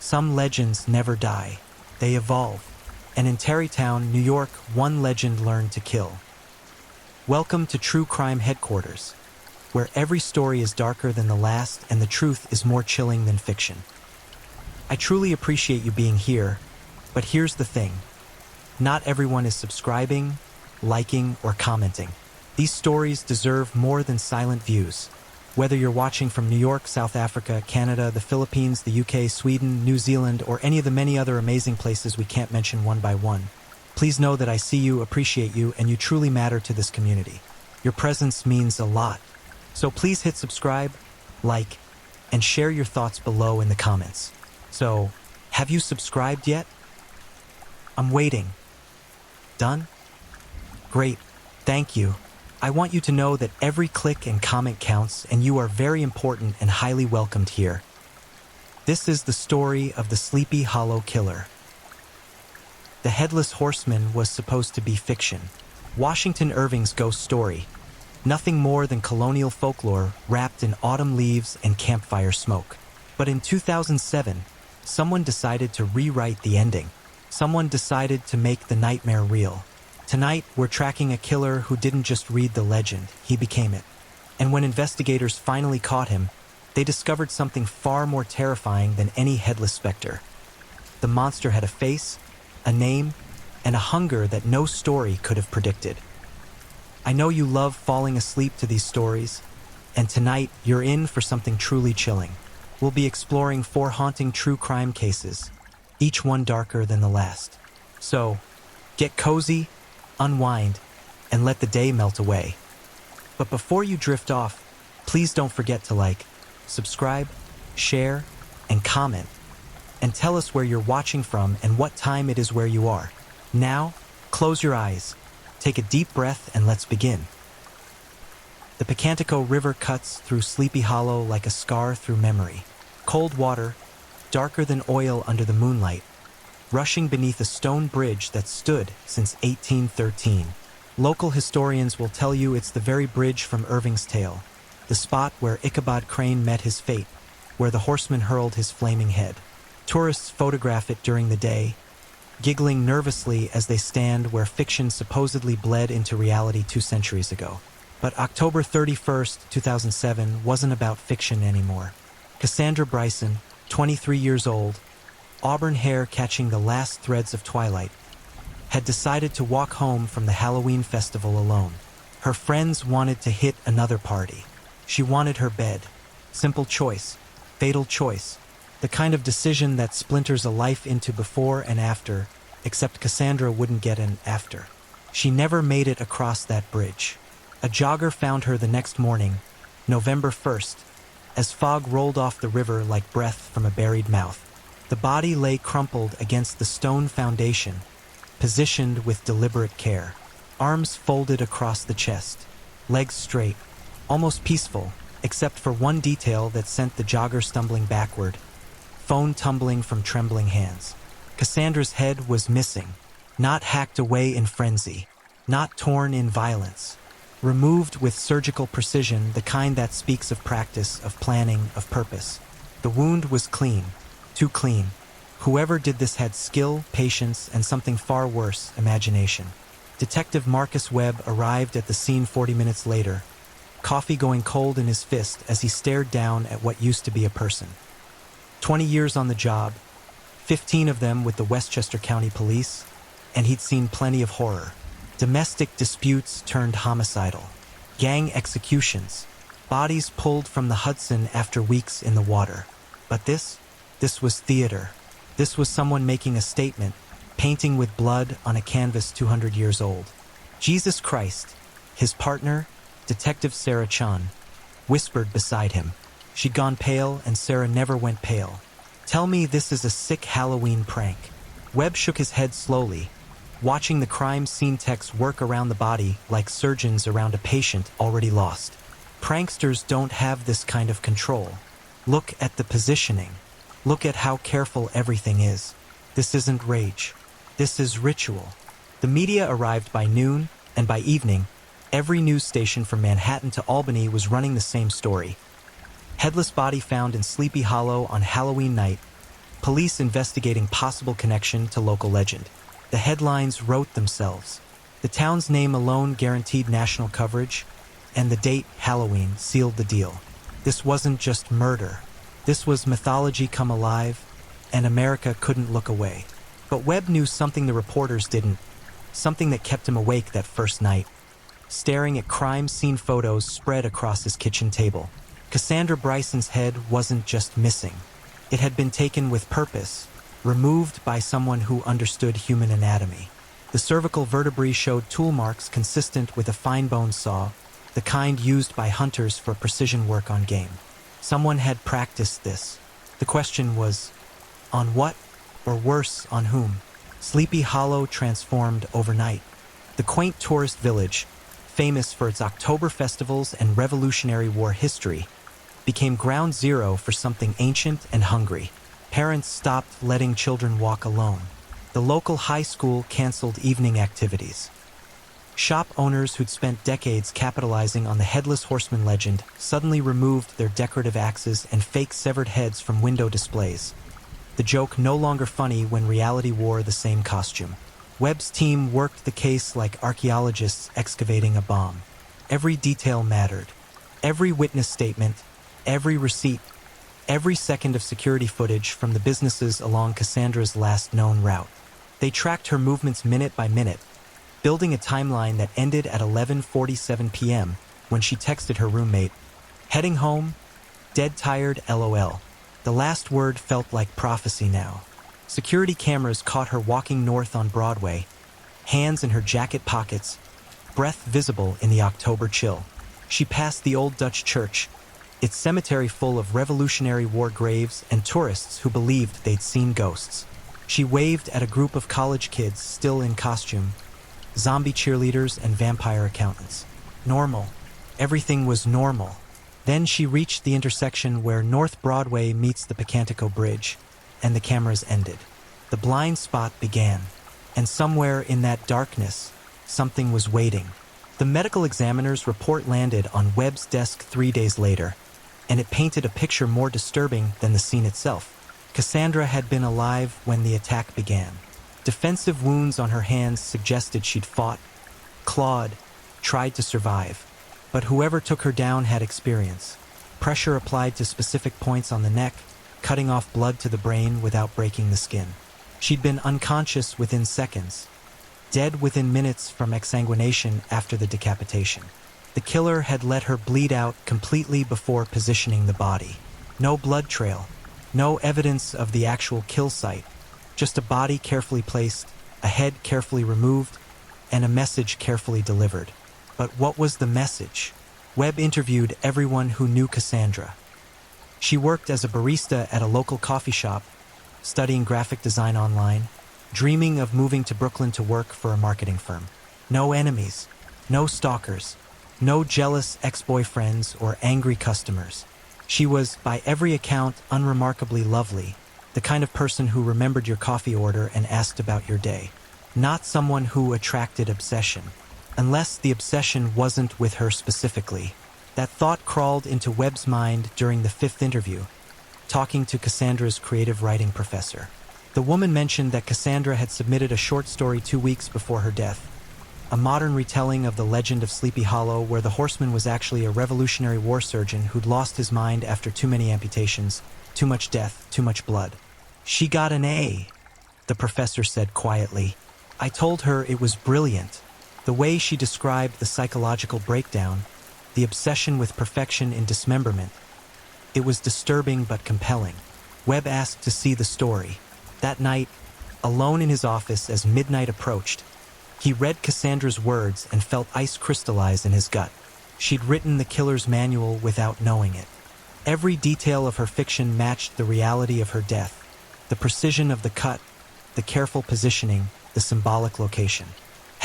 Some legends never die. They evolve. And in Tarrytown, New York, one legend learned to kill. Welcome to True Crime Headquarters, where every story is darker than the last and the truth is more chilling than fiction. I truly appreciate you being here, but here's the thing. Not everyone is subscribing, liking, or commenting. These stories deserve more than silent views. Whether you're watching from New York, South Africa, Canada, the Philippines, the UK, Sweden, New Zealand, or any of the many other amazing places we can't mention one by one, please know that I see you, appreciate you, and you truly matter to this community. Your presence means a lot. So please hit subscribe, like, and share your thoughts below in the comments. So, have you subscribed yet? I'm waiting. Done? Great. Thank you. I want you to know that every click and comment counts, and you are very important and highly welcomed here. This is the story of the Sleepy Hollow Killer. The Headless Horseman was supposed to be fiction. Washington Irving's ghost story. Nothing more than colonial folklore wrapped in autumn leaves and campfire smoke. But in 2007, someone decided to rewrite the ending. Someone decided to make the nightmare real. Tonight, we're tracking a killer who didn't just read the legend, he became it. And when investigators finally caught him, they discovered something far more terrifying than any headless specter. The monster had a face, a name, and a hunger that no story could have predicted. I know you love falling asleep to these stories, and tonight you're in for something truly chilling. We'll be exploring 4 haunting true crime cases, each one darker than the last. So, get cozy, unwind, and let the day melt away. But before you drift off, please don't forget to like, subscribe, share, and comment. And tell us where you're watching from and what time it is where you are. Now, close your eyes, take a deep breath, and let's begin. The Picantico River cuts through Sleepy Hollow like a scar through memory. Cold water, darker than oil under the moonlight, rushing beneath a stone bridge that stood since 1813. Local historians will tell you it's the very bridge from Irving's tale, the spot where Ichabod Crane met his fate, where the horseman hurled his flaming head. Tourists photograph it during the day, giggling nervously as they stand where fiction supposedly bled into reality 2 centuries ago. But October 31st, 2007 wasn't about fiction anymore. Cassandra Bryson, 23 years old, auburn hair catching the last threads of twilight, had decided to walk home from the Halloween festival alone. Her friends wanted to hit another party. She wanted her bed. Simple choice, fatal choice, the kind of decision that splinters a life into before and after, except Cassandra wouldn't get an after. She never made it across that bridge. A jogger found her the next morning, November 1st, as fog rolled off the river like breath from a buried mouth. The body lay crumpled against the stone foundation, positioned with deliberate care. Arms folded across the chest, legs straight, almost peaceful, except for one detail that sent the jogger stumbling backward, phone tumbling from trembling hands. Cassandra's head was missing, not hacked away in frenzy, not torn in violence, removed with surgical precision, the kind that speaks of practice, of planning, of purpose. The wound was clean. Too clean. Whoever did this had skill, patience, and something far worse, imagination. Detective Marcus Webb arrived at the scene 40 minutes later, coffee going cold in his fist as he stared down at what used to be a person. 20 years on the job, 15 of them with the Westchester County Police, and he'd seen plenty of horror. Domestic disputes turned homicidal. Gang executions. Bodies pulled from the Hudson after weeks in the water. But this was theater. This was someone making a statement, painting with blood on a canvas 200 years old. Jesus Christ, his partner, Detective Sarah Chan, whispered beside him. She'd gone pale, and Sarah never went pale. Tell me this is a sick Halloween prank. Webb shook his head slowly, watching the crime scene techs work around the body like surgeons around a patient already lost. Pranksters don't have this kind of control. Look at the positioning. Look at how careful everything is. This isn't rage. This is ritual. The media arrived by noon, and by evening, every news station from Manhattan to Albany was running the same story. Headless body found in Sleepy Hollow on Halloween night. police investigating possible connection to local legend. The headlines wrote themselves. The town's name alone guaranteed national coverage, and the date, Halloween, sealed the deal. This wasn't just murder. This was mythology come alive, and America couldn't look away. But Webb knew something the reporters didn't, something that kept him awake that first night. Staring at crime scene photos spread across his kitchen table, Cassandra Bryson's head wasn't just missing. It had been taken with purpose, removed by someone who understood human anatomy. The cervical vertebrae showed tool marks consistent with a fine-bone saw, the kind used by hunters for precision work on game. Someone had practiced this. The question was, on what, or worse, on whom? Sleepy Hollow transformed overnight. The quaint tourist village, famous for its October festivals and Revolutionary War history, became ground zero for something ancient and hungry. Parents stopped letting children walk alone. The local high school canceled evening activities. Shop owners who'd spent decades capitalizing on the Headless Horseman legend suddenly removed their decorative axes and fake severed heads from window displays. The joke no longer funny when reality wore the same costume. Webb's team worked the case like archaeologists excavating a bomb. Every detail mattered. Every witness statement, every receipt, every second of security footage from the businesses along Cassandra's last known route. They tracked her movements minute by minute, building a timeline that ended at 11:47 p.m. when she texted her roommate, "Heading home? Dead tired, LOL." The last word felt like prophecy now. Security cameras caught her walking north on Broadway, hands in her jacket pockets, breath visible in the October chill. She passed the old Dutch church, its cemetery full of Revolutionary War graves and tourists who believed they'd seen ghosts. She waved at a group of college kids still in costume, zombie cheerleaders and vampire accountants. Normal. Everything was normal. Then she reached the intersection where North Broadway meets the Picantico Bridge, and the cameras ended. The blind spot began, and somewhere in that darkness, something was waiting. The medical examiner's report landed on Webb's desk 3 days later, and it painted a picture more disturbing than the scene itself. Cassandra had been alive when the attack began. Defensive wounds on her hands suggested she'd fought, clawed, tried to survive. But whoever took her down had experience. Pressure applied to specific points on the neck, cutting off blood to the brain without breaking the skin. She'd been unconscious within seconds, dead within minutes from exsanguination after the decapitation. The killer had let her bleed out completely before positioning the body. No blood trail, no evidence of the actual kill site, just a body carefully placed, a head carefully removed, and a message carefully delivered. But what was the message? Webb interviewed everyone who knew Cassandra. She worked as a barista at a local coffee shop, studying graphic design online, dreaming of moving to Brooklyn to work for a marketing firm. No enemies, no stalkers, no jealous ex-boyfriends or angry customers. She was, by every account, unremarkably lovely, the kind of person who remembered your coffee order and asked about your day. Not someone who attracted obsession. Unless the obsession wasn't with her specifically. That thought crawled into Webb's mind during the 5th interview, talking to Cassandra's creative writing professor. The woman mentioned that Cassandra had submitted a short story 2 weeks before her death, a modern retelling of the legend of Sleepy Hollow where the horseman was actually a Revolutionary War surgeon who'd lost his mind after too many amputations, too much death, too much blood. "She got an A," the professor said quietly. "I told her it was brilliant." The way she described the psychological breakdown, the obsession with perfection in dismemberment, it was disturbing but compelling. Webb asked to see the story. That night, alone in his office as midnight approached, he read Cassandra's words and felt ice crystallize in his gut. She'd written the killer's manual without knowing it. Every detail of her fiction matched the reality of her death. The precision of the cut, the careful positioning, the symbolic location.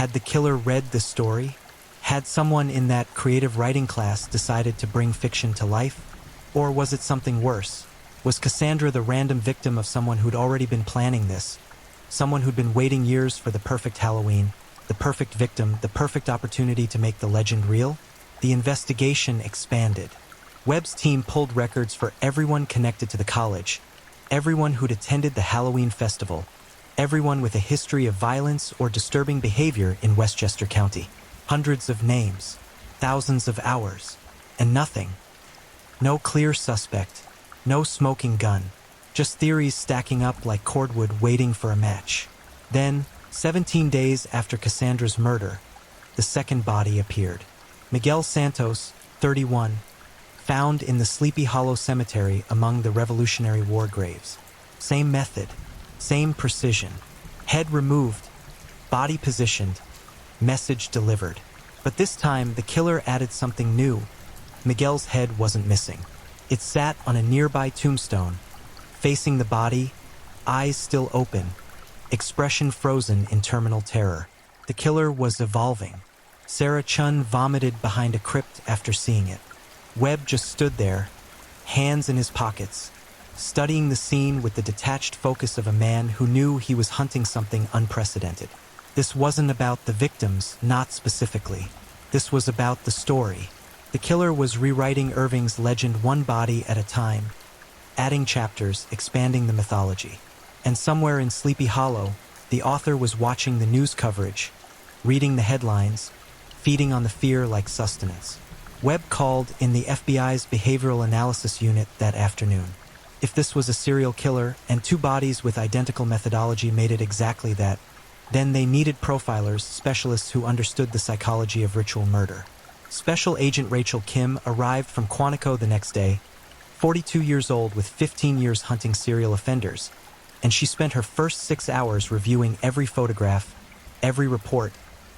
Had the killer read this story? Had someone in that creative writing class decided to bring fiction to life? Or was it something worse? Was Cassandra the random victim of someone who'd already been planning this? Someone who'd been waiting years for the perfect Halloween, the perfect victim, the perfect opportunity to make the legend real? The investigation expanded. Webb's team pulled records for everyone connected to the college, everyone who'd attended the Halloween festival, everyone with a history of violence or disturbing behavior in Westchester County. Hundreds of names, thousands of hours, and nothing. No clear suspect, no smoking gun, just theories stacking up like cordwood waiting for a match. Then, 17 days after Cassandra's murder, the second body appeared. Miguel Santos, 31, found in the Sleepy Hollow Cemetery among the Revolutionary War graves. Same method, same precision. Head removed, body positioned, message delivered. But this time, the killer added something new. Miguel's head wasn't missing. It sat on a nearby tombstone, facing the body, eyes still open, expression frozen in terminal terror. The killer was evolving. Sarah Chun vomited behind a crypt after seeing it. Webb just stood there, hands in his pockets, studying the scene with the detached focus of a man who knew he was hunting something unprecedented. This wasn't about the victims, not specifically. This was about the story. The killer was rewriting Irving's legend one body at a time, adding chapters, expanding the mythology. And somewhere in Sleepy Hollow, the author was watching the news coverage, reading the headlines, feeding on the fear like sustenance. Webb called in the FBI's Behavioral Analysis Unit that afternoon. If this was a serial killer and two bodies with identical methodology made it exactly that, then they needed profilers, specialists who understood the psychology of ritual murder. Special Agent Rachel Kim arrived from Quantico the next day, 42 years old with 15 years hunting serial offenders, and she spent her first 6 hours reviewing every photograph, every report,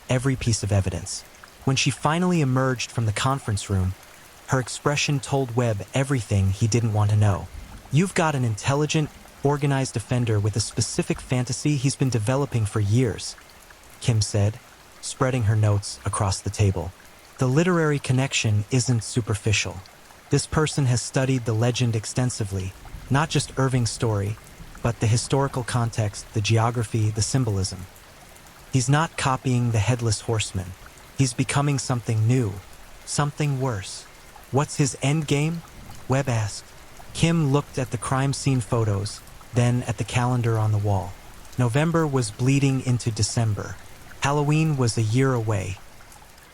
every piece of evidence. When she finally emerged from the conference room, her expression told Webb everything he didn't want to know. You've got an intelligent, organized offender with a specific fantasy he's been developing for years, Kim said, spreading her notes across the table. The literary connection isn't superficial. This person has studied the legend extensively, not just Irving's story, but the historical context, the geography, the symbolism. He's not copying the Headless Horseman. He's becoming something new, something worse. What's his end game? Webb asked. Kim looked at the crime scene photos, then at the calendar on the wall. November was bleeding into December. Halloween was a year away.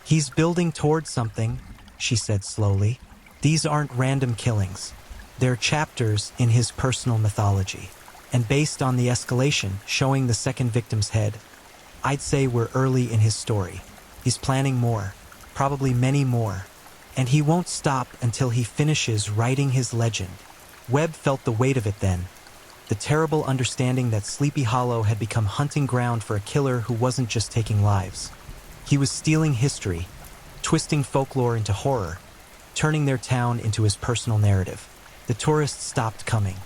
He's building towards something, she said slowly. These aren't random killings. They're chapters in his personal mythology. And based on the escalation, showing the second victim's head, I'd say we're early in his story. He's planning more, probably many more. And he won't stop until he finishes writing his legend. Webb felt the weight of it then. The terrible understanding that Sleepy Hollow had become hunting ground for a killer who wasn't just taking lives. He was stealing history, twisting folklore into horror, turning their town into his personal narrative. The tourists stopped coming.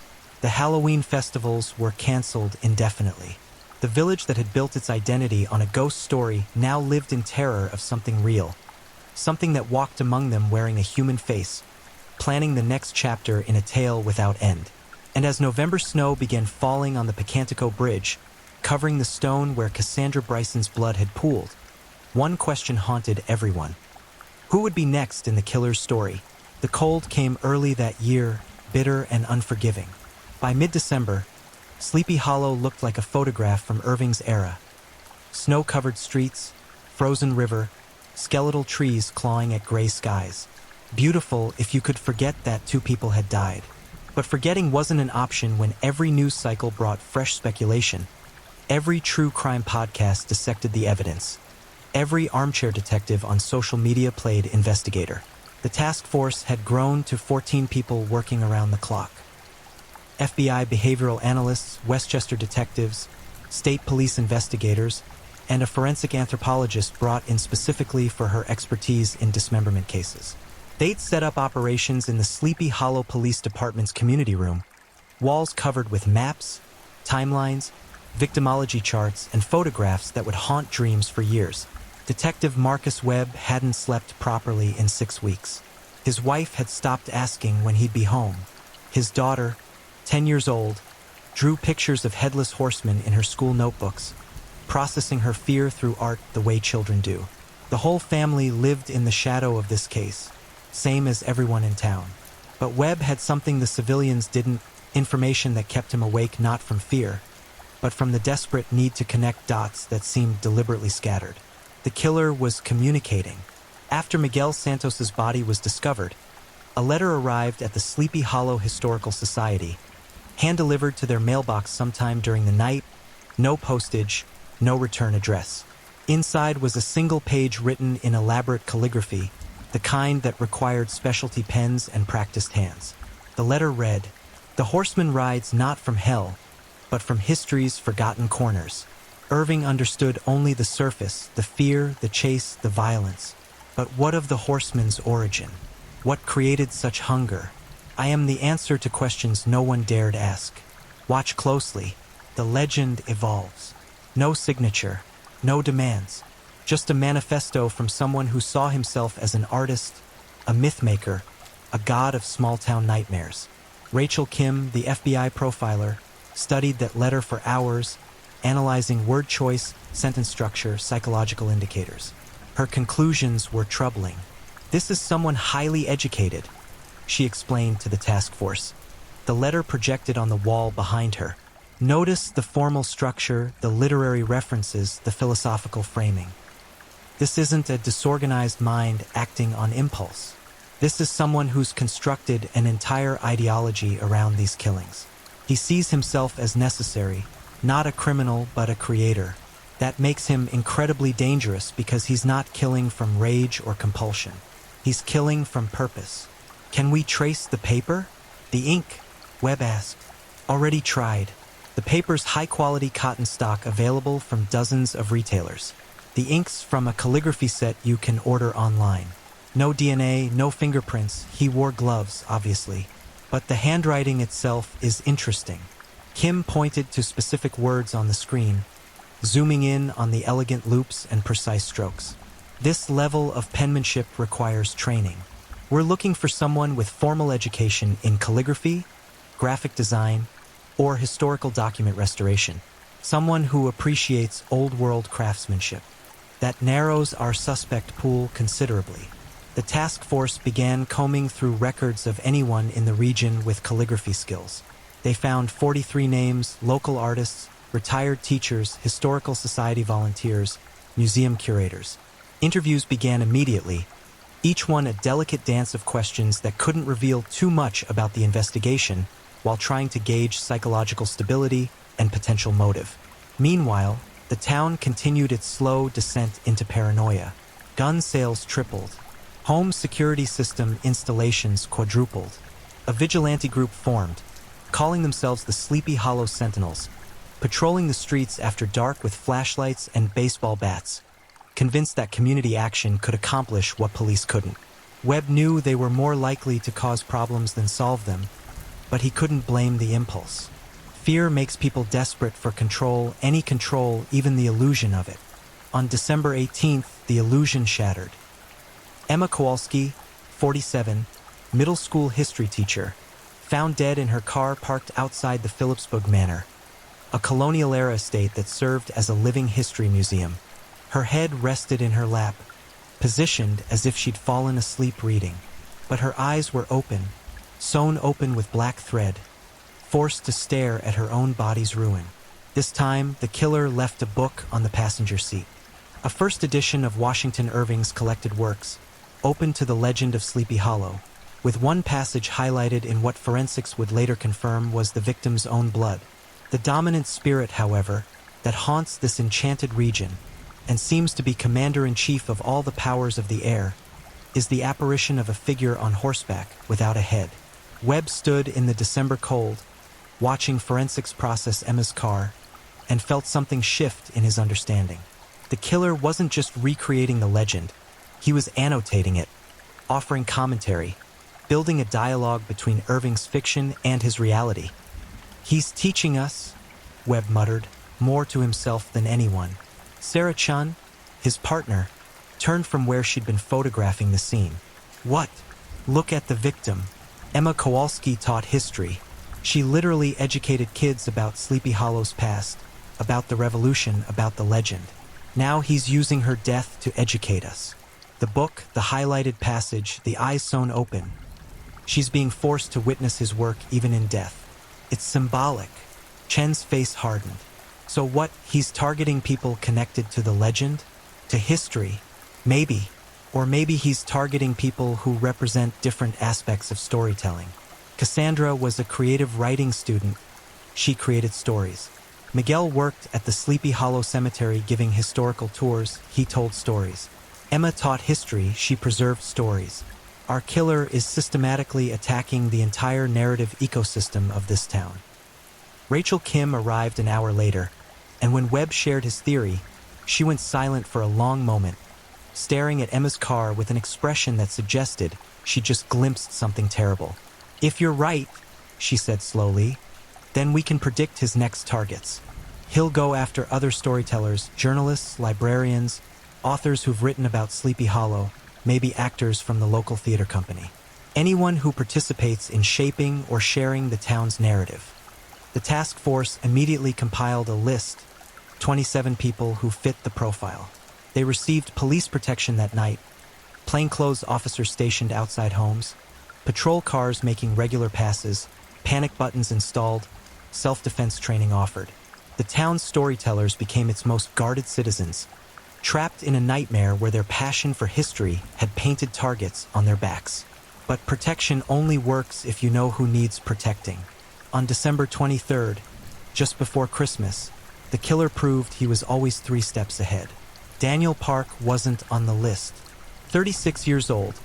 The Halloween festivals were canceled indefinitely. The village that had built its identity on a ghost story now lived in terror of something real. Something that walked among them wearing a human face, planning the next chapter in a tale without end. And as November snow began falling on the Picantico Bridge, covering the stone where Cassandra Bryson's blood had pooled, one question haunted everyone. Who would be next in the killer's story? The cold came early that year, bitter and unforgiving. By mid-December, Sleepy Hollow looked like a photograph from Irving's era. Snow-covered streets, frozen river, skeletal trees clawing at gray skies. Beautiful if you could forget that two people had died. But forgetting wasn't an option when every news cycle brought fresh speculation. Every true crime podcast dissected the evidence. Every armchair detective on social media played investigator. The task force had grown to 14 people working around the clock. FBI behavioral analysts, Westchester detectives, state police investigators, and a forensic anthropologist brought in specifically for her expertise in dismemberment cases. They'd set up operations in the Sleepy Hollow Police Department's community room, walls covered with maps, timelines, victimology charts, and photographs that would haunt dreams for years. Detective Marcus Webb hadn't slept properly in 6 weeks. His wife had stopped asking when he'd be home. His daughter, 10 years old, drew pictures of Headless Horsemen in her school notebooks, processing her fear through art the way children do. The whole family lived in the shadow of this case, same as everyone in town. But Webb had something the civilians didn't, Information that kept him awake not from fear, but from the desperate need to connect dots that seemed deliberately scattered. The killer was communicating. After Miguel Santos's body was discovered, a letter arrived at the Sleepy Hollow Historical Society, hand-delivered to their mailbox sometime during the night, no postage, no return address. Inside was a single page written in elaborate calligraphy, the kind that required specialty pens and practiced hands. The letter read, "The horseman rides not from hell, but from history's forgotten corners." Irving understood only the surface, the fear, the chase, the violence. But what of the horseman's origin? What created such hunger? I am the answer to questions no one dared ask. Watch closely. The legend evolves. No signature, no demands. Just a manifesto from someone who saw himself as an artist, a mythmaker, a god of small-town nightmares. Rachel Kim, the FBI profiler, studied that letter for hours, analyzing word choice, sentence structure, psychological indicators. Her conclusions were troubling. "This is someone highly educated," she explained to the task force. The letter projected on the wall behind her. Notice the formal structure, the literary references, the philosophical framing. This isn't a disorganized mind acting on impulse. This is someone who's constructed an entire ideology around these killings. He sees himself as necessary, not a criminal but a creator. That makes him incredibly dangerous because he's not killing from rage or compulsion. He's killing from purpose. Can we trace the paper? The ink? Webb asked. Already tried. The paper's high-quality cotton stock available from dozens of retailers. The ink's from a calligraphy set you can order online. No DNA, no fingerprints. He wore gloves, obviously. But the handwriting itself is interesting. Kim pointed to specific words on the screen, zooming in on the elegant loops and precise strokes. This level of penmanship requires training. We're looking for someone with formal education in calligraphy, graphic design, or historical document restoration. Someone who appreciates old-world craftsmanship. That narrows our suspect pool considerably. The task force began combing through records of anyone in the region with calligraphy skills. They found 43 names, local artists, retired teachers, historical society volunteers, museum curators. Interviews began immediately, each one a delicate dance of questions that couldn't reveal too much about the investigation while trying to gauge psychological stability and potential motive. Meanwhile, the town continued its slow descent into paranoia. Gun sales tripled. Home security system installations quadrupled. A vigilante group formed, calling themselves the Sleepy Hollow Sentinels, patrolling the streets after dark with flashlights and baseball bats, convinced that community action could accomplish what police couldn't. Webb knew they were more likely to cause problems than solve them, but he couldn't blame the impulse. Fear makes people desperate for control, any control, even the illusion of it. On December 18th, the illusion shattered. Emma Kowalski, 47, middle school history teacher, found dead in her car parked outside the Phillipsburg Manor, a colonial-era estate that served as a living history museum. Her head rested in her lap, positioned as if she'd fallen asleep reading. But her eyes were open, sewn open with black thread, forced to stare at her own body's ruin. This time, the killer left a book on the passenger seat. A first edition of Washington Irving's collected works, open to the legend of Sleepy Hollow, with one passage highlighted in what forensics would later confirm was the victim's own blood. The dominant spirit, however, that haunts this enchanted region, and seems to be commander-in-chief of all the powers of the air, is the apparition of a figure on horseback without a head. Webb stood in the December cold, watching forensics process Emma's car, and felt something shift in his understanding. The killer wasn't just recreating the legend, he was annotating it, offering commentary, building a dialogue between Irving's fiction and his reality. "He's teaching us," Webb muttered, more to himself than anyone. Sarah Chun, his partner, turned from where she'd been photographing the scene. "What? Look at the victim." Emma Kowalski taught history. She literally educated kids about Sleepy Hollow's past, about the revolution, about the legend. Now he's using her death to educate us. The book, the highlighted passage, the eyes sewn open. She's being forced to witness his work even in death. It's symbolic. Chen's face hardened. So what, he's targeting people connected to the legend? To history? Maybe. Or maybe he's targeting people who represent different aspects of storytelling. Cassandra was a creative writing student. She created stories. Miguel worked at the Sleepy Hollow Cemetery giving historical tours. He told stories. Emma taught history. She preserved stories. Our killer is systematically attacking the entire narrative ecosystem of this town. Rachel Kim arrived an hour later, and when Webb shared his theory, she went silent for a long moment, staring at Emma's car with an expression that suggested she just glimpsed something terrible. "If you're right," she said slowly, "then we can predict his next targets. He'll go after other storytellers, journalists, librarians, authors who've written about Sleepy Hollow, maybe actors from the local theater company. Anyone who participates in shaping or sharing the town's narrative." The task force immediately compiled a list, 27 people who fit the profile. They received police protection that night, plainclothes officers stationed outside homes, patrol cars making regular passes, panic buttons installed, self-defense training offered. The town's storytellers became its most guarded citizens, trapped in a nightmare where their passion for history had painted targets on their backs. But protection only works if you know who needs protecting. On December 23rd, just before Christmas, the killer proved he was always 3 steps ahead. Daniel Park wasn't on the list. 36 years old,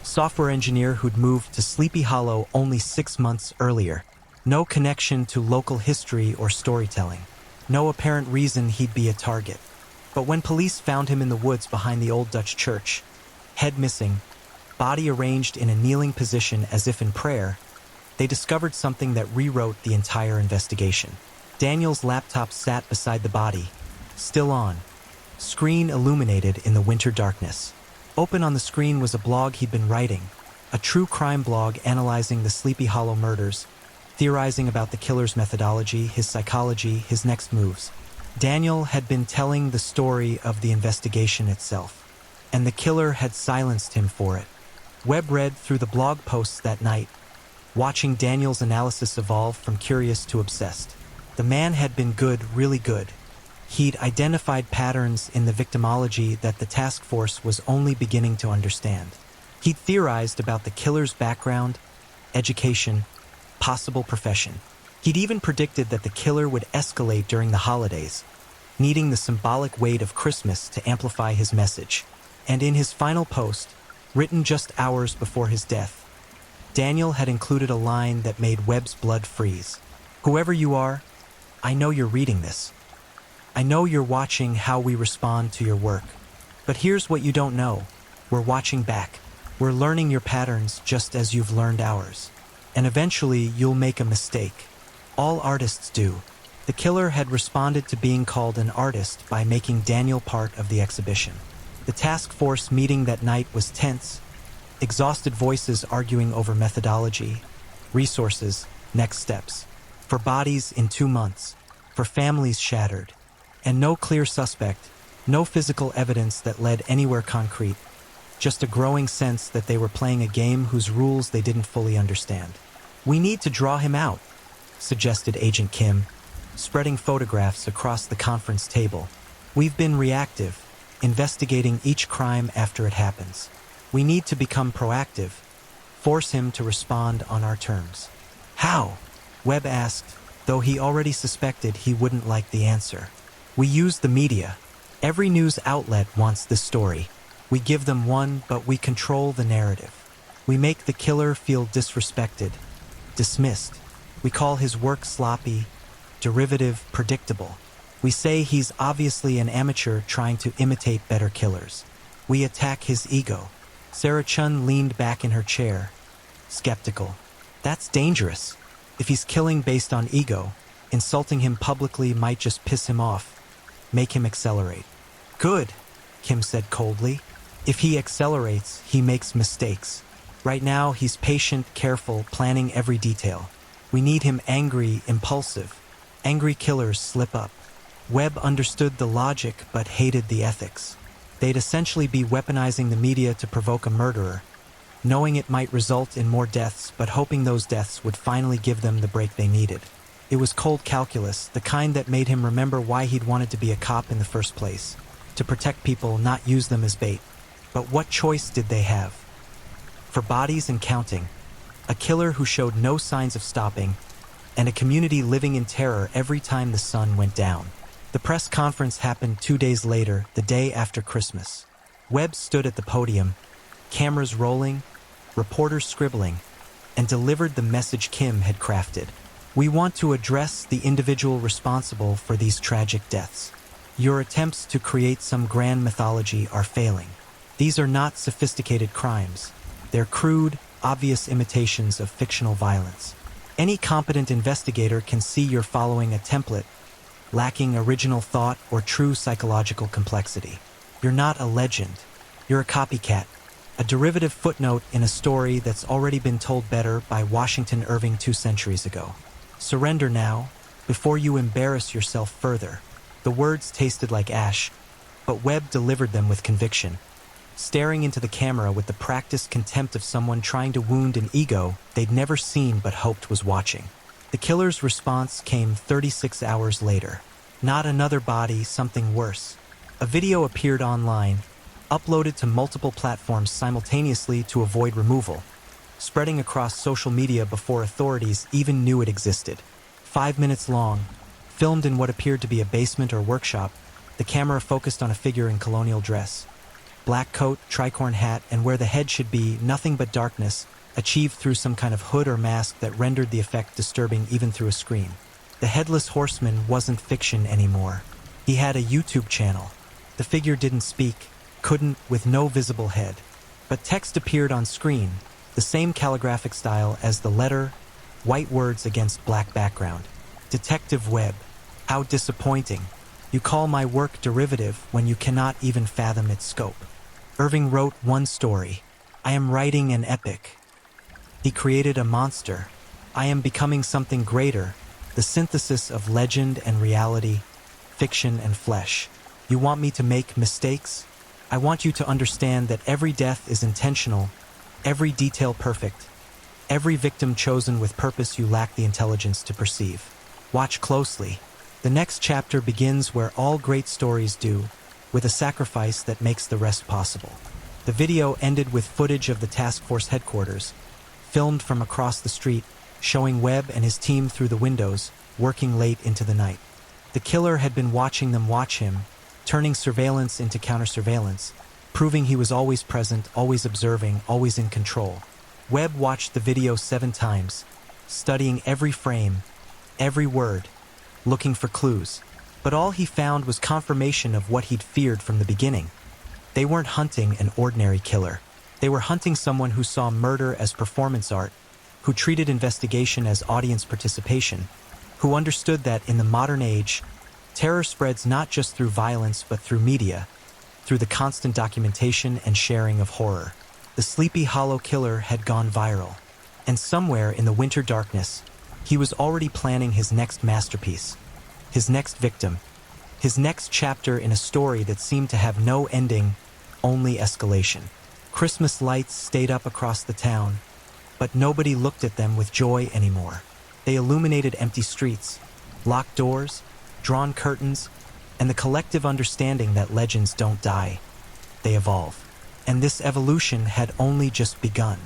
software engineer who'd moved to Sleepy Hollow only 6 months earlier. No connection to local history or storytelling. No apparent reason he'd be a target. But when police found him in the woods behind the old Dutch church, head missing, body arranged in a kneeling position as if in prayer, they discovered something that rewrote the entire investigation. Daniel's laptop sat beside the body, still on, screen illuminated in the winter darkness. Open on the screen was a blog he'd been writing, a true crime blog analyzing the Sleepy Hollow murders, theorizing about the killer's methodology, his psychology, his next moves. Daniel had been telling the story of the investigation itself, and the killer had silenced him for it. Webb read through the blog posts that night, watching Daniel's analysis evolve from curious to obsessed. The man had been good, really good. He'd identified patterns in the victimology that the task force was only beginning to understand. He'd theorized about the killer's background, education, possible profession. He'd even predicted that the killer would escalate during the holidays, needing the symbolic weight of Christmas to amplify his message. And in his final post, written just hours before his death, Daniel had included a line that made Webb's blood freeze. "Whoever you are, I know you're reading this. I know you're watching how we respond to your work. But here's what you don't know. We're watching back. We're learning your patterns just as you've learned ours. And eventually you'll make a mistake. All artists do." The killer had responded to being called an artist by making Daniel part of the exhibition. The task force meeting that night was tense, exhausted voices arguing over methodology, resources, next steps. For bodies in 2 months, for families shattered, and no clear suspect, no physical evidence that led anywhere concrete, just a growing sense that they were playing a game whose rules they didn't fully understand. "We need to draw him out," suggested Agent Kim, spreading photographs across the conference table. "We've been reactive, investigating each crime after it happens. We need to become proactive, force him to respond on our terms." "How?" Webb asked, though he already suspected he wouldn't like the answer. "We use the media. Every news outlet wants this story. We give them one, but we control the narrative. We make the killer feel disrespected, dismissed. We call his work sloppy, derivative, predictable. We say he's obviously an amateur trying to imitate better killers. We attack his ego." Sarah Chun leaned back in her chair, skeptical. "That's dangerous. If he's killing based on ego, insulting him publicly might just piss him off, make him accelerate." "Good," Kim said coldly. "If he accelerates, he makes mistakes. Right now, he's patient, careful, planning every detail. We need him angry, impulsive. Angry killers slip up." Webb understood the logic but hated the ethics. They'd essentially be weaponizing the media to provoke a murderer, knowing it might result in more deaths, but hoping those deaths would finally give them the break they needed. It was cold calculus, the kind that made him remember why he'd wanted to be a cop in the first place. To protect people, not use them as bait. But what choice did they have? For bodies and counting, a killer who showed no signs of stopping, and a community living in terror every time the sun went down. The press conference happened 2 days later, the day after Christmas. Webb stood at the podium, cameras rolling, reporters scribbling, and delivered the message Kim had crafted. We want to address the individual responsible for these tragic deaths. Your attempts to create some grand mythology are failing. These are not sophisticated crimes. They're crude, obvious imitations of fictional violence. Any competent investigator can see you're following a template, lacking original thought or true psychological complexity. You're not a legend. You're a copycat, a derivative footnote in a story that's already been told better by Washington Irving 2 centuries ago. Surrender now, before you embarrass yourself further. The words tasted like ash, but Webb delivered them with conviction, staring into the camera with the practiced contempt of someone trying to wound an ego they'd never seen but hoped was watching. The killer's response came 36 hours later. Not another body, something worse. A video appeared online, uploaded to multiple platforms simultaneously to avoid removal, spreading across social media before authorities even knew it existed. 5 minutes long, filmed in what appeared to be a basement or workshop, the camera focused on a figure in colonial dress. Black coat, tricorn hat, and where the head should be, nothing but darkness, achieved through some kind of hood or mask that rendered the effect disturbing even through a screen. The headless horseman wasn't fiction anymore. He had a YouTube channel. The figure didn't speak, couldn't, with no visible head. But text appeared on screen, the same calligraphic style as the letter, white words against black background. Detective Webb. How disappointing. You call my work derivative when you cannot even fathom its scope. Irving wrote one story. I am writing an epic. He created a monster. I am becoming something greater, the synthesis of legend and reality, fiction and flesh. You want me to make mistakes? I want you to understand that every death is intentional, every detail perfect, every victim chosen with purpose you lack the intelligence to perceive. Watch closely. The next chapter begins where all great stories do, with a sacrifice that makes the rest possible. The video ended with footage of the task force headquarters, filmed from across the street, showing Webb and his team through the windows, working late into the night. The killer had been watching them watch him, turning surveillance into counter-surveillance, proving he was always present, always observing, always in control. Webb watched the video 7 times, studying every frame, every word, looking for clues. But all he found was confirmation of what he'd feared from the beginning. They weren't hunting an ordinary killer. They were hunting someone who saw murder as performance art, who treated investigation as audience participation, who understood that in the modern age, terror spreads not just through violence but through media, through the constant documentation and sharing of horror. The Sleepy Hollow killer had gone viral, and somewhere in the winter darkness, he was already planning his next masterpiece, his next victim, his next chapter in a story that seemed to have no ending, only escalation. Christmas lights stayed up across the town, but nobody looked at them with joy anymore. They illuminated empty streets, locked doors, drawn curtains, and the collective understanding that legends don't die, they evolve. And this evolution had only just begun.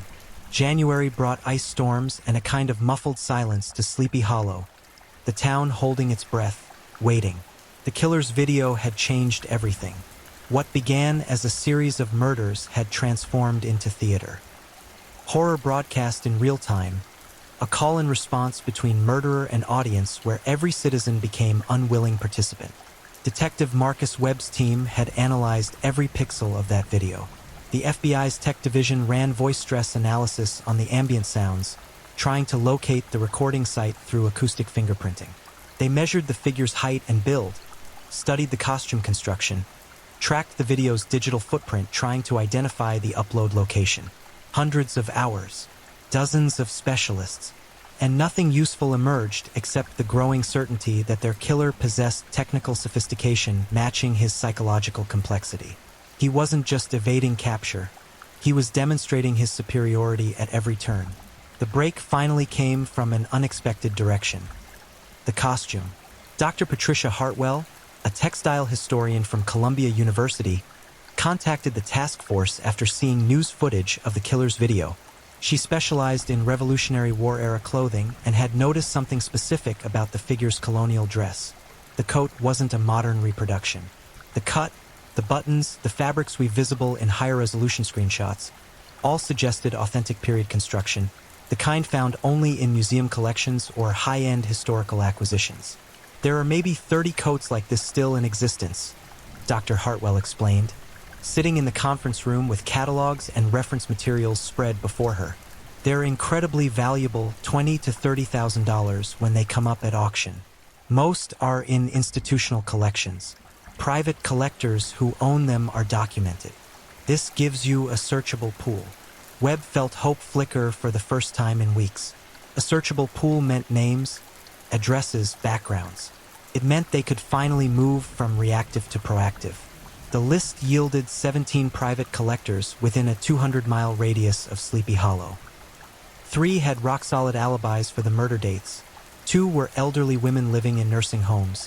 January brought ice storms and a kind of muffled silence to Sleepy Hollow, the town holding its breath, waiting. The killer's video had changed everything. What began as a series of murders had transformed into theater. Horror broadcast in real time, a call and response between murderer and audience where every citizen became unwilling participant. Detective Marcus Webb's team had analyzed every pixel of that video. The FBI's tech division ran voice stress analysis on the ambient sounds, trying to locate the recording site through acoustic fingerprinting. They measured the figure's height and build, studied the costume construction, tracked the video's digital footprint trying to identify the upload location. Hundreds of hours, dozens of specialists, and nothing useful emerged except the growing certainty that their killer possessed technical sophistication matching his psychological complexity. He wasn't just evading capture, He was demonstrating his superiority at every turn. The break finally came from an unexpected direction. The costume. Dr. Patricia Hartwell, a textile historian from Columbia University, contacted the task force after seeing news footage of the killer's video. She specialized in Revolutionary War-era clothing and had noticed something specific about the figure's colonial dress. The coat wasn't a modern reproduction. The cut, the buttons, the fabrics we visible in higher-resolution screenshots, all suggested authentic period construction, the kind found only in museum collections or high-end historical acquisitions. There are maybe 30 coats like this still in existence, Dr. Hartwell explained, sitting in the conference room with catalogs and reference materials spread before her. They're incredibly valuable, $20,000 to $30,000 when they come up at auction. Most are in institutional collections. Private collectors who own them are documented. This gives you a searchable pool. Webb felt hope flicker for the first time in weeks. A searchable pool meant names, addresses, backgrounds. It meant they could finally move from reactive to proactive. The list yielded 17 private collectors within a 200-mile radius of Sleepy Hollow. 3 had rock-solid alibis for the murder dates. 2 were elderly women living in nursing homes.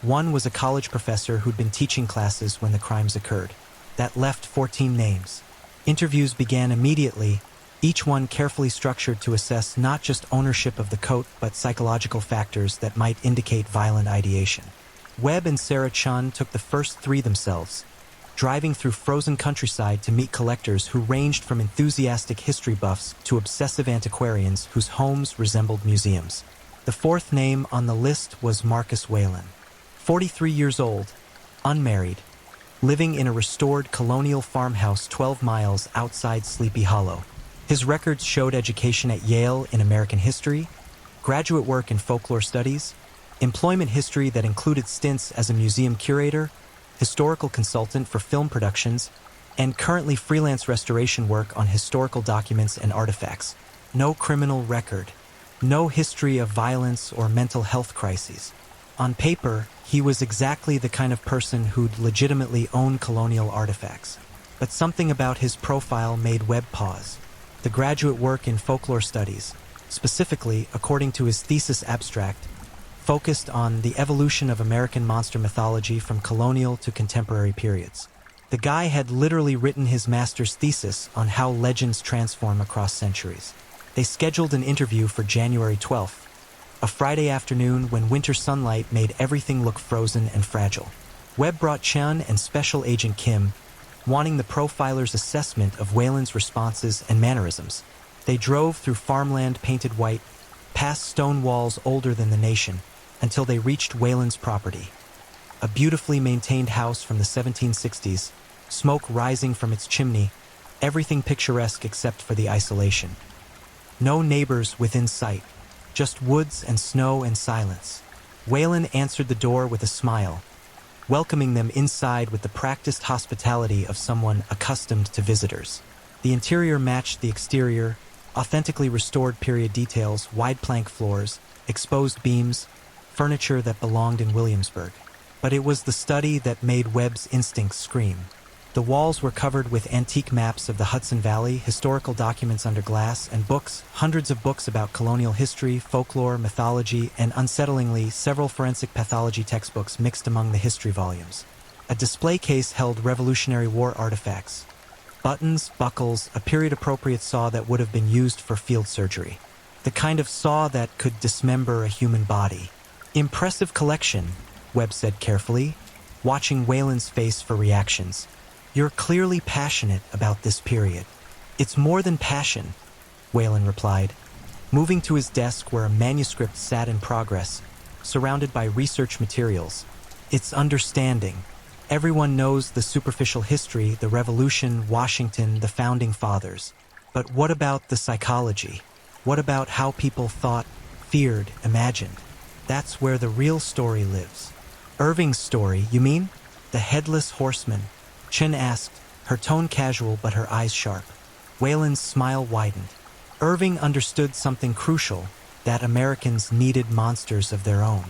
1 was a college professor who'd been teaching classes when the crimes occurred. That left 14 names. Interviews began immediately, each one carefully structured to assess not just ownership of the coat but psychological factors that might indicate violent ideation. Webb and Sarah Chun took the first 3 themselves, driving through frozen countryside to meet collectors who ranged from enthusiastic history buffs to obsessive antiquarians whose homes resembled museums. The 4th name on the list was Marcus Whalen, 43 years old, unmarried, living in a restored colonial farmhouse 12 miles outside Sleepy Hollow. His records showed education at Yale in American history, graduate work in folklore studies, employment history that included stints as a museum curator, historical consultant for film productions, and currently freelance restoration work on historical documents and artifacts. No criminal record, no history of violence or mental health crises. On paper, he was exactly the kind of person who'd legitimately own colonial artifacts. But something about his profile made Webb pause. The graduate work in folklore studies, specifically, according to his thesis abstract, focused on the evolution of American monster mythology from colonial to contemporary periods. The guy had literally written his master's thesis on how legends transform across centuries. They scheduled an interview for January 12th, a Friday afternoon when winter sunlight made everything look frozen and fragile. Webb brought Chun and Special Agent Kim, wanting the profiler's assessment of Whalen's responses and mannerisms. They drove through farmland painted white, past stone walls older than the nation, until they reached Whalen's property. A beautifully maintained house from the 1760s, smoke rising from its chimney, everything picturesque except for the isolation. No neighbors within sight, just woods and snow and silence. Whalen answered the door with a smile, welcoming them inside with the practiced hospitality of someone accustomed to visitors. The interior matched the exterior, authentically restored period details, wide plank floors, exposed beams, furniture that belonged in Williamsburg. But it was the study that made Webb's instincts scream. The walls were covered with antique maps of the Hudson Valley, historical documents under glass, and books, hundreds of books about colonial history, folklore, mythology, and unsettlingly, several forensic pathology textbooks mixed among the history volumes. A display case held Revolutionary War artifacts, buttons, buckles, a period-appropriate saw that would have been used for field surgery. The kind of saw that could dismember a human body. Impressive collection, Webb said carefully, watching Whalen's face for reactions. You're clearly passionate about this period. It's more than passion, Whalen replied, moving to his desk where a manuscript sat in progress, surrounded by research materials. It's understanding. Everyone knows the superficial history, the Revolution, Washington, the Founding Fathers. But what about the psychology? What about how people thought, feared, imagined? That's where the real story lives. Irving's story, you mean? The Headless Horseman, Chin asked, her tone casual but her eyes sharp. Whalen's smile widened. Irving understood something crucial, that Americans needed monsters of their own.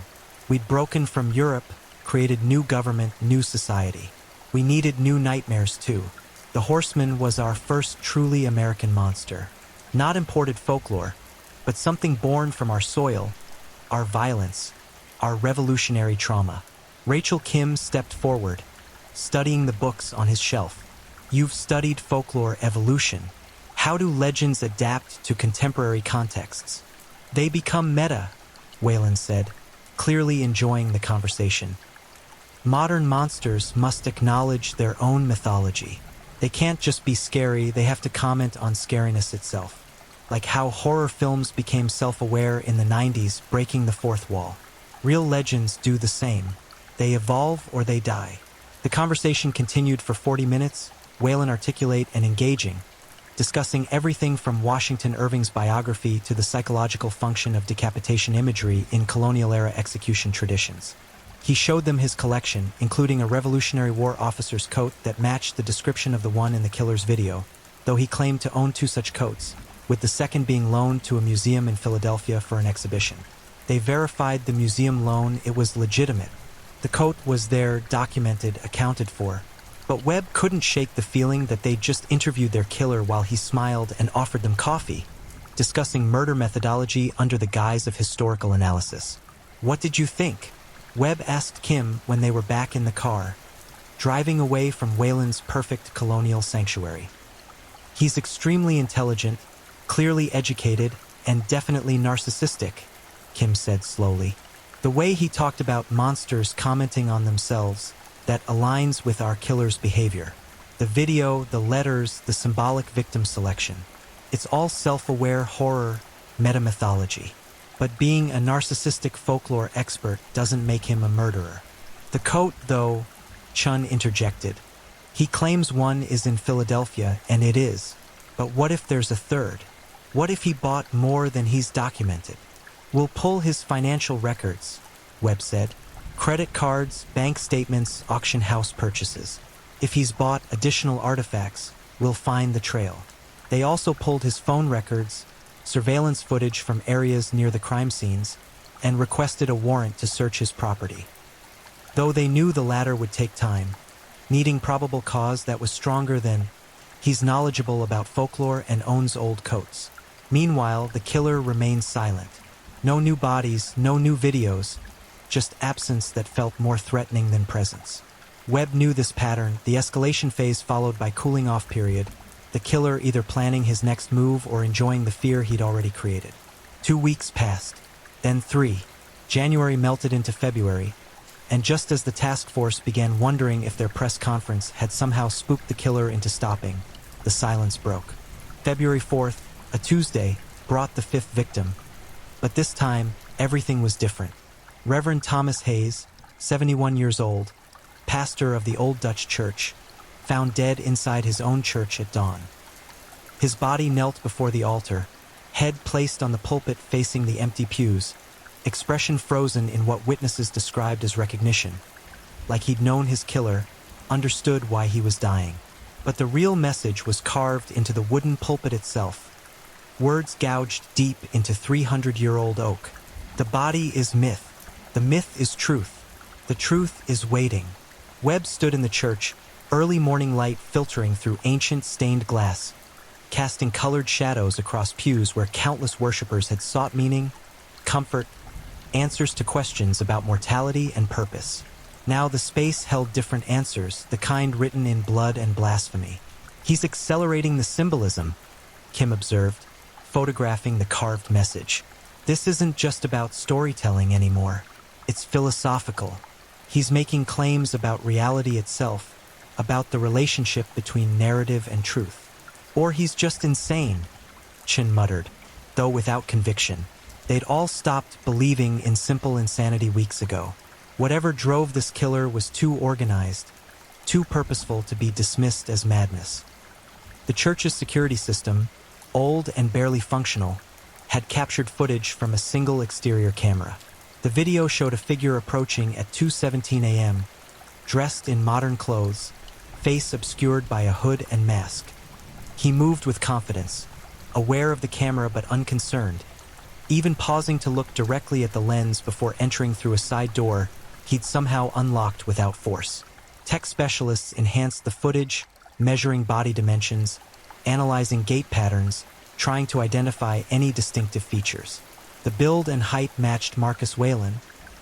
We'd broken from Europe, created new government, new society. We needed new nightmares too. The horseman was our first truly American monster. Not imported folklore, but something born from our soil, our violence, our revolutionary trauma. Rachel Kim stepped forward, studying the books on his shelf. You've studied folklore evolution. How do legends adapt to contemporary contexts? They become meta, Whalen said, clearly enjoying the conversation. Modern monsters must acknowledge their own mythology. They can't just be scary, they have to comment on scariness itself. Like how horror films became self-aware in the 90s, breaking the fourth wall. Real legends do the same. They evolve or they die. The conversation continued for 40 minutes, Whalen articulate and engaging, discussing everything from Washington Irving's biography to the psychological function of decapitation imagery in colonial-era execution traditions. He showed them his collection, including a Revolutionary War officer's coat that matched the description of the one in the killer's video, though he claimed to own 2 such coats, with the second being loaned to a museum in Philadelphia for an exhibition. They verified the museum loan, it was legitimate. The coat was there, documented, accounted for. But Webb couldn't shake the feeling that they'd just interviewed their killer while he smiled and offered them coffee, discussing murder methodology under the guise of historical analysis. "What did you think?" Webb asked Kim when they were back in the car, driving away from Whalen's perfect colonial sanctuary. "He's extremely intelligent, clearly educated, and definitely narcissistic," Kim said slowly. "The way he talked about monsters commenting on themselves, that aligns with our killer's behavior. The video, the letters, the symbolic victim selection. It's all self-aware horror, metamythology. But being a narcissistic folklore expert doesn't make him a murderer." "The coat, though," Chun interjected. "He claims one is in Philadelphia, and it is. But what if there's a third? What if he bought more than he's documented?" "We'll pull his financial records," Webb said. "Credit cards, bank statements, auction house purchases. If he's bought additional artifacts, we'll find the trail." They also pulled his phone records, surveillance footage from areas near the crime scenes, and requested a warrant to search his property. Though they knew the latter would take time, needing probable cause that was stronger than, "He's knowledgeable about folklore and owns old coats." Meanwhile, the killer remained silent. No new bodies, no new videos, just absence that felt more threatening than presence. Webb knew this pattern, the escalation phase followed by cooling off period, the killer either planning his next move or enjoying the fear he'd already created. 2 weeks passed, then 3. January melted into February, and just as the task force began wondering if their press conference had somehow spooked the killer into stopping, the silence broke. February 4th, a Tuesday, brought the 5th victim, but this time, everything was different. Reverend Thomas Hayes, 71 years old, pastor of the Old Dutch Church, found dead inside his own church at dawn. His body knelt before the altar, head placed on the pulpit facing the empty pews, expression frozen in what witnesses described as recognition, like he'd known his killer, understood why he was dying. But the real message was carved into the wooden pulpit itself, words gouged deep into 300-year-old oak. "The body is myth. The myth is truth. The truth is waiting." Webb stood in the church, early morning light filtering through ancient stained glass, casting colored shadows across pews where countless worshippers had sought meaning, comfort, answers to questions about mortality and purpose. Now the space held different answers, the kind written in blood and blasphemy. "He's accelerating the symbolism," Kim observed, photographing the carved message. "This isn't just about storytelling anymore. It's philosophical. He's making claims about reality itself, about the relationship between narrative and truth. Or he's just insane," Chin muttered, though without conviction. They'd all stopped believing in simple insanity weeks ago. Whatever drove this killer was too organized, too purposeful to be dismissed as madness. The church's security system, old and barely functional, had captured footage from a single exterior camera. The video showed a figure approaching at 2:17 a.m., dressed in modern clothes, face obscured by a hood and mask. He moved with confidence, aware of the camera but unconcerned, even pausing to look directly at the lens before entering through a side door he'd somehow unlocked without force. Tech specialists enhanced the footage, measuring body dimensions, analyzing gait patterns, trying to identify any distinctive features. The build and height matched Marcus Whalen,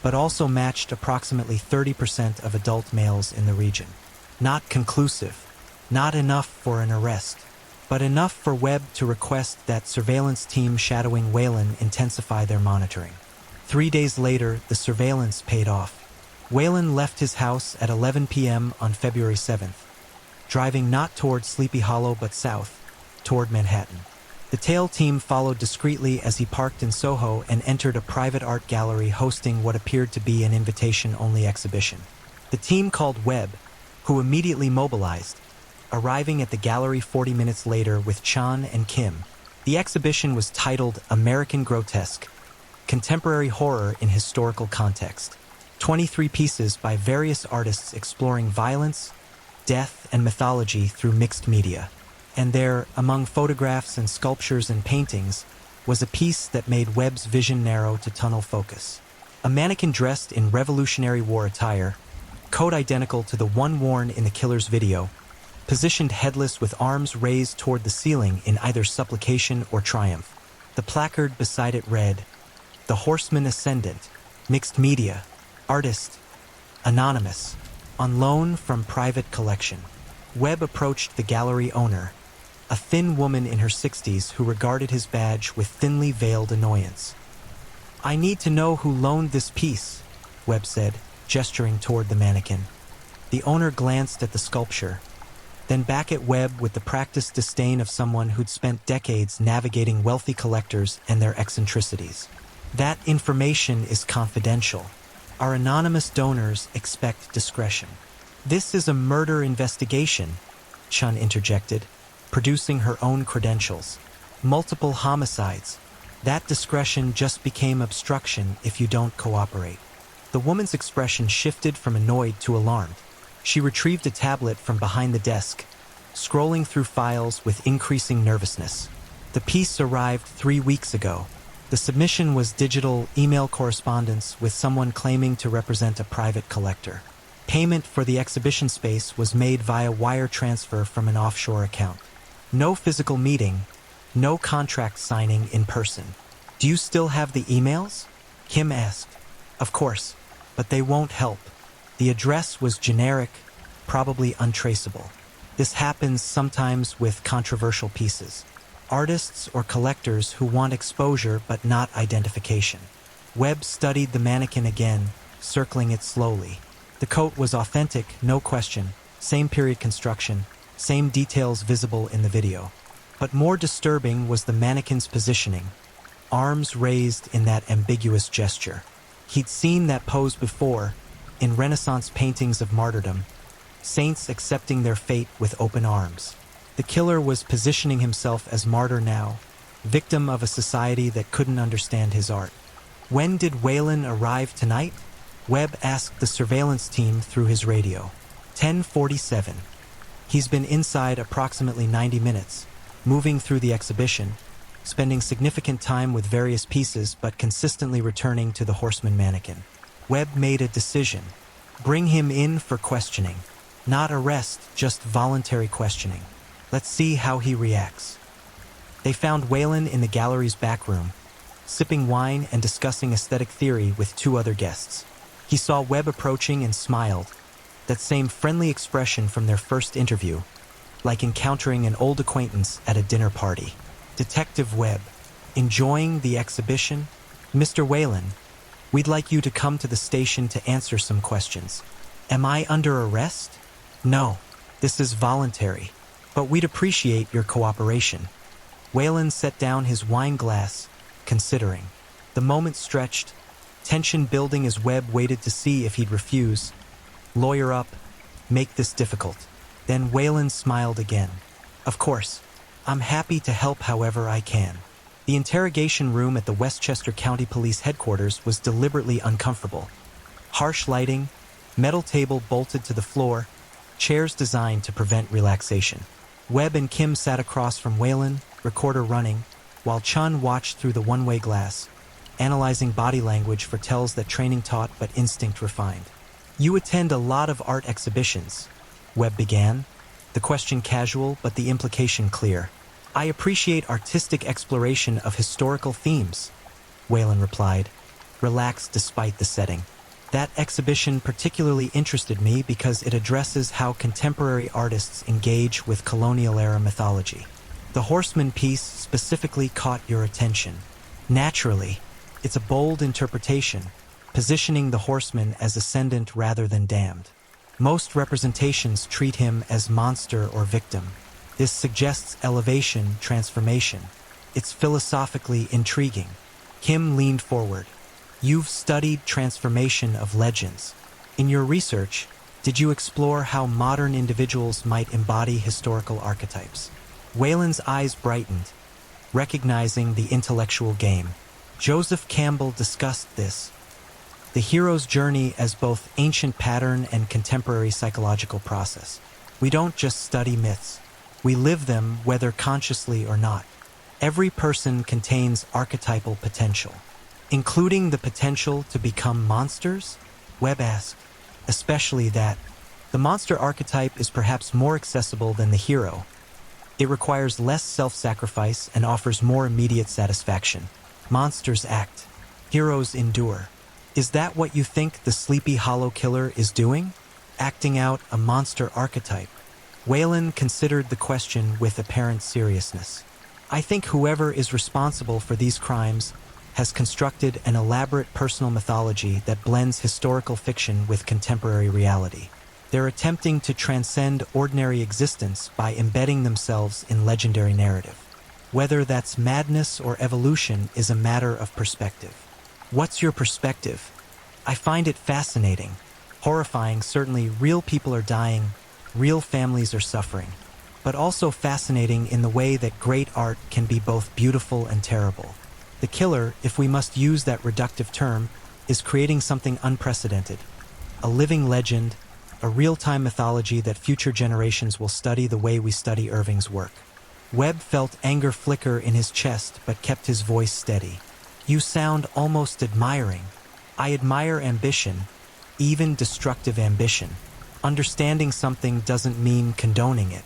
but also matched approximately 30% of adult males in the region. Not conclusive, not enough for an arrest, but enough for Webb to request that surveillance team shadowing Whalen intensify their monitoring. 3 days later, the surveillance paid off. Whalen left his house at 11 p.m. on February 7th, driving not toward Sleepy Hollow but south, toward Manhattan. The tail team followed discreetly as he parked in Soho and entered a private art gallery hosting what appeared to be an invitation-only exhibition. The team called Webb, who immediately mobilized, arriving at the gallery 40 minutes later with Chan and Kim. The exhibition was titled American Grotesque, Contemporary Horror in Historical Context. 23 pieces by various artists exploring violence, death, and mythology through mixed media. And there, among photographs and sculptures and paintings, was a piece that made Webb's vision narrow to tunnel focus. A mannequin dressed in Revolutionary War attire, coat identical to the one worn in the killer's video, positioned headless with arms raised toward the ceiling in either supplication or triumph. The placard beside it read, "The Horseman Ascendant, Mixed Media, Artist, Anonymous, on loan from private collection." Webb approached the gallery owner, a thin woman in her 60s who regarded his badge with thinly veiled annoyance. "I need to know who loaned this piece," Webb said, gesturing toward the mannequin. The owner glanced at the sculpture, then back at Webb with the practiced disdain of someone who'd spent decades navigating wealthy collectors and their eccentricities. "That information is confidential. Our anonymous donors expect discretion." "This is a murder investigation," Chun interjected, producing her own credentials. "Multiple homicides. That discretion just became obstruction if you don't cooperate." The woman's expression shifted from annoyed to alarmed. She retrieved a tablet from behind the desk, scrolling through files with increasing nervousness. "The piece arrived 3 weeks ago. The submission was digital email correspondence with someone claiming to represent a private collector. Payment for the exhibition space was made via wire transfer from an offshore account. No physical meeting, no contract signing in person." "Do you still have the emails?" Kim asked. "Of course, but they won't help. The address was generic, probably untraceable. This happens sometimes with controversial pieces. Artists or collectors who want exposure but not identification." Webb studied the mannequin again, circling it slowly. The coat was authentic, no question, same period construction, same details visible in the video. But more disturbing was the mannequin's positioning, arms raised in that ambiguous gesture. He'd seen that pose before, in Renaissance paintings of martyrdom, saints accepting their fate with open arms. The killer was positioning himself as martyr now, victim of a society that couldn't understand his art. "When did Whalen arrive tonight?" Webb asked the surveillance team through his radio. 10:47. "He's been inside approximately 90 minutes, moving through the exhibition, spending significant time with various pieces but consistently returning to the horseman mannequin." Webb made a decision. Bring him in for questioning. Not arrest, just voluntary questioning. Let's see how he reacts. They found Whalen in the gallery's back room, sipping wine and discussing aesthetic theory with 2 other guests. He saw Webb approaching and smiled, that same friendly expression from their first interview, like encountering an old acquaintance at a dinner party. "Detective Webb, enjoying the exhibition?" "Mr. Whalen, we'd like you to come to the station to answer some questions." "Am I under arrest?" "No, this is voluntary, but we'd appreciate your cooperation." Whalen set down his wine glass, considering. The moment stretched, tension building as Webb waited to see if he'd refuse. Lawyer up, make this difficult. Then Whalen smiled again. "Of course, I'm happy to help however I can." The interrogation room at the Westchester County Police Headquarters was deliberately uncomfortable. Harsh lighting, metal table bolted to the floor, chairs designed to prevent relaxation. Webb and Kim sat across from Whalen, recorder running, while Chun watched through the one-way glass, analyzing body language for tells that training taught but instinct refined. "You attend a lot of art exhibitions," Webb began, the question casual but the implication clear. I appreciate artistic exploration of historical themes, Whalen replied, relaxed despite the setting. That exhibition particularly interested me because it addresses how contemporary artists engage with colonial-era mythology. The Horseman piece specifically caught your attention. Naturally, it's a bold interpretation, positioning the horseman as ascendant rather than damned. Most representations treat him as monster or victim. This suggests elevation, transformation. It's philosophically intriguing. Kim leaned forward. You've studied transformation of legends. In your research, did you explore how modern individuals might embody historical archetypes? Whalen's eyes brightened, recognizing the intellectual game. Joseph Campbell discussed this. The hero's journey as both ancient pattern and contemporary psychological process. We don't just study myths. We live them whether consciously or not. Every person contains archetypal potential, including the potential to become monsters? Webb asked. Especially that. The monster archetype is perhaps more accessible than the hero. It requires less self-sacrifice and offers more immediate satisfaction. Monsters act. Heroes endure. Is that what you think the Sleepy Hollow Killer is doing? Acting out a monster archetype? Whalen considered the question with apparent seriousness. I think whoever is responsible for these crimes has constructed an elaborate personal mythology that blends historical fiction with contemporary reality. They're attempting to transcend ordinary existence by embedding themselves in legendary narrative. Whether that's madness or evolution is a matter of perspective. What's your perspective? I find it fascinating. Horrifying, certainly. Real people are dying, real families are suffering. But also fascinating in the way that great art can be both beautiful and terrible. The killer, if we must use that reductive term, is creating something unprecedented. A living legend, a real-time mythology that future generations will study the way we study Irving's work. Webb felt anger flicker in his chest but kept his voice steady. You sound almost admiring. I admire ambition, even destructive ambition. Understanding something doesn't mean condoning it.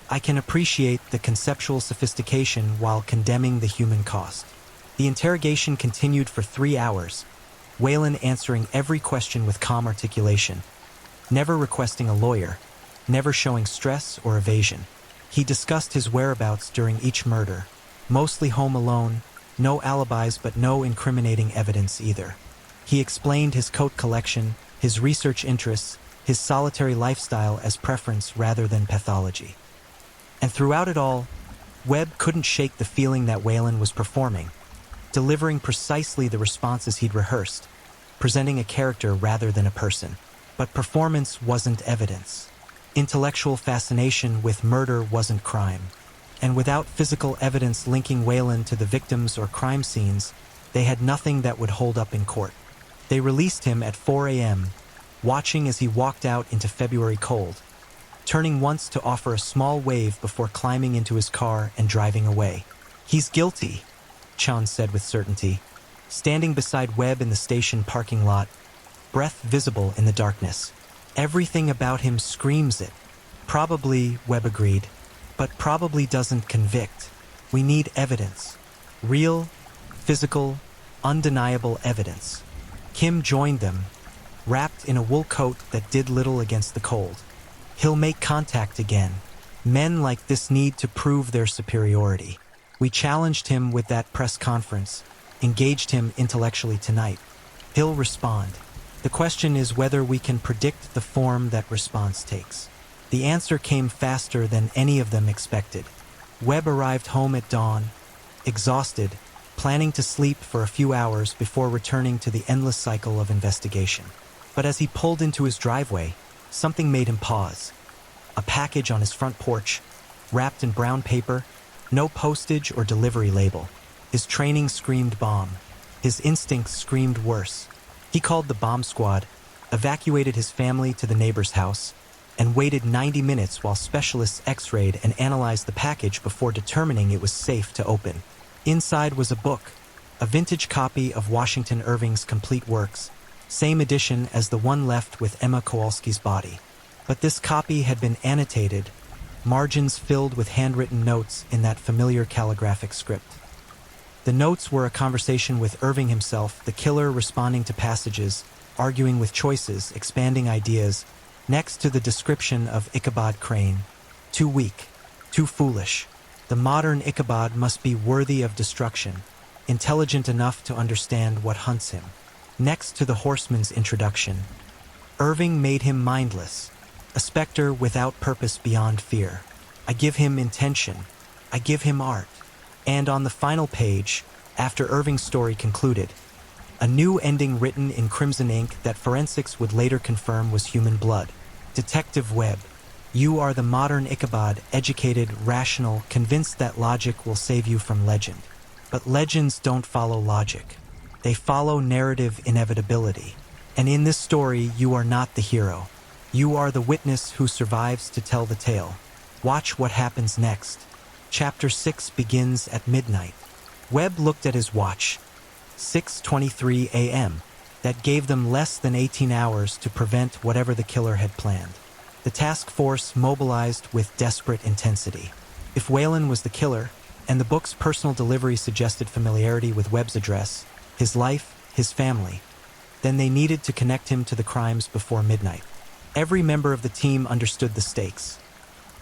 I can appreciate the conceptual sophistication while condemning the human cost. The interrogation continued for 3 hours, Whalen answering every question with calm articulation, never requesting a lawyer, never showing stress or evasion. He discussed his whereabouts during each murder, mostly home alone, no alibis but no incriminating evidence either. He explained his coat collection, his research interests, his solitary lifestyle as preference rather than pathology. And throughout it all, Webb couldn't shake the feeling that Whalen was performing, delivering precisely the responses he'd rehearsed, presenting a character rather than a person. But performance wasn't evidence. Intellectual fascination with murder wasn't crime. And without physical evidence linking Whalen to the victims or crime scenes, they had nothing that would hold up in court. They released him at 4 a.m., watching as he walked out into February cold, turning once to offer a small wave before climbing into his car and driving away. He's guilty, Chan said with certainty, standing beside Webb in the station parking lot, breath visible in the darkness. Everything about him screams it. Probably, Webb agreed, but probably doesn't convict. We need evidence. Real, physical, undeniable evidence. Kim joined them, wrapped in a wool coat that did little against the cold. He'll make contact again. Men like this need to prove their superiority. We challenged him with that press conference, engaged him intellectually tonight. He'll respond. The question is whether we can predict the form that response takes. The answer came faster than any of them expected. Webb arrived home at dawn, exhausted, planning to sleep for a few hours before returning to the endless cycle of investigation. But as he pulled into his driveway, something made him pause. A package on his front porch, wrapped in brown paper, no postage or delivery label. His training screamed bomb. His instincts screamed worse. He called the bomb squad, evacuated his family to the neighbor's house, and waited 90 minutes while specialists x-rayed and analyzed the package before determining it was safe to open. Inside was a book, a vintage copy of Washington Irving's complete works, same edition as the one left with Emma Kowalski's body. But this copy had been annotated, margins filled with handwritten notes in that familiar calligraphic script. The notes were a conversation with Irving himself, the killer responding to passages, arguing with choices, expanding ideas, next to the description of Ichabod Crane. Too weak, too foolish. The modern Ichabod must be worthy of destruction, intelligent enough to understand what hunts him. Next to the horseman's introduction, Irving made him mindless, a specter without purpose beyond fear. I give him intention. I give him art. And on the final page, after Irving's story concluded, a new ending written in crimson ink that forensics would later confirm was human blood. Detective Webb, you are the modern Ichabod, educated, rational, convinced that logic will save you from legend. But legends don't follow logic. They follow narrative inevitability. And in this story, you are not the hero. You are the witness who survives to tell the tale. Watch what happens next. Chapter 6 begins at midnight. Webb looked at his watch. 6:23 a.m. That gave them less than 18 hours to prevent whatever the killer had planned. The task force mobilized with desperate intensity. If Whalen was the killer, and the book's personal delivery suggested familiarity with Webb's address, his life, his family, then they needed to connect him to the crimes before midnight. Every member of the team understood the stakes.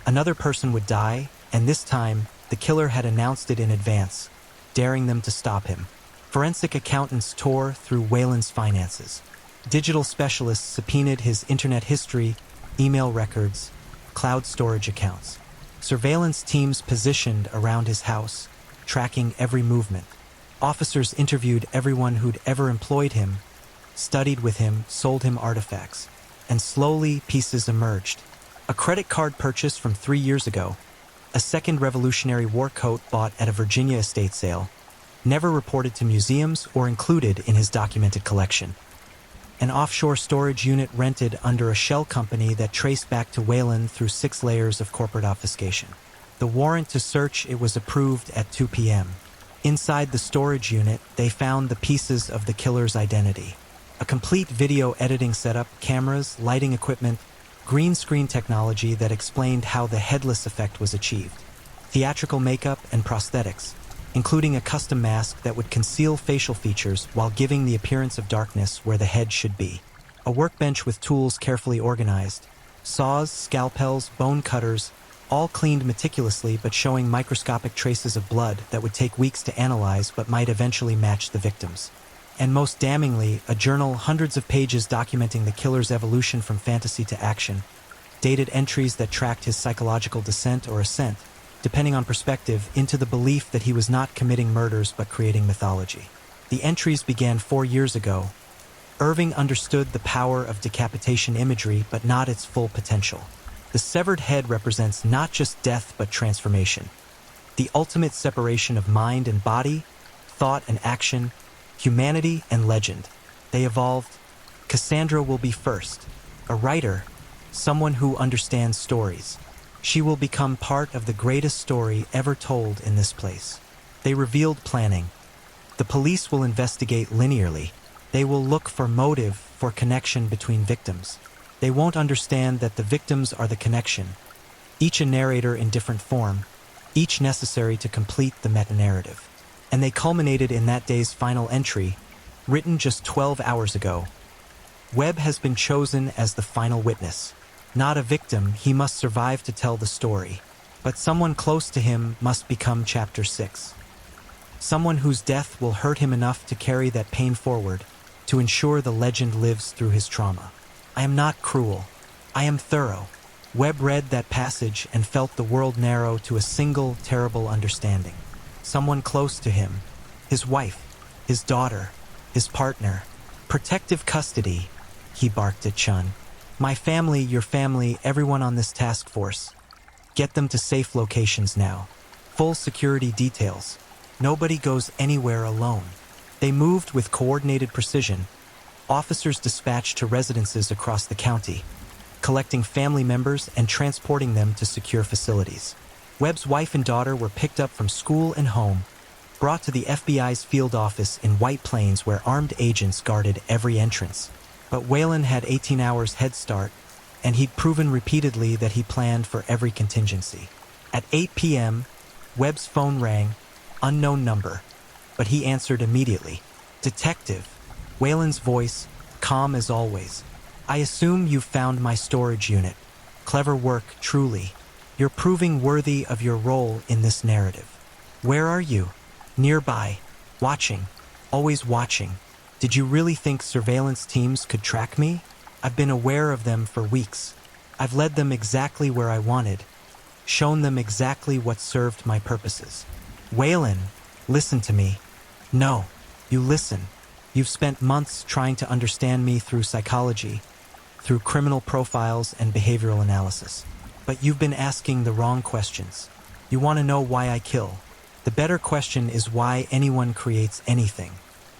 Another person would die, and this time, the killer had announced it in advance, daring them to stop him. Forensic accountants tore through Whalen's finances. Digital specialists subpoenaed his internet history, email records, cloud storage accounts. Surveillance teams positioned around his house, tracking every movement. Officers interviewed everyone who'd ever employed him, studied with him, sold him artifacts. And slowly, pieces emerged. A credit card purchase from 3 years ago, a second Revolutionary War coat bought at a Virginia estate sale, never reported to museums or included in his documented collection. An offshore storage unit rented under a shell company that traced back to Whalen through 6 layers of corporate obfuscation. The warrant to search it was approved at 2 p.m. Inside the storage unit, they found the pieces of the killer's identity. A complete video editing setup, cameras, lighting equipment, green screen technology that explained how the headless effect was achieved. Theatrical makeup and prosthetics, including a custom mask that would conceal facial features while giving the appearance of darkness where the head should be. A workbench with tools carefully organized. Saws, scalpels, bone cutters, all cleaned meticulously but showing microscopic traces of blood that would take weeks to analyze but might eventually match the victims. And most damningly, a journal hundreds of pages documenting the killer's evolution from fantasy to action, dated entries that tracked his psychological descent or ascent, depending on perspective, into the belief that he was not committing murders but creating mythology. The entries began 4 years ago. Irving understood the power of decapitation imagery but not its full potential. The severed head represents not just death but transformation. The ultimate separation of mind and body, thought and action, humanity and legend. They evolved. Cassandra will be first, a writer, someone who understands stories. She will become part of the greatest story ever told in this place. They revealed planning. The police will investigate linearly. They will look for motive, for connection between victims. They won't understand that the victims are the connection, each a narrator in different form, each necessary to complete the meta-narrative. And they culminated in that day's final entry, written just 12 hours ago. Webb has been chosen as the final witness. Not a victim, he must survive to tell the story. But someone close to him must become Chapter 6. Someone whose death will hurt him enough to carry that pain forward, to ensure the legend lives through his trauma. I am not cruel. I am thorough. Webb read that passage and felt the world narrow to a single, terrible understanding. Someone close to him, his wife, his daughter, his partner. Protective custody, he barked at Chun. My family, your family, everyone on this task force. Get them to safe locations now. Full security details. Nobody goes anywhere alone. They moved with coordinated precision. Officers dispatched to residences across the county, collecting family members and transporting them to secure facilities. Webb's wife and daughter were picked up from school and home, brought to the FBI's field office in White Plains where armed agents guarded every entrance. But Whalen had 18 hours head start. and he'd proven repeatedly that he planned for every contingency. At 8 p.m., Webb's phone rang, unknown number, but he answered immediately. "Detective," Wayland's voice, calm as always. "I assume you've found my storage unit. Clever work, truly. You're proving worthy of your role in this narrative. Where are you?" "Nearby. Watching. Always watching. Did you really think surveillance teams could track me? I've been aware of them for weeks. I've led them exactly where I wanted, shown them exactly what served my purposes." "Wayland, listen to me." "No, you listen. You've spent months trying to understand me through psychology, through criminal profiles and behavioral analysis. But you've been asking the wrong questions. You want to know why I kill. The better question is why anyone creates anything.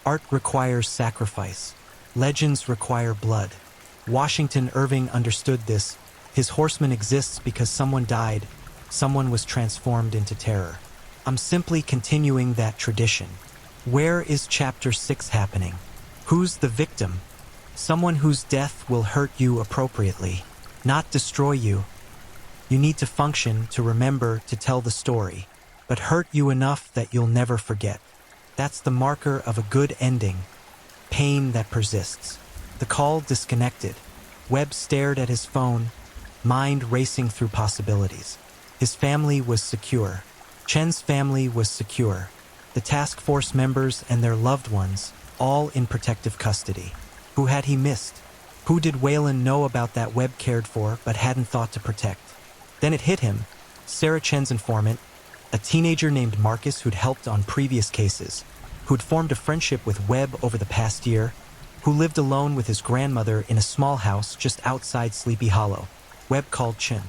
Art requires sacrifice. Legends require blood. Washington Irving understood this. His horseman exists because someone died, someone was transformed into terror. I'm simply continuing that tradition. Where is Chapter 6 happening? Who's the victim? Someone whose death will hurt you appropriately, not destroy you. You need to function, to remember, to tell the story, but hurt you enough that you'll never forget. That's the marker of a good ending. Pain that persists. The call disconnected. Webb stared at his phone, mind racing through possibilities. His family was secure. Chen's family was secure. The task force members and their loved ones, all in protective custody. Who had he missed? Who did Wayland know about that Webb cared for but hadn't thought to protect? Then it hit him. Sarah Chen's informant, a teenager named Marcus who'd helped on previous cases, who'd formed a friendship with Webb over the past year, who lived alone with his grandmother in a small house just outside Sleepy Hollow. Webb called Chen.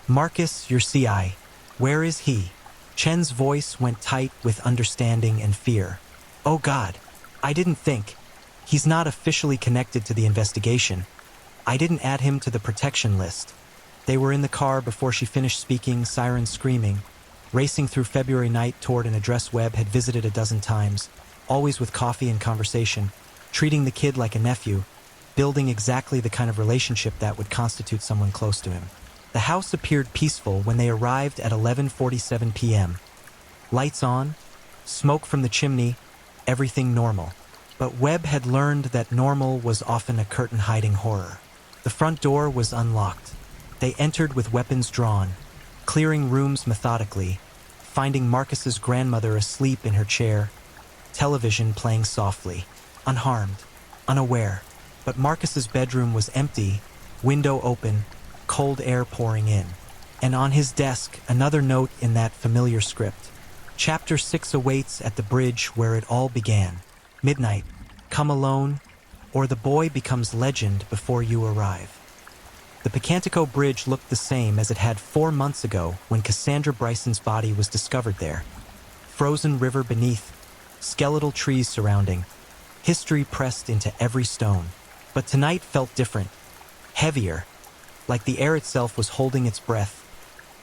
"Marcus, your CI. Where is he?" Chen's voice went tight with understanding and fear. "Oh God, I didn't think. He's not officially connected to the investigation. I didn't add him to the protection list." They were in the car before she finished speaking, sirens screaming, racing through February night toward an address Webb had visited a dozen times, always with coffee and conversation, treating the kid like a nephew, building exactly the kind of relationship that would constitute someone close to him. The house appeared peaceful when they arrived at 11:47 p.m. Lights on, smoke from the chimney, everything normal. But Webb had learned that normal was often a curtain-hiding horror. The front door was unlocked. They entered with weapons drawn, clearing rooms methodically, finding Marcus's grandmother asleep in her chair, television playing softly, unharmed, unaware. But Marcus's bedroom was empty, window open, cold air pouring in. And on his desk, another note in that familiar script. Chapter 6 awaits at the bridge where it all began. Midnight, come alone, or the boy becomes legend before you arrive. The Picantico Bridge looked the same as it had 4 months ago when Cassandra Bryson's body was discovered there. Frozen river beneath, skeletal trees surrounding, history pressed into every stone. But tonight felt different, heavier, like the air itself was holding its breath,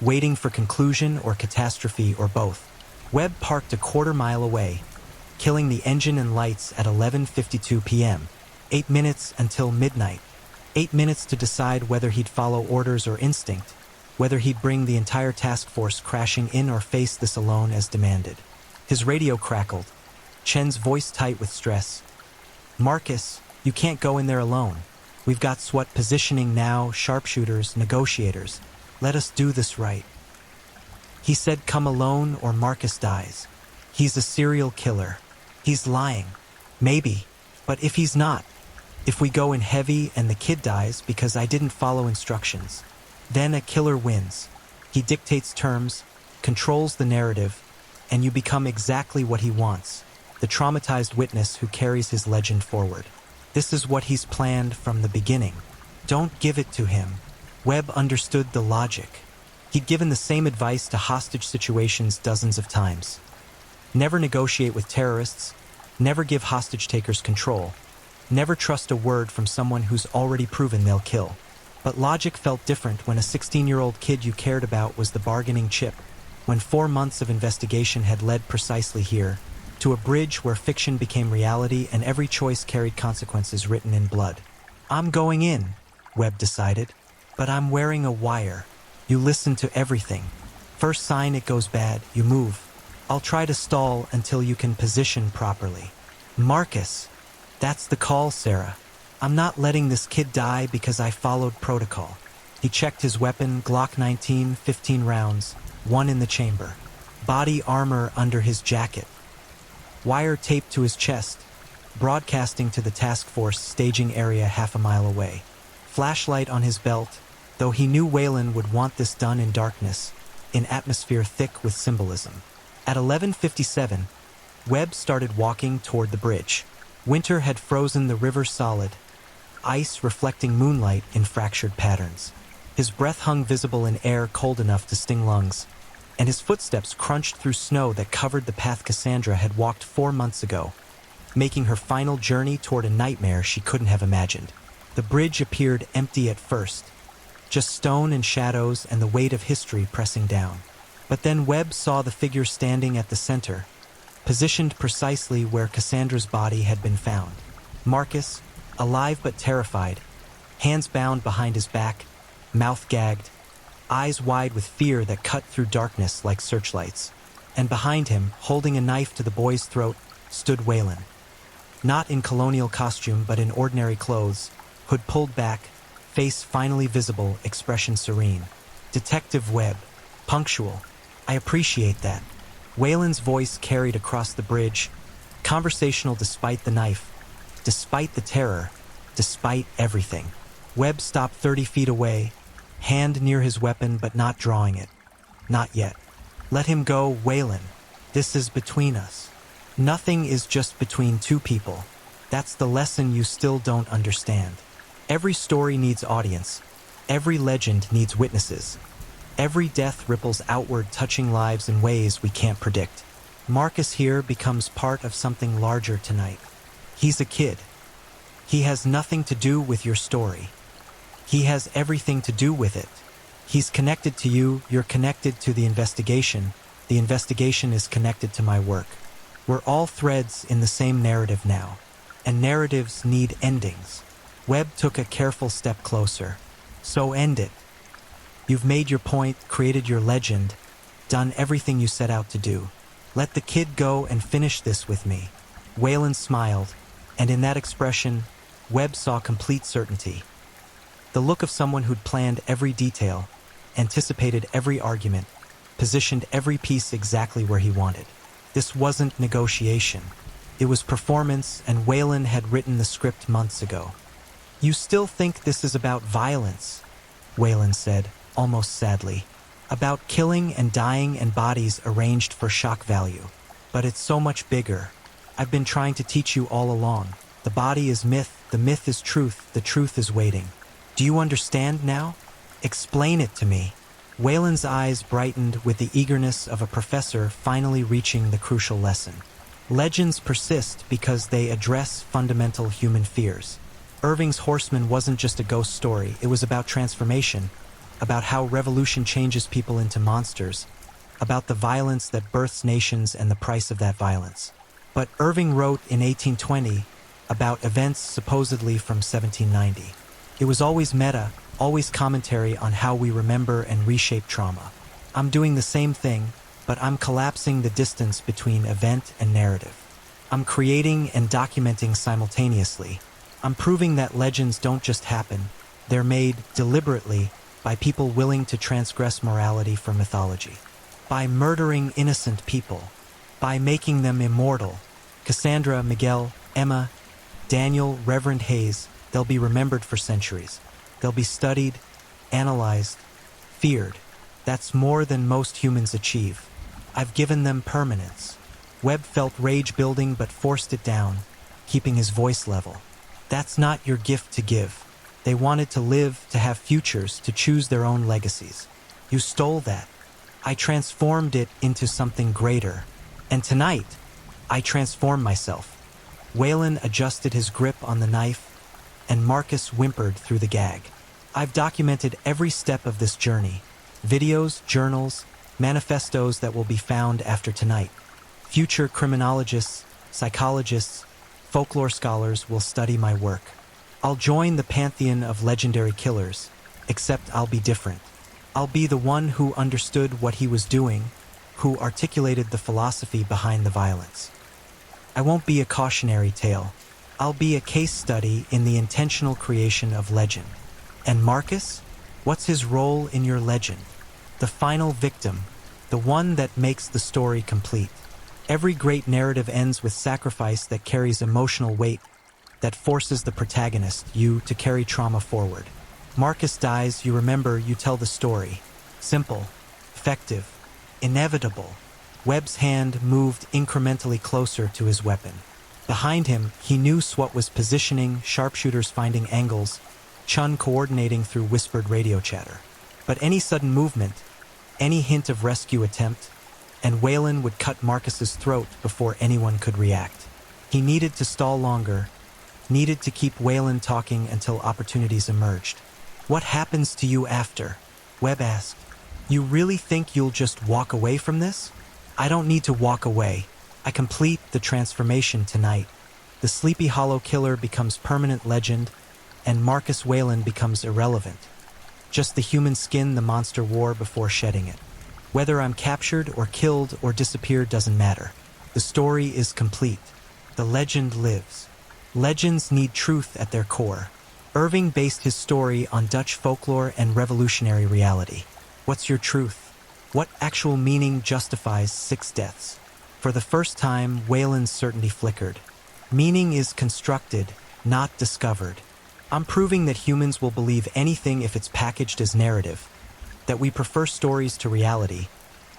waiting for conclusion or catastrophe or both. Webb parked a quarter-mile away, killing the engine and lights at 11:52 p.m. 8 minutes until midnight. 8 minutes to decide whether he'd follow orders or instinct, whether he'd bring the entire task force crashing in or face this alone as demanded. His radio crackled, Chen's voice tight with stress. "Marcus, you can't go in there alone. We've got SWAT positioning now, sharpshooters, negotiators. Let us do this right." He said come alone or Marcus dies. He's a serial killer. He's lying. Maybe. But if he's not, if we go in heavy and the kid dies because I didn't follow instructions, then a killer wins. He dictates terms, controls the narrative, and you become exactly what he wants, the traumatized witness who carries his legend forward. This is what he's planned from the beginning. Don't give it to him. Webb understood the logic. He'd given the same advice to hostage situations dozens of times. Never negotiate with terrorists, never give hostage takers control, never trust a word from someone who's already proven they'll kill. But logic felt different when a 16-year-old kid you cared about was the bargaining chip, when 4 months of investigation had led precisely here, to a bridge where fiction became reality and every choice carried consequences written in blood. "I'm going in," Webb decided. But I'm wearing a wire. You listen to everything. First sign it goes bad, you move. I'll try to stall until you can position properly. Marcus, that's the call, Sarah. I'm not letting this kid die because I followed protocol. He checked his weapon, Glock 19, 15 rounds, one in the chamber. Body armor under his jacket. Wire taped to his chest, broadcasting to the task force staging area half a mile away. Flashlight on his belt, though he knew Waylon would want this done in darkness, in atmosphere thick with symbolism. At 11:57, Webb started walking toward the bridge. Winter had frozen the river solid, ice reflecting moonlight in fractured patterns. His breath hung visible in air cold enough to sting lungs, and his footsteps crunched through snow that covered the path Cassandra had walked 4 months ago, making her final journey toward a nightmare she couldn't have imagined. The bridge appeared empty at first, just stone and shadows and the weight of history pressing down. But then Webb saw the figure standing at the center, positioned precisely where Cassandra's body had been found. Marcus, alive but terrified, hands bound behind his back, mouth gagged, eyes wide with fear that cut through darkness like searchlights. And behind him, holding a knife to the boy's throat, stood Waylon. Not in colonial costume, but in ordinary clothes, hood pulled back, face finally visible, expression serene. Detective Webb. Punctual. I appreciate that. Waylon's voice carried across the bridge, conversational despite the knife, despite the terror, despite everything. Webb stopped 30 feet away, hand near his weapon but not drawing it. Not yet. Let him go, Waylon. This is between us. Nothing is just between two people. That's the lesson you still don't understand. Every story needs audience. Every legend needs witnesses. Every death ripples outward, touching lives in ways we can't predict. Marcus here becomes part of something larger tonight. He's a kid. He has nothing to do with your story. He has everything to do with it. He's connected to you, you're connected to the investigation is connected to my work. We're all threads in the same narrative now, and narratives need endings. Webb took a careful step closer. So end it. You've made your point, created your legend, done everything you set out to do. Let the kid go and finish this with me. Waylon smiled, and in that expression, Webb saw complete certainty. The look of someone who'd planned every detail, anticipated every argument, positioned every piece exactly where he wanted. This wasn't negotiation. It was performance, and Waylon had written the script months ago. You still think this is about violence, Waylon said, almost sadly. About killing and dying and bodies arranged for shock value. But it's so much bigger. I've been trying to teach you all along. The body is myth, the myth is truth, the truth is waiting. Do you understand now? Explain it to me. Waylon's eyes brightened with the eagerness of a professor finally reaching the crucial lesson. Legends persist because they address fundamental human fears. Irving's Horseman wasn't just a ghost story, it was about transformation, about how revolution changes people into monsters, about the violence that births nations and the price of that violence. But Irving wrote in 1820 about events supposedly from 1790. It was always meta, always commentary on how we remember and reshape trauma. I'm doing the same thing, but I'm collapsing the distance between event and narrative. I'm creating and documenting simultaneously. I'm proving that legends don't just happen, they're made deliberately by people willing to transgress morality for mythology. By murdering innocent people. By making them immortal. Cassandra, Miguel, Emma, Daniel, Reverend Hayes, they'll be remembered for centuries. They'll be studied, analyzed, feared. That's more than most humans achieve. I've given them permanence. Webb felt rage building but forced it down, keeping his voice level. That's not your gift to give. They wanted to live, to have futures, to choose their own legacies. You stole that. I transformed it into something greater. And tonight, I transform myself. Waylon adjusted his grip on the knife, and Marcus whimpered through the gag. I've documented every step of this journey. Videos, journals, manifestos that will be found after tonight. Future criminologists, psychologists, folklore scholars will study my work. I'll join the pantheon of legendary killers, except I'll be different. I'll be the one who understood what he was doing, who articulated the philosophy behind the violence. I won't be a cautionary tale. I'll be a case study in the intentional creation of legend. And Marcus? What's his role in your legend? The final victim, the one that makes the story complete. Every great narrative ends with sacrifice that carries emotional weight, that forces the protagonist, you, to carry trauma forward. Marcus dies, you remember, you tell the story. Simple, effective, inevitable. Webb's hand moved incrementally closer to his weapon. Behind him, he knew SWAT was positioning, sharpshooters finding angles, Chun coordinating through whispered radio chatter. But any sudden movement, any hint of rescue attempt, and Waylon would cut Marcus's throat before anyone could react. He needed to stall longer, needed to keep Waylon talking until opportunities emerged. What happens to you after? Webb asked. You really think you'll just walk away from this? I don't need to walk away. I complete the transformation tonight. The Sleepy Hollow killer becomes permanent legend, and Marcus Waylon becomes irrelevant. Just the human skin the monster wore before shedding it. Whether I'm captured or killed or disappear doesn't matter. The story is complete. The legend lives. Legends need truth at their core. Irving based his story on Dutch folklore and revolutionary reality. What's your truth? What actual meaning justifies 6 deaths? For the first time, Waylon's certainty flickered. Meaning is constructed, not discovered. I'm proving that humans will believe anything if it's packaged as narrative, that we prefer stories to reality,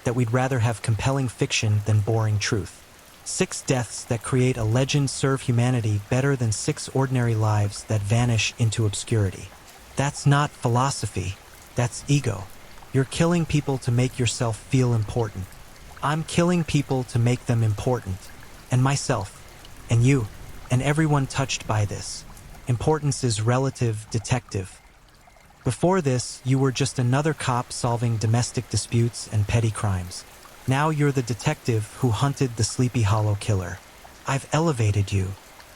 that we'd rather have compelling fiction than boring truth. 6 deaths that create a legend serve humanity better than 6 ordinary lives that vanish into obscurity. That's not philosophy, that's ego. You're killing people to make yourself feel important. I'm killing people to make them important. And myself, and you, and everyone touched by this. Importance is relative, detective. Before this, you were just another cop solving domestic disputes and petty crimes. Now you're the detective who hunted the Sleepy Hollow killer. I've elevated you.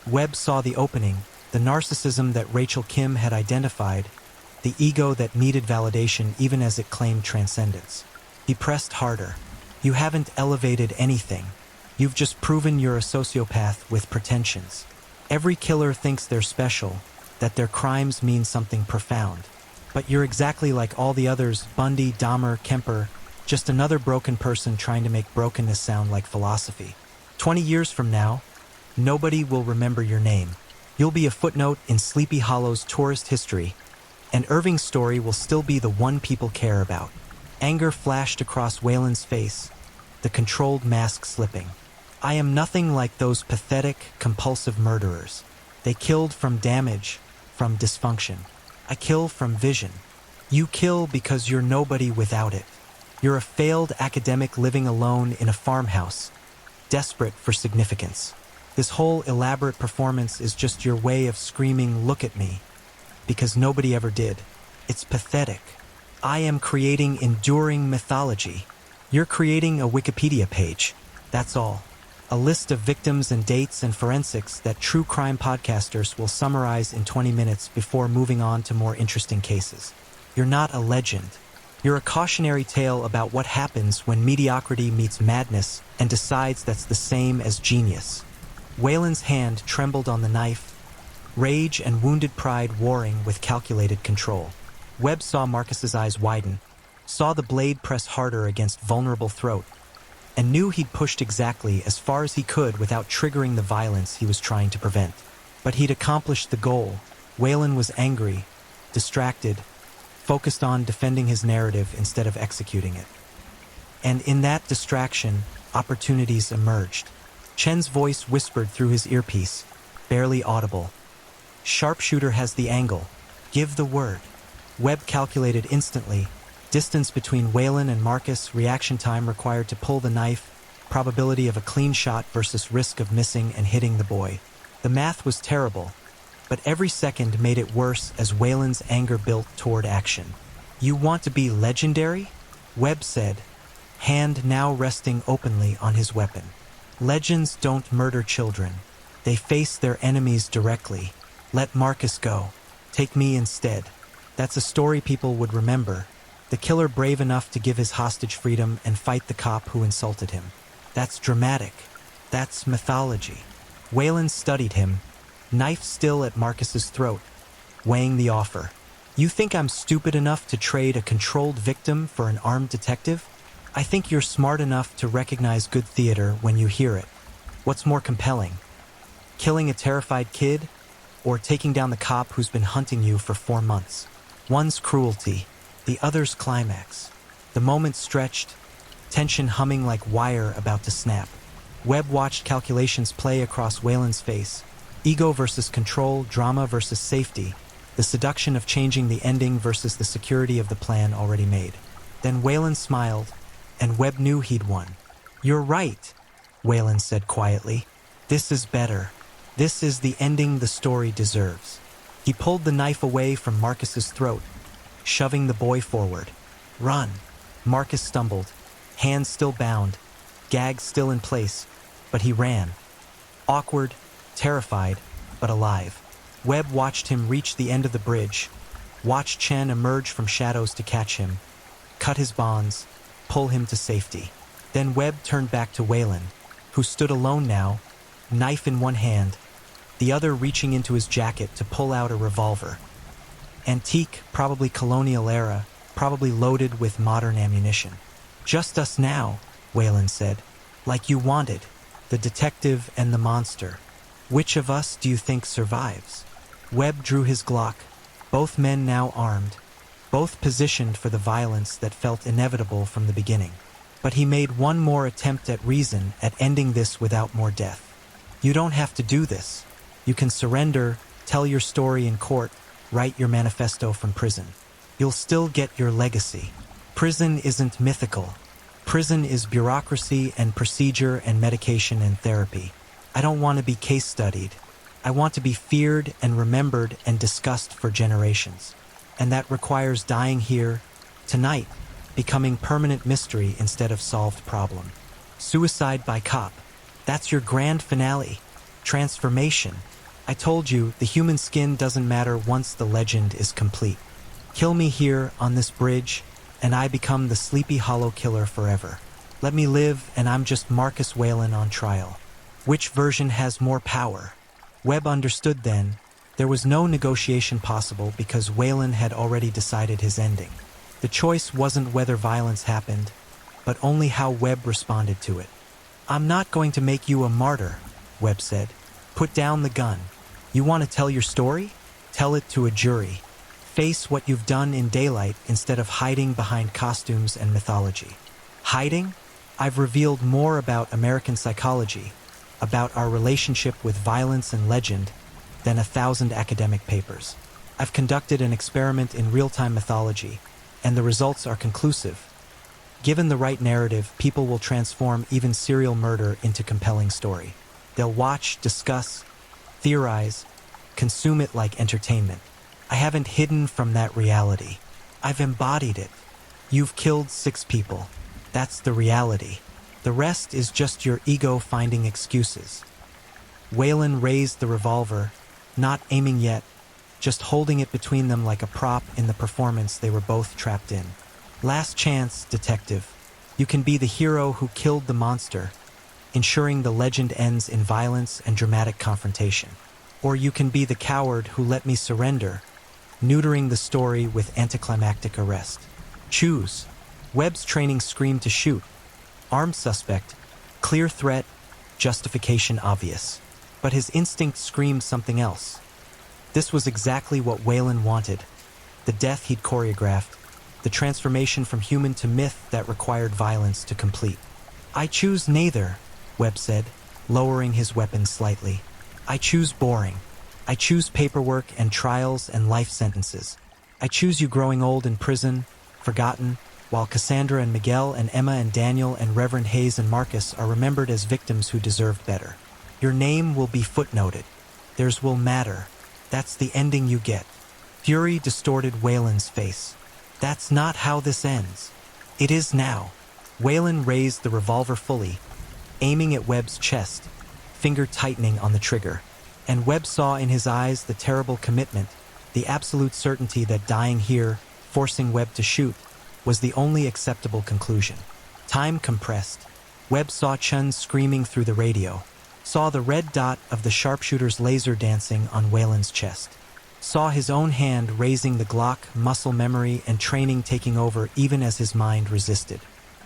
Webb saw the opening, the narcissism that Rachel Kim had identified, the ego that needed validation even as it claimed transcendence. He pressed harder. You haven't elevated anything. You've just proven you're a sociopath with pretensions. Every killer thinks they're special, that their crimes mean something profound. But you're exactly like all the others, Bundy, Dahmer, Kemper, just another broken person trying to make brokenness sound like philosophy. 20 years from now, nobody will remember your name. You'll be a footnote in Sleepy Hollow's tourist history, and Irving's story will still be the one people care about. Anger flashed across Waylon's face, the controlled mask slipping. I am nothing like those pathetic, compulsive murderers. They killed from damage, from dysfunction. I kill from vision. You kill because you're nobody without it. You're a failed academic living alone in a farmhouse, desperate for significance. This whole elaborate performance is just your way of screaming, "Look at me," because nobody ever did. It's pathetic. I am creating enduring mythology. You're creating a Wikipedia page. That's all. A list of victims and dates and forensics that true crime podcasters will summarize in 20 minutes before moving on to more interesting cases. You're not a legend. You're a cautionary tale about what happens when mediocrity meets madness and decides that's the same as genius. Waylon's hand trembled on the knife, rage and wounded pride warring with calculated control. Webb saw Marcus's eyes widen, saw the blade press harder against vulnerable throat, and knew he'd pushed exactly as far as he could without triggering the violence he was trying to prevent. But he'd accomplished the goal. Waylon was angry, distracted, focused on defending his narrative instead of executing it. And in that distraction, opportunities emerged. Chen's voice whispered through his earpiece, barely audible. Sharpshooter has the angle. Give the word. Webb calculated instantly. Distance between Waylon and Marcus, reaction time required to pull the knife, probability of a clean shot versus risk of missing and hitting the boy. The math was terrible, but every second made it worse as Waylon's anger built toward action. You want to be legendary? Webb said, hand now resting openly on his weapon. Legends don't murder children. They face their enemies directly. Let Marcus go. Take me instead. That's a story people would remember. The killer brave enough to give his hostage freedom and fight the cop who insulted him. That's dramatic. That's mythology. Wayland studied him, knife still at Marcus's throat, weighing the offer. You think I'm stupid enough to trade a controlled victim for an armed detective? I think you're smart enough to recognize good theater when you hear it. What's more compelling? Killing a terrified kid, or taking down the cop who's been hunting you for 4 months? One's cruelty, the other's climax. The moment stretched, tension humming like wire about to snap. Webb watched calculations play across Wayland's face. Ego versus control, drama versus safety, the seduction of changing the ending versus the security of the plan already made. Then Wayland smiled, and Webb knew he'd won. You're right, Wayland said quietly. This is better. This is the ending the story deserves. He pulled the knife away from Marcus's throat, shoving the boy forward. Run! Marcus stumbled, hands still bound, gag still in place, but he ran. Awkward, terrified, but alive. Webb watched him reach the end of the bridge, watched Chen emerge from shadows to catch him, cut his bonds, pull him to safety. Then Webb turned back to Wayland, who stood alone now, knife in one hand, the other reaching into his jacket to pull out a revolver. Antique, probably colonial era, probably loaded with modern ammunition. Just us now, Wayland said, like you wanted, the detective and the monster. Which of us do you think survives? Webb drew his Glock, both men now armed, both positioned for the violence that felt inevitable from the beginning. But he made one more attempt at reason, at ending this without more death. You don't have to do this. You can surrender, tell your story in court, write your manifesto from prison. You'll still get your legacy. Prison isn't mythical. Prison is bureaucracy and procedure and medication and therapy. I don't want to be case studied. I want to be feared and remembered and discussed for generations. And that requires dying here, tonight, becoming permanent mystery instead of solved problem. Suicide by cop. That's your grand finale. Transformation. I told you, the human skin doesn't matter once the legend is complete. Kill me here, on this bridge, and I become the Sleepy Hollow killer forever. Let me live, and I'm just Marcus Wayland on trial. Which version has more power? Webb understood then. There was no negotiation possible because Wayland had already decided his ending. The choice wasn't whether violence happened, but only how Webb responded to it. I'm not going to make you a martyr, Webb said. Put down the gun. You want to tell your story? Tell it to a jury. Face what you've done in daylight instead of hiding behind costumes and mythology. Hiding? I've revealed more about American psychology, about our relationship with violence and legend, than 1,000 academic papers. I've conducted an experiment in real-time mythology, and the results are conclusive. Given the right narrative, people will transform even serial murder into compelling story. They'll watch, discuss, theorize, consume it like entertainment. I haven't hidden from that reality. I've embodied it. You've killed 6 people. That's the reality. The rest is just your ego finding excuses. Wayland raised the revolver, not aiming yet, just holding it between them like a prop in the performance they were both trapped in. Last chance, detective. You can be the hero who killed the monster, ensuring the legend ends in violence and dramatic confrontation. Or you can be the coward who let me surrender, neutering the story with anticlimactic arrest. Choose. Webb's training screamed to shoot. Armed suspect, clear threat, justification obvious. But his instinct screamed something else. This was exactly what Wayland wanted. The death he'd choreographed, the transformation from human to myth that required violence to complete. I choose neither, Webb said, lowering his weapon slightly. I choose boring. I choose paperwork and trials and life sentences. I choose you growing old in prison, forgotten, while Cassandra and Miguel and Emma and Daniel and Reverend Hayes and Marcus are remembered as victims who deserved better. Your name will be footnoted. Theirs will matter. That's the ending you get. Fury distorted Wayland's face. That's not how this ends. It is now. Wayland raised the revolver fully, aiming at Webb's chest, finger tightening on the trigger. And Webb saw in his eyes the terrible commitment, The absolute certainty that dying here, forcing Webb to shoot, was the only acceptable conclusion. Time compressed. Webb saw Chun screaming through the radio, saw the red dot of the sharpshooter's laser dancing on Wayland's chest, saw his own hand raising the Glock, muscle memory and training taking over even as his mind resisted.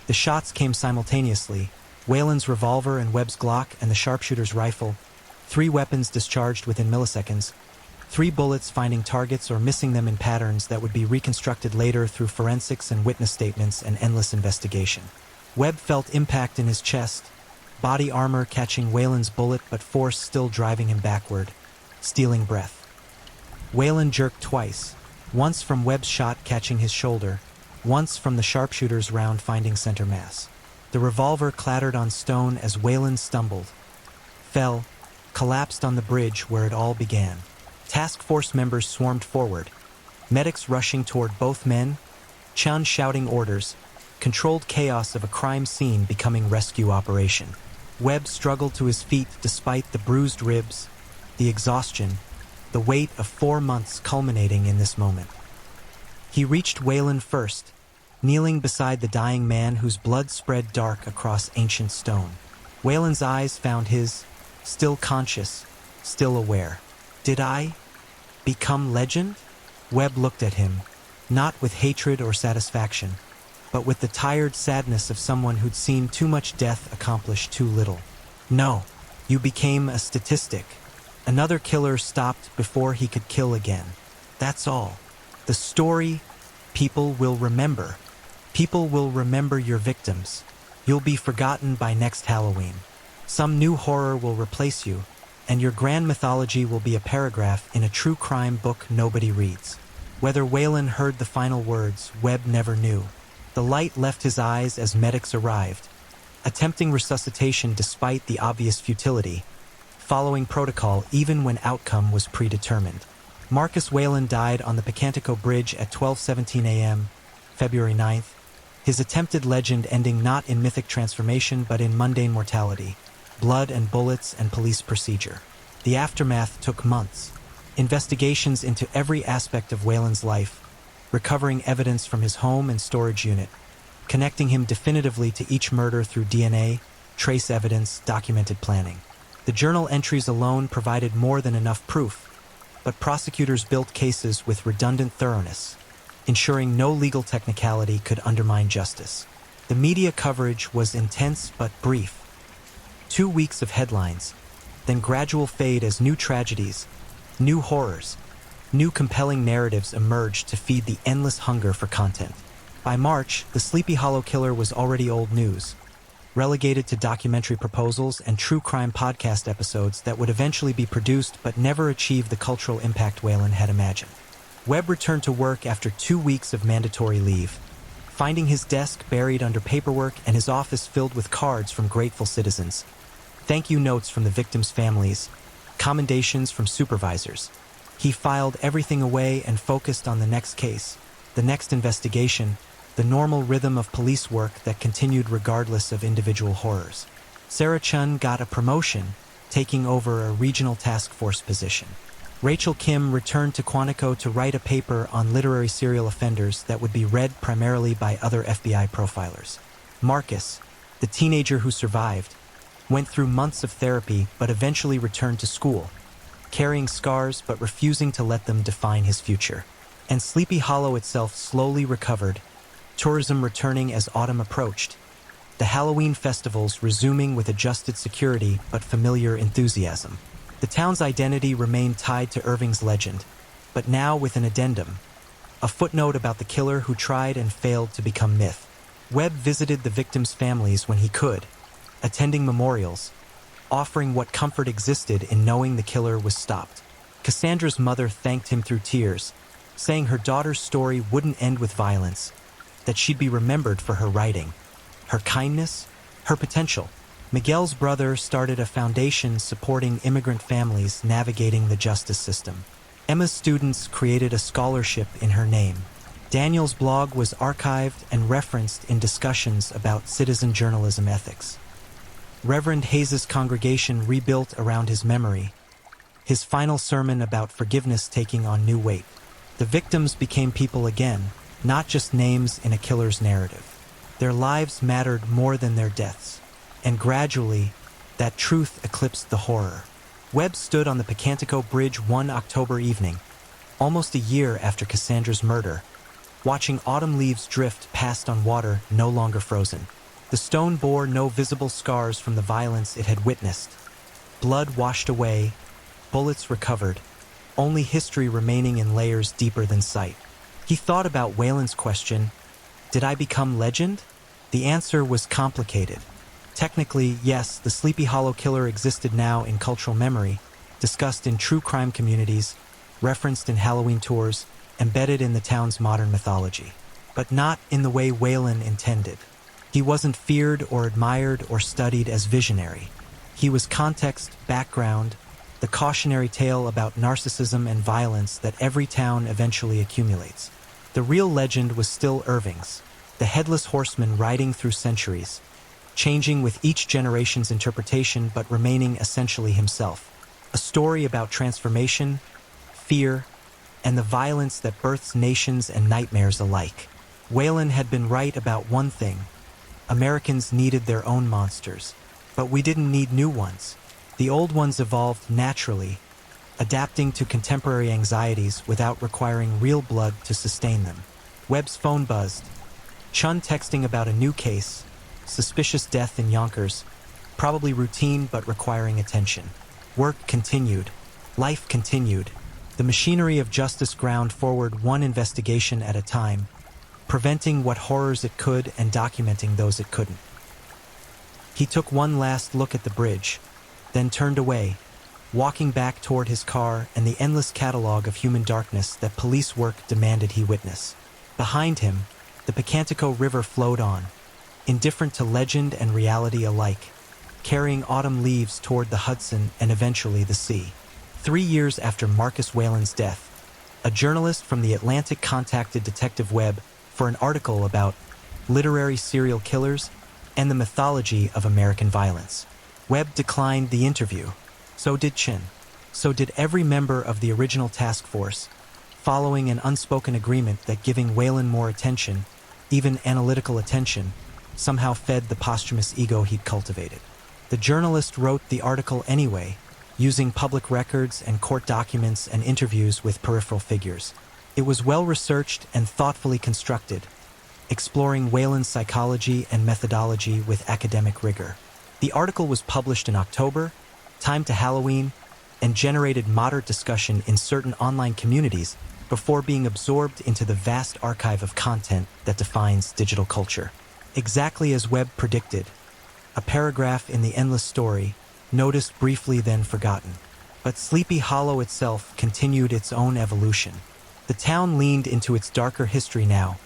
The shots came simultaneously, Wayland's revolver and Webb's Glock and the sharpshooter's rifle, 3 weapons discharged within milliseconds, 3 bullets finding targets or missing them in patterns that would be reconstructed later through forensics and witness statements and endless investigation. Webb felt impact in his chest, body armor catching Wayland's bullet but force still driving him backward, stealing breath. Wayland jerked twice, once from Webb's shot catching his shoulder, once from the sharpshooter's round finding center mass. The revolver clattered on stone as Wayland stumbled, fell, collapsed on the bridge where it all began. Task force members swarmed forward, medics rushing toward both men, Chun shouting orders, controlled chaos of a crime scene becoming rescue operation. Webb struggled to his feet despite the bruised ribs, the exhaustion, the weight of 4 months culminating in this moment. He reached Wayland first, kneeling beside the dying man whose blood spread dark across ancient stone. Wayland's eyes found his, still conscious, still aware. Did I become legend? Webb looked at him, not with hatred or satisfaction, but with the tired sadness of someone who'd seen too much death accomplish too little. No, you became a statistic. Another killer stopped before he could kill again. That's all. The story people will remember. People will remember your victims. You'll be forgotten by next Halloween. Some new horror will replace you, and your grand mythology will be a paragraph in a true crime book nobody reads. Whether Wayland heard the final words, Webb never knew. The light left his eyes as medics arrived, attempting resuscitation despite the obvious futility, following protocol even when outcome was predetermined. Marcus Wayland died on the Picantico Bridge at 12:17 a.m., February 9th, his attempted legend ending not in mythic transformation but in mundane mortality, blood and bullets and police procedure. The aftermath took months. Investigations into every aspect of Wayland's life, recovering evidence from his home and storage unit, connecting him definitively to each murder through DNA, trace evidence, documented planning. The journal entries alone provided more than enough proof, but prosecutors built cases with redundant thoroughness, ensuring no legal technicality could undermine justice. The media coverage was intense but brief. 2 weeks of headlines, then gradual fade as new tragedies, new horrors, new compelling narratives emerged to feed the endless hunger for content. By March, the Sleepy Hollow killer was already old news, relegated to documentary proposals and true crime podcast episodes that would eventually be produced but never achieve the cultural impact Wayland had imagined. Webb returned to work after 2 weeks of mandatory leave, finding his desk buried under paperwork and his office filled with cards from grateful citizens, thank you notes from the victims' families, commendations from supervisors. He filed everything away and focused on the next case, the next investigation, the normal rhythm of police work that continued regardless of individual horrors. Sarah Chun got a promotion, taking over a regional task force position. Rachel Kim returned to Quantico to write a paper on literary serial offenders that would be read primarily by other FBI profilers. Marcus, the teenager who survived, went through months of therapy but eventually returned to school, carrying scars but refusing to let them define his future. And Sleepy Hollow itself slowly recovered, tourism returning as autumn approached, the Halloween festivals resuming with adjusted security but familiar enthusiasm. The town's identity remained tied to Irving's legend, but now with an addendum, a footnote about the killer who tried and failed to become myth. Webb visited the victims' families when he could, attending memorials, offering what comfort existed in knowing the killer was stopped. Cassandra's mother thanked him through tears, saying her daughter's story wouldn't end with violence, that she'd be remembered for her writing, her kindness, her potential. Miguel's brother started a foundation supporting immigrant families navigating the justice system. Emma's students created a scholarship in her name. Daniel's blog was archived and referenced in discussions about citizen journalism ethics. Reverend Hayes' congregation rebuilt around his memory, his final sermon about forgiveness taking on new weight. The victims became people again, not just names in a killer's narrative. Their lives mattered more than their deaths, and gradually, that truth eclipsed the horror. Webb stood on the Picantico Bridge one October evening, almost a year after Cassandra's murder, watching autumn leaves drift past on water no longer frozen. The stone bore no visible scars from the violence it had witnessed. Blood washed away, bullets recovered, only history remaining in layers deeper than sight. He thought about Wayland's question, "Did I become legend?" The answer was complicated. Technically, yes, the Sleepy Hollow killer existed now in cultural memory, discussed in true crime communities, referenced in Halloween tours, embedded in the town's modern mythology. But not in the way Wayland intended. He wasn't feared or admired or studied as visionary. He was context, background, the cautionary tale about narcissism and violence that every town eventually accumulates. The real legend was still Irving's, the headless horseman riding through centuries, changing with each generation's interpretation but remaining essentially himself. A story about transformation, fear, and the violence that births nations and nightmares alike. Wayland had been right about one thing. Americans needed their own monsters, but we didn't need new ones. The old ones evolved naturally, adapting to contemporary anxieties without requiring real blood to sustain them. Webb's phone buzzed. Chun texting about a new case, suspicious death in Yonkers, probably routine but requiring attention. Work continued. Life continued. The machinery of justice ground forward one investigation at a time, preventing what horrors it could and documenting those it couldn't. He took one last look at the bridge, then turned away, walking back toward his car and the endless catalog of human darkness that police work demanded he witness. Behind him, the Picantico River flowed on, indifferent to legend and reality alike, carrying autumn leaves toward the Hudson and eventually the sea. 3 years after Marcus Wayland's death, a journalist from The Atlantic contacted Detective Webb for an article about literary serial killers and the mythology of American violence. Webb declined the interview. So did Chin. So did every member of the original task force, following an unspoken agreement that giving Wayland more attention, even analytical attention, somehow fed the posthumous ego he'd cultivated. The journalist wrote the article anyway, using public records and court documents and interviews with peripheral figures. It was well-researched and thoughtfully constructed, exploring Wayland's psychology and methodology with academic rigor. The article was published in October, timed to Halloween, and generated moderate discussion in certain online communities before being absorbed into the vast archive of content that defines digital culture. Exactly as Webb predicted, a paragraph in the endless story, noticed briefly then forgotten. But Sleepy Hollow itself continued its own evolution. The town leaned into its darker history now,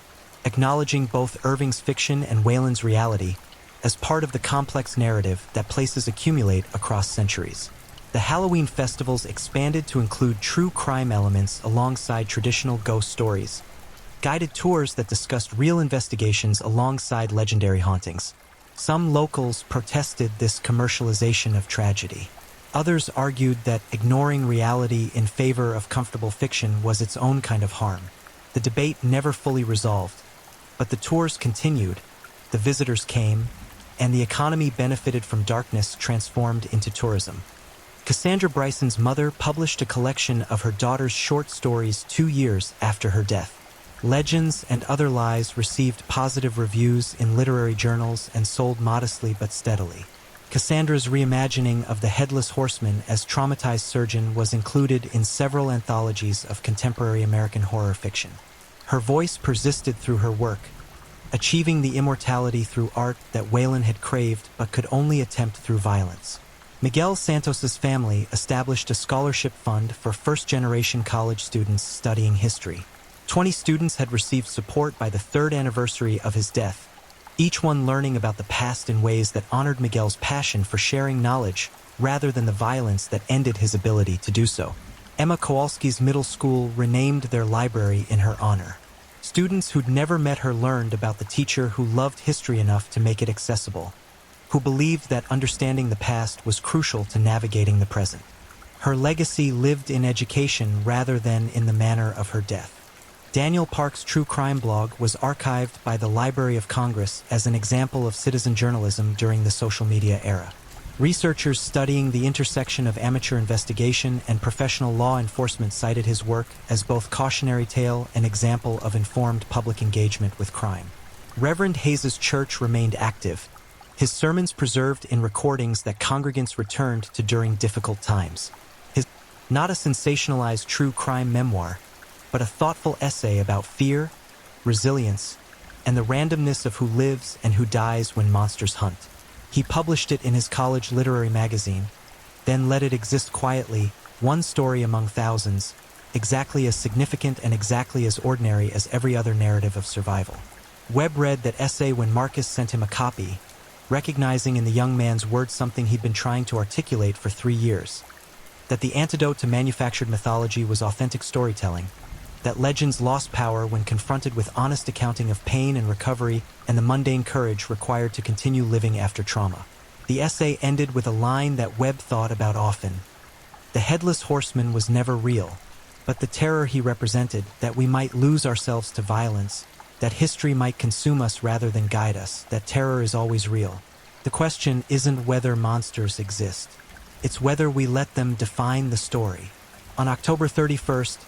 acknowledging both Irving's fiction and Wayland's reality as part of the complex narrative that places accumulate across centuries. The Halloween festivals expanded to include true crime elements alongside traditional ghost stories, guided tours that discussed real investigations alongside legendary hauntings. Some locals protested this commercialization of tragedy. Others argued that ignoring reality in favor of comfortable fiction was its own kind of harm. The debate never fully resolved, but the tours continued, the visitors came, and the economy benefited from darkness transformed into tourism. Cassandra Bryson's mother published a collection of her daughter's short stories 2 years after her death. Legends and Other Lies received positive reviews in literary journals and sold modestly but steadily. Cassandra's reimagining of the Headless Horseman as traumatized surgeon was included in several anthologies of contemporary American horror fiction. Her voice persisted through her work, achieving the immortality through art that Wayland had craved but could only attempt through violence. Miguel Santos's family established a scholarship fund for first-generation college students studying history. 20 students had received support by the 3rd anniversary of his death, each one learning about the past in ways that honored Miguel's passion for sharing knowledge rather than the violence that ended his ability to do so. Emma Kowalski's middle school renamed their library in her honor. Students who'd never met her learned about the teacher who loved history enough to make it accessible, who believed that understanding the past was crucial to navigating the present. Her legacy lived in education rather than in the manner of her death. Daniel Park's true crime blog was archived by the Library of Congress as an example of citizen journalism during the social media era. Researchers studying the intersection of amateur investigation and professional law enforcement cited his work as both cautionary tale and example of informed public engagement with crime. Reverend Hayes's church remained active, his sermons preserved in recordings that congregants returned to during difficult times. His not a sensationalized true crime memoir, but a thoughtful essay about fear, resilience, and the randomness of who lives and who dies when monsters hunt. He published it in his college literary magazine, then let it exist quietly, one story among thousands, exactly as significant and exactly as ordinary as every other narrative of survival. Webb read that essay when Marcus sent him a copy, recognizing in the young man's words something he'd been trying to articulate for 3 years. That the antidote to manufactured mythology was authentic storytelling, that legends lost power when confronted with honest accounting of pain and recovery and the mundane courage required to continue living after trauma. The essay ended with a line that Webb thought about often. The headless horseman was never real, but the terror he represented, that we might lose ourselves to violence, that history might consume us rather than guide us, that terror is always real. The question isn't whether monsters exist. It's whether we let them define the story. On October 31st,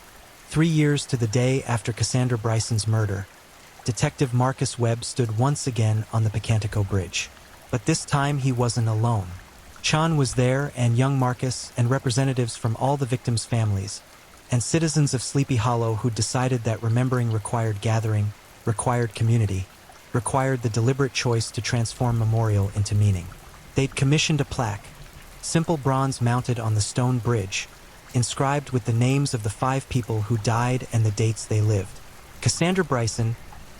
3 years to the day after Cassandra Bryson's murder, Detective Marcus Webb stood once again on the Pocantico Bridge. But this time he wasn't alone. Chan was there, and young Marcus, and representatives from all the victims' families, and citizens of Sleepy Hollow who decided that remembering required gathering, required community, required the deliberate choice to transform memorial into meaning. They'd commissioned a plaque, simple bronze mounted on the stone bridge, inscribed with the names of the 5 people who died and the dates they lived. Cassandra Bryson,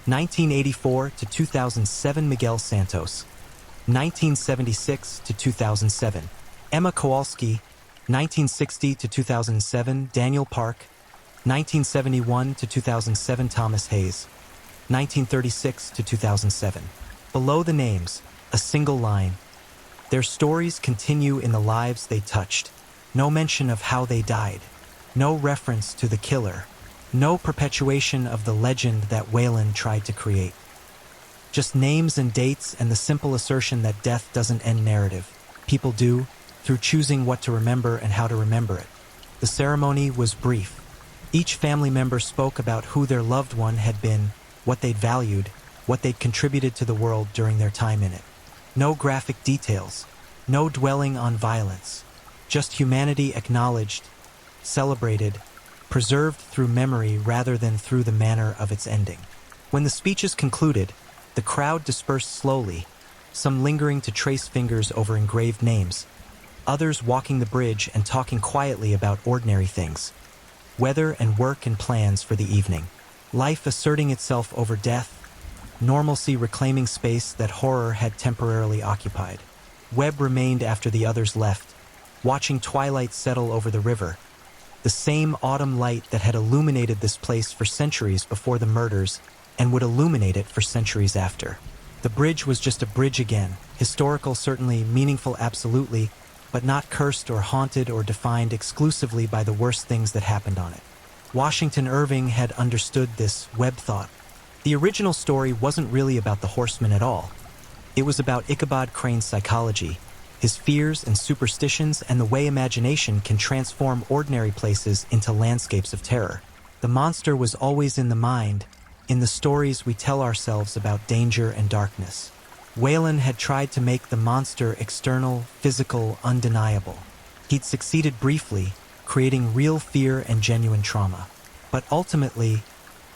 1984 to 2007. Miguel Santos, 1976 to 2007. Emma Kowalski, 1960 to 2007. Daniel Park, 1971 to 2007. Thomas Hayes, 1936 to 2007. Below the names, a single line. Their stories continue in the lives they touched. No mention of how they died. No reference to the killer. No perpetuation of the legend that Whalen tried to create. Just names and dates and the simple assertion that death doesn't end narrative. People do, through choosing what to remember and how to remember it. The ceremony was brief. Each family member spoke about who their loved one had been, what they'd valued, what they'd contributed to the world during their time in it. No graphic details. No dwelling on violence. Just humanity acknowledged, celebrated, preserved through memory rather than through the manner of its ending. When the speeches concluded, the crowd dispersed slowly, some lingering to trace fingers over engraved names, others walking the bridge and talking quietly about ordinary things, weather and work and plans for the evening. Life asserting itself over death, normalcy reclaiming space that horror had temporarily occupied. Webb remained after the others left, watching twilight settle over the river, the same autumn light that had illuminated this place for centuries before the murders and would illuminate it for centuries after. The bridge was just a bridge again, historical certainly, meaningful absolutely, but not cursed or haunted or defined exclusively by the worst things that happened on it. Washington Irving had understood this, Webb thought. The original story wasn't really about the horseman at all. It was about Ichabod Crane's psychology, his fears and superstitions, and the way imagination can transform ordinary places into landscapes of terror. The monster was always in the mind, in the stories we tell ourselves about danger and darkness. Whalen had tried to make the monster external, physical, undeniable. He'd succeeded briefly, creating real fear and genuine trauma. But ultimately,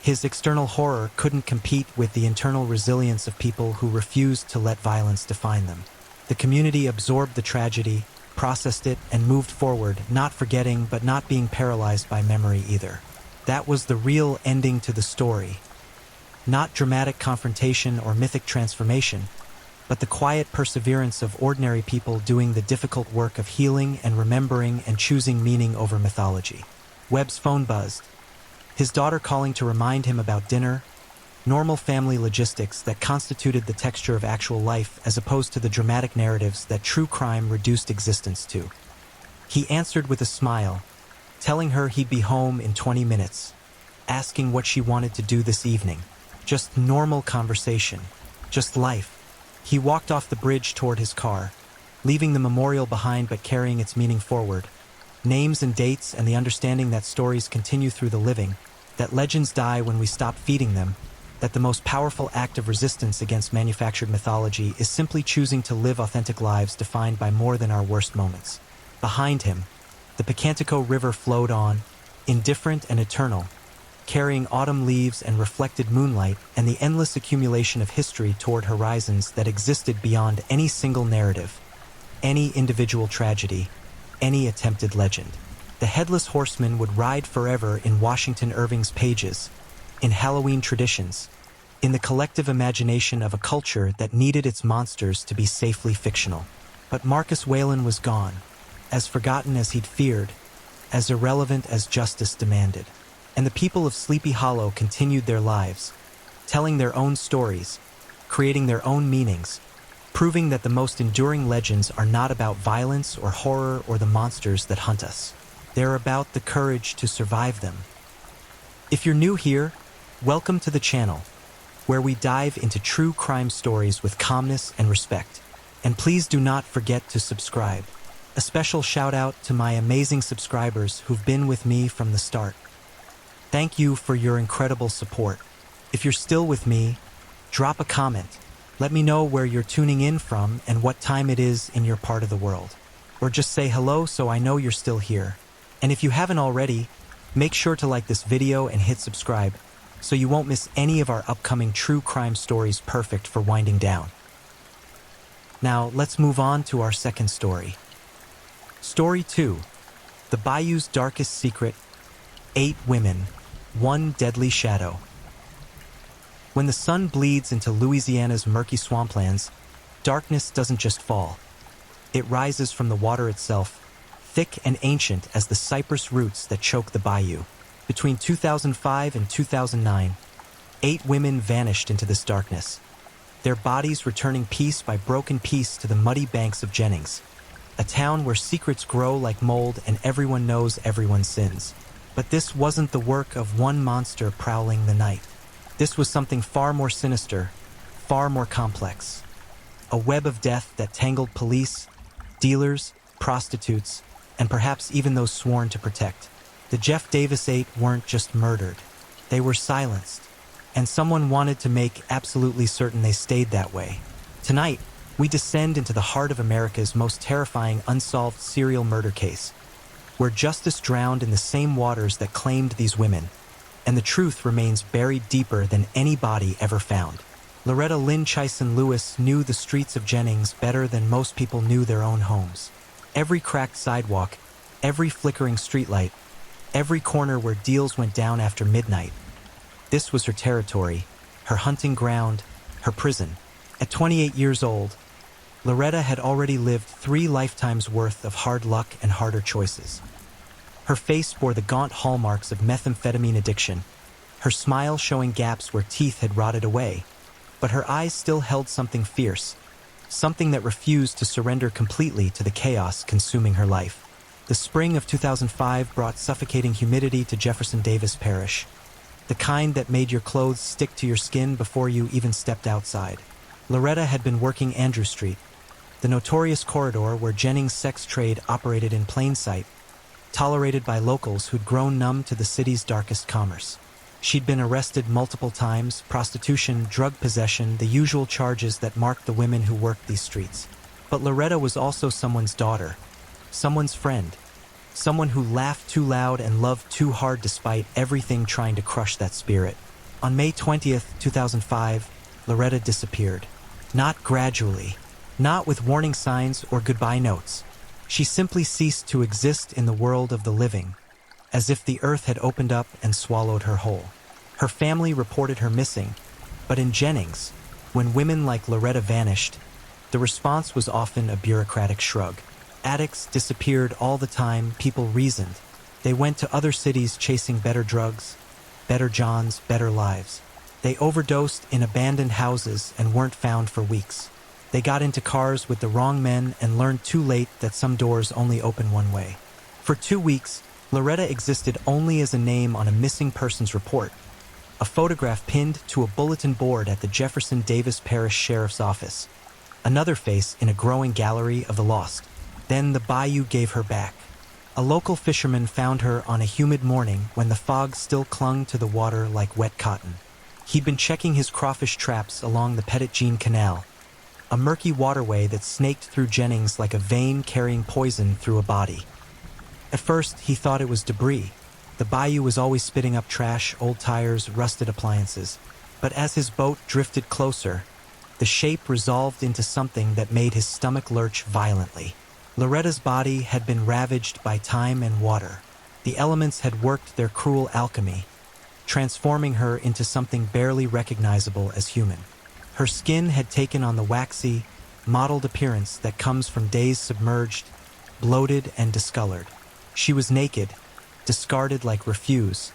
his external horror couldn't compete with the internal resilience of people who refused to let violence define them. The community absorbed the tragedy, processed it, and moved forward, not forgetting but not being paralyzed by memory either. That was the real ending to the story. Not dramatic confrontation or mythic transformation, but the quiet perseverance of ordinary people doing the difficult work of healing and remembering and choosing meaning over mythology. Webb's phone buzzed. His daughter calling to remind him about dinner, normal family logistics that constituted the texture of actual life as opposed to the dramatic narratives that true crime reduced existence to. He answered with a smile, telling her he'd be home in 20 minutes. asking what she wanted to do this evening. Just normal conversation. Just life. He walked off the bridge toward his car, leaving the memorial behind but carrying its meaning forward. Names and dates and the understanding that stories continue through the living, that legends die when we stop feeding them, that the most powerful act of resistance against manufactured mythology is simply choosing to live authentic lives defined by more than our worst moments. Behind him, the Picantico River flowed on, indifferent and eternal, carrying autumn leaves and reflected moonlight and the endless accumulation of history toward horizons that existed beyond any single narrative, any individual tragedy, any attempted legend. The Headless Horseman would ride forever in Washington Irving's pages, in Halloween traditions, in the collective imagination of a culture that needed its monsters to be safely fictional. But Marcus Whalen was gone, as forgotten as he'd feared, as irrelevant as justice demanded. And the people of Sleepy Hollow continued their lives, telling their own stories, creating their own meanings, proving that the most enduring legends are not about violence or horror or the monsters that hunt us. They're about the courage to survive them. If you're new here, welcome to the channel, where we dive into true crime stories with calmness and respect. And please do not forget to subscribe. A special shout out to my amazing subscribers who've been with me from the start. Thank you for your incredible support. If you're still with me, drop a comment. Let me know where you're tuning in from and what time it is in your part of the world. Or just say hello so I know you're still here. And if you haven't already, make sure to like this video and hit subscribe so you won't miss any of our upcoming true crime stories perfect for winding down. Now, let's move on to our second story. Story 2. The Bayou's Darkest Secret. 8 Women, 1 Deadly Shadow. When the sun bleeds into Louisiana's murky swamplands, darkness doesn't just fall. It rises from the water itself, thick and ancient as the cypress roots that choke the bayou. Between 2005 and 2009, 8 women vanished into this darkness, their bodies returning piece by broken piece to the muddy banks of Jennings, a town where secrets grow like mold and everyone knows everyone's sins. But this wasn't the work of one monster prowling the night. This was something far more sinister, far more complex. A web of death that tangled police, dealers, prostitutes, and perhaps even those sworn to protect. The Jeff Davis 8 weren't just murdered. They were silenced, and someone wanted to make absolutely certain they stayed that way. Tonight, we descend into the heart of America's most terrifying unsolved serial murder case, where justice drowned in the same waters that claimed these women, and the truth remains buried deeper than any body ever found. Loretta Lynn Chison Lewis knew the streets of Jennings better than most people knew their own homes. Every cracked sidewalk, every flickering streetlight, every corner where deals went down after midnight. This was her territory, her hunting ground, her prison. At 28 years old, Loretta had already lived 3 lifetimes worth of hard luck and harder choices. Her face bore the gaunt hallmarks of methamphetamine addiction, her smile showing gaps where teeth had rotted away, but her eyes still held something fierce, something that refused to surrender completely to the chaos consuming her life. The spring of 2005 brought suffocating humidity to Jefferson Davis Parish, the kind that made your clothes stick to your skin before you even stepped outside. Loretta had been working Andrew Street, the notorious corridor where Jennings' sex trade operated in plain sight, tolerated by locals who'd grown numb to the city's darkest commerce. She'd been arrested multiple times: prostitution, drug possession, the usual charges that marked the women who worked these streets. But Loretta was also someone's daughter, someone's friend, someone who laughed too loud and loved too hard despite everything trying to crush that spirit. On May 20th, 2005, Loretta disappeared. Not gradually, not with warning signs or goodbye notes. She simply ceased to exist in the world of the living, as if the earth had opened up and swallowed her whole. Her family reported her missing, but in Jennings, when women like Loretta vanished, the response was often a bureaucratic shrug. Addicts disappeared all the time, people reasoned. They went to other cities chasing better drugs, better Johns, better lives. They overdosed in abandoned houses and weren't found for weeks. They got into cars with the wrong men and learned too late that some doors only open one way. For 2 weeks, Loretta existed only as a name on a missing persons report, a photograph pinned to a bulletin board at the Jefferson Davis Parish Sheriff's Office, another face in a growing gallery of the lost. Then the bayou gave her back. A local fisherman found her on a humid morning when the fog still clung to the water like wet cotton. He'd been checking his crawfish traps along the Petit Jean Canal, a murky waterway that snaked through Jennings like a vein carrying poison through a body. At first, he thought it was debris. The bayou was always spitting up trash, old tires, rusted appliances. But as his boat drifted closer, the shape resolved into something that made his stomach lurch violently. Loretta's body had been ravaged by time and water. The elements had worked their cruel alchemy, transforming her into something barely recognizable as human. Her skin had taken on the waxy, mottled appearance that comes from days submerged, bloated and discolored. She was naked, discarded like refuse,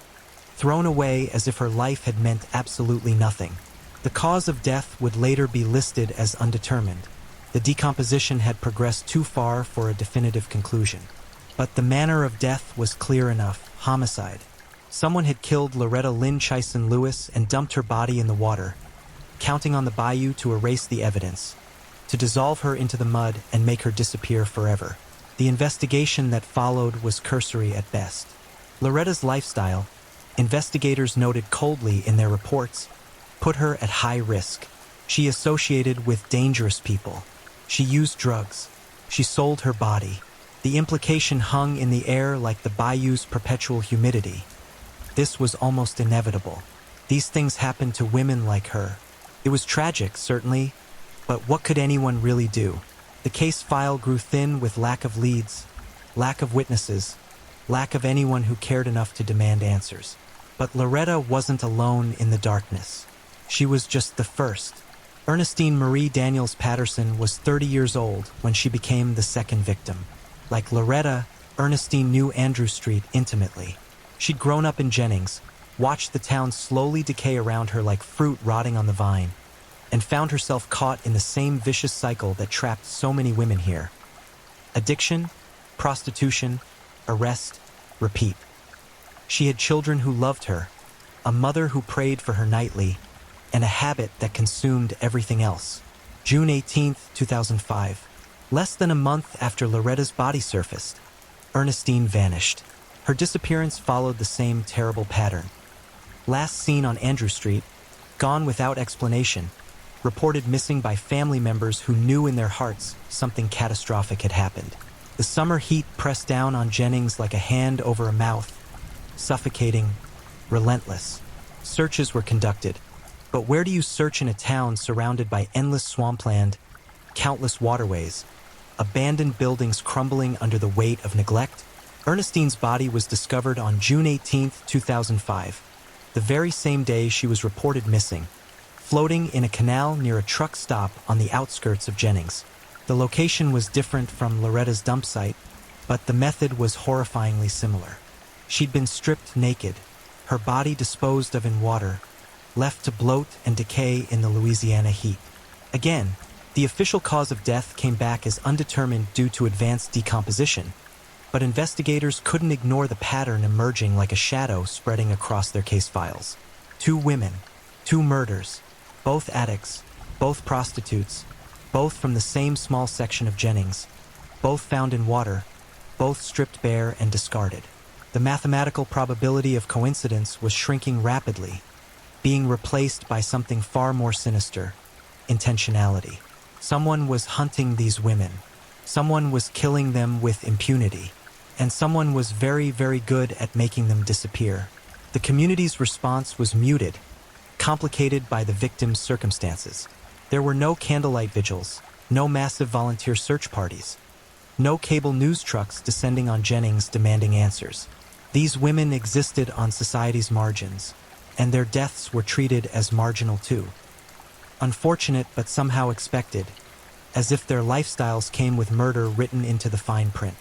thrown away as if her life had meant absolutely nothing. The cause of death would later be listed as undetermined. The decomposition had progressed too far for a definitive conclusion. But the manner of death was clear enough: homicide. Someone had killed Loretta Lynn Chison Lewis and dumped her body in the water, counting on the bayou to erase the evidence, to dissolve her into the mud and make her disappear forever. The investigation that followed was cursory at best. Loretta's lifestyle, investigators noted coldly in their reports, put her at high risk. She associated with dangerous people. She used drugs. She sold her body. The implication hung in the air like the bayou's perpetual humidity. This was almost inevitable. These things happened to women like her. It was tragic, certainly, but what could anyone really do? The case file grew thin with lack of leads, lack of witnesses, lack of anyone who cared enough to demand answers. But Loretta wasn't alone in the darkness. She was just the first. Ernestine Marie Daniels Patterson was 30 years old when she became the second victim. Like Loretta, Ernestine knew Andrew Street intimately. She'd grown up in Jennings, watched the town slowly decay around her like fruit rotting on the vine, and found herself caught in the same vicious cycle that trapped so many women here. Addiction, prostitution, arrest, repeat. She had children who loved her, a mother who prayed for her nightly, and a habit that consumed everything else. June 18, 2005. Less than a month after Loretta's body surfaced, Ernestine vanished. Her disappearance followed the same terrible pattern. Last seen on Andrew Street, gone without explanation, reported missing by family members who knew in their hearts something catastrophic had happened. The summer heat pressed down on Jennings like a hand over a mouth, suffocating, relentless. Searches were conducted. But where do you search in a town surrounded by endless swampland, countless waterways, abandoned buildings crumbling under the weight of neglect? Ernestine's body was discovered on June 18, 2005, the very same day she was reported missing, floating in a canal near a truck stop on the outskirts of Jennings. The location was different from Loretta's dump site, but the method was horrifyingly similar. She'd been stripped naked, her body disposed of in water, left to bloat and decay in the Louisiana heat. Again, the official cause of death came back as undetermined due to advanced decomposition, but investigators couldn't ignore the pattern emerging like a shadow spreading across their case files. 2 women, 2 murders, both addicts, both prostitutes, both from the same small section of Jennings, both found in water, both stripped bare and discarded. The mathematical probability of coincidence was shrinking rapidly, being replaced by something far more sinister: intentionality. Someone was hunting these women. Someone was killing them with impunity. And someone was very, very good at making them disappear. The community's response was muted, complicated by the victim's circumstances. There were no candlelight vigils, no massive volunteer search parties, no cable news trucks descending on Jennings demanding answers. These women existed on society's margins, and their deaths were treated as marginal too. Unfortunate but somehow expected, as if their lifestyles came with murder written into the fine print.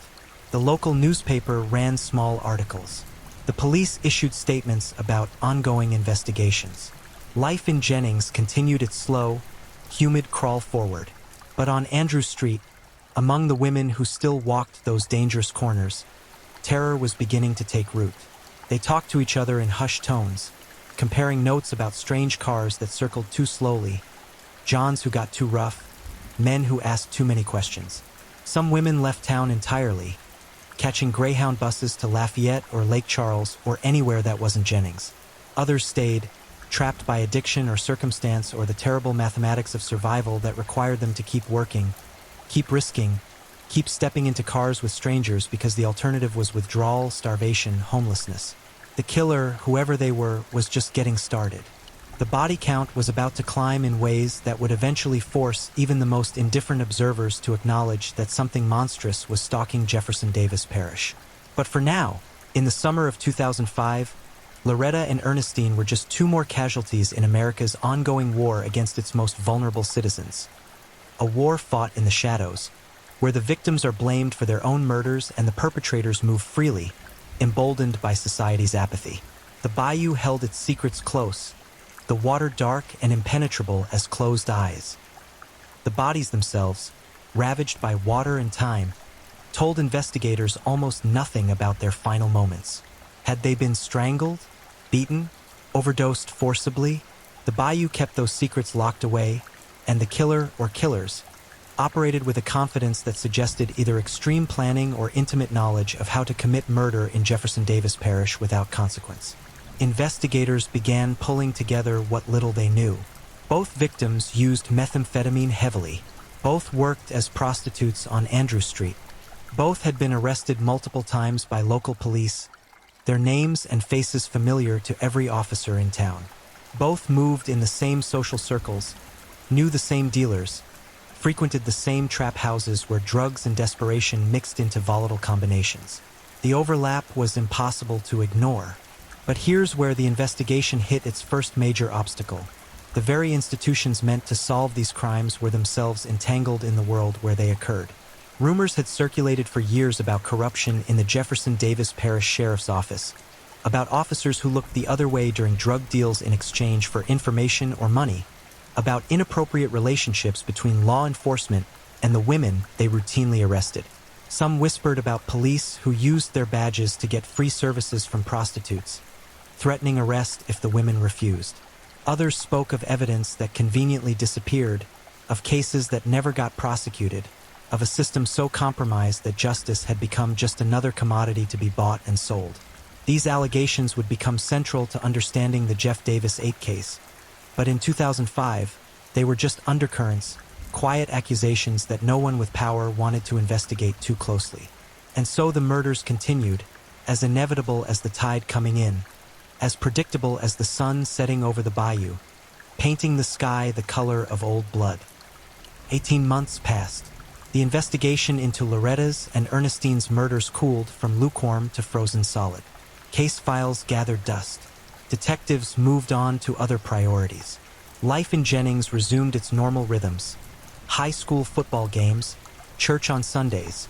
The local newspaper ran small articles. The police issued statements about ongoing investigations. Life in Jennings continued its slow, humid crawl forward. But on Andrew Street, among the women who still walked those dangerous corners, terror was beginning to take root. They talked to each other in hushed tones, comparing notes about strange cars that circled too slowly, Johns who got too rough, men who asked too many questions. Some women left town entirely, catching Greyhound buses to Lafayette or Lake Charles or anywhere that wasn't Jennings. Others stayed, trapped by addiction or circumstance or the terrible mathematics of survival that required them to keep working, keep risking, keep stepping into cars with strangers because the alternative was withdrawal, starvation, homelessness. The killer, whoever they were, was just getting started. The body count was about to climb in ways that would eventually force even the most indifferent observers to acknowledge that something monstrous was stalking Jefferson Davis Parish. But for now, in the summer of 2005, Loretta and Ernestine were just two more casualties in America's ongoing war against its most vulnerable citizens. A war fought in the shadows, where the victims are blamed for their own murders and the perpetrators move freely, emboldened by society's apathy. The bayou held its secrets close, the water dark and impenetrable as closed eyes. The bodies themselves, ravaged by water and time, told investigators almost nothing about their final moments. Had they been strangled, beaten, overdosed forcibly? The bayou kept those secrets locked away, and the killer or killers operated with a confidence that suggested either extreme planning or intimate knowledge of how to commit murder in Jefferson Davis Parish without consequence. Investigators began pulling together what little they knew. Both victims used methamphetamine heavily. Both worked as prostitutes on Andrew Street. Both had been arrested multiple times by local police, their names and faces familiar to every officer in town. Both moved in the same social circles, knew the same dealers, frequented the same trap houses where drugs and desperation mixed into volatile combinations. The overlap was impossible to ignore. But here's where the investigation hit its first major obstacle. The very institutions meant to solve these crimes were themselves entangled in the world where they occurred. Rumors had circulated for years about corruption in the Jefferson Davis Parish Sheriff's Office, about officers who looked the other way during drug deals in exchange for information or money, about inappropriate relationships between law enforcement and the women they routinely arrested. Some whispered about police who used their badges to get free services from prostitutes, threatening arrest if the women refused. Others spoke of evidence that conveniently disappeared, of cases that never got prosecuted, of a system so compromised that justice had become just another commodity to be bought and sold. These allegations would become central to understanding the Jeff Davis 8 case. But in 2005, they were just undercurrents, quiet accusations that no one with power wanted to investigate too closely. And so the murders continued, as inevitable as the tide coming in, as predictable as the sun setting over the bayou, painting the sky the color of old blood. 18 months passed. The investigation into Loretta's and Ernestine's murders cooled from lukewarm to frozen solid. Case files gathered dust. Detectives moved on to other priorities. Life in Jennings resumed its normal rhythms. High school football games, church on Sundays,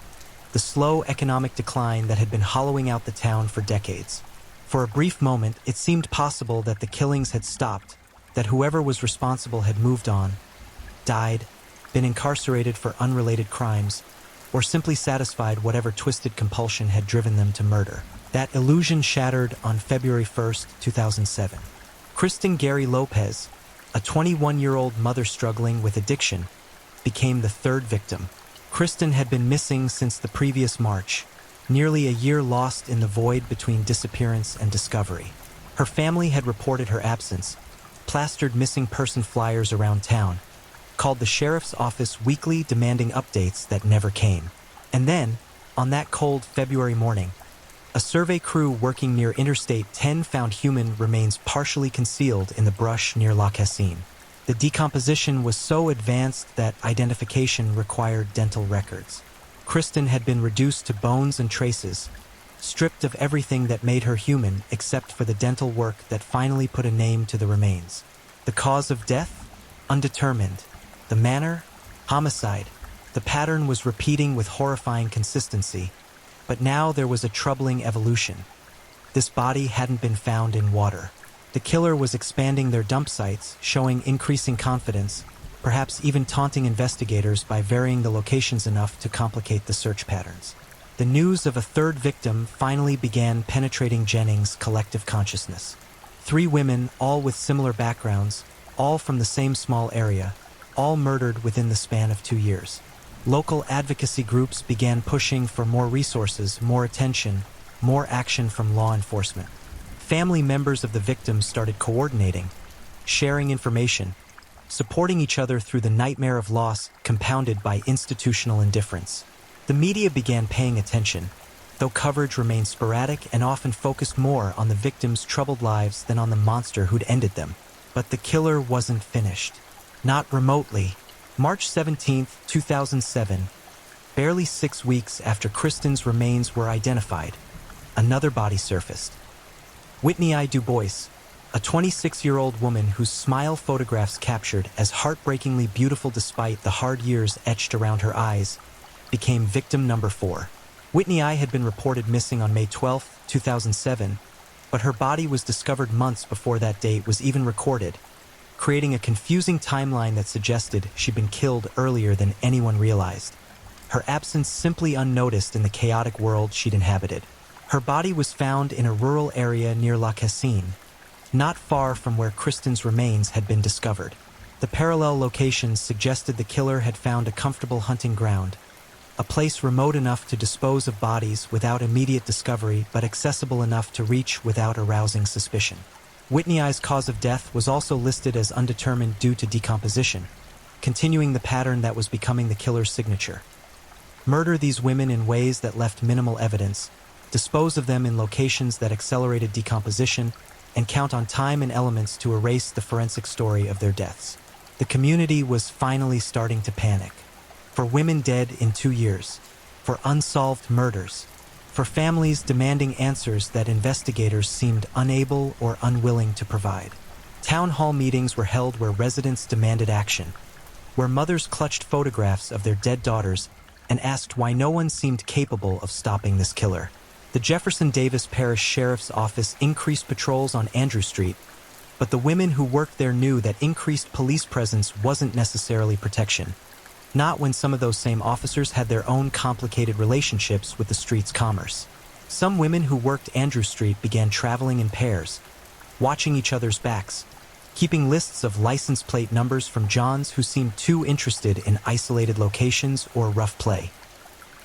the slow economic decline that had been hollowing out the town for decades. For a brief moment, it seemed possible that the killings had stopped, that whoever was responsible had moved on, died, been incarcerated for unrelated crimes, or simply satisfied whatever twisted compulsion had driven them to murder. That illusion shattered on February 1st, 2007. Kristen Gary Lopez, a 21-year-old mother struggling with addiction, became the third victim. Kristen had been missing since the previous March, nearly a year lost in the void between disappearance and discovery. Her family had reported her absence, plastered missing person flyers around town, called the sheriff's office weekly demanding updates that never came. And then, on that cold February morning, a survey crew working near Interstate 10 found human remains partially concealed in the brush near La Cassine. The decomposition was so advanced that identification required dental records. Kristen had been reduced to bones and traces, stripped of everything that made her human except for the dental work that finally put a name to the remains. The cause of death? Undetermined. The manner? Homicide. The pattern was repeating with horrifying consistency. But now there was a troubling evolution. This body hadn't been found in water. The killer was expanding their dump sites, showing increasing confidence, perhaps even taunting investigators by varying the locations enough to complicate the search patterns. The news of a third victim finally began penetrating Jennings' collective consciousness. 3 women, all with similar backgrounds, all from the same small area, all murdered within the span of 2 years. Local advocacy groups began pushing for more resources, more attention, more action from law enforcement. Family members of the victims started coordinating, sharing information, supporting each other through the nightmare of loss compounded by institutional indifference. The media began paying attention, though coverage remained sporadic and often focused more on the victims' troubled lives than on the monster who'd ended them. But the killer wasn't finished. Not remotely. March 17, 2007, barely 6 weeks after Kristen's remains were identified, another body surfaced. Whitney I. Du Bois, a 26-year-old woman whose smile photographs captured as heartbreakingly beautiful despite the hard years etched around her eyes, became victim number 4. Whitney I. had been reported missing on May 12, 2007, but her body was discovered months before that date was even recorded, creating a confusing timeline that suggested she'd been killed earlier than anyone realized. Her absence simply unnoticed in the chaotic world she'd inhabited. Her body was found in a rural area near La Cassine, not far from where Kristen's remains had been discovered. The parallel locations suggested the killer had found a comfortable hunting ground, a place remote enough to dispose of bodies without immediate discovery but accessible enough to reach without arousing suspicion. Whitney I.'s cause of death was also listed as undetermined due to decomposition, continuing the pattern that was becoming the killer's signature. Murder these women in ways that left minimal evidence, dispose of them in locations that accelerated decomposition, and count on time and elements to erase the forensic story of their deaths. The community was finally starting to panic. For women dead in 2 years, for unsolved murders, for families demanding answers that investigators seemed unable or unwilling to provide. Town hall meetings were held where residents demanded action, where mothers clutched photographs of their dead daughters and asked why no one seemed capable of stopping this killer. The Jefferson Davis Parish Sheriff's Office increased patrols on Andrew Street, but the women who worked there knew that increased police presence wasn't necessarily protection. Not when some of those same officers had their own complicated relationships with the street's commerce. Some women who worked Andrew Street began traveling in pairs, watching each other's backs, keeping lists of license plate numbers from Johns who seemed too interested in isolated locations or rough play.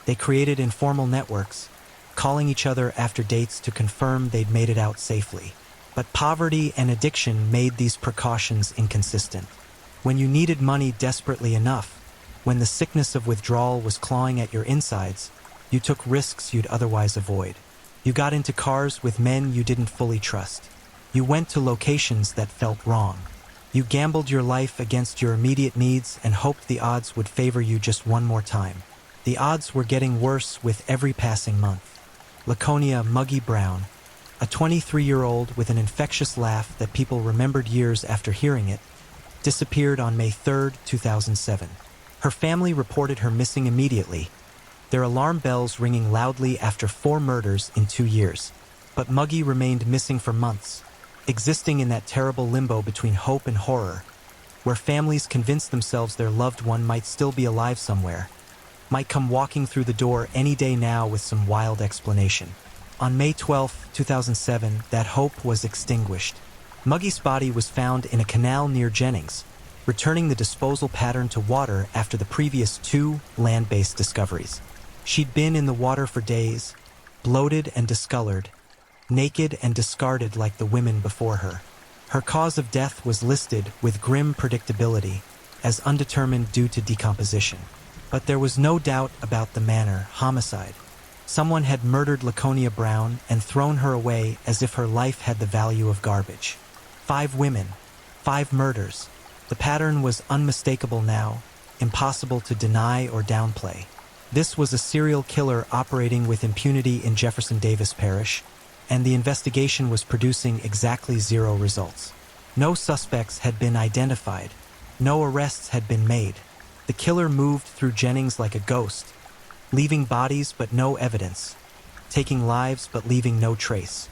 They created informal networks, calling each other after dates to confirm they'd made it out safely. But poverty and addiction made these precautions inconsistent. When you needed money desperately enough, when the sickness of withdrawal was clawing at your insides, you took risks you'd otherwise avoid. You got into cars with men you didn't fully trust. You went to locations that felt wrong. You gambled your life against your immediate needs and hoped the odds would favor you just one more time. The odds were getting worse with every passing month. Laconia Muggy Brown, a 23-year-old with an infectious laugh that people remembered years after hearing it, disappeared on May 3, 2007. Her family reported her missing immediately, their alarm bells ringing loudly after 4 murders in 2 years. But Muggy remained missing for months, existing in that terrible limbo between hope and horror, where families convinced themselves their loved one might still be alive somewhere, might come walking through the door any day now with some wild explanation. On May 12, 2007, that hope was extinguished. Muggy's body was found in a canal near Jennings, returning the disposal pattern to water after the previous 2 land-based discoveries. She'd been in the water for days, bloated and discolored, naked and discarded like the women before her. Her cause of death was listed with grim predictability as undetermined due to decomposition. But there was no doubt about the manner: homicide. Someone had murdered Laconia Brown and thrown her away as if her life had the value of garbage. 5 women, 5 murders. The pattern was unmistakable now, impossible to deny or downplay. This was a serial killer operating with impunity in Jefferson Davis Parish, and the investigation was producing exactly 0 results. No suspects had been identified. No arrests had been made. The killer moved through Jennings like a ghost, leaving bodies but no evidence, taking lives but leaving no trace.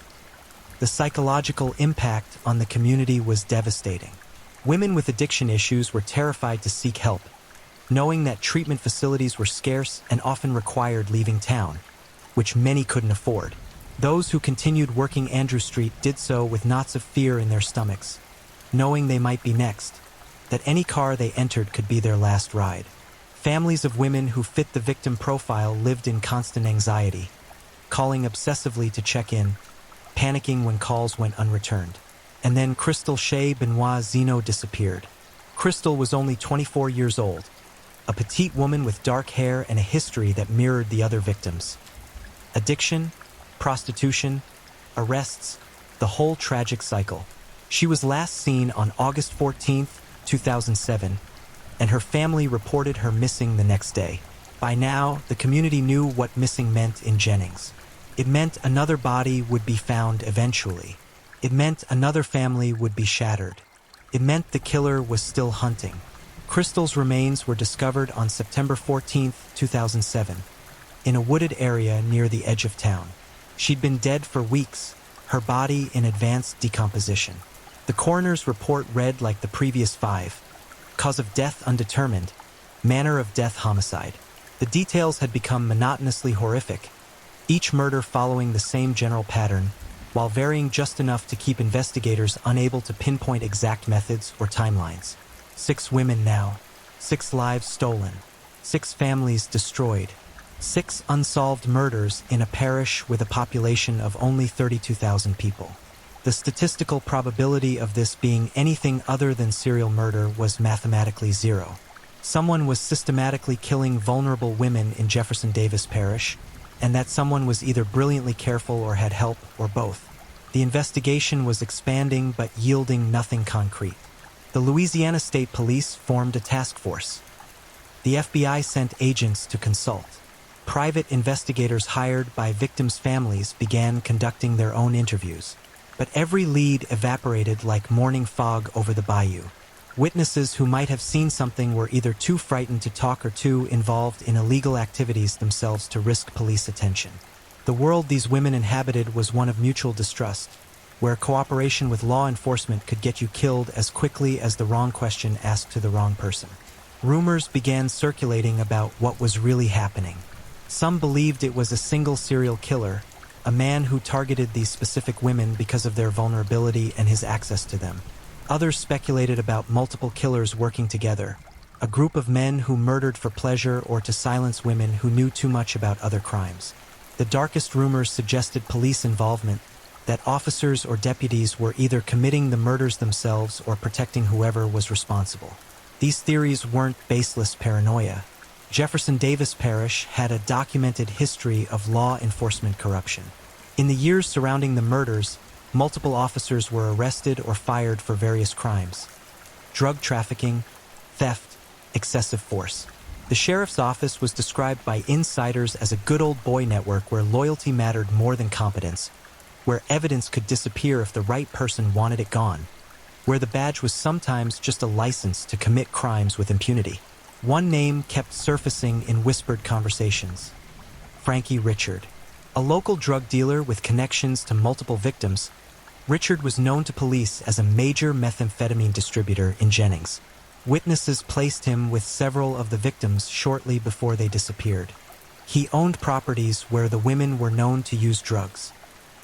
The psychological impact on the community was devastating. Women with addiction issues were terrified to seek help, knowing that treatment facilities were scarce and often required leaving town. which many couldn't afford. Those who continued working Andrew Street did so with knots of fear in their stomachs, knowing they might be next, that any car they entered could be their last ride. Families of women who fit the victim profile lived in constant anxiety, calling obsessively to check in, panicking when calls went unreturned. And then Crystal Shea Benoit Zeno disappeared. Crystal was only 24 years old, a petite woman with dark hair and a history that mirrored the other victims. Addiction, prostitution, arrests, the whole tragic cycle. She was last seen on August 14, 2007, and her family reported her missing the next day. By now, the community knew what missing meant in Jennings. It meant another body would be found eventually. It meant another family would be shattered. It meant the killer was still hunting. Crystal's remains were discovered on September 14, 2007, in a wooded area near the edge of town. She'd been dead for weeks, her body in advanced decomposition. The coroner's report read like the previous 5. Cause of death undetermined, manner of death homicide. The details had become monotonously horrific, each murder following the same general pattern, while varying just enough to keep investigators unable to pinpoint exact methods or timelines. 6 women now, 6 lives stolen, 6 families destroyed, 6 unsolved murders in a parish with a population of only 32,000 people. The statistical probability of this being anything other than serial murder was mathematically 0. Someone was systematically killing vulnerable women in Jefferson Davis Parish, and that someone was either brilliantly careful or had help, or both. The investigation was expanding but yielding nothing concrete. The Louisiana State Police formed a task force. The FBI sent agents to consult. Private investigators hired by victims' families began conducting their own interviews. But every lead evaporated like morning fog over the bayou. Witnesses who might have seen something were either too frightened to talk or too involved in illegal activities themselves to risk police attention. The world these women inhabited was one of mutual distrust, where cooperation with law enforcement could get you killed as quickly as the wrong question asked to the wrong person. Rumors began circulating about what was really happening. Some believed it was a single serial killer, a man who targeted these specific women because of their vulnerability and his access to them. Others speculated about multiple killers working together, a group of men who murdered for pleasure or to silence women who knew too much about other crimes. The darkest rumors suggested police involvement, that officers or deputies were either committing the murders themselves or protecting whoever was responsible. These theories weren't baseless paranoia. Jefferson Davis Parish had a documented history of law enforcement corruption. In the years surrounding the murders, multiple officers were arrested or fired for various crimes: drug trafficking, theft, excessive force. The sheriff's office was described by insiders as a good old boy network where loyalty mattered more than competence, where evidence could disappear if the right person wanted it gone, where the badge was sometimes just a license to commit crimes with impunity. One name kept surfacing in whispered conversations: Frankie Richard. A local drug dealer with connections to multiple victims, Richard was known to police as a major methamphetamine distributor in Jennings. Witnesses placed him with several of the victims shortly before they disappeared. He owned properties where the women were known to use drugs.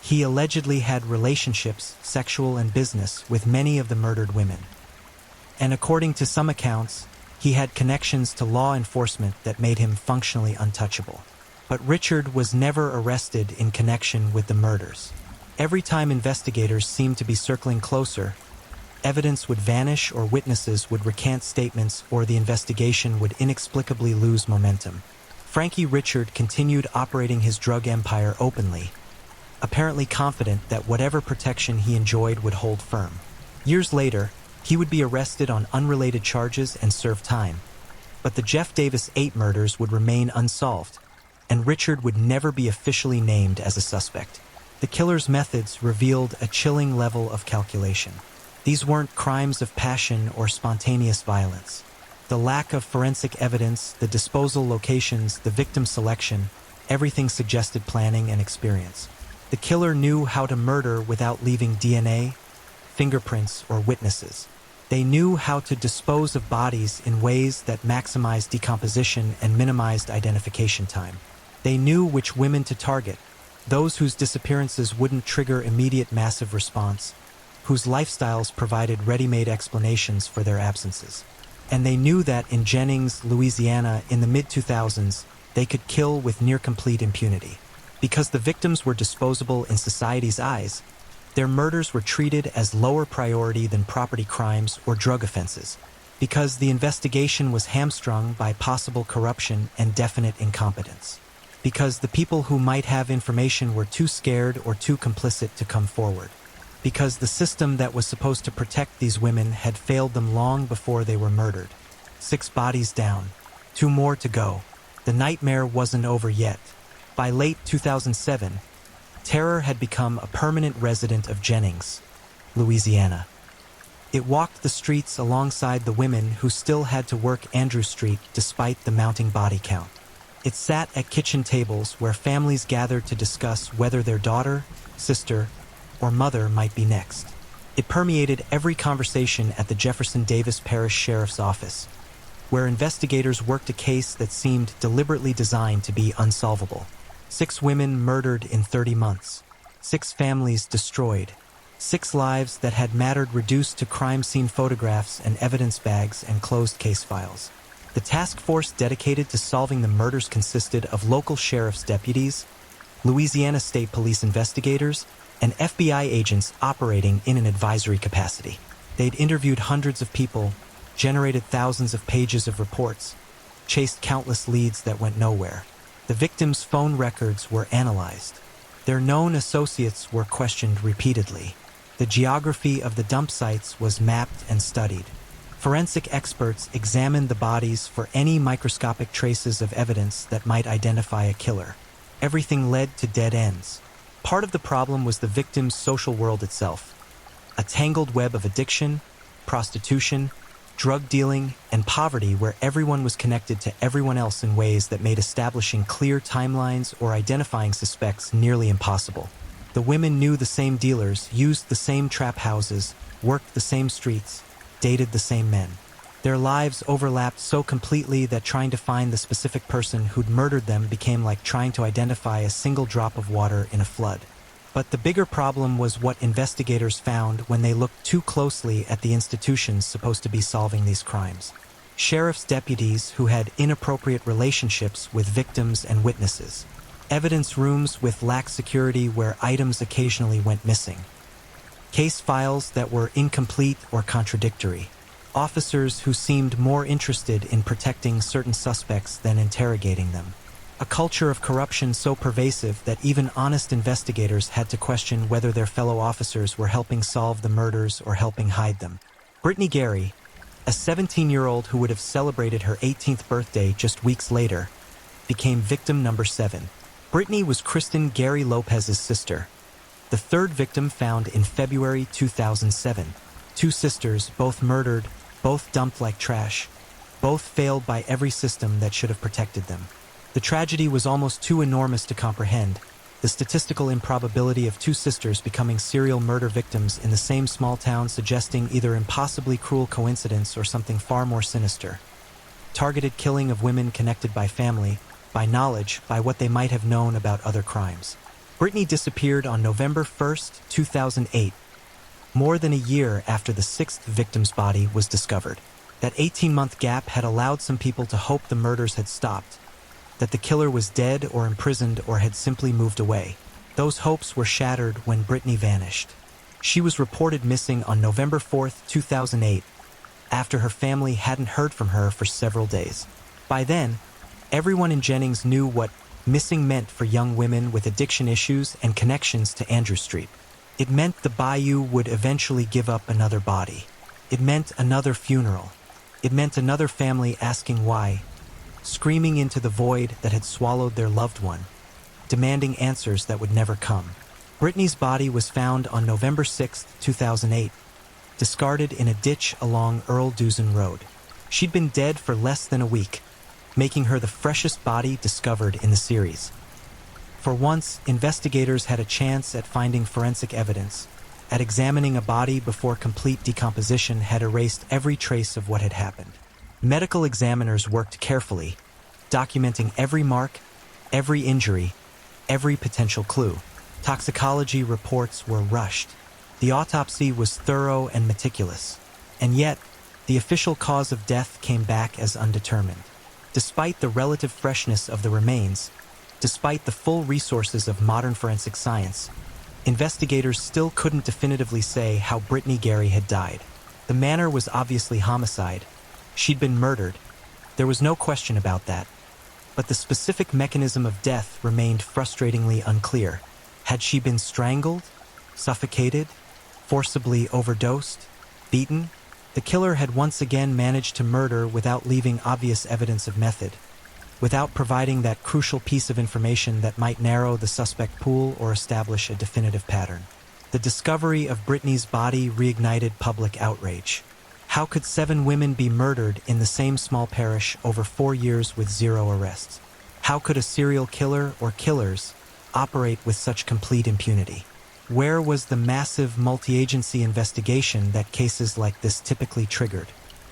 He allegedly had relationships, sexual and business, with many of the murdered women. And according to some accounts, he had connections to law enforcement that made him functionally untouchable. But Richard was never arrested in connection with the murders. Every time investigators seemed to be circling closer, evidence would vanish or witnesses would recant statements or the investigation would inexplicably lose momentum. Frankie Richard continued operating his drug empire openly, apparently confident that whatever protection he enjoyed would hold firm. Years later, he would be arrested on unrelated charges and serve time. But the Jeff Davis 8 murders would remain unsolved, and Richard would never be officially named as a suspect. The killer's methods revealed a chilling level of calculation. These weren't crimes of passion or spontaneous violence. The lack of forensic evidence, the disposal locations, the victim selection, everything suggested planning and experience. The killer knew how to murder without leaving DNA, fingerprints, or witnesses. They knew how to dispose of bodies in ways that maximized decomposition and minimized identification time. They knew which women to target, those whose disappearances wouldn't trigger immediate massive response, whose lifestyles provided ready-made explanations for their absences. And they knew that in Jennings, Louisiana, in the mid-2000s, they could kill with near-complete impunity. Because the victims were disposable in society's eyes, their murders were treated as lower priority than property crimes or drug offenses. Because the investigation was hamstrung by possible corruption and definite incompetence. Because the people who might have information were too scared or too complicit to come forward. Because the system that was supposed to protect these women had failed them long before they were murdered. 6 bodies down, 2 more to go. The nightmare wasn't over yet. By late 2007, terror had become a permanent resident of Jennings, Louisiana. It walked the streets alongside the women who still had to work Andrew Street despite the mounting body count. It sat at kitchen tables where families gathered to discuss whether their daughter, sister, or mother might be next. It permeated every conversation at the Jefferson Davis Parish Sheriff's Office, where investigators worked a case that seemed deliberately designed to be unsolvable. 6 women murdered in 30 months. 6 families destroyed. 6 lives that had mattered reduced to crime scene photographs and evidence bags and closed case files. The task force dedicated to solving the murders consisted of local sheriff's deputies, Louisiana State Police investigators, and FBI agents operating in an advisory capacity. They'd interviewed hundreds of people, generated thousands of pages of reports, chased countless leads that went nowhere. The victims' phone records were analyzed. Their known associates were questioned repeatedly. The geography of the dump sites was mapped and studied. Forensic experts examined the bodies for any microscopic traces of evidence that might identify a killer. Everything led to dead ends. Part of the problem was the victim's social world itself. A tangled web of addiction, prostitution, drug dealing, and poverty where everyone was connected to everyone else in ways that made establishing clear timelines or identifying suspects nearly impossible. The women knew the same dealers, used the same trap houses, worked the same streets, dated the same men. Their lives overlapped so completely that trying to find the specific person who'd murdered them became like trying to identify a single drop of water in a flood. But the bigger problem was what investigators found when they looked too closely at the institutions supposed to be solving these crimes. Sheriff's deputies who had inappropriate relationships with victims and witnesses. Evidence rooms with lax security where items occasionally went missing. Case files that were incomplete or contradictory. Officers who seemed more interested in protecting certain suspects than interrogating them. A culture of corruption so pervasive that even honest investigators had to question whether their fellow officers were helping solve the murders or helping hide them. Brittany Gary, a 17-year-old who would have celebrated her 18th birthday just weeks later, became victim number 7. Brittany was Kristen Gary Lopez's sister, the 3rd victim found in February 2007. 2 sisters, both murdered, both dumped like trash, both failed by every system that should have protected them. The tragedy was almost too enormous to comprehend, the statistical improbability of 2 sisters becoming serial murder victims in the same small town suggesting either impossibly cruel coincidence or something far more sinister. Targeted killing of women connected by family, by knowledge, by what they might have known about other crimes. Brittany disappeared on November 1, 2008, more than a year after the 6th victim's body was discovered. That 18-month gap had allowed some people to hope the murders had stopped, that the killer was dead or imprisoned or had simply moved away. Those hopes were shattered when Brittany vanished. She was reported missing on November 4, 2008, after her family hadn't heard from her for several days. By then, everyone in Jennings knew what missing meant for young women with addiction issues and connections to Andrew Street. It meant the Bayou would eventually give up another body. It meant another funeral. It meant another family asking why, screaming into the void that had swallowed their loved one, demanding answers that would never come. Brittany's body was found on November 6, 2008, discarded in a ditch along Earl Duzin Road. She'd been dead for less than a week, making her the freshest body discovered in the series. For once, investigators had a chance at finding forensic evidence, at examining a body before complete decomposition had erased every trace of what had happened. Medical examiners worked carefully, documenting every mark, Every injury, every potential clue. Toxicology reports were rushed. The autopsy was thorough and meticulous. And yet, the official cause of death came back as undetermined. Despite the relative freshness of the remains, despite the full resources of modern forensic science, investigators still couldn't definitively say how Brittany Gary had died. The manner was obviously homicide. She'd been murdered. There was no question about that. But the specific mechanism of death remained frustratingly unclear. Had she been strangled, suffocated, forcibly overdosed, beaten? The killer had once again managed to murder without leaving obvious evidence of method, without providing that crucial piece of information that might narrow the suspect pool or establish a definitive pattern. The discovery of Brittany's body reignited public outrage. How could 7 women be murdered in the same small parish over 4 years with 0 arrests? How could a serial killer or killers operate with such complete impunity? Where was the massive multi-agency investigation that cases like this typically triggered?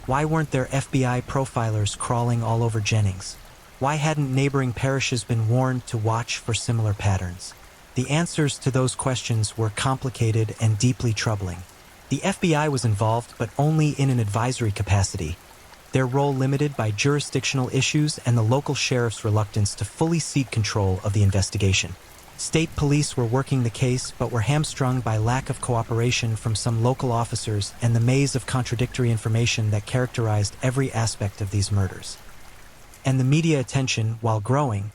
Why weren't there FBI profilers crawling all over Jennings? Why hadn't neighboring parishes been warned to watch for similar patterns? The answers to those questions were complicated and deeply troubling. The FBI was involved, but only in an advisory capacity, their role limited by jurisdictional issues and the local sheriff's reluctance to fully cede control of the investigation. State police were working the case, but were hamstrung by lack of cooperation from some local officers and the maze of contradictory information that characterized every aspect of these murders. And the media attention, while growing,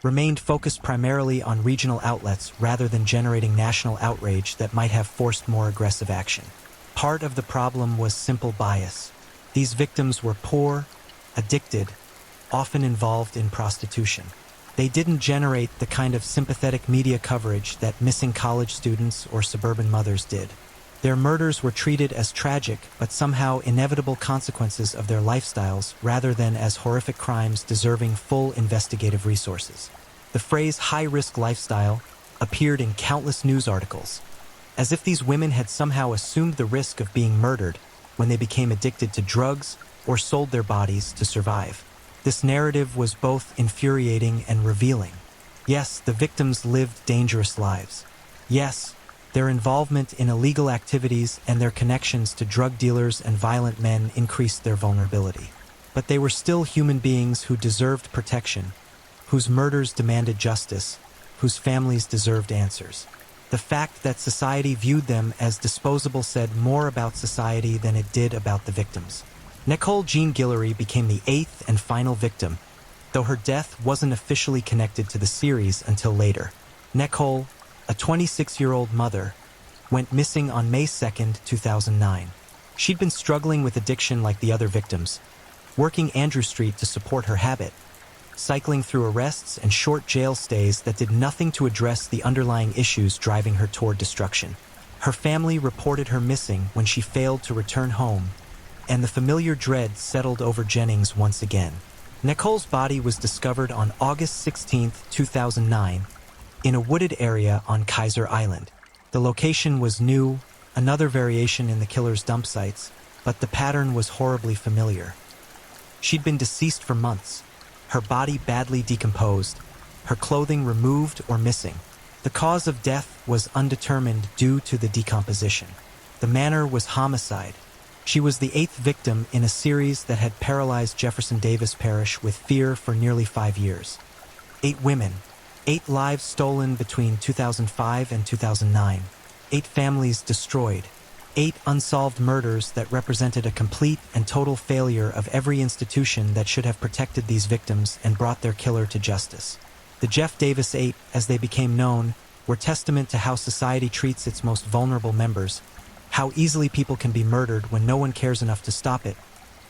remained focused primarily on regional outlets rather than generating national outrage that might have forced more aggressive action. Part of the problem was simple bias. These victims were poor, addicted, often involved in prostitution. They didn't generate the kind of sympathetic media coverage that missing college students or suburban mothers did. Their murders were treated as tragic but somehow inevitable consequences of their lifestyles rather than as horrific crimes deserving full investigative resources. The phrase high-risk lifestyle appeared in countless news articles, as if these women had somehow assumed the risk of being murdered when they became addicted to drugs or sold their bodies to survive. This narrative was both infuriating and revealing. Yes, the victims lived dangerous lives. Yes, their involvement in illegal activities and their connections to drug dealers and violent men increased their vulnerability. But they were still human beings who deserved protection, whose murders demanded justice, whose families deserved answers. The fact that society viewed them as disposable said more about society than it did about the victims. Nicole Jean Guillory became the 8th and final victim, though her death wasn't officially connected to the series until later. Nicole, a 26-year-old mother, went missing on May 2, 2009. She'd been struggling with addiction like the other victims, working Andrew Street to support her habit, cycling through arrests and short jail stays that did nothing to address the underlying issues driving her toward destruction. Her family reported her missing when she failed to return home, and the familiar dread settled over Jennings once again. Nicole's body was discovered on August 16, 2009, in a wooded area on Kaiser Island. The location was new, another variation in the killer's dump sites, but the pattern was horribly familiar. She'd been deceased for months, her body badly decomposed, her clothing removed or missing. The cause of death was undetermined due to the decomposition. The manner was homicide. She was the 8th victim in a series that had paralyzed Jefferson Davis Parish with fear for nearly 5 years. 8 women, 8 lives stolen between 2005 and 2009, 8 families destroyed, 8 unsolved murders that represented a complete and total failure of every institution that should have protected these victims and brought their killer to justice. The Jeff Davis 8, as they became known, were testament to how society treats its most vulnerable members, how easily people can be murdered when no one cares enough to stop it,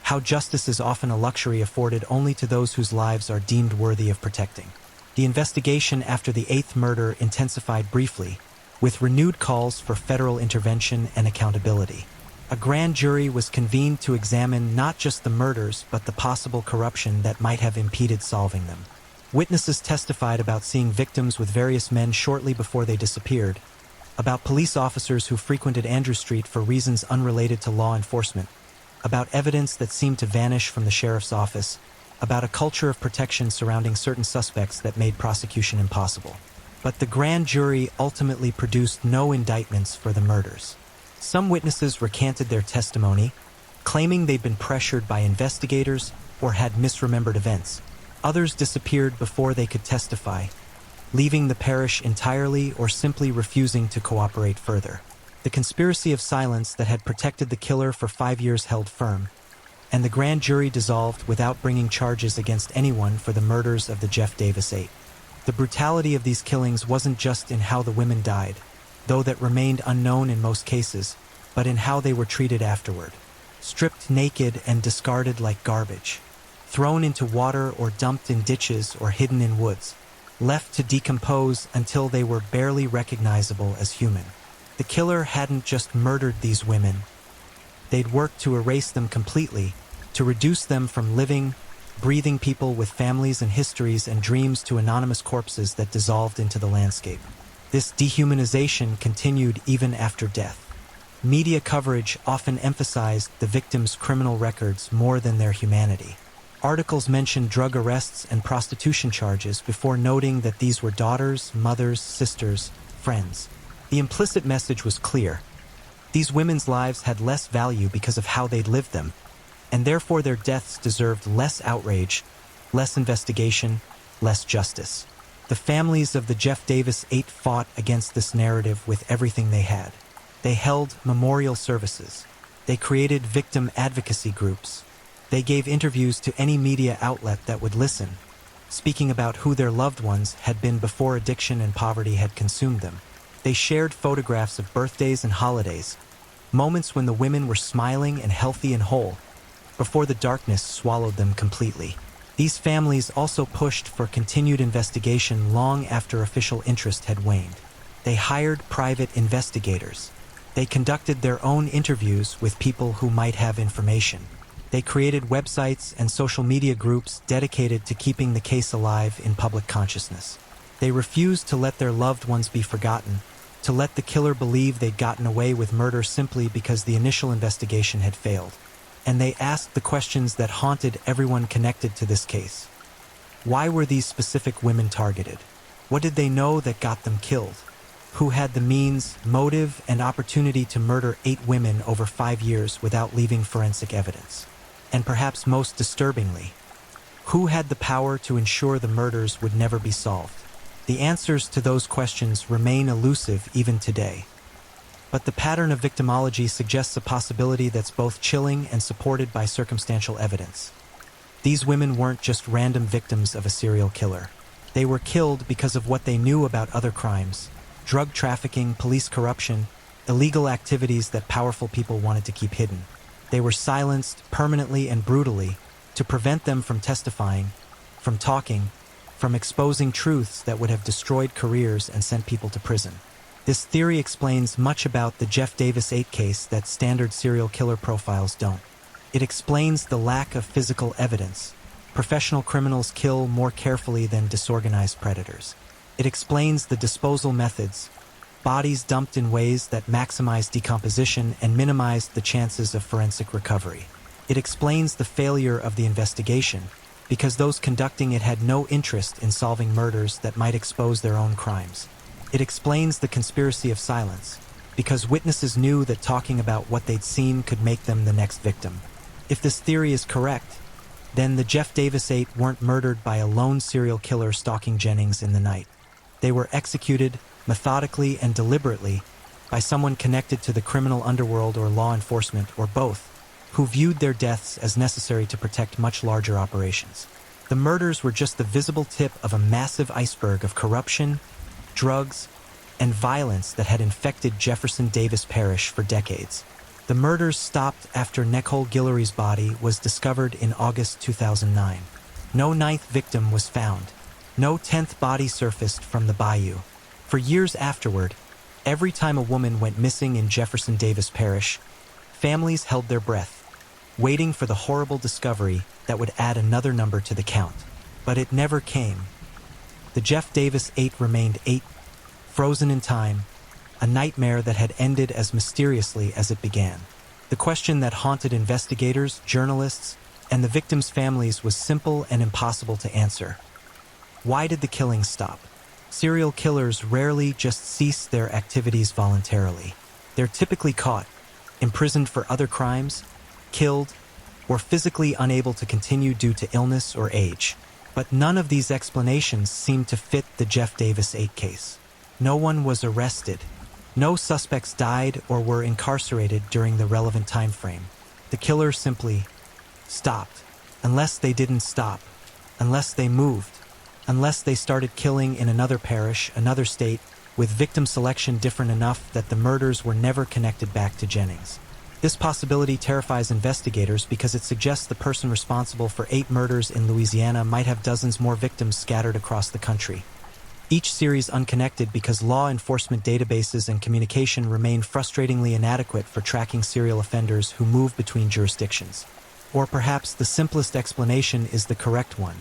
how justice is often a luxury afforded only to those whose lives are deemed worthy of protecting. The investigation after the 8th murder intensified briefly, with renewed calls for federal intervention and accountability. A grand jury was convened to examine not just the murders but the possible corruption that might have impeded solving them. Witnesses testified about seeing victims with various men shortly before they disappeared, about police officers who frequented Andrew Street for reasons unrelated to law enforcement, about evidence that seemed to vanish from the sheriff's office, about a culture of protection surrounding certain suspects that made prosecution impossible. But the grand jury ultimately produced no indictments for the murders. Some witnesses recanted their testimony, claiming they'd been pressured by investigators or had misremembered events. Others disappeared before they could testify, leaving the parish entirely or simply refusing to cooperate further. The conspiracy of silence that had protected the killer for 5 years held firm, and the grand jury dissolved without bringing charges against anyone for the murders of the Jeff Davis 8. The brutality of these killings wasn't just in how the women died, though that remained unknown in most cases, but in how they were treated afterward. Stripped naked and discarded like garbage, thrown into water or dumped in ditches or hidden in woods, left to decompose until they were barely recognizable as human. The killer hadn't just murdered these women. They'd worked to erase them completely, to reduce them from living, breathing people with families and histories and dreams to anonymous corpses that dissolved into the landscape. This dehumanization continued even after death. Media coverage often emphasized the victims' criminal records more than their humanity. Articles mentioned drug arrests and prostitution charges before noting that these were daughters, mothers, sisters, friends. The implicit message was clear. These women's lives had less value because of how they'd lived them, and therefore their deaths deserved less outrage, less investigation, less justice. The families of the Jeff Davis 8 fought against this narrative with everything they had. They held memorial services. They created victim advocacy groups. They gave interviews to any media outlet that would listen, speaking about who their loved ones had been before addiction and poverty had consumed them. They shared photographs of birthdays and holidays, moments when the women were smiling and healthy and whole, before the darkness swallowed them completely. These families also pushed for continued investigation long after official interest had waned. They hired private investigators. They conducted their own interviews with people who might have information. They created websites and social media groups dedicated to keeping the case alive in public consciousness. They refused to let their loved ones be forgotten, to let the killer believe they'd gotten away with murder simply because the initial investigation had failed. And they asked the questions that haunted everyone connected to this case. Why were these specific women targeted? What did they know that got them killed? Who had the means, motive, and opportunity to murder 8 women over 5 years without leaving forensic evidence? And perhaps most disturbingly, who had the power to ensure the murders would never be solved? The answers to those questions remain elusive even today. But the pattern of victimology suggests a possibility that's both chilling and supported by circumstantial evidence. These women weren't just random victims of a serial killer. They were killed because of what they knew about other crimes: drug trafficking, police corruption, illegal activities that powerful people wanted to keep hidden. They were silenced permanently and brutally to prevent them from testifying, from talking, from exposing truths that would have destroyed careers and sent people to prison. This theory explains much about the Jeff Davis 8 case that standard serial killer profiles don't. It explains the lack of physical evidence. Professional criminals kill more carefully than disorganized predators. It explains the disposal methods, bodies dumped in ways that maximize decomposition and minimize the chances of forensic recovery. It explains the failure of the investigation, because those conducting it had no interest in solving murders that might expose their own crimes. It explains the conspiracy of silence, because witnesses knew that talking about what they'd seen could make them the next victim. If this theory is correct, then the Jeff Davis 8 weren't murdered by a lone serial killer stalking Jennings in the night. They were executed, methodically and deliberately, by someone connected to the criminal underworld or law enforcement, or both, who viewed their deaths as necessary to protect much larger operations. The murders were just the visible tip of a massive iceberg of corruption, drugs, and violence that had infected Jefferson Davis Parish for decades. The murders stopped after Nicole Guillory's body was discovered in August 2009. No 9th victim was found. No 10th body surfaced from the bayou. For years afterward, every time a woman went missing in Jefferson Davis Parish, families held their breath, waiting for the horrible discovery that would add another number to the count. But it never came. The Jeff Davis 8 remained 8, frozen in time, a nightmare that had ended as mysteriously as it began. The question that haunted investigators, journalists, and the victims' families was simple and impossible to answer. Why did the killings stop? Serial killers rarely just cease their activities voluntarily. They're typically caught, imprisoned for other crimes, killed, or physically unable to continue due to illness or age. But none of these explanations seem to fit the Jeff Davis 8 case. No one was arrested. No suspects died or were incarcerated during the relevant time frame. The killer simply stopped. Unless they didn't stop. Unless they moved. Unless they started killing in another parish, another state, with victim selection different enough that the murders were never connected back to Jennings. This possibility terrifies investigators because it suggests the person responsible for 8 murders in Louisiana might have dozens more victims scattered across the country. Each series unconnected because law enforcement databases and communication remain frustratingly inadequate for tracking serial offenders who move between jurisdictions. Or perhaps the simplest explanation is the correct one.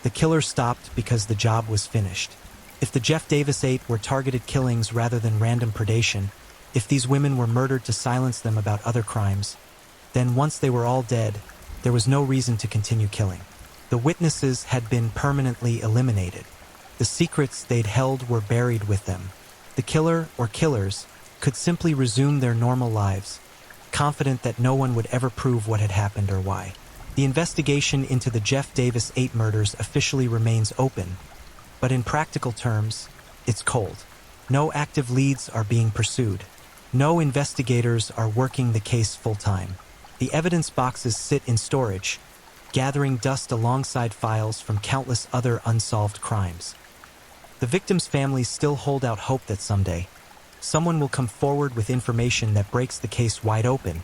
The killer stopped because the job was finished. If the Jeff Davis 8 were targeted killings rather than random predation, if these women were murdered to silence them about other crimes, then once they were all dead, there was no reason to continue killing. The witnesses had been permanently eliminated. The secrets they'd held were buried with them. The killer, or killers, could simply resume their normal lives, confident that no one would ever prove what had happened or why. The investigation into the Jeff Davis 8 murders officially remains open, but in practical terms, it's cold. No active leads are being pursued. No investigators are working the case full-time. The evidence boxes sit in storage, gathering dust alongside files from countless other unsolved crimes. The victims' families still hold out hope that someday, someone will come forward with information that breaks the case wide open.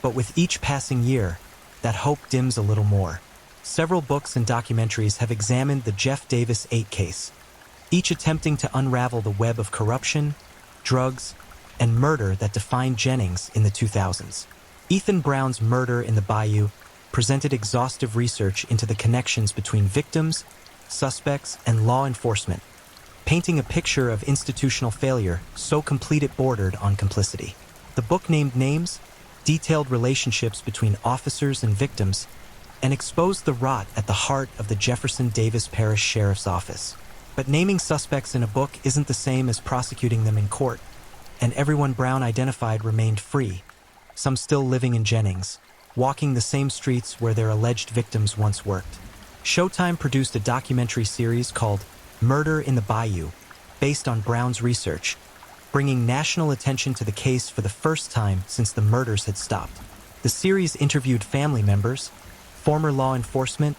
But with each passing year, that hope dims a little more. Several books and documentaries have examined the Jeff Davis 8 case, each attempting to unravel the web of corruption, drugs, and murder that defined Jennings in the 2000s. Ethan Brown's Murder in the Bayou presented exhaustive research into the connections between victims, suspects, and law enforcement, painting a picture of institutional failure so complete it bordered on complicity. The book named names, detailed relationships between officers and victims, and exposed the rot at the heart of the Jefferson Davis Parish Sheriff's Office. But naming suspects in a book isn't the same as prosecuting them in court, and everyone Brown identified remained free, some still living in Jennings, walking the same streets where their alleged victims once worked. Showtime produced a documentary series called Murder in the Bayou, based on Brown's research, bringing national attention to the case for the first time since the murders had stopped. The series interviewed family members, former law enforcement,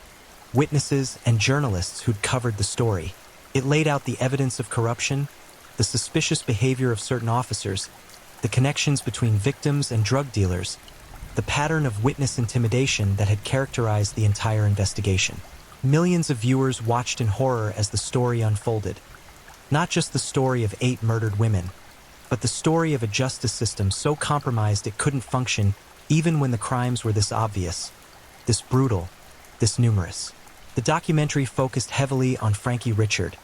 witnesses, and journalists who'd covered the story. It laid out the evidence of corruption, the suspicious behavior of certain officers, the connections between victims and drug dealers, the pattern of witness intimidation that had characterized the entire investigation. Millions of viewers watched in horror as the story unfolded. Not just the story of 8 murdered women, but the story of a justice system so compromised it couldn't function even when the crimes were this obvious, this brutal, this numerous. The documentary focused heavily on Frankie Richard,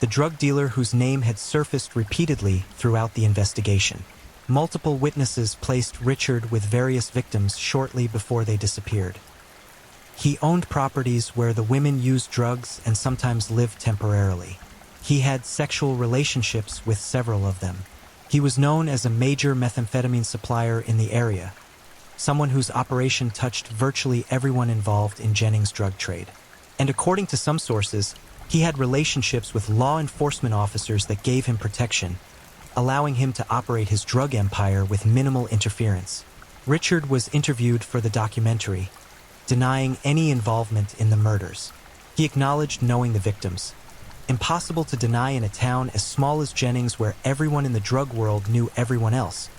the drug dealer whose name had surfaced repeatedly throughout the investigation. Multiple witnesses placed Richard with various victims shortly before they disappeared. He owned properties where the women used drugs and sometimes lived temporarily. He had sexual relationships with several of them. He was known as a major methamphetamine supplier in the area, someone whose operation touched virtually everyone involved in Jennings' drug trade. And according to some sources, he had relationships with law enforcement officers that gave him protection, allowing him to operate his drug empire with minimal interference. Richard was interviewed for the documentary, denying any involvement in the murders. He acknowledged knowing the victims. Impossible to deny in a town as small as Jennings where everyone in the drug world knew everyone else,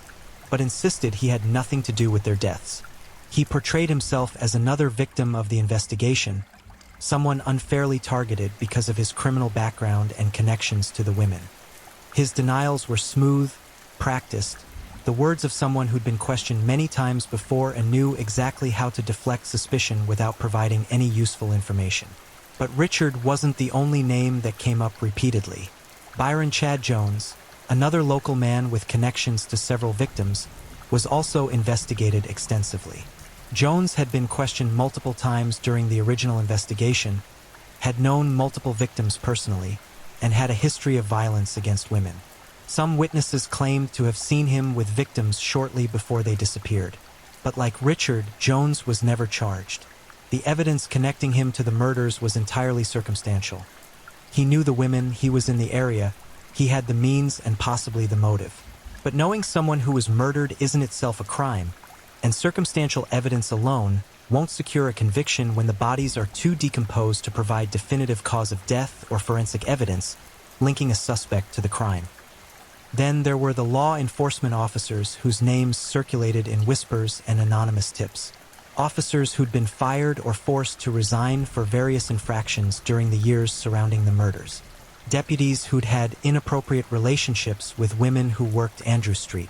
but insisted he had nothing to do with their deaths. He portrayed himself as another victim of the investigation, someone unfairly targeted because of his criminal background and connections to the women. His denials were smooth, practiced, the words of someone who'd been questioned many times before and knew exactly how to deflect suspicion without providing any useful information. But Richard wasn't the only name that came up repeatedly. Byron Chad Jones, another local man with connections to several victims, was also investigated extensively. Jones had been questioned multiple times during the original investigation, had known multiple victims personally, and had a history of violence against women. Some witnesses claimed to have seen him with victims shortly before they disappeared. But like Richard, Jones was never charged. The evidence connecting him to the murders was entirely circumstantial. He knew the women, he was in the area, he had the means and possibly the motive. But knowing someone who was murdered isn't itself a crime, and circumstantial evidence alone won't secure a conviction when the bodies are too decomposed to provide definitive cause of death or forensic evidence linking a suspect to the crime. Then there were the law enforcement officers whose names circulated in whispers and anonymous tips. Officers who'd been fired or forced to resign for various infractions during the years surrounding the murders. Deputies who'd had inappropriate relationships with women who worked Andrew Street.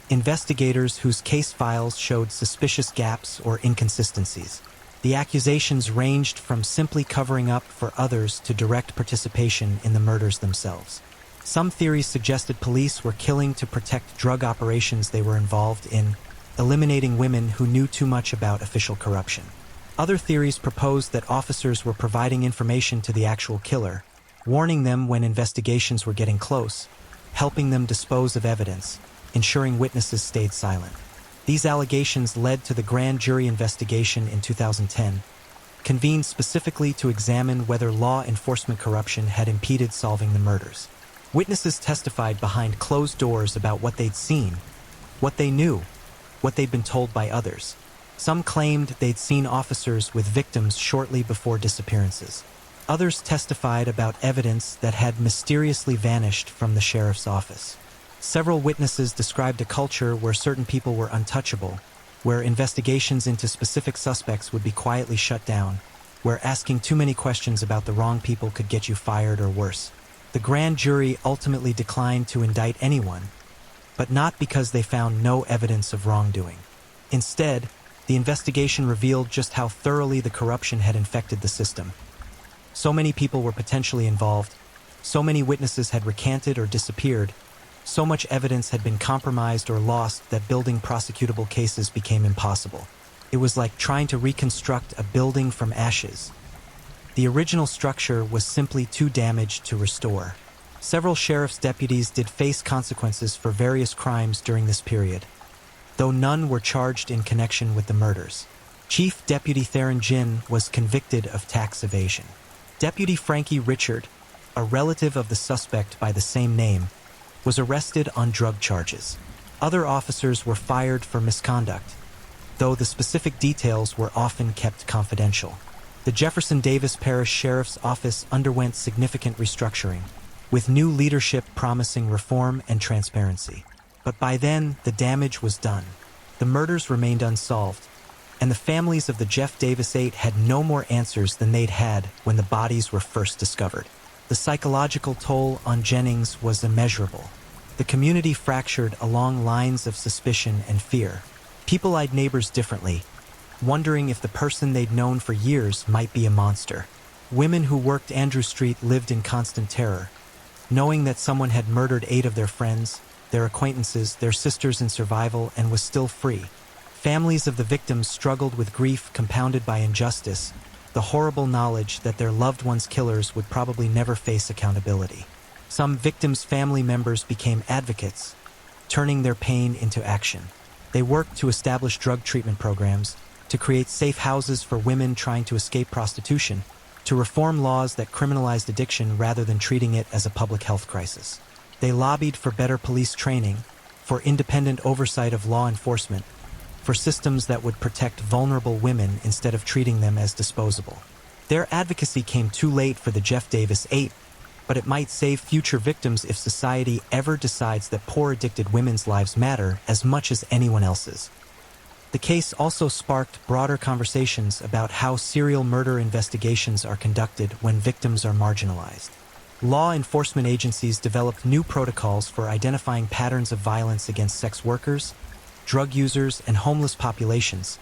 Investigators whose case files showed suspicious gaps or inconsistencies. The accusations ranged from simply covering up for others to direct participation in the murders themselves. Some theories suggested police were killing to protect drug operations they were involved in, eliminating women who knew too much about official corruption. Other theories proposed that officers were providing information to the actual killer, warning them when investigations were getting close, helping them dispose of evidence, ensuring witnesses stayed silent. These allegations led to the grand jury investigation in 2010, convened specifically to examine whether law enforcement corruption had impeded solving the murders. Witnesses testified behind closed doors about what they'd seen, what they knew, what they'd been told by others. Some claimed they'd seen officers with victims shortly before disappearances. Others testified about evidence that had mysteriously vanished from the sheriff's office. Several witnesses described a culture where certain people were untouchable, where investigations into specific suspects would be quietly shut down, where asking too many questions about the wrong people could get you fired or worse. The grand jury ultimately declined to indict anyone, but not because they found no evidence of wrongdoing. Instead, the investigation revealed just how thoroughly the corruption had infected the system. So many people were potentially involved, so many witnesses had recanted or disappeared, so much evidence had been compromised or lost that building prosecutable cases became impossible. It was like trying to reconstruct a building from ashes. The original structure was simply too damaged to restore. Several sheriff's deputies did face consequences for various crimes during this period, though none were charged in connection with the murders. Chief Deputy Theron Ginn was convicted of tax evasion. Deputy Frankie Richard, a relative of the suspect by the same name, was arrested on drug charges. Other officers were fired for misconduct, though the specific details were often kept confidential. The Jefferson Davis Parish Sheriff's Office underwent significant restructuring, with new leadership promising reform and transparency. But by then, the damage was done. The murders remained unsolved, and the families of the Jeff Davis 8 had no more answers than they'd had when the bodies were first discovered. The psychological toll on Jennings was immeasurable. The community fractured along lines of suspicion and fear. People eyed neighbors differently, wondering if the person they'd known for years might be a monster. Women who worked Andrew Street lived in constant terror, knowing that someone had murdered 8 of their friends, their acquaintances, their sisters in survival, and was still free. Families of the victims struggled with grief compounded by injustice, the horrible knowledge that their loved ones' killers would probably never face accountability. Some victims' family members became advocates, turning their pain into action. They worked to establish drug treatment programs, to create safe houses for women trying to escape prostitution, to reform laws that criminalized addiction rather than treating it as a public health crisis. They lobbied for better police training, for independent oversight of law enforcement, for systems that would protect vulnerable women instead of treating them as disposable. Their advocacy came too late for the Jeff Davis 8, but it might save future victims if society ever decides that poor addicted women's lives matter as much as anyone else's. The case also sparked broader conversations about how serial murder investigations are conducted when victims are marginalized. Law enforcement agencies developed new protocols for identifying patterns of violence against sex workers, drug users, and homeless populations,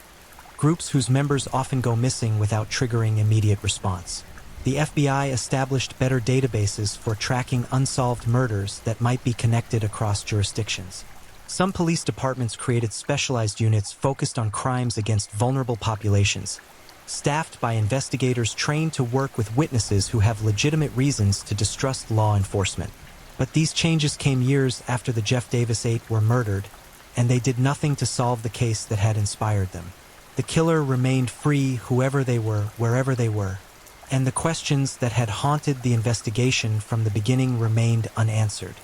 groups whose members often go missing without triggering immediate response. The FBI established better databases for tracking unsolved murders that might be connected across jurisdictions. Some police departments created specialized units focused on crimes against vulnerable populations, staffed by investigators trained to work with witnesses who have legitimate reasons to distrust law enforcement. But these changes came years after the Jeff Davis 8 were murdered, and they did nothing to solve the case that had inspired them. The killer remained free, whoever they were, wherever they were, and the questions that had haunted the investigation from the beginning remained unanswered.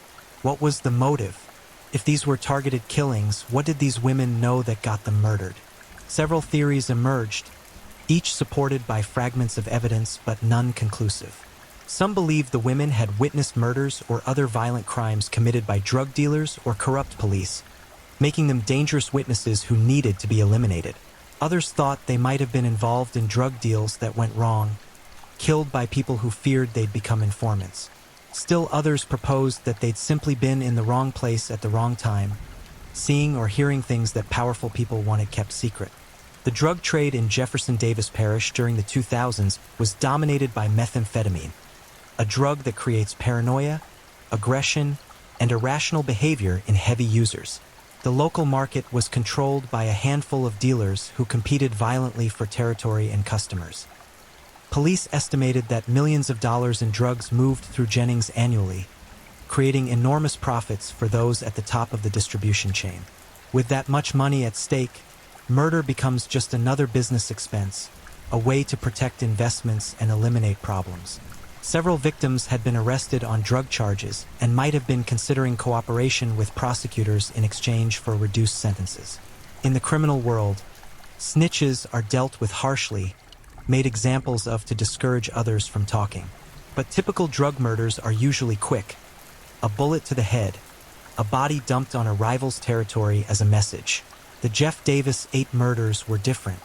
What was the motive? If these were targeted killings, what did these women know that got them murdered? Several theories emerged, each supported by fragments of evidence but none conclusive. Some believed the women had witnessed murders or other violent crimes committed by drug dealers or corrupt police, making them dangerous witnesses who needed to be eliminated. Others thought they might have been involved in drug deals that went wrong, killed by people who feared they'd become informants. Still others proposed that they'd simply been in the wrong place at the wrong time, seeing or hearing things that powerful people wanted kept secret. The drug trade in Jefferson Davis Parish during the 2000s was dominated by methamphetamine, a drug that creates paranoia, aggression, and irrational behavior in heavy users. The local market was controlled by a handful of dealers who competed violently for territory and customers. Police estimated that millions of dollars in drugs moved through Jennings annually, creating enormous profits for those at the top of the distribution chain. With that much money at stake, murder becomes just another business expense, a way to protect investments and eliminate problems. Several victims had been arrested on drug charges and might have been considering cooperation with prosecutors in exchange for reduced sentences. In the criminal world, snitches are dealt with harshly, made examples of to discourage others from talking. But typical drug murders are usually quick. A bullet to the head, a body dumped on a rival's territory as a message. The Jeff Davis 8 murders were different.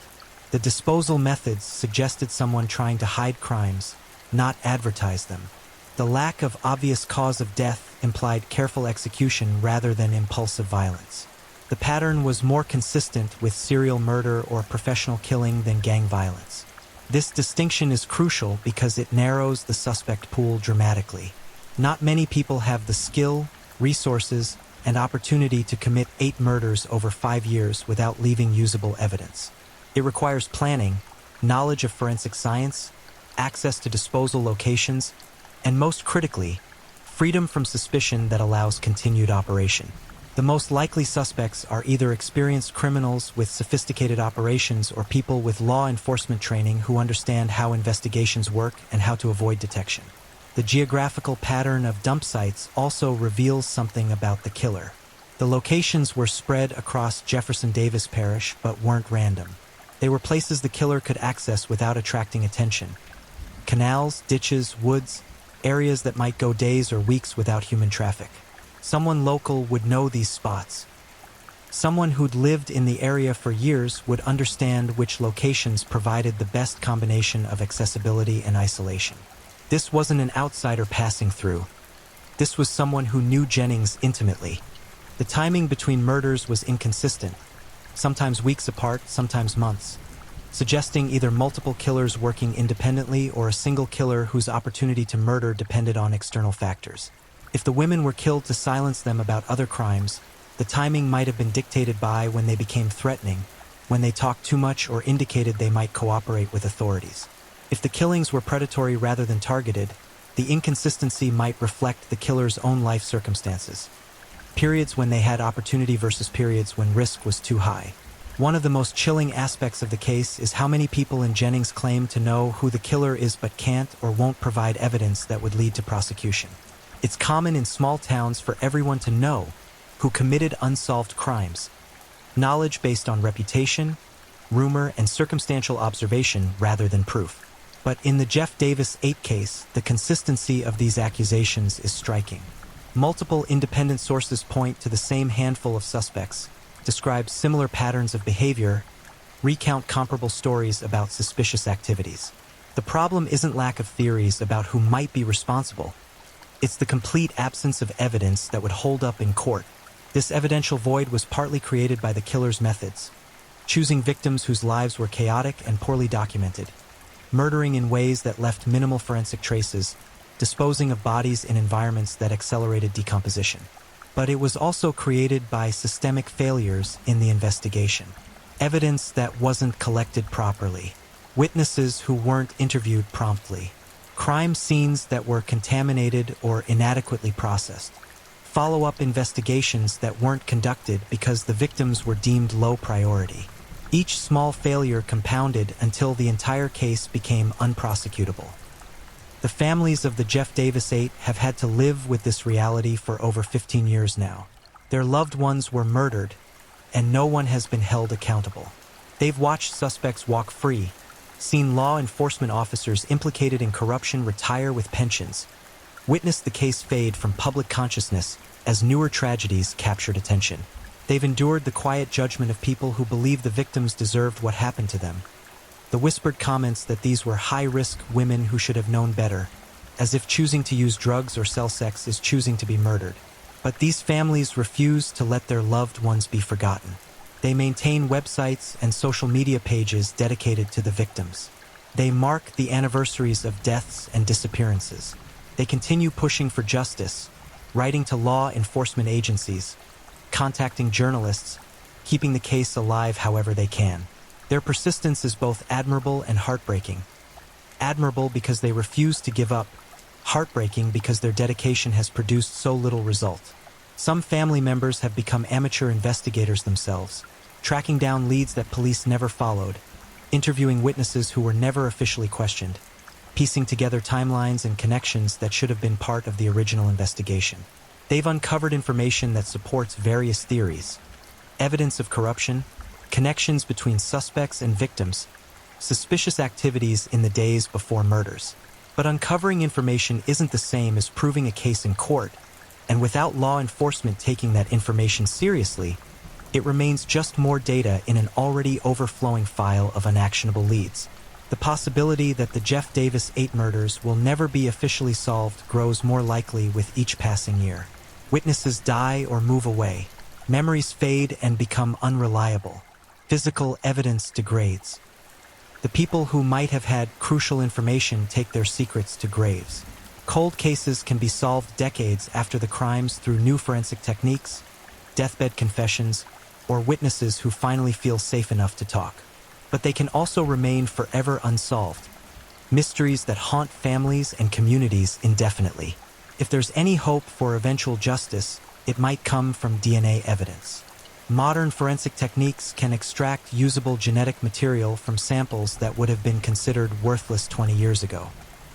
The disposal methods suggested someone trying to hide crimes, not advertise them. The lack of obvious cause of death implied careful execution rather than impulsive violence. The pattern was more consistent with serial murder or professional killing than gang violence. This distinction is crucial because it narrows the suspect pool dramatically. Not many people have the skill, resources, and opportunity to commit 8 murders over 5 years without leaving usable evidence. It requires planning, knowledge of forensic science, access to disposal locations, and most critically, freedom from suspicion that allows continued operation. The most likely suspects are either experienced criminals with sophisticated operations or people with law enforcement training who understand how investigations work and how to avoid detection. The geographical pattern of dump sites also reveals something about the killer. The locations were spread across Jefferson Davis Parish but weren't random. They were places the killer could access without attracting attention. Canals, ditches, woods, areas that might go days or weeks without human traffic. Someone local would know these spots. Someone who'd lived in the area for years would understand which locations provided the best combination of accessibility and isolation. This wasn't an outsider passing through. This was someone who knew Jennings intimately. The timing between murders was inconsistent, sometimes weeks apart, sometimes months, suggesting either multiple killers working independently or a single killer whose opportunity to murder depended on external factors. If the women were killed to silence them about other crimes, the timing might have been dictated by when they became threatening, when they talked too much or indicated they might cooperate with authorities. If the killings were predatory rather than targeted, the inconsistency might reflect the killer's own life circumstances. Periods when they had opportunity versus periods when risk was too high. One of the most chilling aspects of the case is how many people in Jennings claim to know who the killer is but can't or won't provide evidence that would lead to prosecution. It's common in small towns for everyone to know who committed unsolved crimes. Knowledge based on reputation, rumor, and circumstantial observation rather than proof. But in the Jeff Davis 8 case, the consistency of these accusations is striking. Multiple independent sources point to the same handful of suspects, describe similar patterns of behavior, recount comparable stories about suspicious activities. The problem isn't lack of theories about who might be responsible. It's the complete absence of evidence that would hold up in court. This evidential void was partly created by the killer's methods, choosing victims whose lives were chaotic and poorly documented, murdering in ways that left minimal forensic traces, disposing of bodies in environments that accelerated decomposition. but it was also created by systemic failures in the investigation. Evidence that wasn't collected properly, witnesses who weren't interviewed promptly, crime scenes that were contaminated or inadequately processed, follow-up investigations that weren't conducted because the victims were deemed low priority. Each small failure compounded until the entire case became unprosecutable. The families of the Jeff Davis 8 have had to live with this reality for over 15 years now. Their loved ones were murdered, and no one has been held accountable. They've watched suspects walk free, seen law enforcement officers implicated in corruption retire with pensions, witnessed the case fade from public consciousness as newer tragedies captured attention. They've endured the quiet judgment of people who believed the victims deserved what happened to them. The whispered comments that these were high-risk women who should have known better, as if choosing to use drugs or sell sex is choosing to be murdered. But these families refuse to let their loved ones be forgotten. They maintain websites and social media pages dedicated to the victims. They mark the anniversaries of deaths and disappearances. They continue pushing for justice, writing to law enforcement agencies, contacting journalists, keeping the case alive however they can. Their persistence is both admirable and heartbreaking. Admirable because they refuse to give up, heartbreaking because their dedication has produced so little result. Some family members have become amateur investigators themselves, tracking down leads that police never followed, interviewing witnesses who were never officially questioned, piecing together timelines and connections that should have been part of the original investigation. They've uncovered information that supports various theories: evidence of corruption, connections between suspects and victims, suspicious activities in the days before murders. But uncovering information isn't the same as proving a case in court, and without law enforcement taking that information seriously, it remains just more data in an already overflowing file of unactionable leads. The possibility that the Jeff Davis 8 murders will never be officially solved grows more likely with each passing year. Witnesses die or move away. Memories fade and become unreliable. Physical evidence degrades. The people who might have had crucial information take their secrets to graves. Cold cases can be solved decades after the crimes through new forensic techniques, deathbed confessions, or witnesses who finally feel safe enough to talk. But they can also remain forever unsolved. Mysteries that haunt families and communities indefinitely. If there's any hope for eventual justice, it might come from DNA evidence. Modern forensic techniques can extract usable genetic material from samples that would have been considered worthless 20 years ago.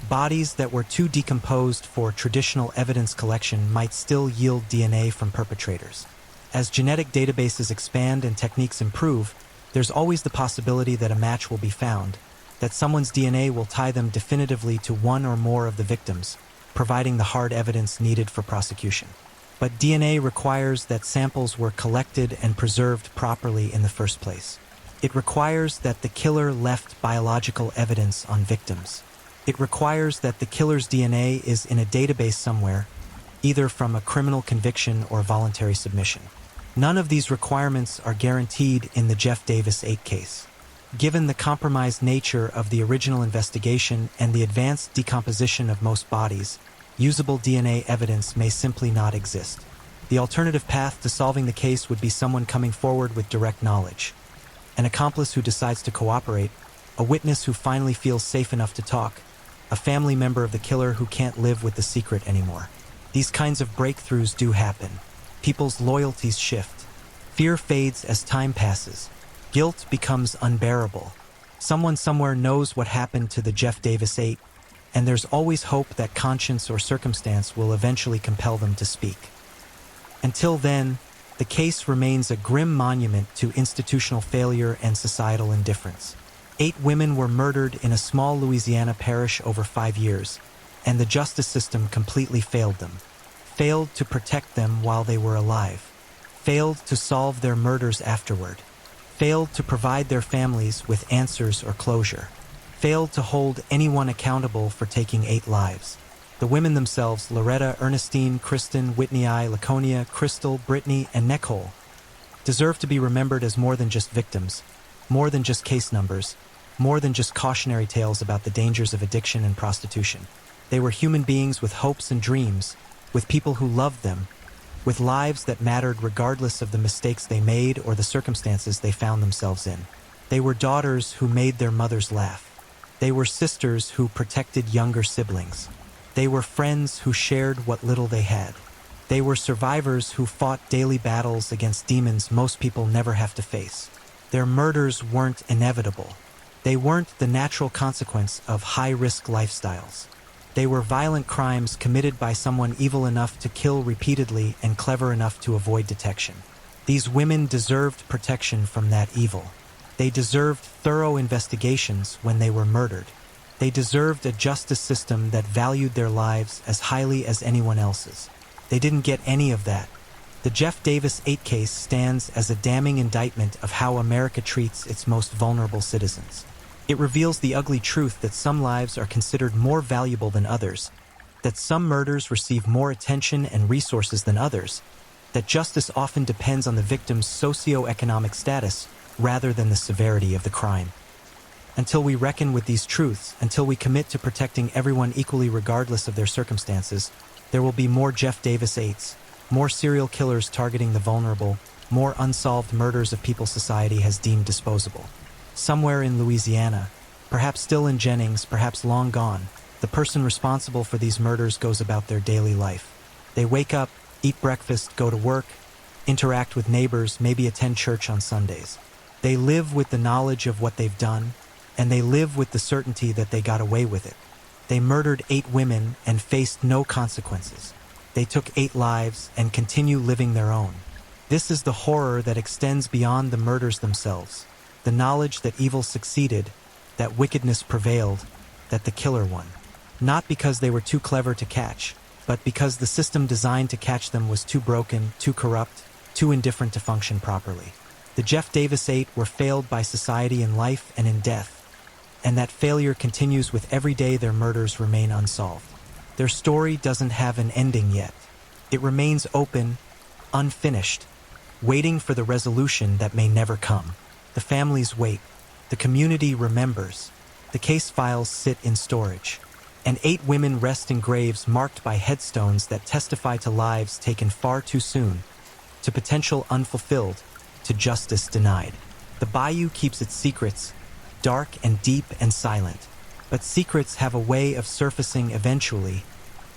Bodies that were too decomposed for traditional evidence collection might still yield DNA from perpetrators. As genetic databases expand and techniques improve, there's always the possibility that a match will be found, that someone's DNA will tie them definitively to one or more of the victims, providing the hard evidence needed for prosecution. But DNA requires that samples were collected and preserved properly in the first place. It requires that the killer left biological evidence on victims. It requires that the killer's DNA is in a database somewhere, either from a criminal conviction or voluntary submission. None of these requirements are guaranteed in the Jeff Davis 8 case. Given the compromised nature of the original investigation and the advanced decomposition of most bodies, usable DNA evidence may simply not exist. The alternative path to solving the case would be someone coming forward with direct knowledge. An accomplice who decides to cooperate, a witness who finally feels safe enough to talk, a family member of the killer who can't live with the secret anymore. These kinds of breakthroughs do happen. People's loyalties shift. Fear fades as time passes. Guilt becomes unbearable. Someone somewhere knows what happened to the Jeff Davis 8, and there's always hope that conscience or circumstance will eventually compel them to speak. Until then, the case remains a grim monument to institutional failure and societal indifference. 8 women were murdered in a small Louisiana parish over 5 years, and the justice system completely failed them. Failed to protect them while they were alive. Failed to solve their murders afterward. Failed to provide their families with answers or closure. Failed to hold anyone accountable for taking 8 lives. The women themselves, Loretta, Ernestine, Kristen, Whitney I, Laconia, Crystal, Brittany, and Nicole, deserve to be remembered as more than just victims, more than just case numbers, more than just cautionary tales about the dangers of addiction and prostitution. They were human beings with hopes and dreams, with people who loved them, with lives that mattered regardless of the mistakes they made or the circumstances they found themselves in. They were daughters who made their mothers laugh. They were sisters who protected younger siblings. They were friends who shared what little they had. They were survivors who fought daily battles against demons most people never have to face. Their murders weren't inevitable. They weren't the natural consequence of high-risk lifestyles. They were violent crimes committed by someone evil enough to kill repeatedly and clever enough to avoid detection. These women deserved protection from that evil. They deserved thorough investigations when they were murdered. They deserved a justice system that valued their lives as highly as anyone else's. They didn't get any of that. The Jeff Davis 8 case stands as a damning indictment of how America treats its most vulnerable citizens. It reveals the ugly truth that some lives are considered more valuable than others, that some murders receive more attention and resources than others, that justice often depends on the victim's socioeconomic status rather than the severity of the crime. Until we reckon with these truths, until we commit to protecting everyone equally regardless of their circumstances, there will be more Jeff Davis 8s, more serial killers targeting the vulnerable, more unsolved murders of people society has deemed disposable. Somewhere in Louisiana, perhaps still in Jennings, perhaps long gone, the person responsible for these murders goes about their daily life. They wake up, eat breakfast, go to work, interact with neighbors, maybe attend church on Sundays. They live with the knowledge of what they've done, and they live with the certainty that they got away with it. They murdered 8 women and faced no consequences. They took 8 lives and continue living their own. This is the horror that extends beyond the murders themselves. The knowledge that evil succeeded, that wickedness prevailed, that the killer won. Not because they were too clever to catch, but because the system designed to catch them was too broken, too corrupt, too indifferent to function properly. The Jeff Davis 8 were failed by society in life and in death, and that failure continues with every day their murders remain unsolved. Their story doesn't have an ending yet. It remains open, unfinished, waiting for the resolution that may never come. The families wait. The community remembers. The case files sit in storage. And 8 women rest in graves marked by headstones that testify to lives taken far too soon, to potential unfulfilled, to justice denied. The bayou keeps its secrets, dark and deep and silent. But secrets have a way of surfacing eventually,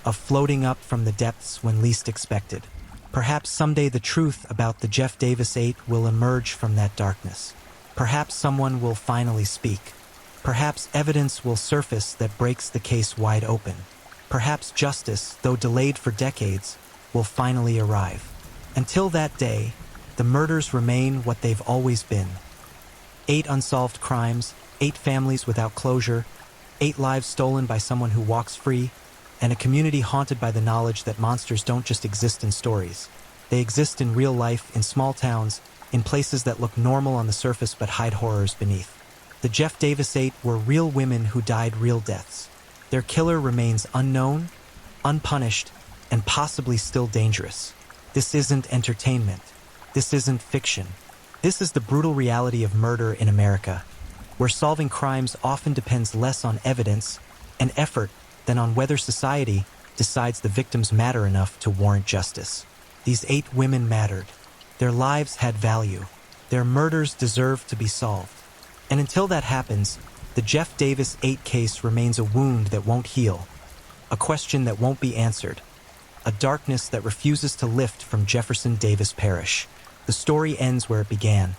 of floating up from the depths when least expected. Perhaps someday the truth about the Jeff Davis 8 will emerge from that darkness. Perhaps someone will finally speak. Perhaps evidence will surface that breaks the case wide open. Perhaps justice, though delayed for decades, will finally arrive. Until that day, the murders remain what they've always been. 8 unsolved crimes, 8 families without closure, 8 lives stolen by someone who walks free, and a community haunted by the knowledge that monsters don't just exist in stories. They exist in real life, in small towns, in places that look normal on the surface but hide horrors beneath. The Jeff Davis 8 were real women who died real deaths. Their killer remains unknown, unpunished, and possibly still dangerous. This isn't entertainment. This isn't fiction. This is the brutal reality of murder in America, where solving crimes often depends less on evidence and effort than on whether society decides the victims matter enough to warrant justice. These 8 women mattered. Their lives had value. Their murders deserved to be solved. And until that happens, the Jeff Davis 8 case remains a wound that won't heal, a question that won't be answered, a darkness that refuses to lift from Jefferson Davis Parish. The story ends where it began,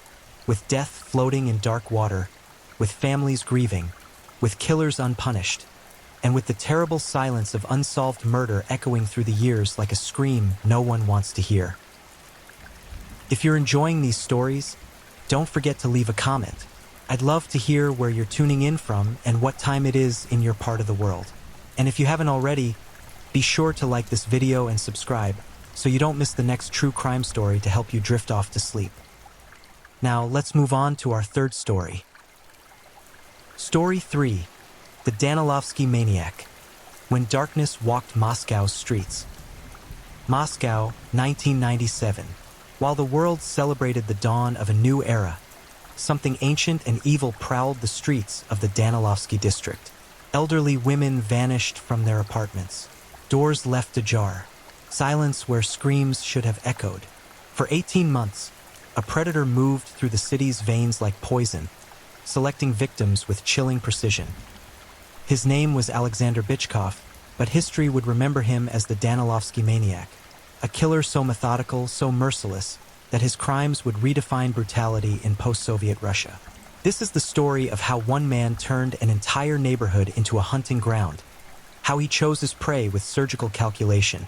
with death floating in dark water, with families grieving, with killers unpunished, and with the terrible silence of unsolved murder echoing through the years like a scream no one wants to hear. If you're enjoying these stories, don't forget to leave a comment. I'd love to hear where you're tuning in from and what time it is in your part of the world. And if you haven't already, be sure to like this video and subscribe so you don't miss the next true crime story to help you drift off to sleep. Now, let's move on to our third story. Story 3. The Danilovsky Maniac. When Darkness Walked Moscow's Streets. Moscow, 1997. While the world celebrated the dawn of a new era, something ancient and evil prowled the streets of the Danilovsky district. Elderly women vanished from their apartments, doors left ajar, silence where screams should have echoed. For 18 months, a predator moved through the city's veins like poison, selecting victims with chilling precision. His name was Alexander Bichkov, but history would remember him as the Danilovsky maniac, a killer so methodical, so merciless, that his crimes would redefine brutality in post-Soviet Russia. This is the story of how one man turned an entire neighborhood into a hunting ground, how he chose his prey with surgical calculation,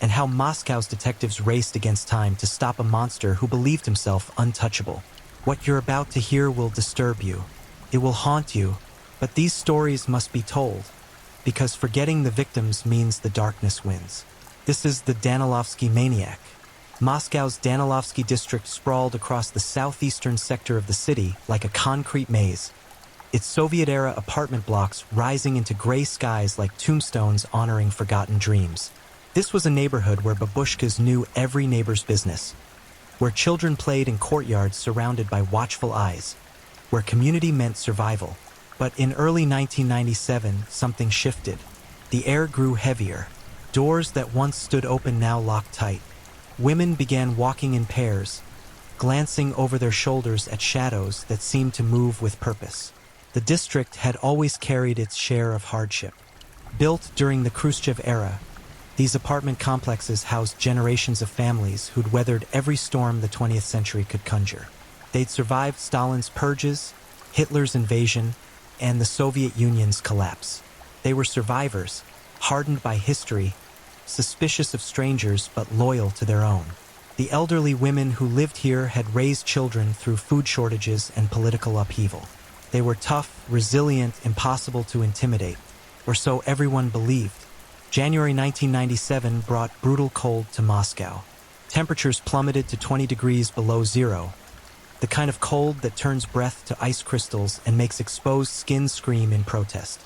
and how Moscow's detectives raced against time to stop a monster who believed himself untouchable. What you're about to hear will disturb you. It will haunt you, but these stories must be told, because forgetting the victims means the darkness wins. This is the Danilovsky maniac. Moscow's Danilovsky district sprawled across the southeastern sector of the city like a concrete maze, its Soviet-era apartment blocks rising into gray skies like tombstones honoring forgotten dreams. This was a neighborhood where babushkas knew every neighbor's business, where children played in courtyards surrounded by watchful eyes, where community meant survival. But in early 1997, something shifted. The air grew heavier. Doors that once stood open now locked tight. Women began walking in pairs, glancing over their shoulders at shadows that seemed to move with purpose. The district had always carried its share of hardship. Built during the Khrushchev era, these apartment complexes housed generations of families who'd weathered every storm the 20th century could conjure. They'd survived Stalin's purges, Hitler's invasion, and the Soviet Union's collapse. They were survivors, hardened by history, suspicious of strangers but loyal to their own. The elderly women who lived here had raised children through food shortages and political upheaval. They were tough, resilient, impossible to intimidate, or so everyone believed. January 1997 brought brutal cold to Moscow. Temperatures plummeted to 20 degrees below zero, the kind of cold that turns breath to ice crystals and makes exposed skin scream in protest.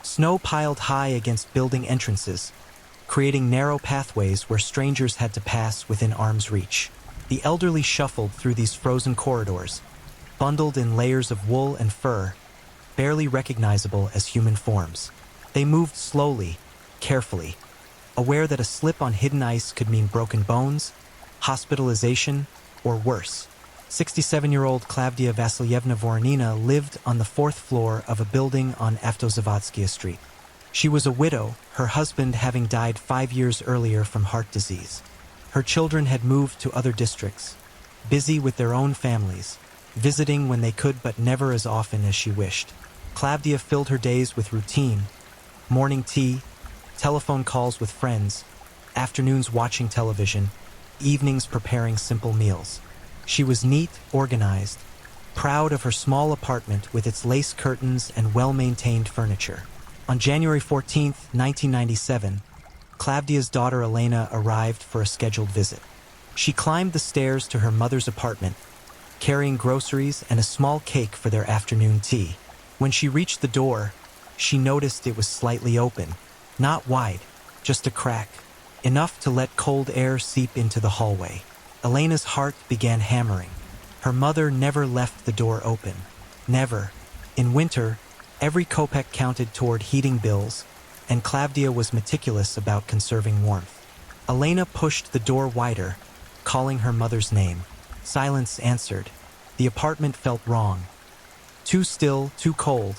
Snow piled high against building entrances, creating narrow pathways where strangers had to pass within arm's reach. The elderly shuffled through these frozen corridors, bundled in layers of wool and fur, barely recognizable as human forms. They moved slowly, carefully, aware that a slip on hidden ice could mean broken bones, hospitalization, or worse. 67-year-old Klavdia Vasilyevna Voronina lived on the fourth floor of a building on Avtozavodskaya Street. She was a widow, her husband having died 5 years earlier from heart disease. Her children had moved to other districts, busy with their own families, visiting when they could but never as often as she wished. Klavdia filled her days with routine, morning tea, telephone calls with friends, afternoons watching television, evenings preparing simple meals. She was neat, organized, proud of her small apartment with its lace curtains and well-maintained furniture. On January 14, 1997, Klavdia's daughter Elena arrived for a scheduled visit. She climbed the stairs to her mother's apartment, carrying groceries and a small cake for their afternoon tea. When she reached the door, she noticed it was slightly open, not wide, just a crack, enough to let cold air seep into the hallway. Elena's heart began hammering. Her mother never left the door open. Never. In winter, every kopeck counted toward heating bills, and Klavdia was meticulous about conserving warmth. Elena pushed the door wider, calling her mother's name. Silence answered. The apartment felt wrong. Too still, too cold,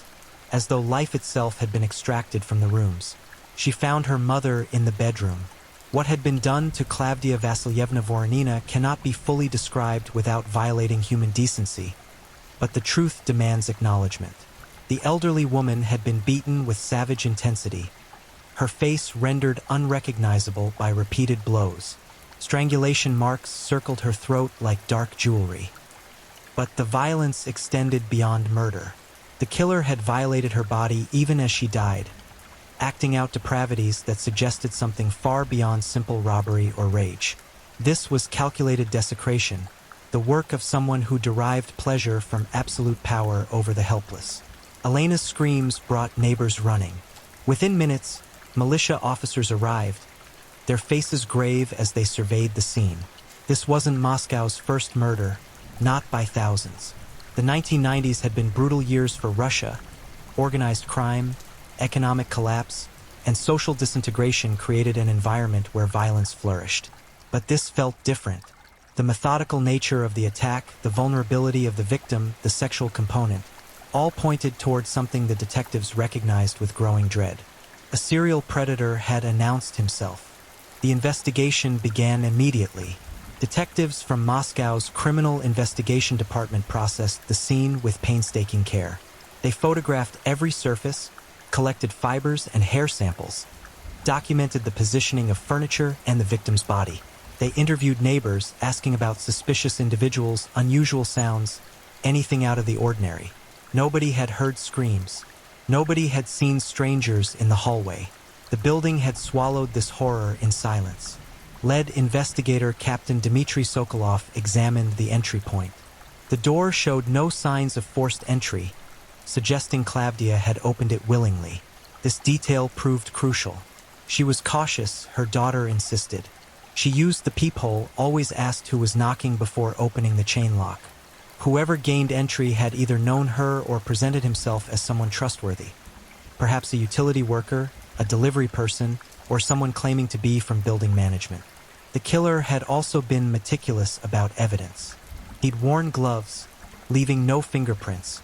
as though life itself had been extracted from the rooms. She found her mother in the bedroom. What had been done to Klavdia Vasilyevna Voronina cannot be fully described without violating human decency, but the truth demands acknowledgement. The elderly woman had been beaten with savage intensity, her face rendered unrecognizable by repeated blows. Strangulation marks circled her throat like dark jewelry. But the violence extended beyond murder. The killer had violated her body even as she died, acting out depravities that suggested something far beyond simple robbery or rage. This was calculated desecration, the work of someone who derived pleasure from absolute power over the helpless. Elena's screams brought neighbors running. Within minutes, militia officers arrived, their faces grave as they surveyed the scene. This wasn't Moscow's first murder, not by thousands. The 1990s had been brutal years for Russia. Organized crime, economic collapse, and social disintegration created an environment where violence flourished. But this felt different. The methodical nature of the attack, the vulnerability of the victim, the sexual component, all pointed towards something the detectives recognized with growing dread. A serial predator had announced himself. The investigation began immediately. Detectives from Moscow's Criminal Investigation Department processed the scene with painstaking care. They photographed every surface, collected fibers and hair samples, documented the positioning of furniture and the victim's body. They interviewed neighbors, asking about suspicious individuals, unusual sounds, anything out of the ordinary. Nobody had heard screams. Nobody had seen strangers in the hallway. The building had swallowed this horror in silence. Lead investigator Captain Dmitry Sokolov examined the entry point. The door showed no signs of forced entry, suggesting Klavdia had opened it willingly. This detail proved crucial. She was cautious, her daughter insisted. She used the peephole, always asked who was knocking before opening the chain lock. Whoever gained entry had either known her or presented himself as someone trustworthy. Perhaps a utility worker, a delivery person, or someone claiming to be from building management. The killer had also been meticulous about evidence. He'd worn gloves, leaving no fingerprints.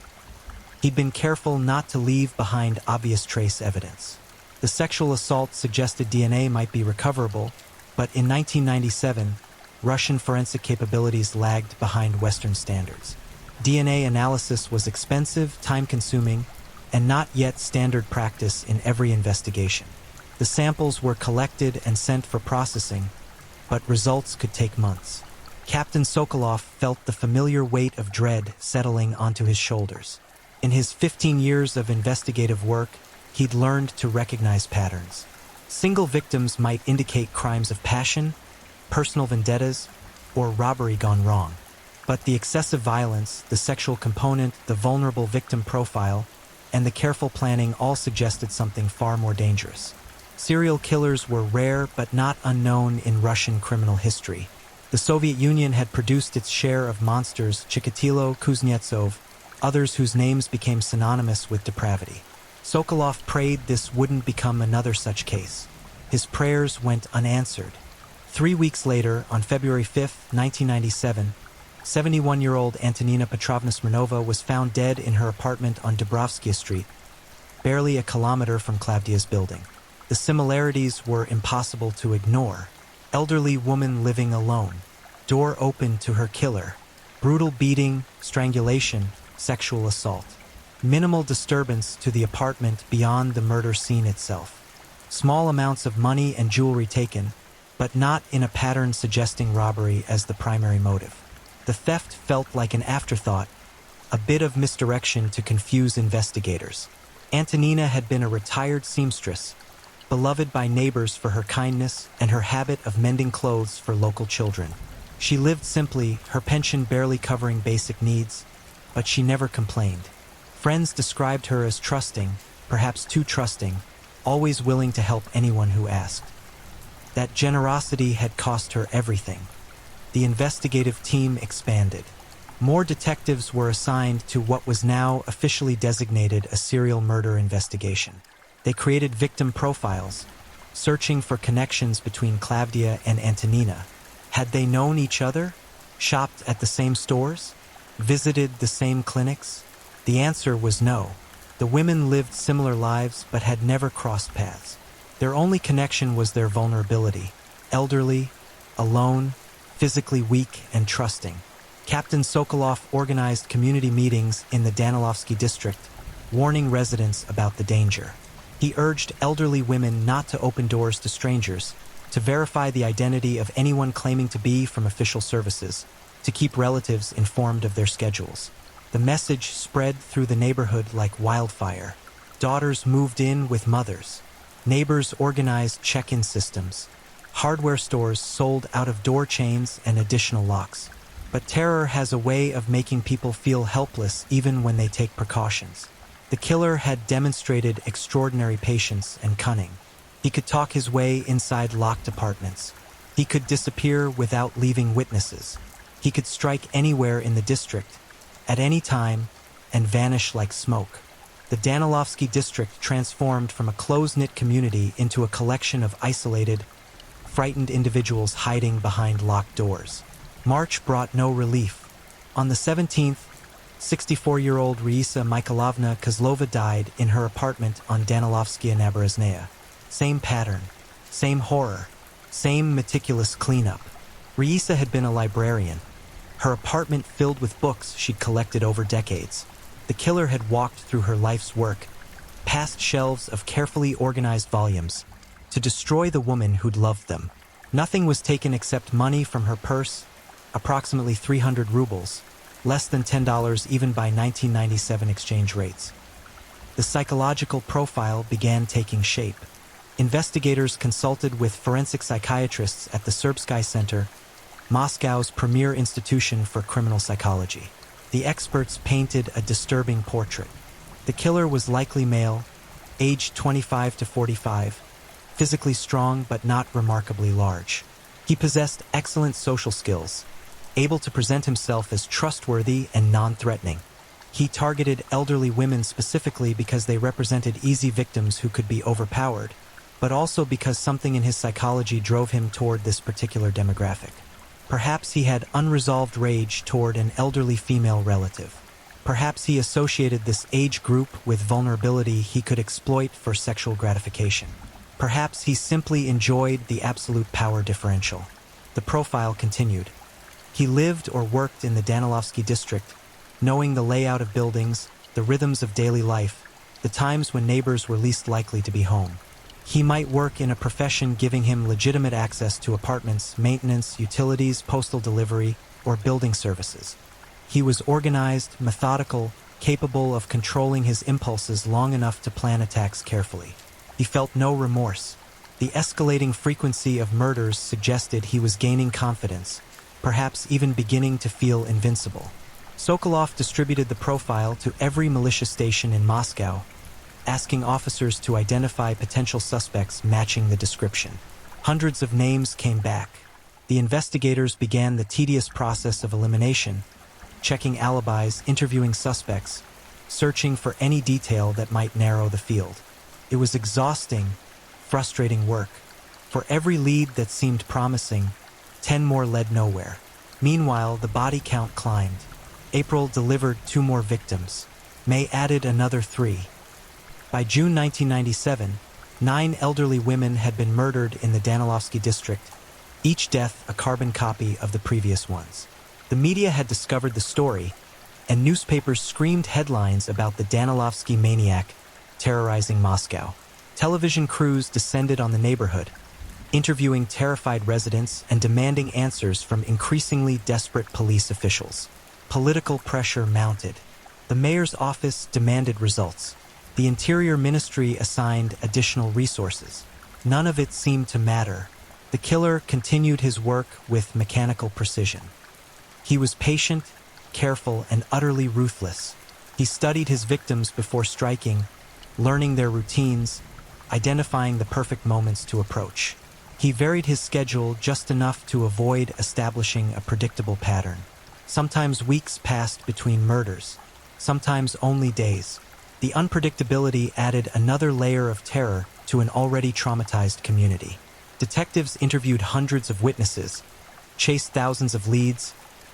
He'd been careful not to leave behind obvious trace evidence. The sexual assault suggested DNA might be recoverable, but in 1997, Russian forensic capabilities lagged behind Western standards. DNA analysis was expensive, time-consuming, and not yet standard practice in every investigation. The samples were collected and sent for processing, but results could take months. Captain Sokolov felt the familiar weight of dread settling onto his shoulders. In his 15 years of investigative work, he'd learned to recognize patterns. Single victims might indicate crimes of passion, personal vendettas, or robbery gone wrong. But the excessive violence, the sexual component, the vulnerable victim profile, and the careful planning all suggested something far more dangerous. Serial killers were rare but not unknown in Russian criminal history. The Soviet Union had produced its share of monsters, Chikatilo, Kuznetsov, others whose names became synonymous with depravity. Sokolov prayed this wouldn't become another such case. His prayers went unanswered. 3 weeks later, on February 5, 1997, 71-year-old Antonina Petrovna Smirnova was found dead in her apartment on Dubrovsky Street, barely a kilometer from Klavdia's building. The similarities were impossible to ignore. Elderly woman living alone, door open to her killer, brutal beating, strangulation, sexual assault. Minimal disturbance to the apartment beyond the murder scene itself. Small amounts of money and jewelry taken, but not in a pattern suggesting robbery as the primary motive. The theft felt like an afterthought, a bit of misdirection to confuse investigators. Antonina had been a retired seamstress, beloved by neighbors for her kindness and her habit of mending clothes for local children. She lived simply, her pension barely covering basic needs, but she never complained. Friends described her as trusting, perhaps too trusting, always willing to help anyone who asked. That generosity had cost her everything. The investigative team expanded. More detectives were assigned to what was now officially designated a serial murder investigation. They created victim profiles, searching for connections between Klavdia and Antonina. Had they known each other? Shopped at the same stores? Visited the same clinics? The answer was no. The women lived similar lives but had never crossed paths. Their only connection was their vulnerability. Elderly, alone, physically weak and trusting. Captain Sokolov organized community meetings in the Danilovsky district, warning residents about the danger. He urged elderly women not to open doors to strangers, to verify the identity of anyone claiming to be from official services, to keep relatives informed of their schedules. The message spread through the neighborhood like wildfire. Daughters moved in with mothers. Neighbors organized check-in systems. Hardware stores sold out-of-door chains and additional locks. But terror has a way of making people feel helpless even when they take precautions. The killer had demonstrated extraordinary patience and cunning. He could talk his way inside locked apartments. He could disappear without leaving witnesses. He could strike anywhere in the district, at any time, and vanish like smoke. The The Danilovsky district transformed from a close-knit community into a collection of isolated, frightened individuals hiding behind locked doors. March brought no relief. On the 17th, 64-year-old Raisa Mikhailovna Kozlova died in her apartment on Danilovskaya Naberezhnaya. Same pattern, same horror, same meticulous cleanup. Raisa had been a librarian, her apartment filled with books she'd collected over decades. The killer had walked through her life's work, past shelves of carefully organized volumes, to destroy the woman who'd loved them. Nothing was taken except money from her purse, approximately 300 rubles, less than $10 even by 1997 exchange rates. The psychological profile began taking shape. Investigators consulted with forensic psychiatrists at the Serbsky Center, Moscow's premier institution for criminal psychology. The experts painted a disturbing portrait. The killer was likely male, aged 25 to 45, physically strong but not remarkably large. He possessed excellent social skills, able to present himself as trustworthy and non-threatening. He targeted elderly women specifically because they represented easy victims who could be overpowered, but also because something in his psychology drove him toward this particular demographic. Perhaps he had unresolved rage toward an elderly female relative. Perhaps he associated this age group with vulnerability he could exploit for sexual gratification. Perhaps he simply enjoyed the absolute power differential. The profile continued. He lived or worked in the Danilovsky district, knowing the layout of buildings, the rhythms of daily life, the times when neighbors were least likely to be home. He might work in a profession giving him legitimate access to apartments, maintenance, utilities, postal delivery, or building services. He was organized, methodical, capable of controlling his impulses long enough to plan attacks carefully. He felt no remorse. The escalating frequency of murders suggested he was gaining confidence, perhaps even beginning to feel invincible. Sokolov distributed the profile to every militia station in Moscow, asking officers to identify potential suspects matching the description. Hundreds of names came back. The investigators began the tedious process of elimination, checking alibis, interviewing suspects, searching for any detail that might narrow the field. It was exhausting, frustrating work. For every lead that seemed promising, 10 more led nowhere. Meanwhile, the body count climbed. April delivered 2 more victims. May added another 3. By June 1997, 9 elderly women had been murdered in the Danilovsky district, each death a carbon copy of the previous ones. The media had discovered the story, and newspapers screamed headlines about the Danilovsky maniac terrorizing Moscow. Television crews descended on the neighborhood, interviewing terrified residents and demanding answers from increasingly desperate police officials. Political pressure mounted. The mayor's office demanded results. The Interior Ministry assigned additional resources. None of it seemed to matter. The killer continued his work with mechanical precision. He was patient, careful, and utterly ruthless. He studied his victims before striking, learning their routines, identifying the perfect moments to approach. He varied his schedule just enough to avoid establishing a predictable pattern. Sometimes weeks passed between murders, sometimes only days. The unpredictability added another layer of terror to an already traumatized community. Detectives interviewed hundreds of witnesses, chased thousands of leads,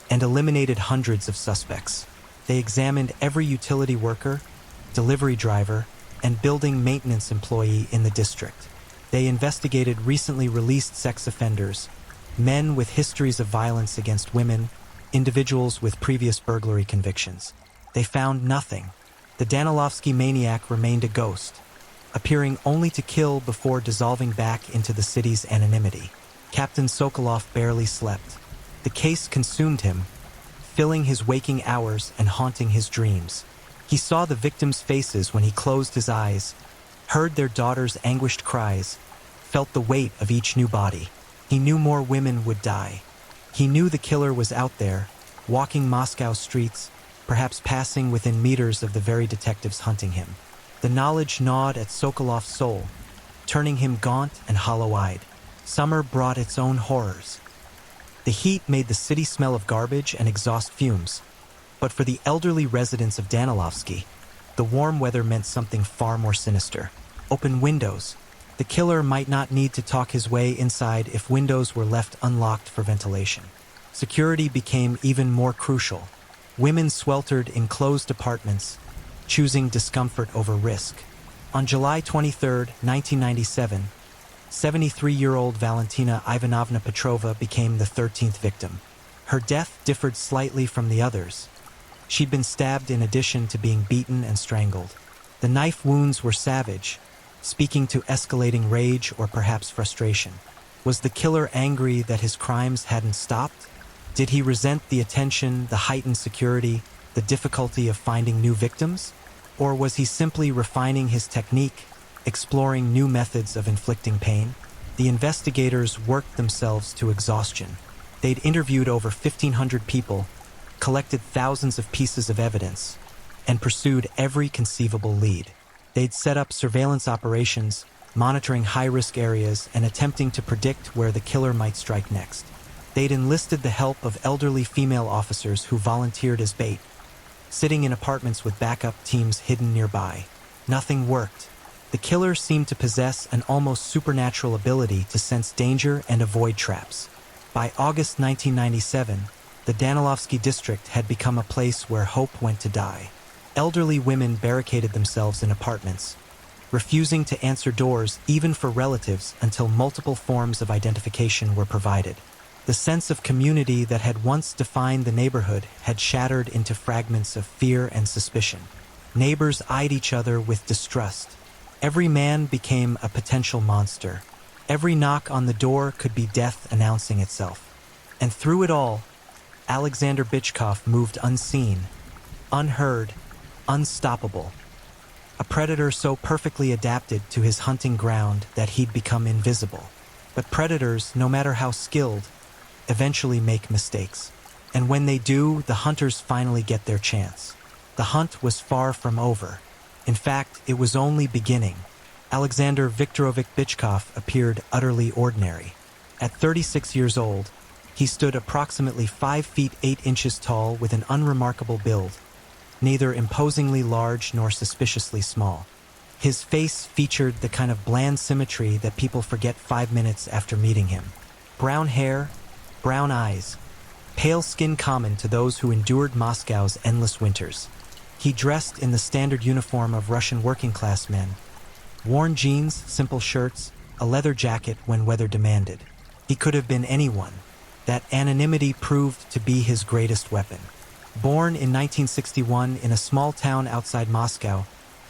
and eliminated hundreds of suspects. They examined every utility worker, delivery driver, and building maintenance employee in the district. They investigated recently released sex offenders, men with histories of violence against women, individuals with previous burglary convictions. They found nothing. The Danilovsky maniac remained a ghost, appearing only to kill before dissolving back into the city's anonymity. Captain Sokolov barely slept. The case consumed him, filling his waking hours and haunting his dreams. He saw the victims' faces when he closed his eyes, heard their daughters' anguished cries, felt the weight of each new body. He knew more women would die. He knew the killer was out there, walking Moscow streets, perhaps passing within meters of the very detectives hunting him. The knowledge gnawed at Sokolov's soul, turning him gaunt and hollow-eyed. Summer brought its own horrors. The heat made the city smell of garbage and exhaust fumes. But for the elderly residents of Danilovsky, The warm weather meant something far more sinister. Open windows. The killer might not need to talk his way inside if windows were left unlocked for ventilation. Security became even more crucial. Women sweltered in closed apartments, choosing discomfort over risk. On July 23, 1997, 73-year-old Valentina Ivanovna Petrova became the 13th victim. Her death differed slightly from the others. She'd been stabbed in addition to being beaten and strangled. The knife wounds were savage, speaking to escalating rage or perhaps frustration. Was the killer angry that his crimes hadn't stopped? Did he resent the attention, the heightened security, the difficulty of finding new victims? Or was he simply refining his technique, exploring new methods of inflicting pain? The investigators worked themselves to exhaustion. They'd interviewed over 1,500 people, collected thousands of pieces of evidence, and pursued every conceivable lead. They'd set up surveillance operations, monitoring high-risk areas and attempting to predict where the killer might strike next. They'd enlisted the help of elderly female officers who volunteered as bait, sitting in apartments with backup teams hidden nearby. Nothing worked. The killer seemed to possess an almost supernatural ability to sense danger and avoid traps. By August 1997, the Danilovsky district had become a place where hope went to die. Elderly women barricaded themselves in apartments, refusing to answer doors even for relatives until multiple forms of identification were provided. The sense of community that had once defined the neighborhood had shattered into fragments of fear and suspicion. Neighbors eyed each other with distrust. Every man became a potential monster. Every knock on the door could be death announcing itself. And through it all, Alexander Bichkov moved unseen, unheard, unstoppable. A predator so perfectly adapted to his hunting ground that he'd become invisible. But predators, no matter how skilled, eventually make mistakes. And when they do, the hunters finally get their chance. The hunt was far from over. In fact, it was only beginning. Alexander Viktorovich Bichkov appeared utterly ordinary. At 36 years old, he stood approximately 5 feet 8 inches tall with an unremarkable build, neither imposingly large nor suspiciously small. His face featured the kind of bland symmetry that people forget 5 minutes after meeting him. Brown hair, brown eyes, pale skin common to those who endured Moscow's endless winters. He dressed in the standard uniform of Russian working-class men, worn jeans, simple shirts, a leather jacket when weather demanded. He could have been anyone. That anonymity proved to be his greatest weapon. Born in 1961 in a small town outside Moscow,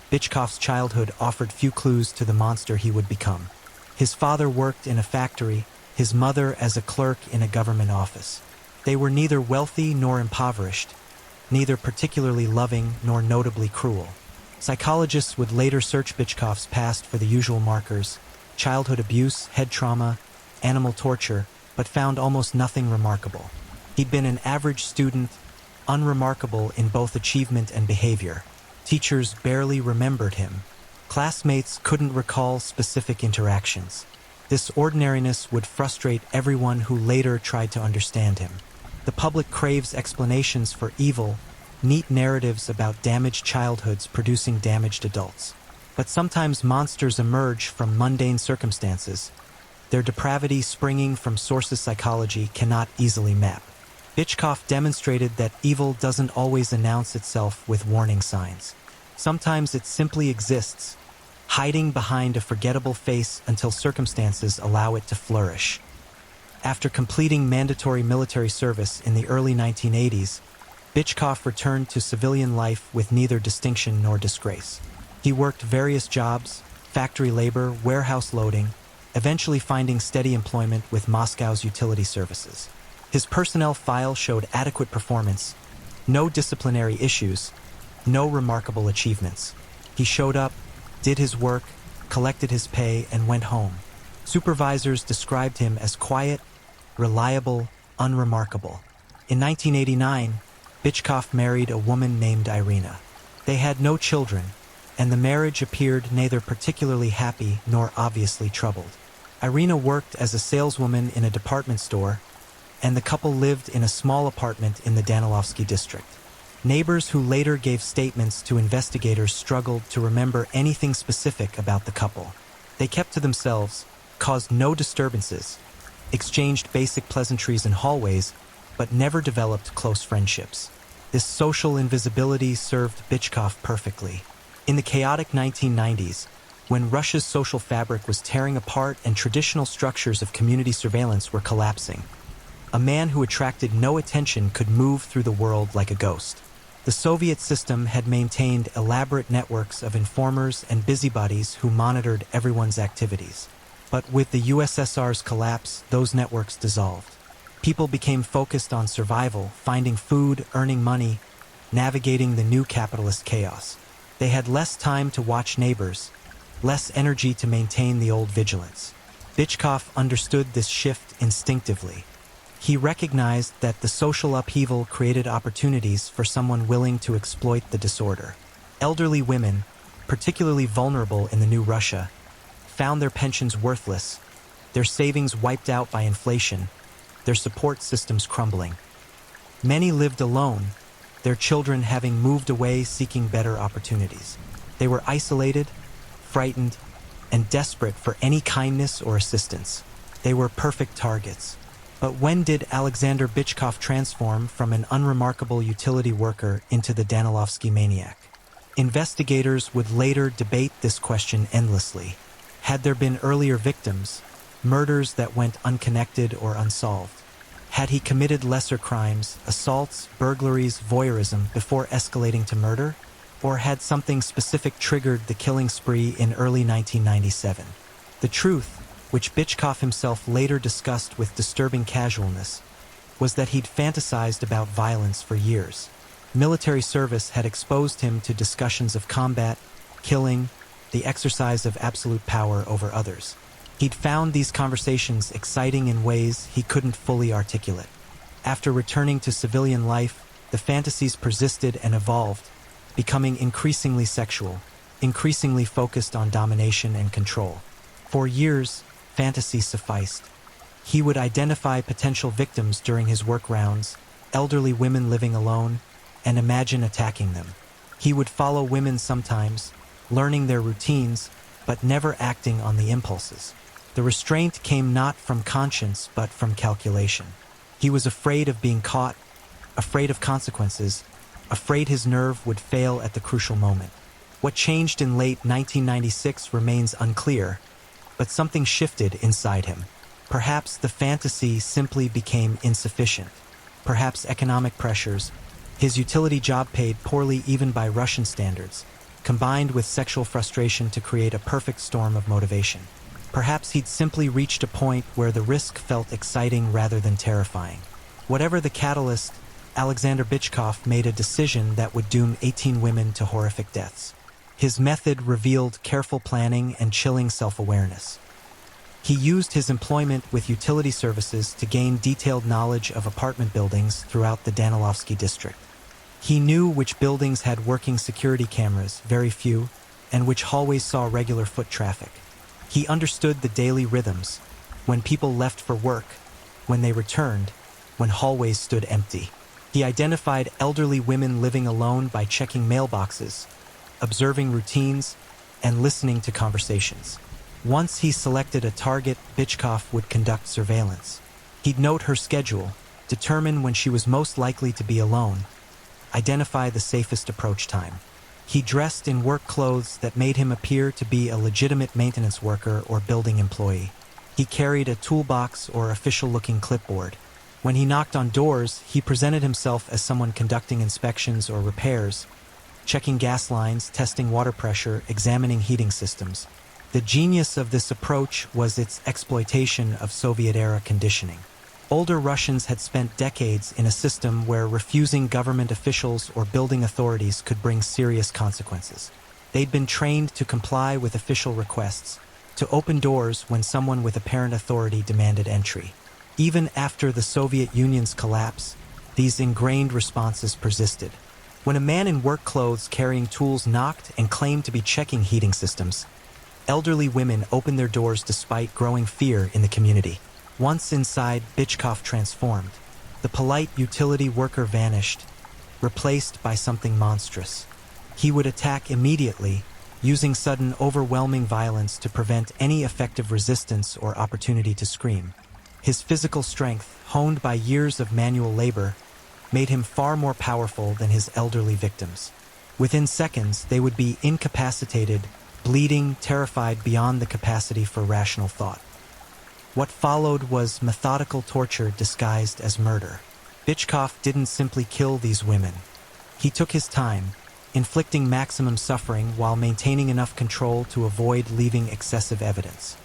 Bichkov's childhood offered few clues to the monster he would become. His father worked in a factory, his mother as a clerk in a government office. They were neither wealthy nor impoverished, neither particularly loving nor notably cruel. Psychologists would later search Bichkov's past for the usual markers: childhood abuse, head trauma, animal torture, but found almost nothing remarkable. He'd been an average student, unremarkable in both achievement and behavior. Teachers barely remembered him. Classmates couldn't recall specific interactions. This ordinariness would frustrate everyone who later tried to understand him. The public craves explanations for evil, neat narratives about damaged childhoods producing damaged adults. But sometimes monsters emerge from mundane circumstances, their depravity springing from sources psychology cannot easily map. Bichkov demonstrated that evil doesn't always announce itself with warning signs. Sometimes it simply exists, hiding behind a forgettable face until circumstances allow it to flourish. After completing mandatory military service in the early 1980s, Bichkov returned to civilian life with neither distinction nor disgrace. He worked various jobs, factory labor, warehouse loading, eventually finding steady employment with Moscow's utility services. His personnel file showed adequate performance, no disciplinary issues, no remarkable achievements. He showed up, did his work, collected his pay, and went home. Supervisors described him as quiet, reliable, unremarkable. In 1989, Bichkov married a woman named Irina. They had no children, and the marriage appeared neither particularly happy nor obviously troubled. Irina worked as a saleswoman in a department store, and the couple lived in a small apartment in the Danilovsky district. Neighbors who later gave statements to investigators struggled to remember anything specific about the couple. They kept to themselves, caused no disturbances, exchanged basic pleasantries in hallways, but never developed close friendships. This social invisibility served Bychkov perfectly. In the chaotic 1990s, when Russia's social fabric was tearing apart and traditional structures of community surveillance were collapsing, a man who attracted no attention could move through the world like a ghost. The Soviet system had maintained elaborate networks of informers and busybodies who monitored everyone's activities. But with the USSR's collapse, those networks dissolved. People became focused on survival, finding food, earning money, navigating the new capitalist chaos. They had less time to watch neighbors, less energy to maintain the old vigilance. Bychkov understood this shift instinctively. He recognized that the social upheaval created opportunities for someone willing to exploit the disorder. Elderly women, particularly vulnerable in the new Russia, found their pensions worthless, their savings wiped out by inflation, their support systems crumbling. Many lived alone, their children having moved away seeking better opportunities. They were isolated, frightened, and desperate for any kindness or assistance. They were perfect targets. But when did Alexander Bychkov transform from an unremarkable utility worker into the Danilovsky maniac? Investigators would later debate this question endlessly. Had there been earlier victims, murders that went unconnected or unsolved? Had he committed lesser crimes, assaults, burglaries, voyeurism before escalating to murder? Or had something specific triggered the killing spree in early 1997? The truth, which Bychkov himself later discussed with disturbing casualness, was that he'd fantasized about violence for years. Military service had exposed him to discussions of combat, killing, the exercise of absolute power over others. He'd found these conversations exciting in ways he couldn't fully articulate. After returning to civilian life, the fantasies persisted and evolved, becoming increasingly sexual, increasingly focused on domination and control. For years, fantasy sufficed. He would identify potential victims during his work rounds, elderly women living alone, and imagine attacking them. He would follow women sometimes, learning their routines, but never acting on the impulses. The restraint came not from conscience, but from calculation. He was afraid of being caught, afraid of consequences, afraid his nerve would fail at the crucial moment. What changed in late 1996 remains unclear, but something shifted inside him. Perhaps the fantasy simply became insufficient. Perhaps economic pressures, his utility job paid poorly even by Russian standards, combined with sexual frustration to create a perfect storm of motivation. Perhaps he'd simply reached a point where the risk felt exciting rather than terrifying. Whatever the catalyst, Alexander Bychkov made a decision that would doom 18 women to horrific deaths. His method revealed careful planning and chilling self-awareness. He used his employment with utility services to gain detailed knowledge of apartment buildings throughout the Danilovsky district. He knew which buildings had working security cameras, very few, and which hallways saw regular foot traffic. He understood the daily rhythms, when people left for work, when they returned, when hallways stood empty. He identified elderly women living alone by checking mailboxes, observing routines, and listening to conversations. Once he selected a target, Bychkov would conduct surveillance. He'd note her schedule, determine when she was most likely to be alone, identify the safest approach time. He dressed in work clothes that made him appear to be a legitimate maintenance worker or building employee. He carried a toolbox or official-looking clipboard. When he knocked on doors, he presented himself as someone conducting inspections or repairs, checking gas lines, testing water pressure, examining heating systems. The genius of this approach was its exploitation of Soviet-era conditioning. Older Russians had spent decades in a system where refusing government officials or building authorities could bring serious consequences. They'd been trained to comply with official requests, to open doors when someone with apparent authority demanded entry. Even after the Soviet Union's collapse, these ingrained responses persisted. When a man in work clothes carrying tools knocked and claimed to be checking heating systems, elderly women opened their doors despite growing fear in the community. Once inside, Bychkov transformed. The polite utility worker vanished, replaced by something monstrous. He would attack immediately, using sudden, overwhelming violence to prevent any effective resistance or opportunity to scream. His physical strength, honed by years of manual labor, made him far more powerful than his elderly victims. Within seconds, they would be incapacitated, bleeding, terrified beyond the capacity for rational thought. What followed was methodical torture disguised as murder. Bitchkov didn't simply kill these women. He took his time, inflicting maximum suffering while maintaining enough control to avoid leaving excessive evidence.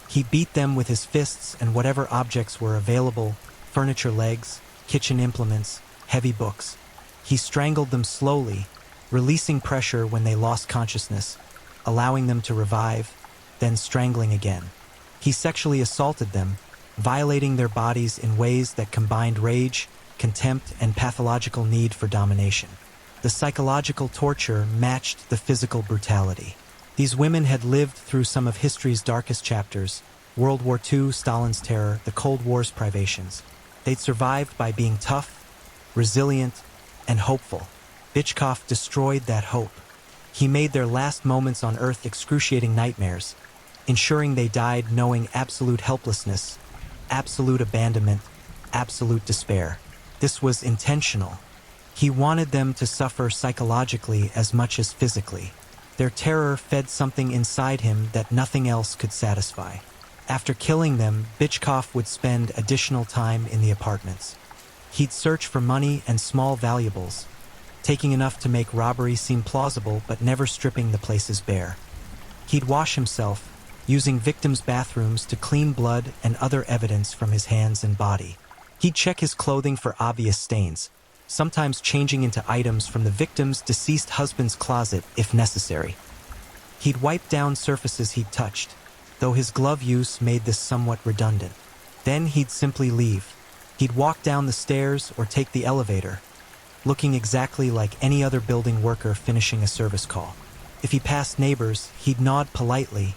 He beat them with his fists and whatever objects were available: furniture legs, kitchen implements, heavy books. He strangled them slowly, releasing pressure when they lost consciousness, allowing them to revive, then strangling again. He sexually assaulted them, violating their bodies in ways that combined rage, contempt, and pathological need for domination. The psychological torture matched the physical brutality. These women had lived through some of history's darkest chapters: World War II, Stalin's terror, the Cold War's privations. They'd survived by being tough, resilient, and hopeful. Bitchkov destroyed that hope. He made their last moments on Earth excruciating nightmares, ensuring they died knowing absolute helplessness, absolute abandonment, absolute despair. This was intentional. He wanted them to suffer psychologically as much as physically. Their terror fed something inside him that nothing else could satisfy. After killing them, Bitchkov would spend additional time in the apartments. He'd search for money and small valuables, taking enough to make robbery seem plausible but never stripping the places bare. He'd wash himself, using victims' bathrooms to clean blood and other evidence from his hands and body. He'd check his clothing for obvious stains, sometimes changing into items from the victim's deceased husband's closet if necessary. He'd wipe down surfaces he'd touched, though his glove use made this somewhat redundant. Then he'd simply leave. He'd walk down the stairs or take the elevator, looking exactly like any other building worker finishing a service call. If he passed neighbors, he'd nod politely,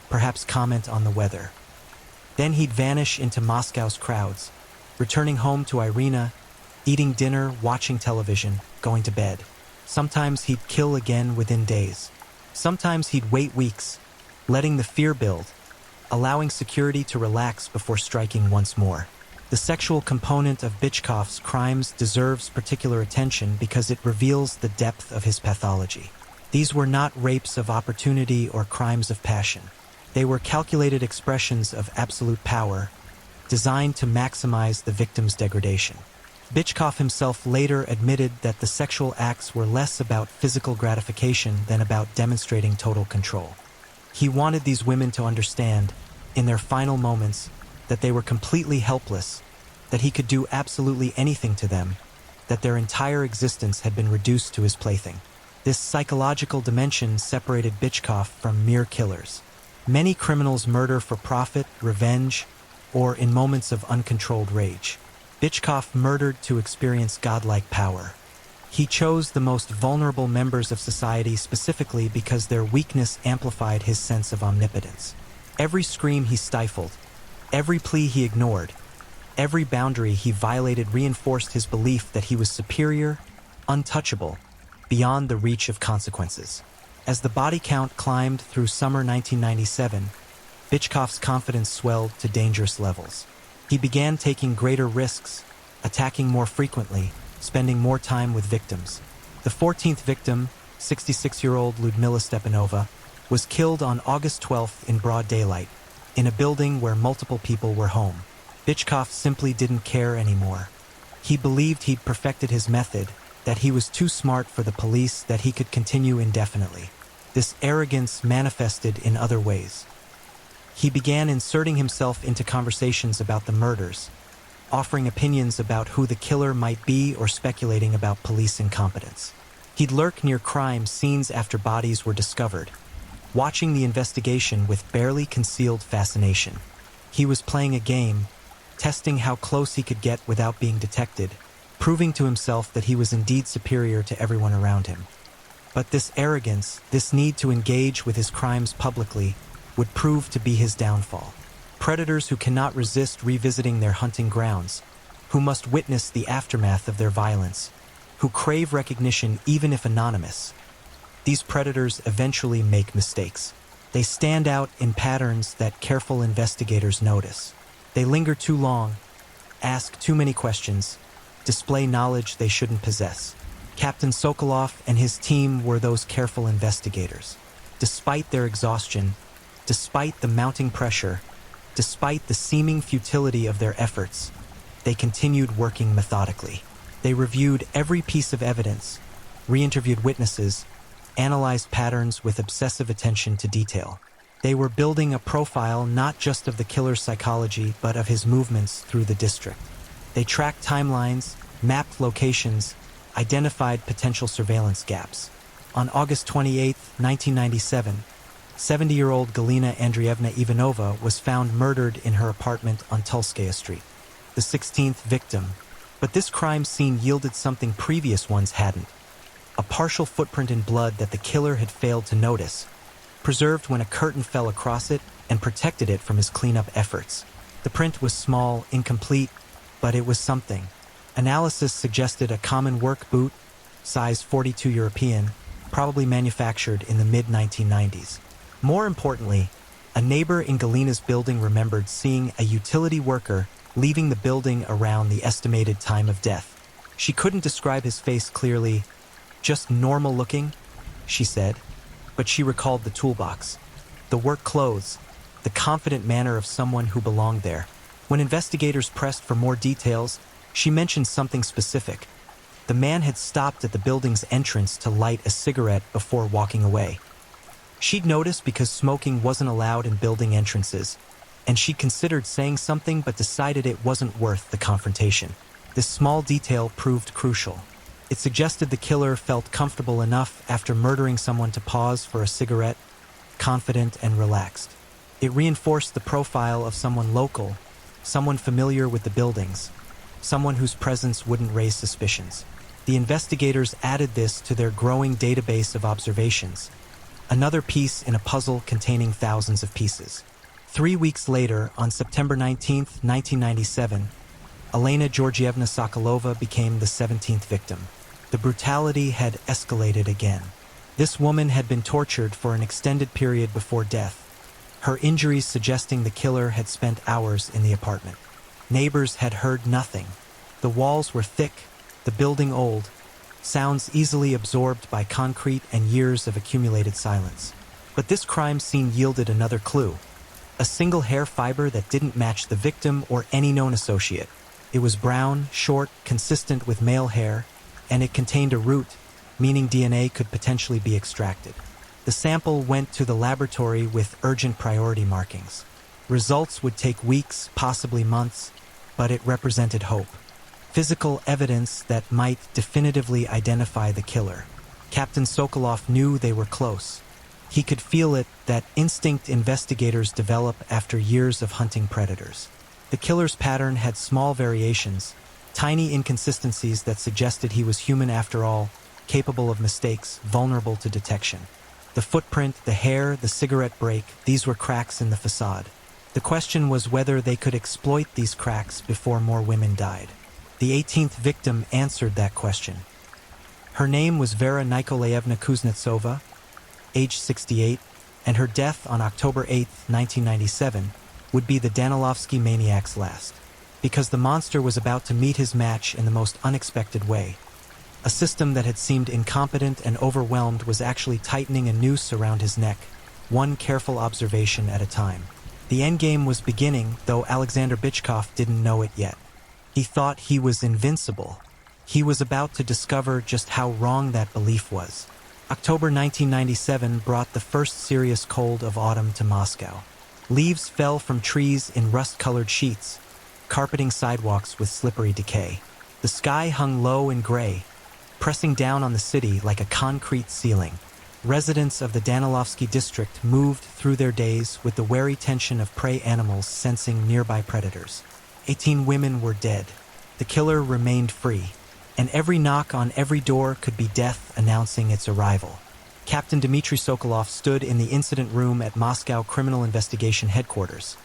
perhaps comment on the weather. Then he'd vanish into Moscow's crowds, returning home to Irina, eating dinner, watching television, going to bed. Sometimes he'd kill again within days. Sometimes he'd wait weeks, letting the fear build, allowing security to relax before striking once more. The sexual component of Bitchkov's crimes deserves particular attention because it reveals the depth of his pathology. These were not rapes of opportunity or crimes of passion. They were calculated expressions of absolute power, designed to maximize the victim's degradation. Bitchkov himself later admitted that the sexual acts were less about physical gratification than about demonstrating total control. He wanted these women to understand, in their final moments, that they were completely helpless, that he could do absolutely anything to them, that their entire existence had been reduced to his plaything. This psychological dimension separated Bitchkov from mere killers. Many criminals murder for profit, revenge, or in moments of uncontrolled rage. Bitchkov murdered to experience godlike power. He chose the most vulnerable members of society specifically because their weakness amplified his sense of omnipotence. Every scream he stifled, every plea he ignored, every boundary he violated reinforced his belief that he was superior, untouchable, beyond the reach of consequences. As the body count climbed through summer 1997, Bitchkov's confidence swelled to dangerous levels. He began taking greater risks, attacking more frequently, spending more time with victims. The 14th victim, 66-year-old Lyudmila Stepanova, was killed on August 12th in broad daylight, in a building where multiple people were home. Bitchkov simply didn't care anymore. He believed he'd perfected his method, that he was too smart for the police, that he could continue indefinitely. This arrogance manifested in other ways. He began inserting himself into conversations about the murders, offering opinions about who the killer might be or speculating about police incompetence. He'd lurk near crime scenes after bodies were discovered, watching the investigation with barely concealed fascination. He was playing a game, testing how close he could get without being detected, proving to himself that he was indeed superior to everyone around him. But this arrogance, this need to engage with his crimes publicly, would prove to be his downfall. Predators who cannot resist revisiting their hunting grounds, who must witness the aftermath of their violence, who crave recognition even if anonymous. These predators eventually make mistakes. They stand out in patterns that careful investigators notice. They linger too long, ask too many questions, display knowledge they shouldn't possess. Captain Sokolov and his team were those careful investigators. Despite their exhaustion, despite the mounting pressure, despite the seeming futility of their efforts, they continued working methodically. They reviewed every piece of evidence, re-interviewed witnesses, analyzed patterns with obsessive attention to detail. They were building a profile not just of the killer's psychology, but of his movements through the district. They tracked timelines, mapped locations, identified potential surveillance gaps. On August 28, 1997, 70-year-old Galina Andreevna Ivanova was found murdered in her apartment on Tulskaya Street, the 16th victim. But this crime scene yielded something previous ones hadn't: a partial footprint in blood that the killer had failed to notice, preserved when a curtain fell across it and protected it from his cleanup efforts. The print was small, incomplete, but it was something. Analysis suggested a common work boot, size 42 European, probably manufactured in the mid-1990s. More importantly, a neighbor in Galina's building remembered seeing a utility worker leaving the building around the estimated time of death. She couldn't describe his face clearly, just normal looking, she said, but she recalled the toolbox, the work clothes, the confident manner of someone who belonged there. When investigators pressed for more details, she mentioned something specific. The man had stopped at the building's entrance to light a cigarette before walking away. She'd noticed because smoking wasn't allowed in building entrances, and she considered saying something but decided it wasn't worth the confrontation. This small detail proved crucial. It suggested the killer felt comfortable enough after murdering someone to pause for a cigarette, confident and relaxed. It reinforced the profile of someone local, someone familiar with the buildings, someone whose presence wouldn't raise suspicions. The investigators added this to their growing database of observations, another piece in a puzzle containing thousands of pieces. 3 weeks later, on September 19, 1997, Elena Georgievna Sokolova became the 17th victim. The brutality had escalated again. This woman had been tortured for an extended period before death, her injuries suggesting the killer had spent hours in the apartment. Neighbors had heard nothing. The walls were thick, the building old, sounds easily absorbed by concrete and years of accumulated silence. But this crime scene yielded another clue: a single hair fiber that didn't match the victim or any known associate. It was brown, short, consistent with male hair, and it contained a root, meaning DNA could potentially be extracted. The sample went to the laboratory with urgent priority markings. Results would take weeks, possibly months, but it represented hope. Physical evidence that might definitively identify the killer. Captain Sokolov knew they were close. He could feel it, that instinct investigators develop after years of hunting predators. The killer's pattern had small variations, tiny inconsistencies that suggested he was human after all, capable of mistakes, vulnerable to detection. The footprint, the hair, the cigarette break, these were cracks in the facade. The question was whether they could exploit these cracks before more women died. The 18th victim answered that question. Her name was Vera Nikolaevna Kuznetsova, age 68, and her death on October 8, 1997, would be the Danilovsky maniac's last. Because the monster was about to meet his match in the most unexpected way. A system that had seemed incompetent and overwhelmed was actually tightening a noose around his neck, one careful observation at a time. The endgame was beginning, though Alexander Bichkov didn't know it yet. He thought he was invincible. He was about to discover just how wrong that belief was. October 1997 brought the first serious cold of autumn to Moscow. Leaves fell from trees in rust-colored sheets, carpeting sidewalks with slippery decay. The sky hung low and gray, pressing down on the city like a concrete ceiling. Residents of the Danilovsky district moved through their days with the wary tension of prey animals sensing nearby predators. 18 women were dead. The killer remained free, and every knock on every door could be death announcing its arrival. Captain Dmitry Sokolov stood in the incident room at Moscow Criminal Investigation Headquarters,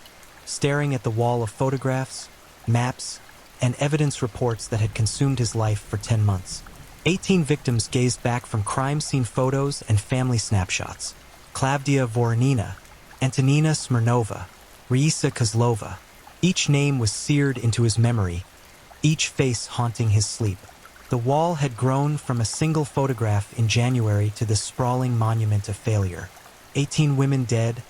staring at the wall of photographs, maps, and evidence reports that had consumed his life for 10 months. 18 victims gazed back from crime scene photos and family snapshots. Klavdia Voronina, Antonina Smirnova, Raisa Kozlova. Each name was seared into his memory, each face haunting his sleep. The wall had grown from a single photograph in January to this sprawling monument of failure. 18 women dead,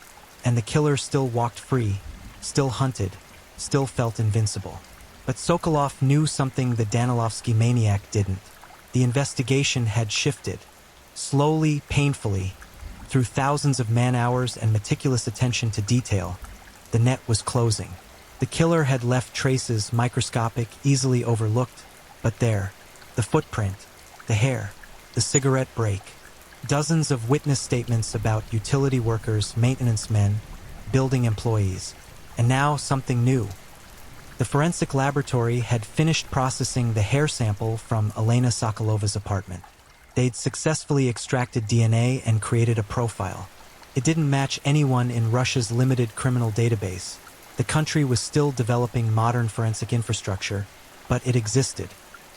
and the killer still walked free, still hunted, still felt invincible. But Sokolov knew something the Danilovsky maniac didn't. The investigation had shifted, slowly, painfully, through thousands of man-hours and meticulous attention to detail. The net was closing. The killer had left traces microscopic, easily overlooked, but there, the footprint, the hair, the cigarette break, dozens of witness statements about utility workers, maintenance men, building employees, and now something new. The forensic laboratory had finished processing the hair sample from Elena Sokolova's apartment. They'd successfully extracted DNA and created a profile. It didn't match anyone in Russia's limited criminal database. The country was still developing modern forensic infrastructure, but it existed.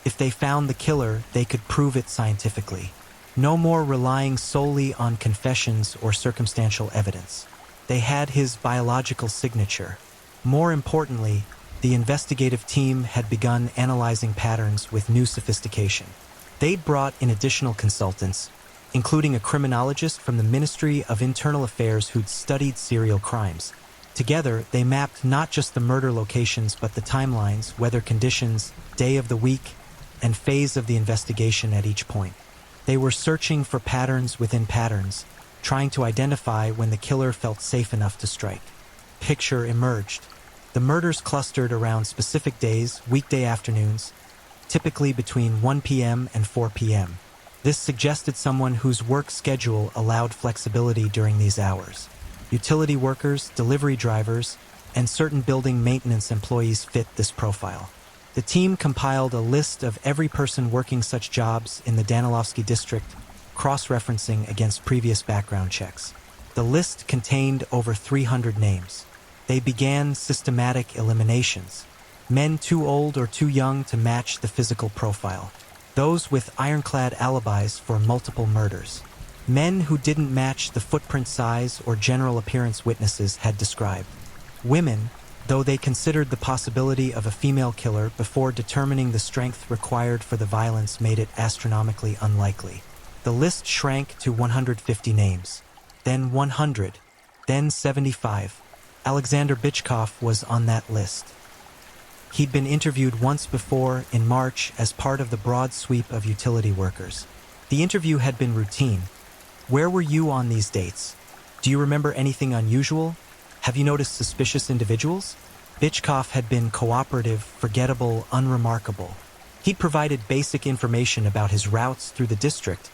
If they found the killer, they could prove it scientifically. No more relying solely on confessions or circumstantial evidence. They had his biological signature. More importantly, the investigative team had begun analyzing patterns with new sophistication. They'd brought in additional consultants, including a criminologist from the Ministry of Internal Affairs who'd studied serial crimes. Together, they mapped not just the murder locations but the timelines, weather conditions, day of the week, and phase of the investigation at each point. They were searching for patterns within patterns, trying to identify when the killer felt safe enough to strike. Picture emerged. The murders clustered around specific days, weekday afternoons, typically between 1 p.m. and 4 p.m. This suggested someone whose work schedule allowed flexibility during these hours. Utility workers, delivery drivers, and certain building maintenance employees fit this profile. The team compiled a list of every person working such jobs in the Danilovsky district, cross-referencing against previous background checks. The list contained over 300 names. They began systematic eliminations. Men too old or too young to match the physical profile. Those with ironclad alibis for multiple murders. Men who didn't match the footprint size or general appearance witnesses had described. Women, though they considered the possibility of a female killer before determining the strength required for the violence made it astronomically unlikely. The list shrank to 150 names, then 100, then 75. Alexander Bychkov was on that list. He'd been interviewed once before in March as part of the broad sweep of utility workers. The interview had been routine. Where were you on these dates? Do you remember anything unusual? Have you noticed suspicious individuals? Bychkov had been cooperative, forgettable, unremarkable. He'd provided basic information about his routes through the district,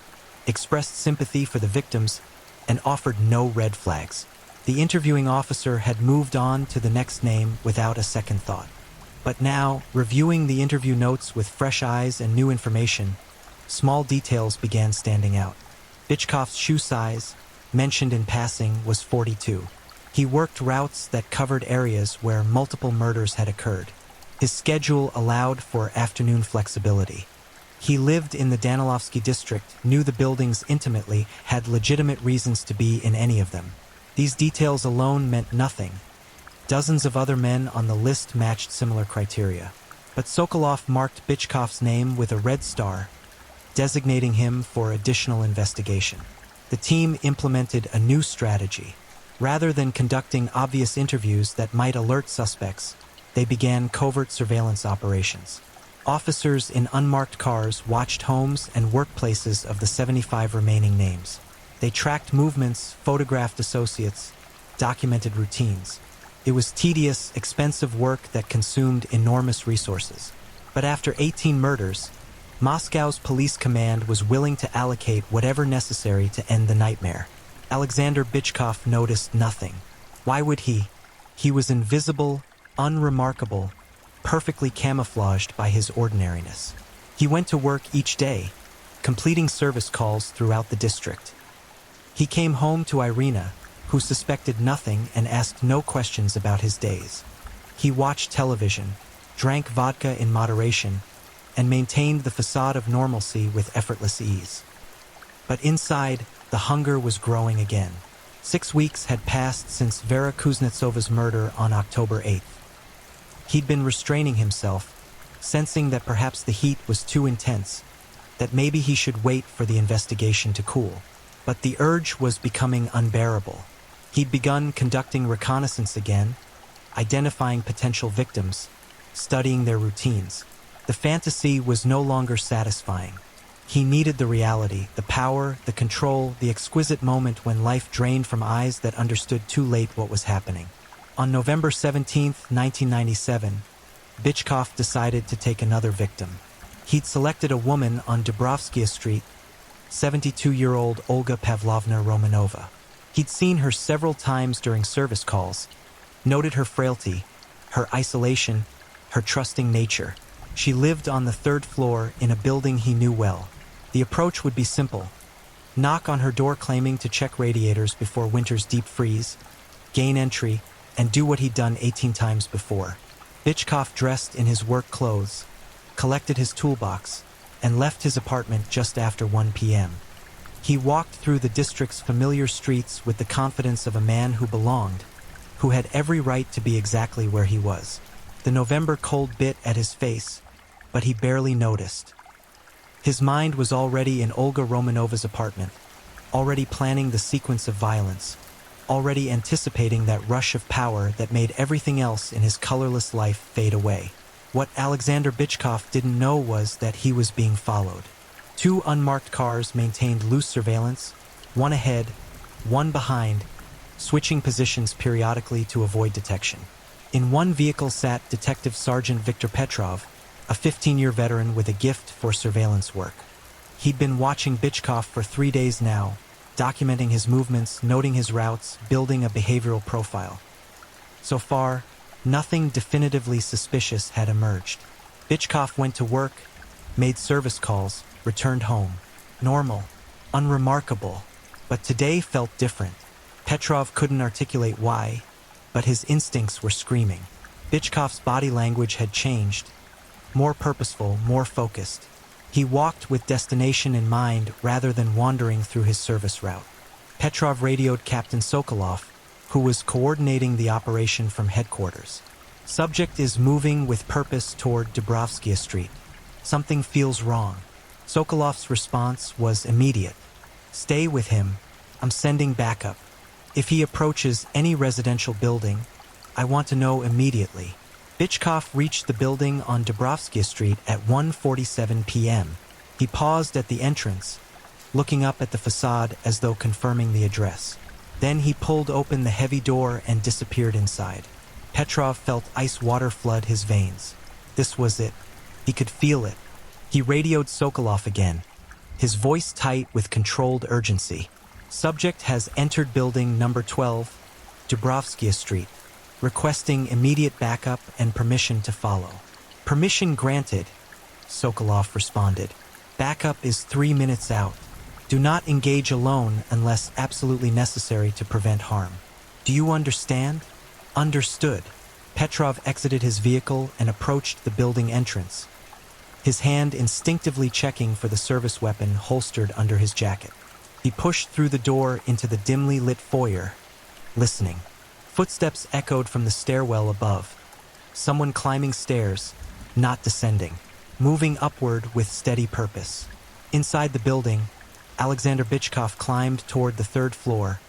expressed sympathy for the victims, and offered no red flags. The interviewing officer had moved on to the next name without a second thought. But now, reviewing the interview notes with fresh eyes and new information, small details began standing out. Bychkov's shoe size, mentioned in passing, was 42. He worked routes that covered areas where multiple murders had occurred. His schedule allowed for afternoon flexibility. He lived in the Danilovsky district, knew the buildings intimately, had legitimate reasons to be in any of them. These details alone meant nothing. Dozens of other men on the list matched similar criteria. But Sokolov marked Bychkov's name with a red star, designating him for additional investigation. The team implemented a new strategy. Rather than conducting obvious interviews that might alert suspects, they began covert surveillance operations. Officers in unmarked cars watched homes and workplaces of the 75 remaining names. They tracked movements, photographed associates, documented routines. It was tedious, expensive work that consumed enormous resources. But after 18 murders, Moscow's police command was willing to allocate whatever necessary to end the nightmare. Alexander Bychkov noticed nothing. Why would he? He was invisible, unremarkable, perfectly camouflaged by his ordinariness. He went to work each day, completing service calls throughout the district. He came home to Irina, who suspected nothing and asked no questions about his days. He watched television, drank vodka in moderation, and maintained the facade of normalcy with effortless ease. But inside, the hunger was growing again. 6 weeks had passed since Vera Kuznetsova's murder on October 8th. He'd been restraining himself, sensing that perhaps the heat was too intense, that maybe he should wait for the investigation to cool. But the urge was becoming unbearable. He'd begun conducting reconnaissance again, identifying potential victims, studying their routines. The fantasy was no longer satisfying. He needed the reality, the power, the control, the exquisite moment when life drained from eyes that understood too late what was happening. On November 17, 1997, Bychkov decided to take another victim. He'd selected a woman on Dubrovskia Street, 72-year-old Olga Pavlovna Romanova. He'd seen her several times during service calls, noted her frailty, her isolation, her trusting nature. She lived on the 3rd floor in a building he knew well. The approach would be simple. Knock on her door claiming to check radiators before winter's deep freeze, gain entry, and do what he'd done 18 times before. Bychkov dressed in his work clothes, collected his toolbox, and left his apartment just after 1 p.m. He walked through the district's familiar streets with the confidence of a man who belonged, who had every right to be exactly where he was. The November cold bit at his face, but he barely noticed. His mind was already in Olga Romanova's apartment, already planning the sequence of violence, already anticipating that rush of power that made everything else in his colorless life fade away. What Alexander Bychkov didn't know was that he was being followed. 2 unmarked cars maintained loose surveillance, one ahead, one behind, switching positions periodically to avoid detection. In one vehicle sat Detective Sergeant Viktor Petrov, a 15-year veteran with a gift for surveillance work. He'd been watching Bychkov for 3 days now, documenting his movements, noting his routes, building a behavioral profile. So far, nothing definitively suspicious had emerged. Bychkov went to work, made service calls, returned home. Normal, unremarkable, but today felt different. Petrov couldn't articulate why, but his instincts were screaming. Bychkov's body language had changed, more purposeful, more focused. He walked with destination in mind rather than wandering through his service route. Petrov radioed Captain Sokolov, who was coordinating the operation from headquarters. Subject is moving with purpose toward Dubrovskia Street. Something feels wrong. Sokolov's response was immediate. Stay with him. I'm sending backup. If he approaches any residential building, I want to know immediately. Bychkov reached the building on Dubrovskia Street at 1:47 p.m. He paused at the entrance, looking up at the facade as though confirming the address. Then he pulled open the heavy door and disappeared inside. Petrov felt ice water flood his veins. This was it. He could feel it. He radioed Sokolov again, his voice tight with controlled urgency. Subject has entered building number 12, Dubrovskia Street, requesting immediate backup and permission to follow. Permission granted, Sokolov responded. Backup is 3 minutes out. Do not engage alone unless absolutely necessary to prevent harm. Do you understand? Understood. Petrov exited his vehicle and approached the building entrance, his hand instinctively checking for the service weapon holstered under his jacket. He pushed through the door into the dimly lit foyer, listening. Footsteps echoed from the stairwell above. Someone climbing stairs, not descending, moving upward with steady purpose. Inside the building, Alexander Bychkov climbed toward the 3rd floor,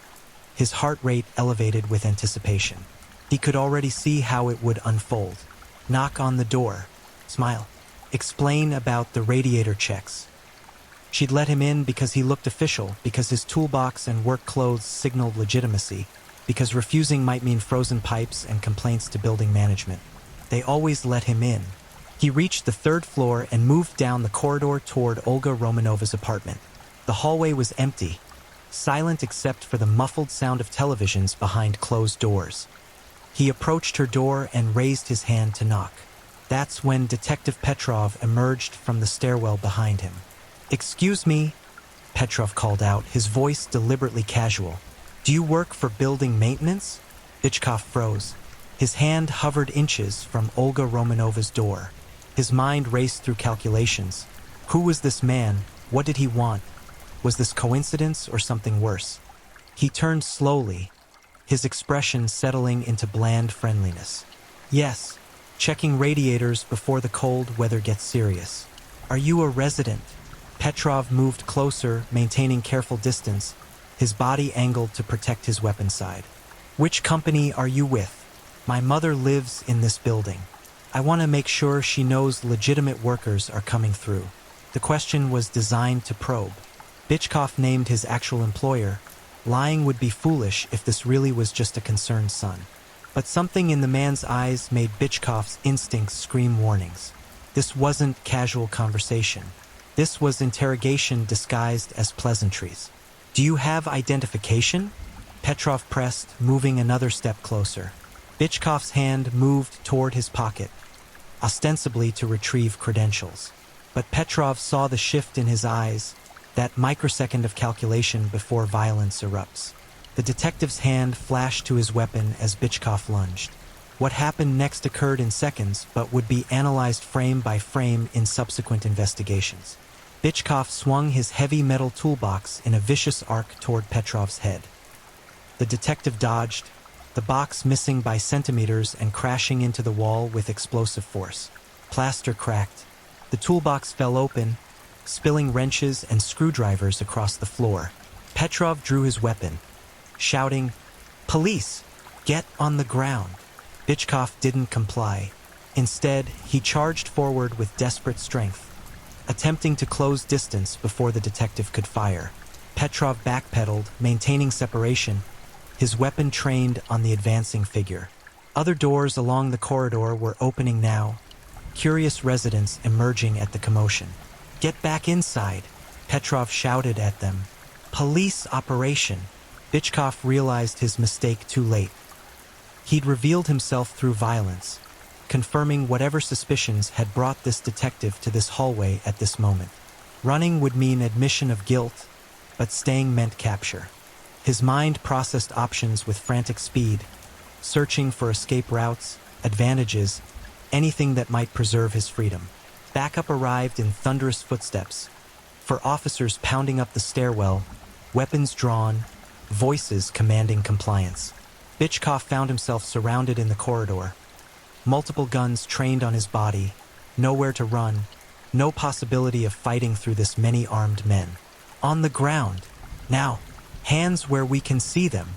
his heart rate elevated with anticipation. He could already see how it would unfold. Knock on the door. Smile. Explain about the radiator checks. She'd let him in because he looked official, because his toolbox and work clothes signaled legitimacy, because refusing might mean frozen pipes and complaints to building management. They always let him in. He reached the 3rd floor and moved down the corridor toward Olga Romanova's apartment. The hallway was empty, silent except for the muffled sound of televisions behind closed doors. He approached her door and raised his hand to knock. That's when Detective Petrov emerged from the stairwell behind him. "Excuse me," Petrov called out, his voice deliberately casual. "Do you work for building maintenance?" Bychkov froze. His hand hovered inches from Olga Romanova's door. His mind raced through calculations. Who was this man? What did he want? Was this coincidence or something worse? He turned slowly, his expression settling into bland friendliness. Yes, checking radiators before the cold weather gets serious. Are you a resident? Petrov moved closer, maintaining careful distance, his body angled to protect his weapon side. Which company are you with? My mother lives in this building. I want to make sure she knows legitimate workers are coming through. The question was designed to probe. Bitchkov named his actual employer. Lying would be foolish if this really was just a concerned son. But something in the man's eyes made Bitchkov's instincts scream warnings. This wasn't casual conversation. This was interrogation disguised as pleasantries. Do you have identification? Petrov pressed, moving another step closer. Bitchkov's hand moved toward his pocket, ostensibly to retrieve credentials. But Petrov saw the shift in his eyes, that microsecond of calculation before violence erupts. The detective's hand flashed to his weapon as Bitchkov lunged. What happened next occurred in seconds, but would be analyzed frame by frame in subsequent investigations. Bitchkov swung his heavy metal toolbox in a vicious arc toward Petrov's head. The detective dodged, the box missing by centimeters and crashing into the wall with explosive force. Plaster cracked. The toolbox fell open, spilling wrenches and screwdrivers across the floor. Petrov drew his weapon, shouting, "Police! Get on the ground!" Bitchkov didn't comply. Instead, he charged forward with desperate strength, attempting to close distance before the detective could fire. Petrov backpedaled, maintaining separation, his weapon trained on the advancing figure. Other doors along the corridor were opening now, curious residents emerging at the commotion. "Get back inside," Petrov shouted at them. "Police operation." Bitchkov realized his mistake too late. He'd revealed himself through violence, confirming whatever suspicions had brought this detective to this hallway at this moment. Running would mean admission of guilt, but staying meant capture. His mind processed options with frantic speed, searching for escape routes, advantages, anything that might preserve his freedom. Backup arrived in thunderous footsteps, for officers pounding up the stairwell, weapons drawn, voices commanding compliance. Bitchkov found himself surrounded in the corridor, multiple guns trained on his body, nowhere to run, no possibility of fighting through this many armed men. On the ground, now, hands where we can see them.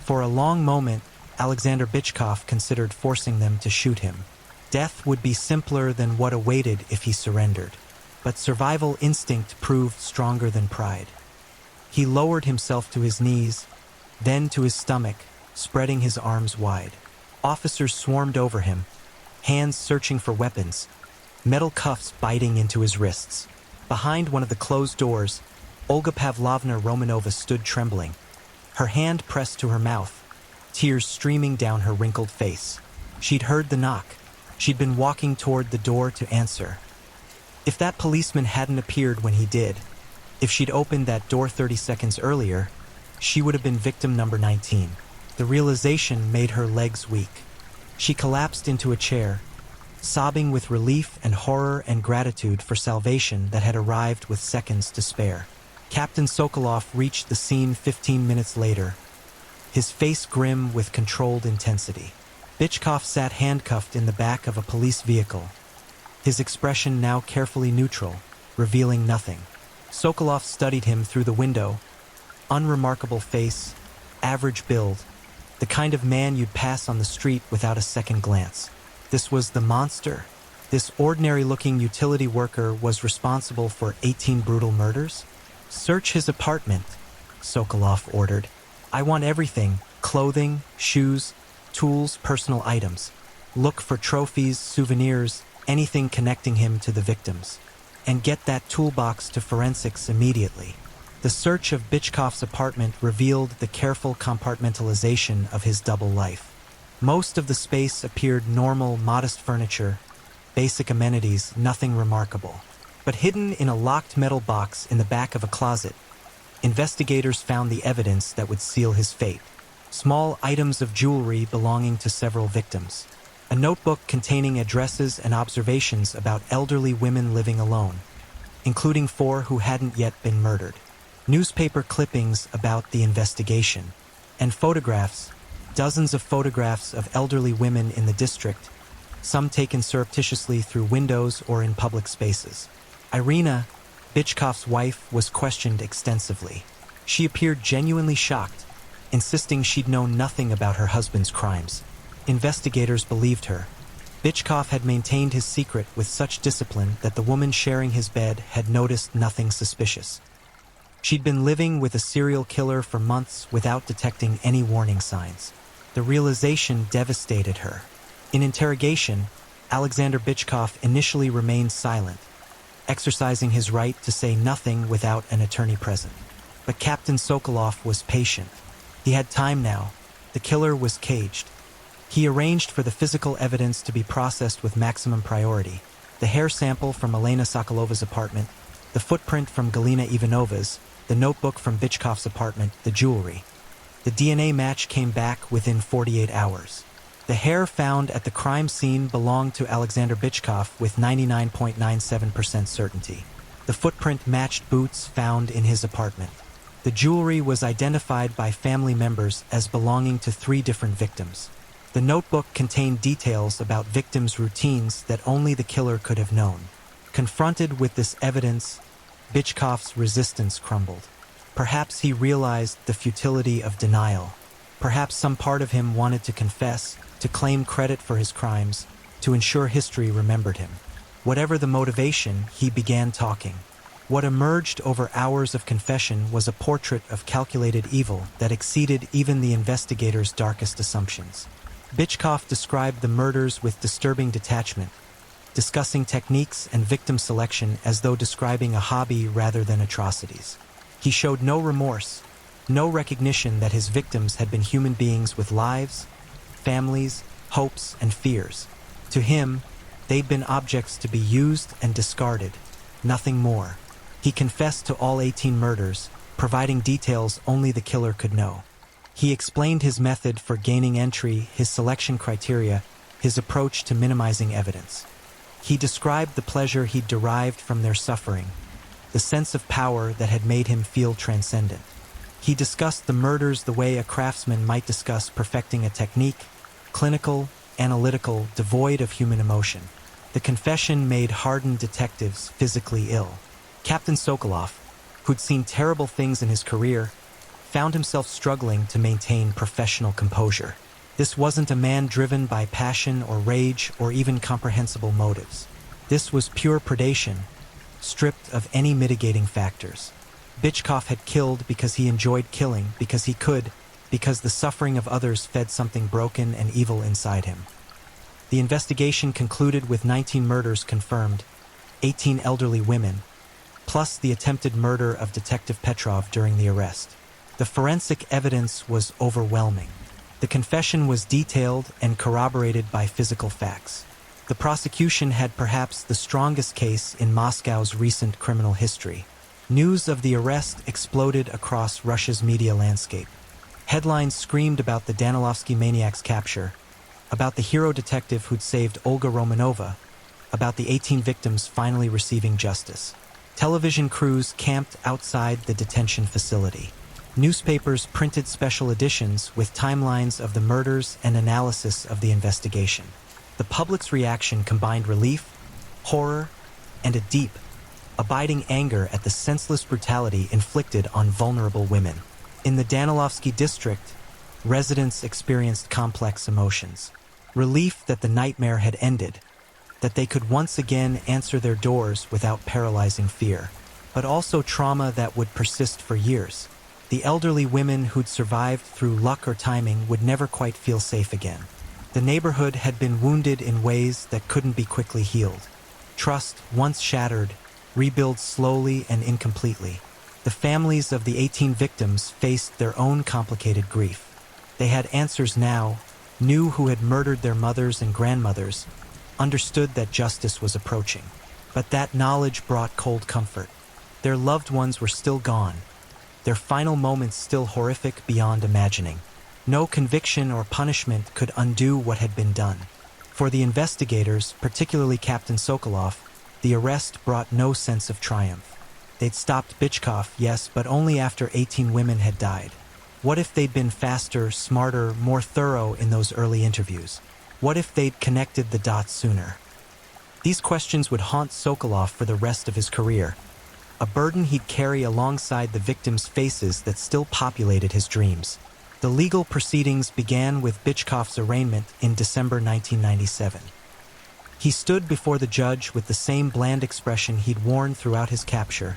For a long moment, Alexander Bitchkov considered forcing them to shoot him. Death would be simpler than what awaited if he surrendered. But survival instinct proved stronger than pride. He lowered himself to his knees, then to his stomach, spreading his arms wide. Officers swarmed over him, hands searching for weapons, metal cuffs biting into his wrists. Behind one of the closed doors, Olga Pavlovna Romanova stood trembling, her hand pressed to her mouth, tears streaming down her wrinkled face. She'd heard the knock. She'd been walking toward the door to answer. If that policeman hadn't appeared when he did, if she'd opened that door 30 seconds earlier, she would have been victim number 19. The realization made her legs weak. She collapsed into a chair, sobbing with relief and horror and gratitude for salvation that had arrived with seconds to spare. Captain Sokolov reached the scene 15 minutes later, his face grim with controlled intensity. Bitchkov sat handcuffed in the back of a police vehicle, his expression now carefully neutral, revealing nothing. Sokolov studied him through the window. Unremarkable face, average build, the kind of man you'd pass on the street without a second glance. This was the monster. This ordinary-looking utility worker was responsible for 18 brutal murders? "Search his apartment," Sokolov ordered. "I want everything, clothing, shoes, tools, personal items. Look for trophies, souvenirs, anything connecting him to the victims. And get that toolbox to forensics immediately." The search of Bitchkov's apartment revealed the careful compartmentalization of his double life. Most of the space appeared normal, modest furniture, basic amenities, nothing remarkable. But hidden in a locked metal box in the back of a closet, investigators found the evidence that would seal his fate. Small items of jewelry belonging to several victims. a notebook containing addresses and observations about elderly women living alone, including 4 who hadn't yet been murdered, newspaper clippings about the investigation, and photographs, dozens of photographs of elderly women in the district, some taken surreptitiously through windows or in public spaces. Irina, Bitchkov's wife, was questioned extensively. She appeared genuinely shocked, insisting she'd known nothing about her husband's crimes. Investigators believed her. Bitchkov had maintained his secret with such discipline that the woman sharing his bed had noticed nothing suspicious. She'd been living with a serial killer for months without detecting any warning signs. The realization devastated her. In interrogation, Alexander Bitchkov initially remained silent, exercising his right to say nothing without an attorney present. But Captain Sokolov was patient. He had time now. The killer was caged. He arranged for the physical evidence to be processed with maximum priority. The hair sample from Elena Sokolova's apartment, the footprint from Galina Ivanova's, the notebook from Bitchkov's apartment, the jewelry. The DNA match came back within 48 hours. The hair found at the crime scene belonged to Alexander Bitchkov with 99.97% certainty. The footprint matched boots found in his apartment. The jewelry was identified by family members as belonging to 3 different victims. The notebook contained details about victims' routines that only the killer could have known. Confronted with this evidence, Bitchkov's resistance crumbled. Perhaps he realized the futility of denial. Perhaps some part of him wanted to confess, to claim credit for his crimes, to ensure history remembered him. Whatever the motivation, he began talking. What emerged over hours of confession was a portrait of calculated evil that exceeded even the investigators' darkest assumptions. Bitchkov described the murders with disturbing detachment, discussing techniques and victim selection as though describing a hobby rather than atrocities. He showed no remorse, no recognition that his victims had been human beings with lives, families, hopes, and fears. To him, they'd been objects to be used and discarded, nothing more. He confessed to all 18 murders, providing details only the killer could know. He explained his method for gaining entry, his selection criteria, his approach to minimizing evidence. He described the pleasure he'd derived from their suffering, the sense of power that had made him feel transcendent. He discussed the murders the way a craftsman might discuss perfecting a technique, clinical, analytical, devoid of human emotion. The confession made hardened detectives physically ill. Captain Sokolov, who'd seen terrible things in his career, found himself struggling to maintain professional composure. This wasn't a man driven by passion or rage or even comprehensible motives. This was pure predation, stripped of any mitigating factors. Bitchkov had killed because he enjoyed killing, because he could, because the suffering of others fed something broken and evil inside him. The investigation concluded with 19 murders confirmed, 18 elderly women, plus the attempted murder of Detective Petrov during the arrest. The forensic evidence was overwhelming. The confession was detailed and corroborated by physical facts. The prosecution had perhaps the strongest case in Moscow's recent criminal history. News of the arrest exploded across Russia's media landscape. Headlines screamed about the Danilovsky maniac's capture, about the hero detective who'd saved Olga Romanova, about the 18 victims finally receiving justice. Television crews camped outside the detention facility. Newspapers printed special editions with timelines of the murders and analysis of the investigation. The public's reaction combined relief, horror, and a deep, abiding anger at the senseless brutality inflicted on vulnerable women. In the Danilovsky district, residents experienced complex emotions. Relief that the nightmare had ended, that they could once again answer their doors without paralyzing fear, but also trauma that would persist for years. The elderly women who'd survived through luck or timing would never quite feel safe again. The neighborhood had been wounded in ways that couldn't be quickly healed. Trust, once shattered, rebuilds slowly and incompletely. The families of the 18 victims faced their own complicated grief. They had answers now, knew who had murdered their mothers and grandmothers, understood that justice was approaching. But that knowledge brought cold comfort. Their loved ones were still gone, their final moments still horrific beyond imagining. No conviction or punishment could undo what had been done. For the investigators, particularly Captain Sokolov, the arrest brought no sense of triumph. They'd stopped Bichkov, yes, but only after 18 women had died. What if they'd been faster, smarter, more thorough in those early interviews? What if they'd connected the dots sooner? These questions would haunt Sokolov for the rest of his career, a burden he'd carry alongside the victims' faces that still populated his dreams. The legal proceedings began with Bichkov's arraignment in December 1997. He stood before the judge with the same bland expression he'd worn throughout his capture,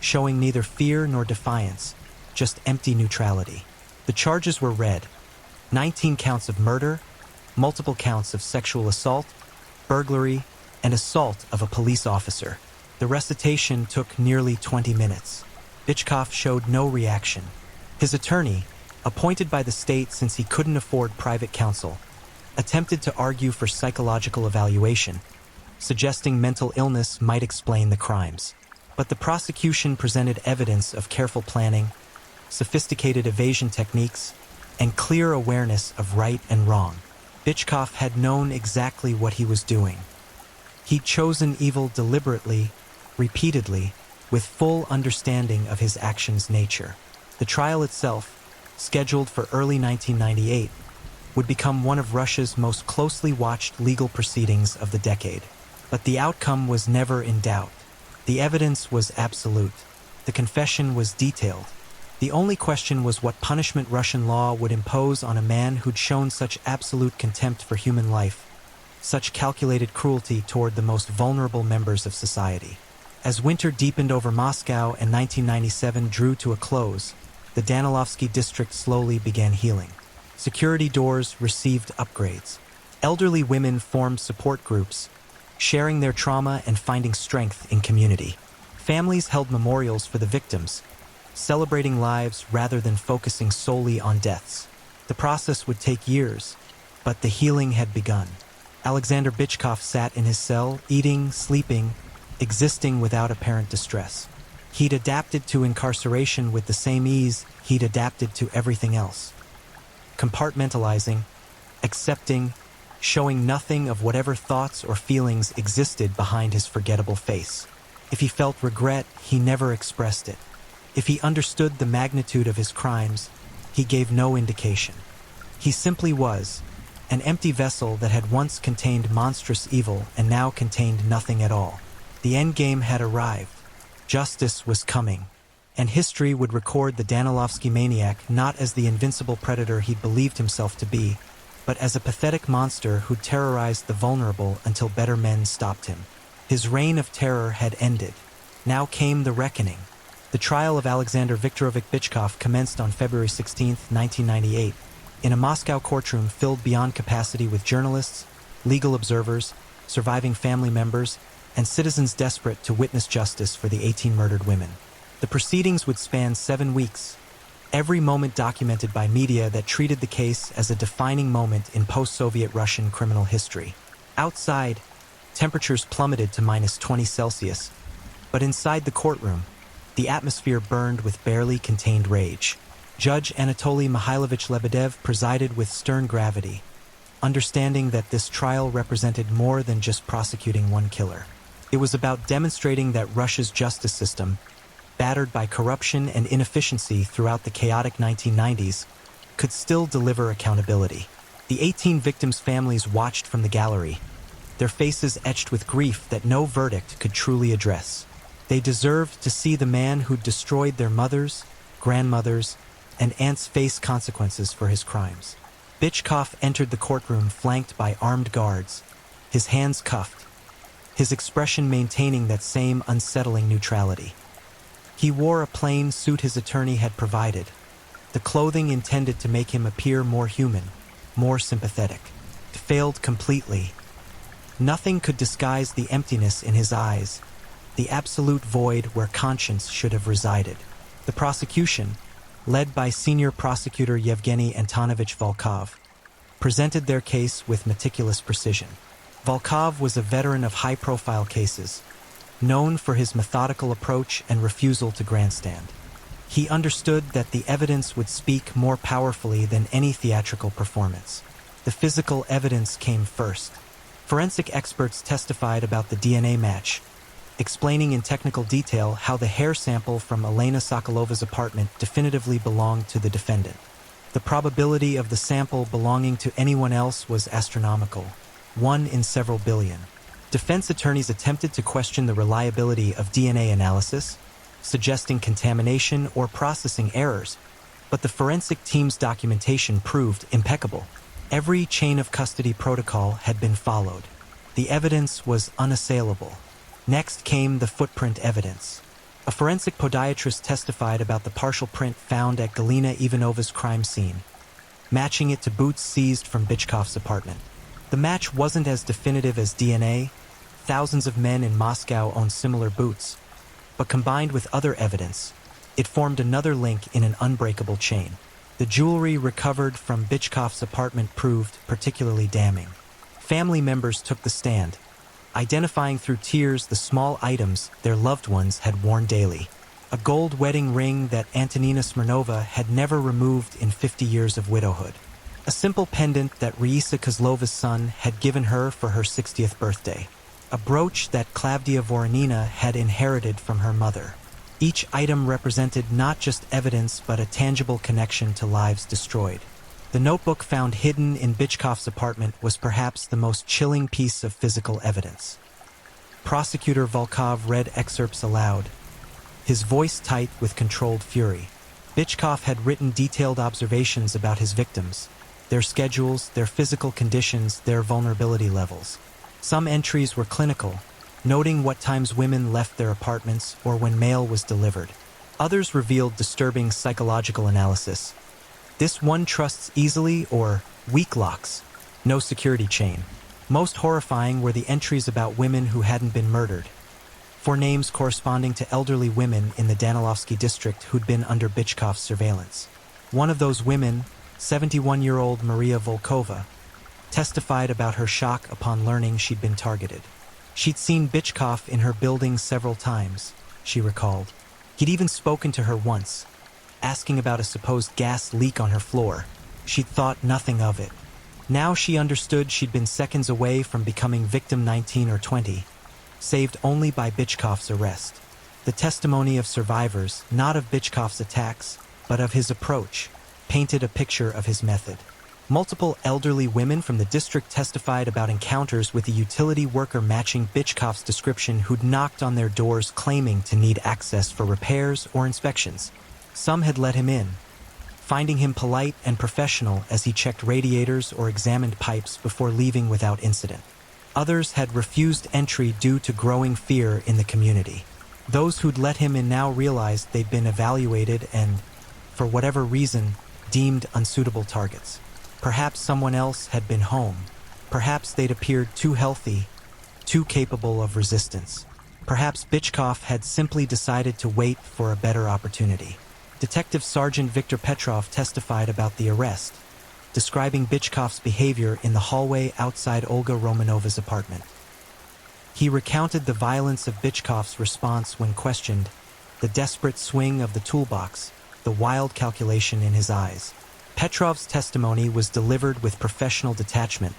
showing neither fear nor defiance, just empty neutrality. The charges were read: 19 counts of murder, multiple counts of sexual assault, burglary, and assault of a police officer. The recitation took nearly 20 minutes. Bichkov showed no reaction. His attorney, appointed by the state since he couldn't afford private counsel, attempted to argue for psychological evaluation, suggesting mental illness might explain the crimes. But the prosecution presented evidence of careful planning, sophisticated evasion techniques, and clear awareness of right and wrong. Bichkov had known exactly what he was doing. He'd chosen evil deliberately, repeatedly, with full understanding of his actions' nature. The trial itself, scheduled for early 1998, would become one of Russia's most closely watched legal proceedings of the decade. But the outcome was never in doubt. The evidence was absolute. The confession was detailed. The only question was what punishment Russian law would impose on a man who'd shown such absolute contempt for human life, such calculated cruelty toward the most vulnerable members of society. As winter deepened over Moscow and 1997 drew to a close, the Danilovsky district slowly began healing. Security doors received upgrades. Elderly women formed support groups, sharing their trauma and finding strength in community. Families held memorials for the victims, celebrating lives rather than focusing solely on deaths. The process would take years, but the healing had begun. Alexander Bichkov sat in his cell, eating, sleeping, existing without apparent distress. He'd adapted to incarceration with the same ease he'd adapted to everything else. Compartmentalizing, accepting, showing nothing of whatever thoughts or feelings existed behind his forgettable face. If he felt regret, he never expressed it. If he understood the magnitude of his crimes, he gave no indication. He simply was, an empty vessel that had once contained monstrous evil and now contained nothing at all. The endgame had arrived. Justice was coming, and history would record the Danilovsky maniac not as the invincible predator he believed himself to be, but as a pathetic monster who terrorized the vulnerable until better men stopped him. His reign of terror had ended. Now came the reckoning. The trial of Alexander Viktorovich Bichkov commenced on February 16, 1998, in a Moscow courtroom filled beyond capacity with journalists, legal observers, surviving family members, and citizens desperate to witness justice for the 18 murdered women. The proceedings would span 7 weeks, every moment documented by media that treated the case as a defining moment in post-Soviet Russian criminal history. Outside, temperatures plummeted to -20 Celsius, but inside the courtroom, the atmosphere burned with barely contained rage. Judge Anatoly Mikhailovich Lebedev presided with stern gravity, understanding that this trial represented more than just prosecuting one killer. It was about demonstrating that Russia's justice system, battered by corruption and inefficiency throughout the chaotic 1990s, could still deliver accountability. The 18 victims' families watched from the gallery, their faces etched with grief that no verdict could truly address. They deserved to see the man who'd destroyed their mothers, grandmothers, and aunts face consequences for his crimes. Bichkov entered the courtroom flanked by armed guards, his hands cuffed, his expression maintaining that same unsettling neutrality. He wore a plain suit his attorney had provided, the clothing intended to make him appear more human, more sympathetic. It failed completely. Nothing could disguise the emptiness in his eyes, the absolute void where conscience should have resided. The prosecution, led by senior prosecutor Yevgeny Antonovich Volkov, presented their case with meticulous precision. Volkov was a veteran of high-profile cases, known for his methodical approach and refusal to grandstand. He understood that the evidence would speak more powerfully than any theatrical performance. The physical evidence came first. Forensic experts testified about the DNA match, explaining in technical detail how the hair sample from Elena Sokolova's apartment definitively belonged to the defendant. The probability of the sample belonging to anyone else was astronomical, 1 in several billion. Defense attorneys attempted to question the reliability of DNA analysis, suggesting contamination or processing errors, but the forensic team's documentation proved impeccable. Every chain of custody protocol had been followed. The evidence was unassailable. Next came the footprint evidence. A forensic podiatrist testified about the partial print found at Galina Ivanova's crime scene, matching it to boots seized from Bychkov's apartment. The match wasn't as definitive as DNA. Thousands of men in Moscow own similar boots, but combined with other evidence, it formed another link in an unbreakable chain. The jewelry recovered from Bychkov's apartment proved particularly damning. Family members took the stand, identifying through tears the small items their loved ones had worn daily. A gold wedding ring that Antonina Smirnova had never removed in 50 years of widowhood. A simple pendant that Raisa Kozlova's son had given her for her 60th birthday. A brooch that Klavdia Voronina had inherited from her mother. Each item represented not just evidence but a tangible connection to lives destroyed. The notebook found hidden in Bychkov's apartment was perhaps the most chilling piece of physical evidence. Prosecutor Volkov read excerpts aloud, his voice tight with controlled fury. Bychkov had written detailed observations about his victims, their schedules, their physical conditions, their vulnerability levels. Some entries were clinical, noting what times women left their apartments or when mail was delivered. Others revealed disturbing psychological analysis. This one trusts easily or weak locks, no security chain. Most horrifying were the entries about women who hadn't been murdered, for names corresponding to elderly women in the Danilovsky district who'd been under Bychkov's surveillance. One of those women, 71-year-old Maria Volkova, testified about her shock upon learning she'd been targeted. She'd seen Bychkov in her building several times, she recalled. He'd even spoken to her once, asking about a supposed gas leak on her floor. She'd thought nothing of it. Now she understood she'd been seconds away from becoming victim 19 or 20, saved only by Bychkov's arrest. The testimony of survivors, not of Bychkov's attacks, but of his approach, painted a picture of his method. Multiple elderly women from the district testified about encounters with a utility worker matching Bychkov's description who'd knocked on their doors claiming to need access for repairs or inspections. Some had let him in, finding him polite and professional as he checked radiators or examined pipes before leaving without incident. Others had refused entry due to growing fear in the community. Those who'd let him in now realized they'd been evaluated and, for whatever reason, deemed unsuitable targets. Perhaps someone else had been home. Perhaps they'd appeared too healthy, too capable of resistance. Perhaps Bychkov had simply decided to wait for a better opportunity. Detective Sergeant Viktor Petrov testified about the arrest, describing Bychkov's behavior in the hallway outside Olga Romanova's apartment. He recounted the violence of Bychkov's response when questioned, the desperate swing of the toolbox, the wild calculation in his eyes. Petrov's testimony was delivered with professional detachment,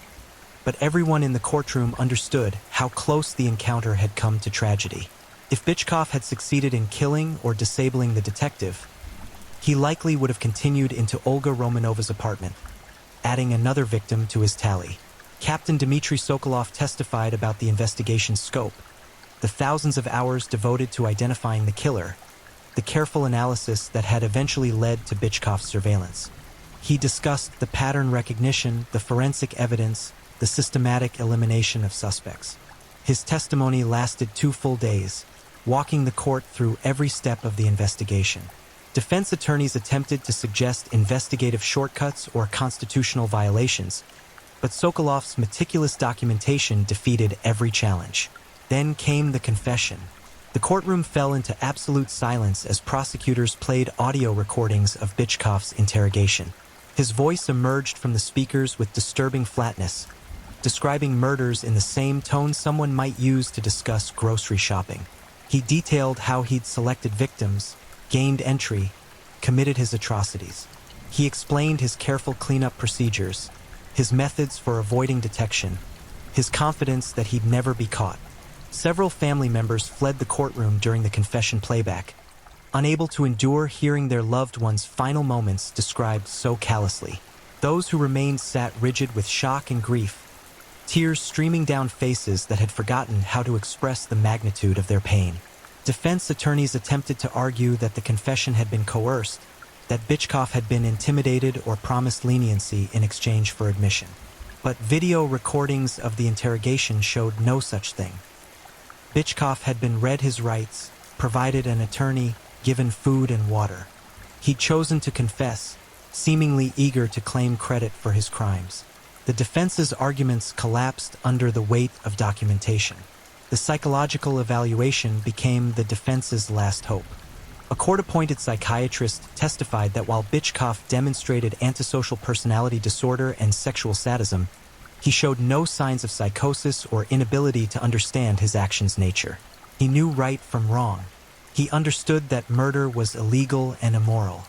but everyone in the courtroom understood how close the encounter had come to tragedy. If Bychkov had succeeded in killing or disabling the detective, he likely would have continued into Olga Romanova's apartment, adding another victim to his tally. Captain Dmitry Sokolov testified about the investigation's scope, the thousands of hours devoted to identifying the killer, the careful analysis that had eventually led to Bychkov's surveillance. He discussed the pattern recognition, the forensic evidence, the systematic elimination of suspects. His testimony lasted 2 full days, walking the court through every step of the investigation. Defense attorneys attempted to suggest investigative shortcuts or constitutional violations, but Sokolov's meticulous documentation defeated every challenge. Then came the confession. The courtroom fell into absolute silence as prosecutors played audio recordings of Bychkov's interrogation. His voice emerged from the speakers with disturbing flatness, describing murders in the same tone someone might use to discuss grocery shopping. He detailed how he'd selected victims, gained entry, committed his atrocities. He explained his careful cleanup procedures, his methods for avoiding detection, his confidence that he'd never be caught. Several family members fled the courtroom during the confession playback, unable to endure hearing their loved ones' final moments described so callously. Those who remained sat rigid with shock and grief, tears streaming down faces that had forgotten how to express the magnitude of their pain. Defense attorneys attempted to argue that the confession had been coerced, that Bitchkoff had been intimidated or promised leniency in exchange for admission. But video recordings of the interrogation showed no such thing. Bitchkoff had been read his rights, provided an attorney, given food and water. He'd chosen to confess, seemingly eager to claim credit for his crimes. The defense's arguments collapsed under the weight of documentation. The psychological evaluation became the defense's last hope. A court-appointed psychiatrist testified that while Bitchkoff demonstrated antisocial personality disorder and sexual sadism, he showed no signs of psychosis or inability to understand his actions' nature. He knew right from wrong. He understood that murder was illegal and immoral.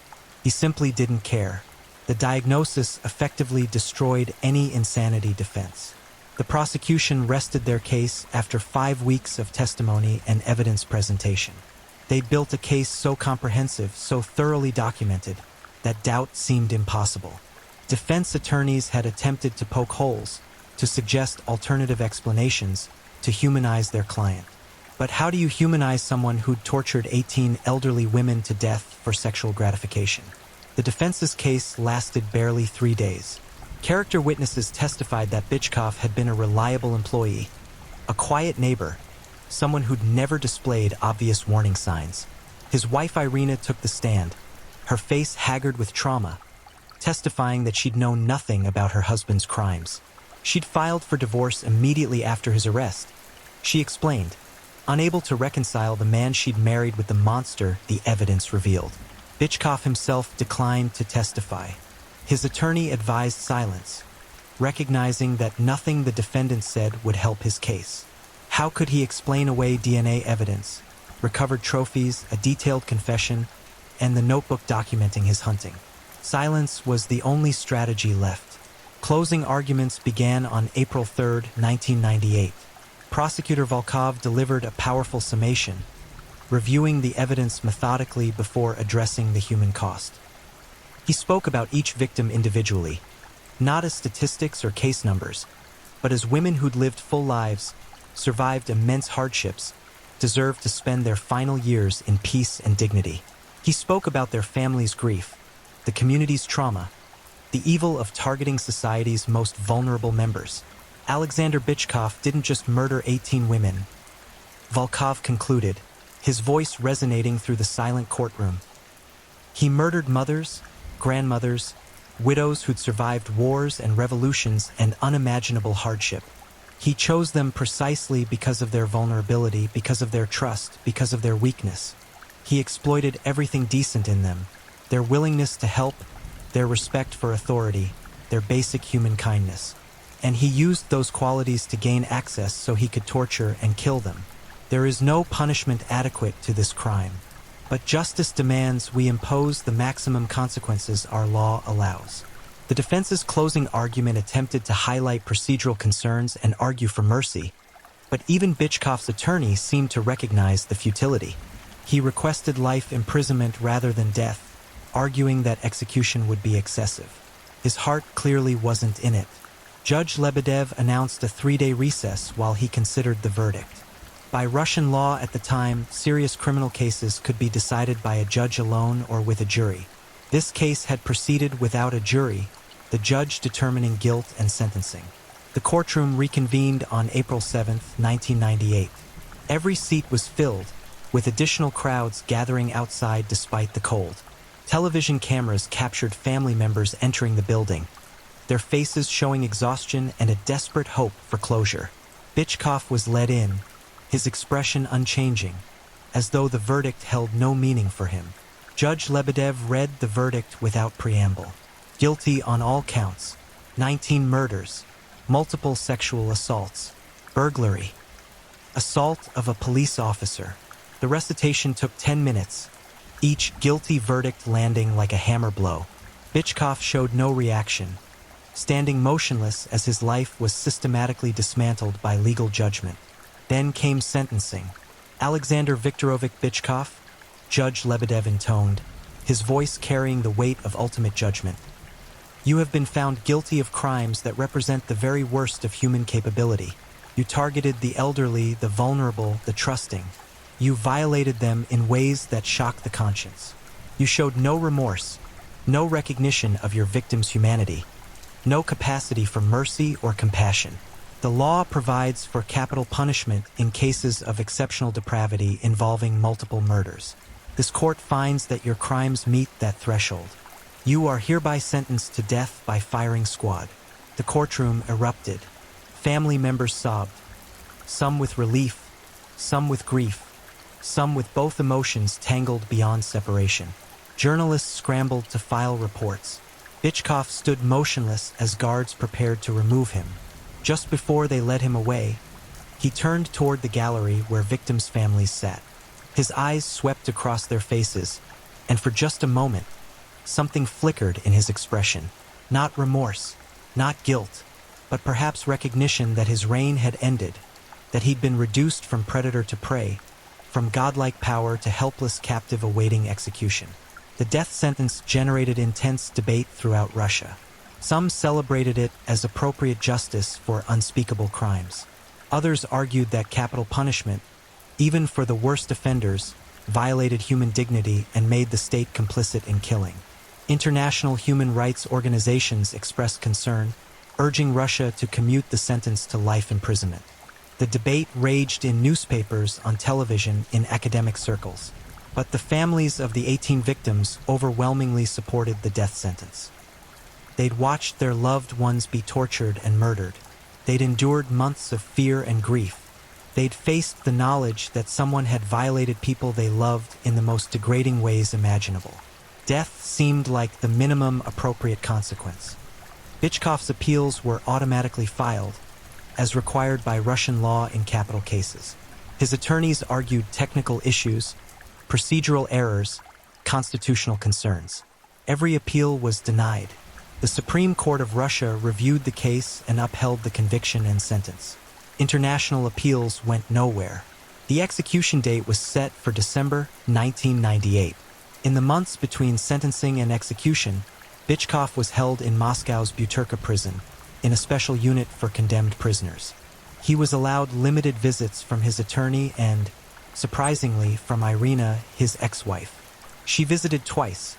He simply didn't care. The diagnosis effectively destroyed any insanity defense. The prosecution rested their case after 5 weeks of testimony and evidence presentation. They built a case so comprehensive, so thoroughly documented, that doubt seemed impossible. Defense attorneys had attempted to poke holes, to suggest alternative explanations, to humanize their client. But how do you humanize someone who'd tortured 18 elderly women to death for sexual gratification? The defense's case lasted barely 3 days. Character witnesses testified that Bitchkoff had been a reliable employee, a quiet neighbor, someone who'd never displayed obvious warning signs. His wife Irina took the stand, her face haggard with trauma, testifying that she'd known nothing about her husband's crimes. She'd filed for divorce immediately after his arrest. She explained, unable to reconcile the man she'd married with the monster the evidence revealed. Bitchkoff himself declined to testify. His attorney advised silence, recognizing that nothing the defendant said would help his case. How could he explain away DNA evidence, recovered trophies, a detailed confession, and the notebook documenting his hunting? Silence was the only strategy left. Closing arguments began on April 3, 1998. Prosecutor Volkov delivered a powerful summation, reviewing the evidence methodically before addressing the human cost. He spoke about each victim individually, not as statistics or case numbers, but as women who'd lived full lives, survived immense hardships, deserved to spend their final years in peace and dignity. He spoke about their family's grief, the community's trauma, the evil of targeting society's most vulnerable members. Alexander Bitchkoff didn't just murder 18 women, Volkov concluded, his voice resonating through the silent courtroom. He murdered mothers, grandmothers, widows who'd survived wars and revolutions and unimaginable hardship. He chose them precisely because of their vulnerability, because of their trust, because of their weakness. He exploited everything decent in them, their willingness to help, their respect for authority, their basic human kindness. And he used those qualities to gain access so he could torture and kill them. There is no punishment adequate to this crime, but justice demands we impose the maximum consequences our law allows. The defense's closing argument attempted to highlight procedural concerns and argue for mercy, but even Bitchkoff's attorney seemed to recognize the futility. He requested life imprisonment rather than death, arguing that execution would be excessive. His heart clearly wasn't in it. Judge Lebedev announced a 3-day recess while he considered the verdict. By Russian law at the time, serious criminal cases could be decided by a judge alone or with a jury. This case had proceeded without a jury, the judge determining guilt and sentencing. The courtroom reconvened on April 7, 1998. Every seat was filled, with additional crowds gathering outside despite the cold. Television cameras captured family members entering the building, their faces showing exhaustion and a desperate hope for closure. Bitchkoff was led in, his expression unchanging, as though the verdict held no meaning for him. Judge Lebedev read the verdict without preamble. Guilty on all counts: 19 murders, multiple sexual assaults, burglary, assault of a police officer. The recitation took 10 minutes, each guilty verdict landing like a hammer blow. Bitchkoff showed no reaction, standing motionless as his life was systematically dismantled by legal judgment. Then came sentencing. Alexander Viktorovich Bychkov, Judge Lebedev intoned, his voice carrying the weight of ultimate judgment. You have been found guilty of crimes that represent the very worst of human capability. You targeted the elderly, the vulnerable, the trusting. You violated them in ways that shock the conscience. You showed no remorse, no recognition of your victim's humanity, no capacity for mercy or compassion. The law provides for capital punishment in cases of exceptional depravity involving multiple murders. This court finds that your crimes meet that threshold. You are hereby sentenced to death by firing squad. The courtroom erupted. Family members sobbed, some with relief, some with grief, some with both emotions tangled beyond separation. Journalists scrambled to file reports. Bychkov stood motionless as guards prepared to remove him. Just before they led him away, he turned toward the gallery where victims' families sat. His eyes swept across their faces, and for just a moment, something flickered in his expression. Not remorse, not guilt, but perhaps recognition that his reign had ended, that he'd been reduced from predator to prey, from godlike power to helpless captive awaiting execution. The death sentence generated intense debate throughout Russia. Some celebrated it as appropriate justice for unspeakable crimes. Others argued that capital punishment, even for the worst offenders, violated human dignity and made the state complicit in killing. International human rights organizations expressed concern, urging Russia to commute the sentence to life imprisonment. The debate raged in newspapers, on television, in academic circles. But the families of the 18 victims overwhelmingly supported the death sentence. They'd watched their loved ones be tortured and murdered. They'd endured months of fear and grief. They'd faced the knowledge that someone had violated people they loved in the most degrading ways imaginable. Death seemed like the minimum appropriate consequence. Bychkov's appeals were automatically filed, as required by Russian law in capital cases. His attorneys argued technical issues, procedural errors, constitutional concerns. Every appeal was denied. The Supreme Court of Russia reviewed the case and upheld the conviction and sentence. International appeals went nowhere. The execution date was set for December 1998. In the months between sentencing and execution, Bychkov was held in Moscow's Butyrka prison, in a special unit for condemned prisoners. He was allowed limited visits from his attorney and, surprisingly, from Irina, his ex-wife. She visited twice,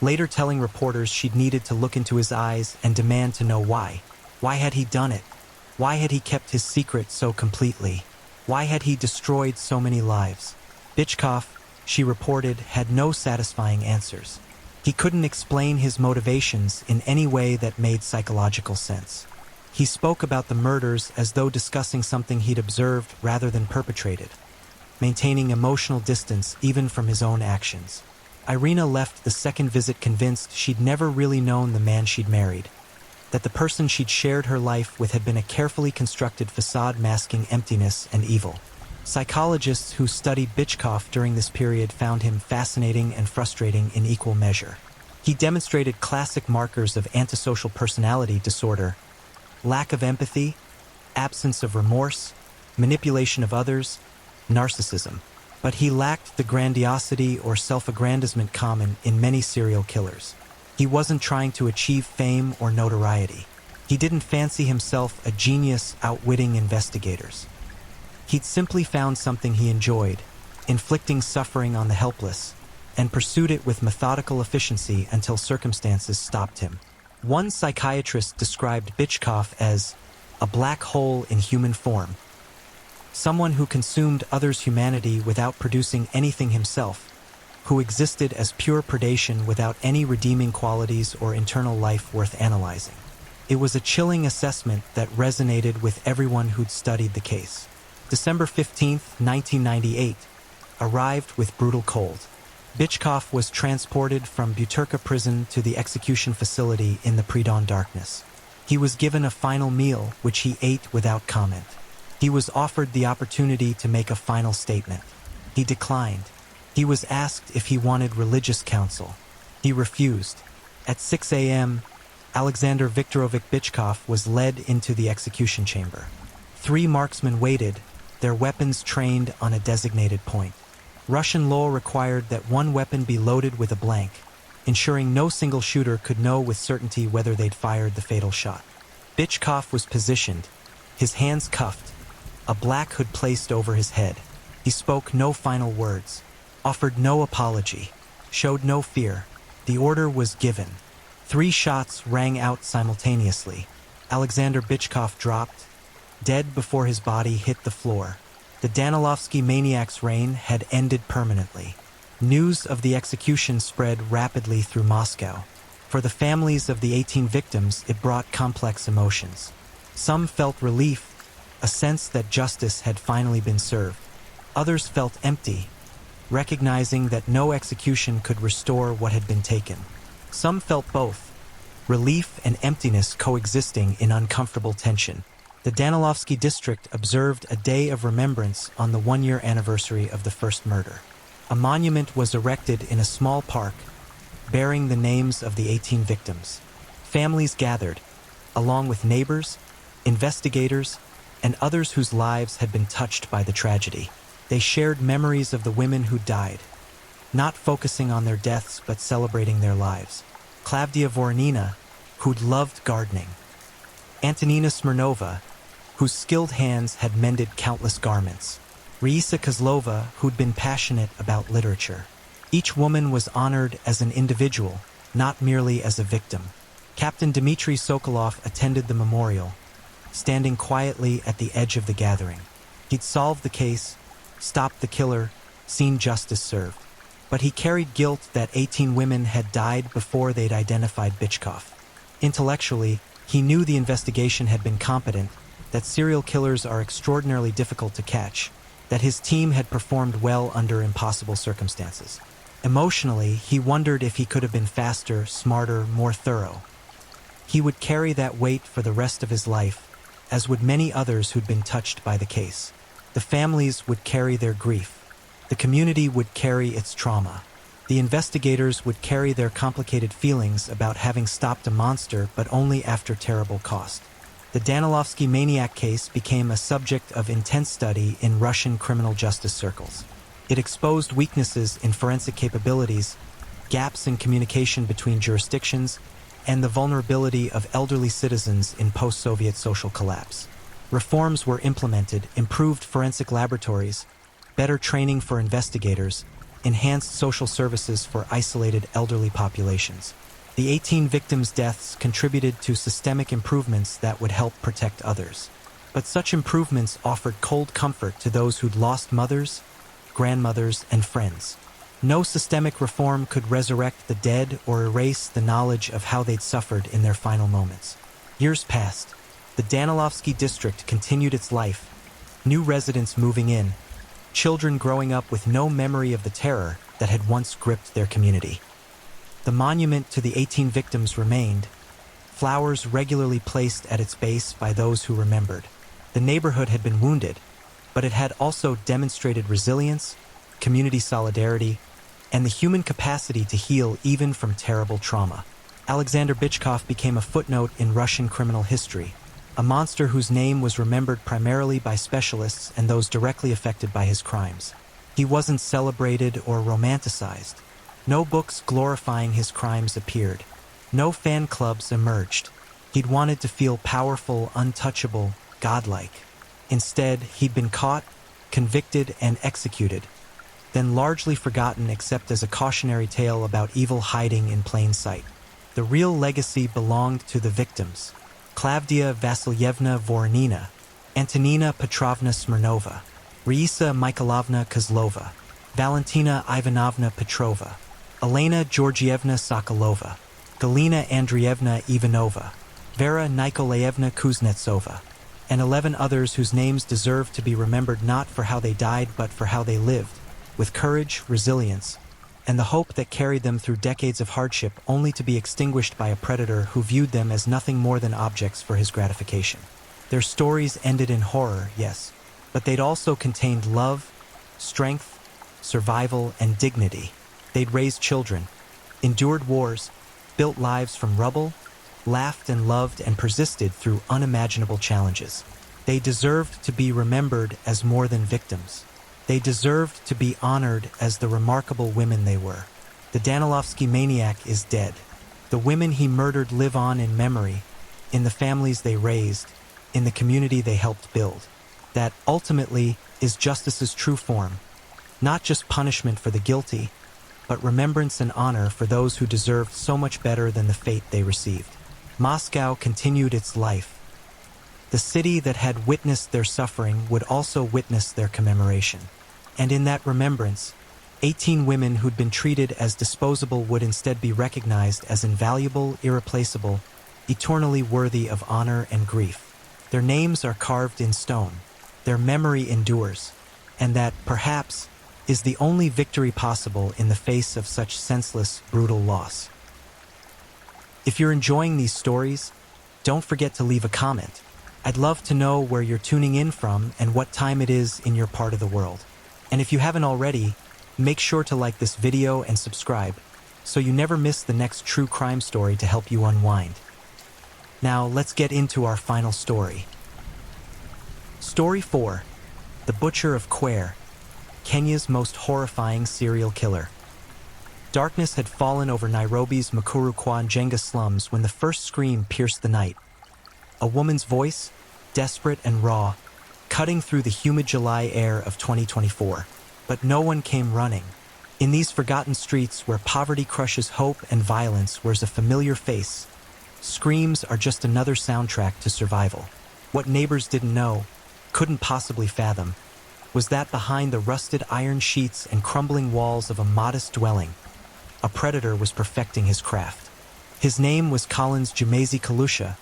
later telling reporters she'd needed to look into his eyes and demand to know why. Why had he done it? Why had he kept his secret so completely? Why had he destroyed so many lives? Bychkov, she reported, had no satisfying answers. He couldn't explain his motivations in any way that made psychological sense. He spoke about the murders as though discussing something he'd observed rather than perpetrated, maintaining emotional distance even from his own actions. Irina left the second visit convinced she'd never really known the man she'd married, that the person she'd shared her life with had been a carefully constructed facade masking emptiness and evil. Psychologists who studied Bychkov during this period found him fascinating and frustrating in equal measure. He demonstrated classic markers of antisocial personality disorder: lack of empathy, absence of remorse, manipulation of others, narcissism. But he lacked the grandiosity or self-aggrandizement common in many serial killers. He wasn't trying to achieve fame or notoriety. He didn't fancy himself a genius outwitting investigators. He'd simply found something he enjoyed, inflicting suffering on the helpless, and pursued it with methodical efficiency until circumstances stopped him. One psychiatrist described Bychkov as a black hole in human form, someone who consumed others' humanity without producing anything himself, who existed as pure predation without any redeeming qualities or internal life worth analyzing. It was a chilling assessment that resonated with everyone who'd studied the case. December 15, 1998, arrived with brutal cold. Bychkov was transported from Butyrka prison to the execution facility in the pre-dawn darkness. He was given a final meal, which he ate without comment. He was offered the opportunity to make a final statement. He declined. He was asked if he wanted religious counsel. He refused. At 6 a.m., Alexander Viktorovich Bychkov was led into the execution chamber. 3 marksmen waited, their weapons trained on a designated point. Russian law required that one weapon be loaded with a blank, ensuring no single shooter could know with certainty whether they'd fired the fatal shot. Bychkov was positioned, his hands cuffed, a black hood placed over his head. He spoke no final words, offered no apology, showed no fear. The order was given. 3 shots rang out simultaneously. Alexander Bychkov dropped, dead before his body hit the floor. The Danilovsky maniac's reign had ended permanently. News of the execution spread rapidly through Moscow. For the families of the 18 victims, it brought complex emotions. Some felt relief, a sense that justice had finally been served. Others felt empty, recognizing that no execution could restore what had been taken. Some felt both, relief and emptiness coexisting in uncomfortable tension. The Danilovsky district observed a day of remembrance on the 1-year anniversary of the first murder. A monument was erected in a small park, bearing the names of the 18 victims. Families gathered, along with neighbors, investigators, and others whose lives had been touched by the tragedy. They shared memories of the women who died, not focusing on their deaths but celebrating their lives. Klavdia Voronina, who'd loved gardening. Antonina Smirnova, whose skilled hands had mended countless garments. Raisa Kozlova, who'd been passionate about literature. Each woman was honored as an individual, not merely as a victim. Captain Dmitry Sokolov attended the memorial, standing quietly at the edge of the gathering. He'd solved the case, stopped the killer, seen justice served. But he carried guilt that 18 women had died before they'd identified Bychkov. Intellectually, he knew the investigation had been competent, that serial killers are extraordinarily difficult to catch, that his team had performed well under impossible circumstances. Emotionally, he wondered if he could have been faster, smarter, more thorough. He would carry that weight for the rest of his life, as would many others who'd been touched by the case. The families would carry their grief. The community would carry its trauma. The investigators would carry their complicated feelings about having stopped a monster, but only after terrible cost. The Danilovsky maniac case became a subject of intense study in Russian criminal justice circles. It exposed weaknesses in forensic capabilities, gaps in communication between jurisdictions, and the vulnerability of elderly citizens in post-Soviet social collapse. Reforms were implemented, improved forensic laboratories, better training for investigators, enhanced social services for isolated elderly populations. The 18 victims' deaths contributed to systemic improvements that would help protect others. But such improvements offered cold comfort to those who'd lost mothers, grandmothers, and friends. No systemic reform could resurrect the dead or erase the knowledge of how they'd suffered in their final moments. Years passed. The Danilovsky district continued its life, new residents moving in, children growing up with no memory of the terror that had once gripped their community. The monument to the 18 victims remained, flowers regularly placed at its base by those who remembered. The neighborhood had been wounded, but it had also demonstrated resilience, community solidarity, and the human capacity to heal even from terrible trauma. Alexander Bychkov became a footnote in Russian criminal history, a monster whose name was remembered primarily by specialists and those directly affected by his crimes. He wasn't celebrated or romanticized. No books glorifying his crimes appeared. No fan clubs emerged. He'd wanted to feel powerful, untouchable, godlike. Instead, he'd been caught, convicted, and executed, then largely forgotten except as a cautionary tale about evil hiding in plain sight. The real legacy belonged to the victims: Klavdia Vasilyevna Voronina, Antonina Petrovna Smirnova, Raisa Mikhailovna Kozlova, Valentina Ivanovna Petrova, Elena Georgievna Sokolova, Galina Andreevna Ivanova, Vera Nikolaevna Kuznetsova, and 11 others whose names deserve to be remembered not for how they died but for how they lived, with courage, resilience, and the hope that carried them through decades of hardship only to be extinguished by a predator who viewed them as nothing more than objects for his gratification. Their stories ended in horror, yes, but they'd also contained love, strength, survival, and dignity. They'd raised children, endured wars, built lives from rubble, laughed and loved and persisted through unimaginable challenges. They deserved to be remembered as more than victims. They deserved to be honored as the remarkable women they were. The Danilovsky maniac is dead. The women he murdered live on in memory, in the families they raised, in the community they helped build. That, ultimately, is justice's true form. Not just punishment for the guilty, but remembrance and honor for those who deserved so much better than the fate they received. Moscow continued its life. The city that had witnessed their suffering would also witness their commemoration. And in that remembrance, 18 women who'd been treated as disposable would instead be recognized as invaluable, irreplaceable, eternally worthy of honor and grief. Their names are carved in stone. Their memory endures. And that, perhaps, is the only victory possible in the face of such senseless, brutal loss. If you're enjoying these stories, don't forget to leave a comment. I'd love to know where you're tuning in from and what time it is in your part of the world. And if you haven't already, make sure to like this video and subscribe so you never miss the next true crime story to help you unwind. Now, let's get into our final story. Story 4. The Butcher of Kware, Kenya's most horrifying serial killer. Darkness had fallen over Nairobi's Mukuru kwa Njenga slums when the first scream pierced the night. A woman's voice, desperate and raw, cutting through the humid July air of 2024. But no one came running. In these forgotten streets where poverty crushes hope and violence wears a familiar face, screams are just another soundtrack to survival. What neighbors didn't know, couldn't possibly fathom, was that behind the rusted iron sheets and crumbling walls of a modest dwelling, a predator was perfecting his craft. His name was Collins Jumazi Kalusha,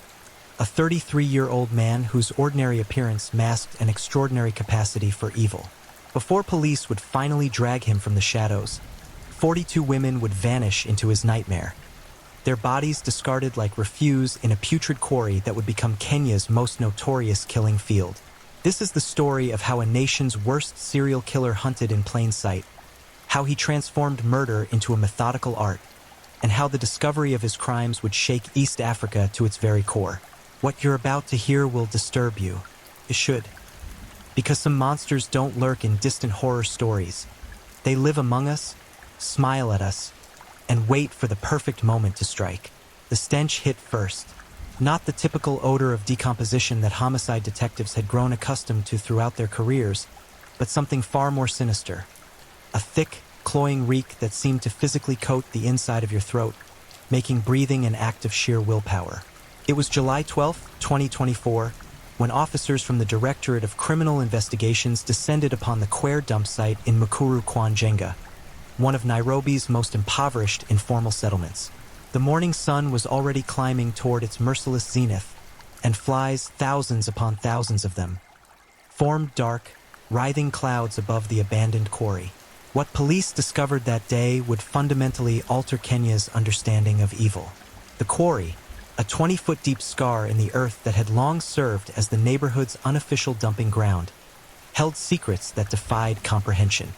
a 33-year-old man whose ordinary appearance masked an extraordinary capacity for evil. Before police would finally drag him from the shadows, 42 women would vanish into his nightmare, their bodies discarded like refuse in a putrid quarry that would become Kenya's most notorious killing field. This is the story of how a nation's worst serial killer hunted in plain sight, how he transformed murder into a methodical art, and how the discovery of his crimes would shake East Africa to its very core. What you're about to hear will disturb you. It should. Because some monsters don't lurk in distant horror stories. They live among us, smile at us, and wait for the perfect moment to strike. The stench hit first. Not the typical odor of decomposition that homicide detectives had grown accustomed to throughout their careers, but something far more sinister. A thick, cloying reek that seemed to physically coat the inside of your throat, making breathing an act of sheer willpower. It was July 12, 2024, when officers from the Directorate of Criminal Investigations descended upon the Kware dump site in Mukuru kwa Njenga, one of Nairobi's most impoverished informal settlements. The morning sun was already climbing toward its merciless zenith, and flies, thousands upon thousands of them, formed dark, writhing clouds above the abandoned quarry. What police discovered that day would fundamentally alter Kenya's understanding of evil. The quarry, a 20-foot-deep scar in the earth that had long served as the neighborhood's unofficial dumping ground, held secrets that defied comprehension.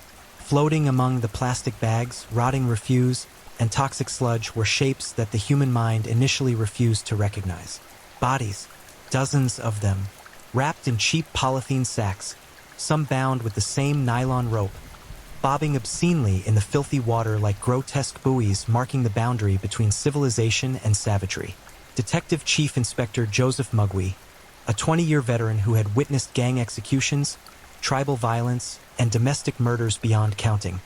Floating among the plastic bags, rotting refuse, and toxic sludge were shapes that the human mind initially refused to recognize. Bodies, dozens of them, wrapped in cheap polythene sacks, some bound with the same nylon rope, bobbing obscenely in the filthy water like grotesque buoys marking the boundary between civilization and savagery. Detective Chief Inspector Joseph Mugwe, a 20-year veteran who had witnessed gang executions, tribal violence, and domestic murders beyond counting,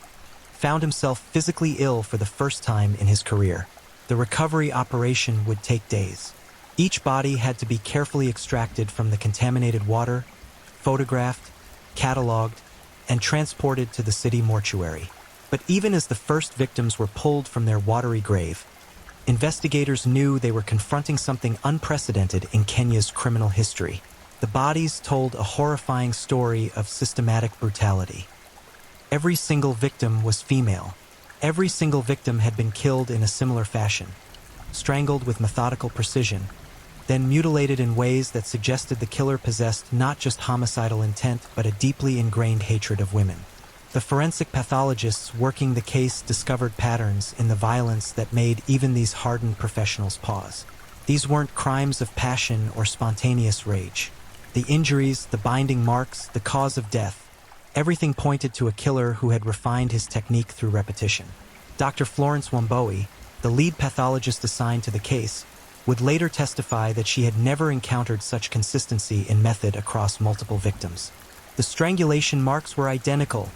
found himself physically ill for the first time in his career. The recovery operation would take days. Each body had to be carefully extracted from the contaminated water, photographed, cataloged, and transported to the city mortuary. But even as the first victims were pulled from their watery grave, investigators knew they were confronting something unprecedented in Kenya's criminal history. The bodies told a horrifying story of systematic brutality. Every single victim was female. Every single victim had been killed in a similar fashion, strangled with methodical precision, then mutilated in ways that suggested the killer possessed not just homicidal intent but a deeply ingrained hatred of women. The forensic pathologists working the case discovered patterns in the violence that made even these hardened professionals pause. These weren't crimes of passion or spontaneous rage. The injuries, the binding marks, the cause of death, everything pointed to a killer who had refined his technique through repetition. Dr. Florence Wamboe, the lead pathologist assigned to the case, would later testify that she had never encountered such consistency in method across multiple victims. The strangulation marks were identical,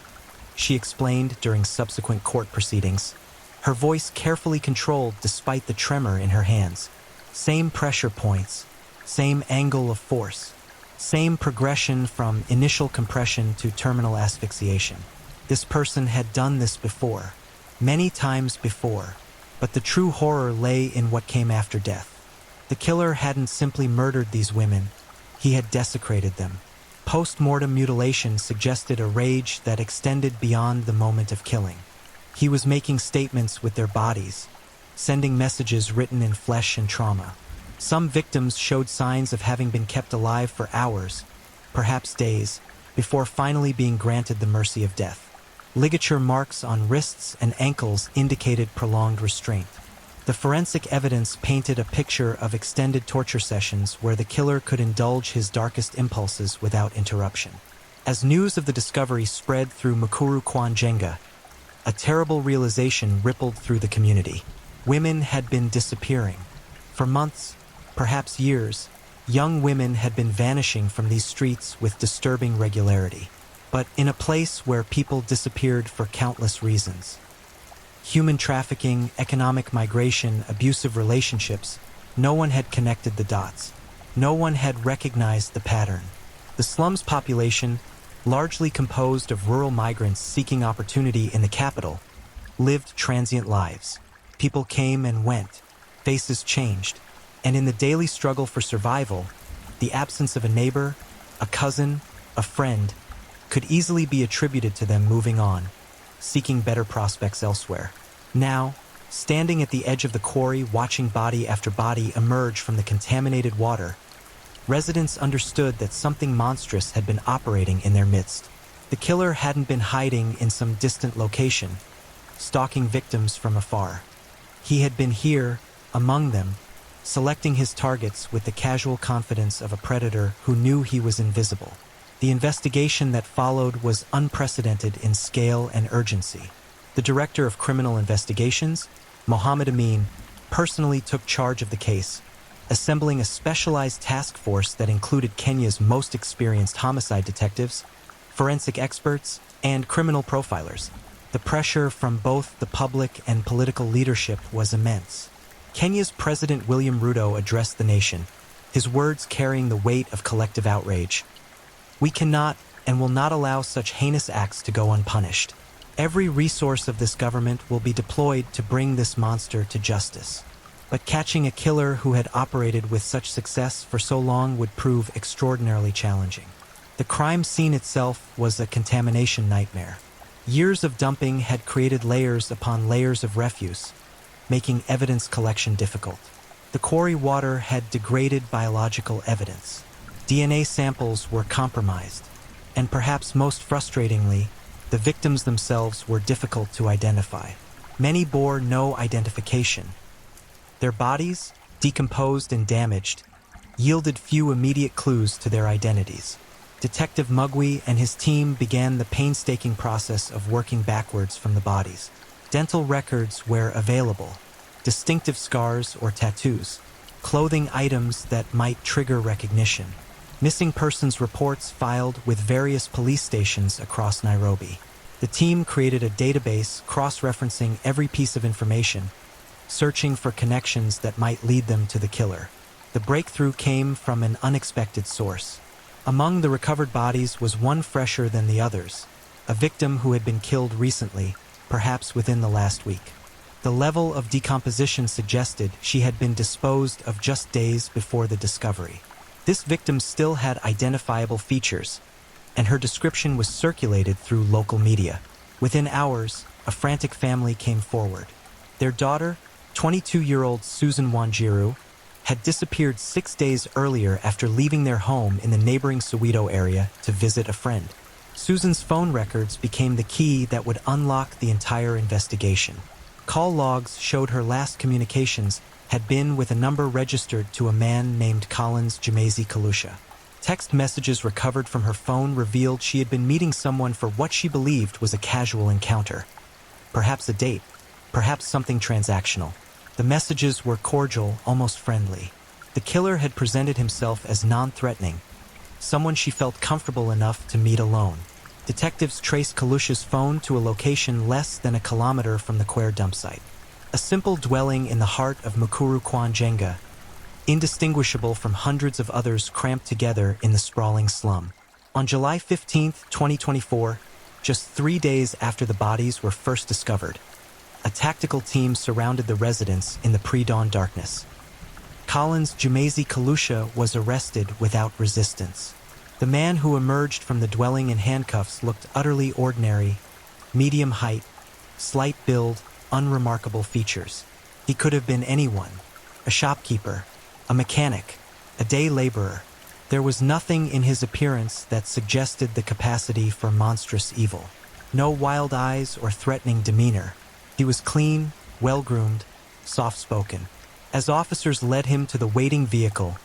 she explained during subsequent court proceedings, her voice carefully controlled despite the tremor in her hands. Same pressure points, same angle of force, same progression from initial compression to terminal asphyxiation. This person had done this before, many times before, but the true horror lay in what came after death. The killer hadn't simply murdered these women, he had desecrated them. Post-mortem mutilation suggested a rage that extended beyond the moment of killing. He was making statements with their bodies, sending messages written in flesh and trauma. Some victims showed signs of having been kept alive for hours, perhaps days, before finally being granted the mercy of death. Ligature marks on wrists and ankles indicated prolonged restraint. The forensic evidence painted a picture of extended torture sessions where the killer could indulge his darkest impulses without interruption. As news of the discovery spread through Mukuru Kwanjenga, a terrible realization rippled through the community. Women had been disappearing. For months, perhaps years, young women had been vanishing from these streets with disturbing regularity. But in a place where people disappeared for countless reasons. Human trafficking, economic migration, abusive relationships, no one had connected the dots. No one had recognized the pattern. The slums population, largely composed of rural migrants seeking opportunity in the capital, lived transient lives. People came and went, faces changed, and in the daily struggle for survival, the absence of a neighbor, a cousin, a friend, could easily be attributed to them moving on, seeking better prospects elsewhere. Now, standing at the edge of the quarry watching body after body emerge from the contaminated water, residents understood that something monstrous had been operating in their midst. The killer hadn't been hiding in some distant location, stalking victims from afar. He had been here, among them, selecting his targets with the casual confidence of a predator who knew he was invisible. The investigation that followed was unprecedented in scale and urgency. The Director of Criminal Investigations, Mohammed Amin, personally took charge of the case, assembling a specialized task force that included Kenya's most experienced homicide detectives, forensic experts, and criminal profilers. The pressure from both the public and political leadership was immense. Kenya's President William Ruto addressed the nation, his words carrying the weight of collective outrage. We cannot and will not allow such heinous acts to go unpunished. Every resource of this government will be deployed to bring this monster to justice. But catching a killer who had operated with such success for so long would prove extraordinarily challenging. The crime scene itself was a contamination nightmare. Years of dumping had created layers upon layers of refuse, making evidence collection difficult. The quarry water had degraded biological evidence. DNA samples were compromised, and perhaps most frustratingly, the victims themselves were difficult to identify. Many bore no identification. Their bodies, decomposed and damaged, yielded few immediate clues to their identities. Detective Mugwi and his team began the painstaking process of working backwards from the bodies. Dental records where available, distinctive scars or tattoos, clothing items that might trigger recognition. Missing persons reports filed with various police stations across Nairobi. The team created a database cross-referencing every piece of information, searching for connections that might lead them to the killer. The breakthrough came from an unexpected source. Among the recovered bodies was one fresher than the others, a victim who had been killed recently, perhaps within the last week. The level of decomposition suggested she had been disposed of just days before the discovery. This victim still had identifiable features, and her description was circulated through local media. Within hours, a frantic family came forward. Their daughter, 22-year-old Susan Wanjiru, had disappeared 6 days earlier after leaving their home in the neighboring Soweto area to visit a friend. Susan's phone records became the key that would unlock the entire investigation. Call logs showed her last communications had been with a number registered to a man named Collins Jemazy Kalusha. Text messages recovered from her phone revealed she had been meeting someone for what she believed was a casual encounter. Perhaps a date, perhaps something transactional. The messages were cordial, almost friendly. The killer had presented himself as non-threatening, someone she felt comfortable enough to meet alone. Detectives traced Kalusha's phone to a location less than a kilometer from the Quare dump site. A simple dwelling in the heart of Mukuru Kwanjenga, indistinguishable from hundreds of others cramped together in the sprawling slum. On July 15, 2024, just 3 days after the bodies were first discovered, a tactical team surrounded the residence in the pre-dawn darkness. Collins Jemazy Kalusha was arrested without resistance. The man who emerged from the dwelling in handcuffs looked utterly ordinary, medium height, slight build, unremarkable features. He could have been anyone, a shopkeeper, a mechanic, a day laborer. There was nothing in his appearance that suggested the capacity for monstrous evil. No wild eyes or threatening demeanor. He was clean, well-groomed, soft-spoken. As officers led him to the waiting vehicle,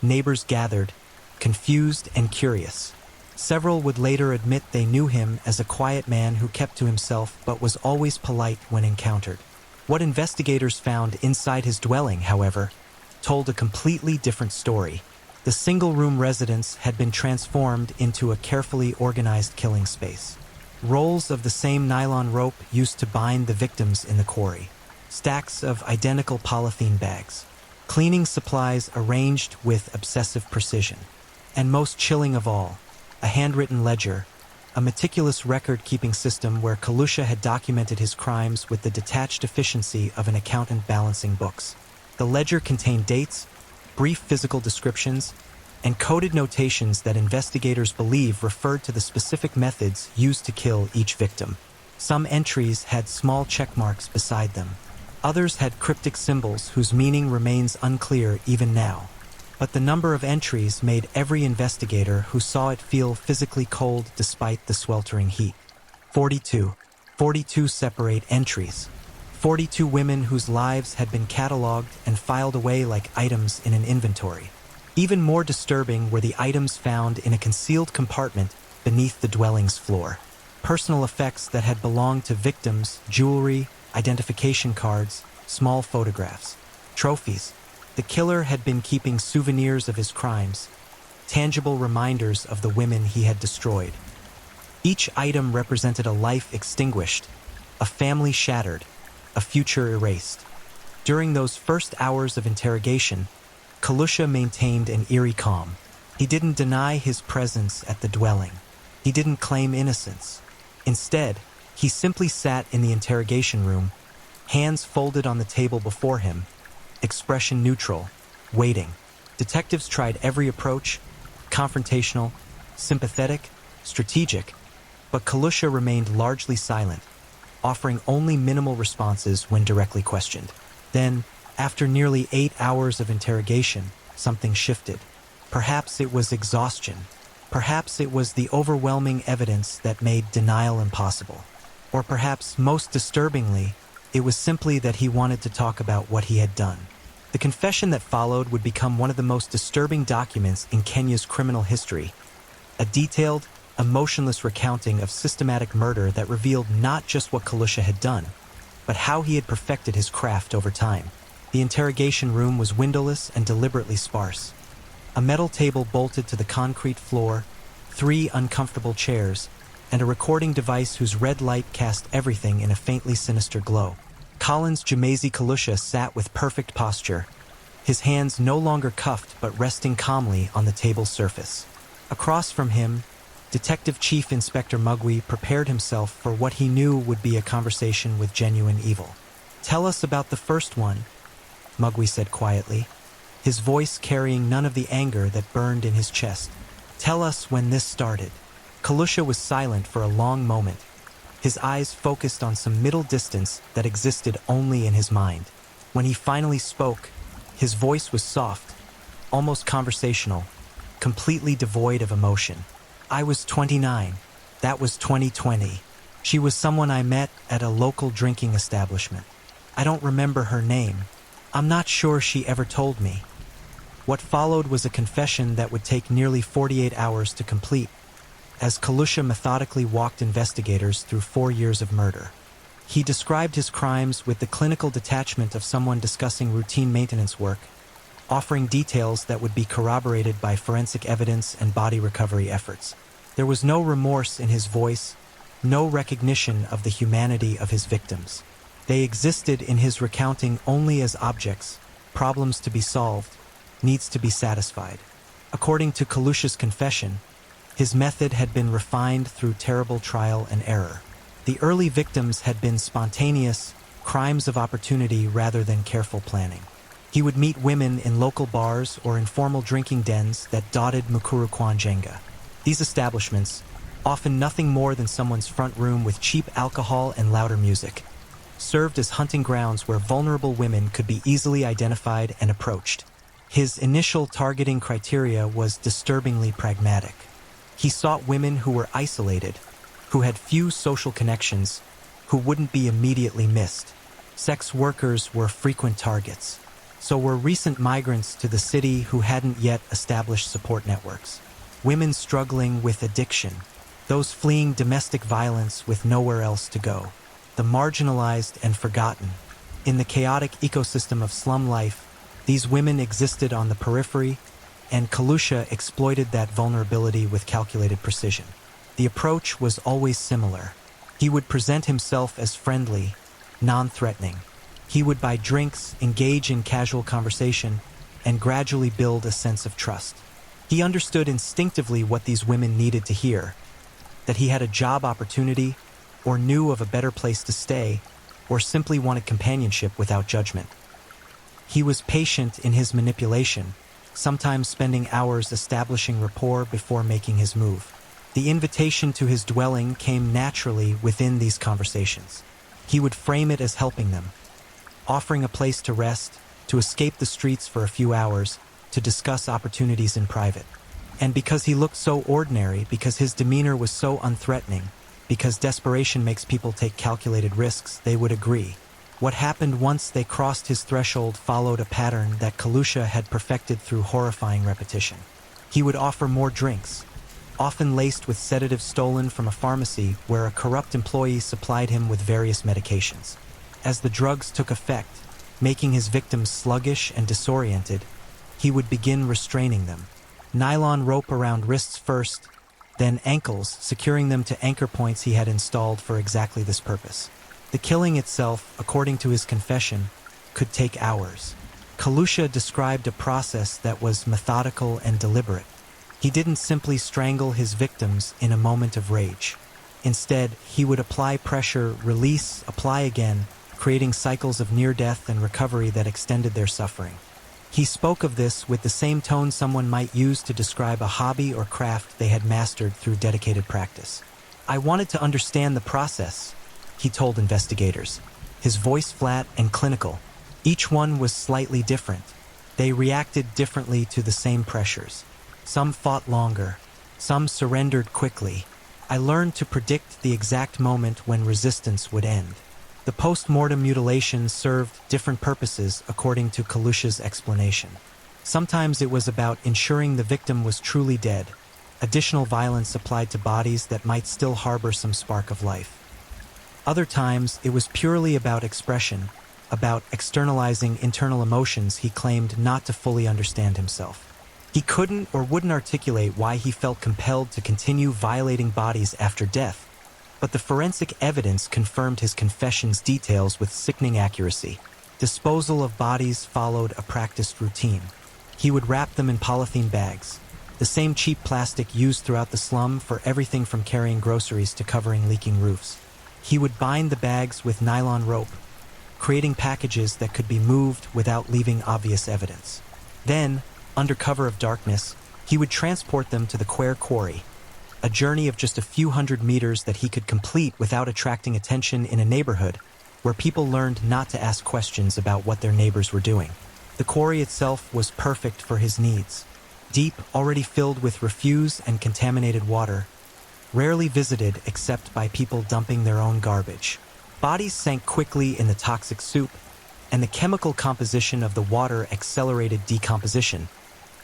neighbors gathered, confused and curious. Several would later admit they knew him as a quiet man who kept to himself but was always polite when encountered. What investigators found inside his dwelling, however, told a completely different story. The single-room residence had been transformed into a carefully organized killing space. Rolls of the same nylon rope used to bind the victims in the quarry. Stacks of identical polythene bags. Cleaning supplies arranged with obsessive precision. And most chilling of all, a handwritten ledger, a meticulous record-keeping system where Kalusha had documented his crimes with the detached efficiency of an accountant balancing books. The ledger contained dates, brief physical descriptions, and coded notations that investigators believe referred to the specific methods used to kill each victim. Some entries had small check marks beside them. Others had cryptic symbols whose meaning remains unclear even now. But the number of entries made every investigator who saw it feel physically cold despite the sweltering heat. 42. 42 separate entries. 42 women whose lives had been cataloged and filed away like items in an inventory. Even more disturbing were the items found in a concealed compartment beneath the dwelling's floor. Personal effects that had belonged to victims, jewelry, identification cards, small photographs, trophies. The killer had been keeping souvenirs of his crimes, tangible reminders of the women he had destroyed. Each item represented a life extinguished, a family shattered, a future erased. During those first hours of interrogation, Kalusha maintained an eerie calm. He didn't deny his presence at the dwelling. He didn't claim innocence. Instead, he simply sat in the interrogation room, hands folded on the table before him, expression neutral, waiting. Detectives tried every approach, confrontational, sympathetic, strategic, but Kalusha remained largely silent, offering only minimal responses when directly questioned. Then, after nearly 8 hours of interrogation, something shifted. Perhaps it was exhaustion. Perhaps it was the overwhelming evidence that made denial impossible. Or perhaps, most disturbingly, it was simply that he wanted to talk about what he had done. The confession that followed would become one of the most disturbing documents in Kenya's criminal history. A detailed, emotionless recounting of systematic murder that revealed not just what Kalusha had done, but how he had perfected his craft over time. The interrogation room was windowless and deliberately sparse. A metal table bolted to the concrete floor, 3 uncomfortable chairs, and a recording device whose red light cast everything in a faintly sinister glow. Collins Jemazy Kalusha sat with perfect posture, his hands no longer cuffed but resting calmly on the table's surface. Across from him, Detective Chief Inspector Mugwi prepared himself for what he knew would be a conversation with genuine evil. "Tell us about the first one," Mugwi said quietly, his voice carrying none of the anger that burned in his chest. "Tell us when this started." Kalusha was silent for a long moment, his eyes focused on some middle distance that existed only in his mind. When he finally spoke, his voice was soft, almost conversational, completely devoid of emotion. "I was 29. That was 2020. She was someone I met at a local drinking establishment. I don't remember her name. I'm not sure she ever told me. What followed was a confession that would take nearly 48 hours to complete, as Kalusha methodically walked investigators through 4 years of murder. He described his crimes with the clinical detachment of someone discussing routine maintenance work, offering details that would be corroborated by forensic evidence and body recovery efforts. There was no remorse in his voice, no recognition of the humanity of his victims. They existed in his recounting only as objects, problems to be solved, needs to be satisfied. According to Kalusha's confession, his method had been refined through terrible trial and error. The early victims had been spontaneous, crimes of opportunity rather than careful planning. He would meet women in local bars or informal drinking dens that dotted Mukurukwanjenga. These establishments, often nothing more than someone's front room with cheap alcohol and louder music, served as hunting grounds where vulnerable women could be easily identified and approached. His initial targeting criteria was disturbingly pragmatic. He sought women who were isolated, who had few social connections, who wouldn't be immediately missed. Sex workers were frequent targets. So were recent migrants to the city who hadn't yet established support networks. Women struggling with addiction, those fleeing domestic violence with nowhere else to go. The marginalized and forgotten. In the chaotic ecosystem of slum life, these women existed on the periphery, and Kalusha exploited that vulnerability with calculated precision. The approach was always similar. He would present himself as friendly, non-threatening. He would buy drinks, engage in casual conversation, and gradually build a sense of trust. He understood instinctively what these women needed to hear, that he had a job opportunity, or knew of a better place to stay, or simply wanted companionship without judgment. He was patient in his manipulation, sometimes spending hours establishing rapport before making his move. The invitation to his dwelling came naturally within these conversations. He would frame it as helping them, offering a place to rest, to escape the streets for a few hours, to discuss opportunities in private. And because he looked so ordinary, because his demeanor was so unthreatening, because desperation makes people take calculated risks, they would agree. What happened once they crossed his threshold followed a pattern that Kalusha had perfected through horrifying repetition. He would offer more drinks, often laced with sedatives stolen from a pharmacy where a corrupt employee supplied him with various medications. As the drugs took effect, making his victims sluggish and disoriented, he would begin restraining them. Nylon rope around wrists first, then ankles, securing them to anchor points he had installed for exactly this purpose. The killing itself, according to his confession, could take hours. Kalusha described a process that was methodical and deliberate. He didn't simply strangle his victims in a moment of rage. Instead, he would apply pressure, release, apply again, creating cycles of near-death and recovery that extended their suffering. He spoke of this with the same tone someone might use to describe a hobby or craft they had mastered through dedicated practice. "I wanted to understand the process," he told investigators, his voice flat and clinical. Each one was slightly different. They reacted differently to the same pressures. Some fought longer. Some surrendered quickly. I learned to predict the exact moment when resistance would end. The post-mortem mutilations served different purposes according to Kalusha's explanation. Sometimes it was about ensuring the victim was truly dead, additional violence applied to bodies that might still harbor some spark of life. Other times, it was purely about expression, about externalizing internal emotions he claimed not to fully understand himself. He couldn't or wouldn't articulate why he felt compelled to continue violating bodies after death, but the forensic evidence confirmed his confession's details with sickening accuracy. Disposal of bodies followed a practiced routine. He would wrap them in polythene bags, the same cheap plastic used throughout the slum for everything from carrying groceries to covering leaking roofs. He would bind the bags with nylon rope, creating packages that could be moved without leaving obvious evidence. Then, under cover of darkness, he would transport them to the Quare Quarry, a journey of just a few hundred meters that he could complete without attracting attention in a neighborhood where people learned not to ask questions about what their neighbors were doing. The quarry itself was perfect for his needs. Deep, already filled with refuse and contaminated water, rarely visited except by people dumping their own garbage. Bodies sank quickly in the toxic soup, and the chemical composition of the water accelerated decomposition,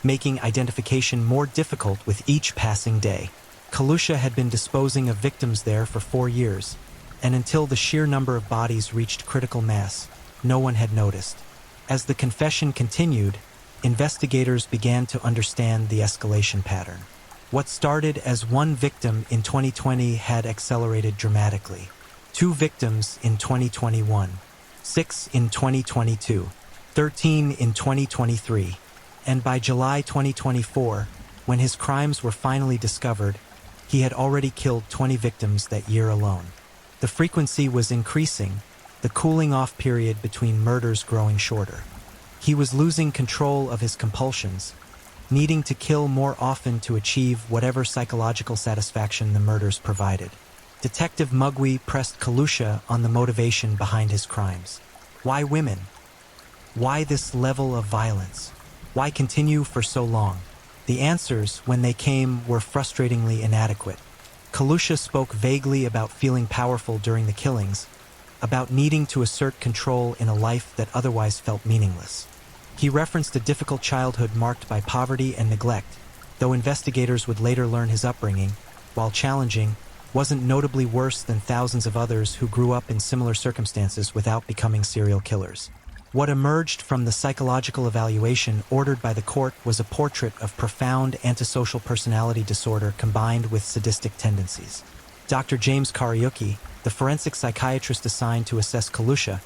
making identification more difficult with each passing day. Kalusha had been disposing of victims there for 4 years, and until the sheer number of bodies reached critical mass, no one had noticed. As the confession continued, investigators began to understand the escalation pattern. What started as 1 victim in 2020 had accelerated dramatically. 2 victims in 2021, 6 in 2022, 13 in 2023, and by July 2024, when his crimes were finally discovered, he had already killed 20 victims that year alone. The frequency was increasing, the cooling-off period between murders growing shorter. He was losing control of his compulsions, needing to kill more often to achieve whatever psychological satisfaction the murders provided. Detective Mugwi pressed Kalusha on the motivation behind his crimes. Why women? Why this level of violence? Why continue for so long? The answers, when they came, were frustratingly inadequate. Kalusha spoke vaguely about feeling powerful during the killings, about needing to assert control in a life that otherwise felt meaningless. He referenced a difficult childhood marked by poverty and neglect, though investigators would later learn his upbringing, while challenging, wasn't notably worse than thousands of others who grew up in similar circumstances without becoming serial killers. What emerged from the psychological evaluation ordered by the court was a portrait of profound antisocial personality disorder combined with sadistic tendencies. Dr. James Kariuki, the forensic psychiatrist assigned to assess Kalusha,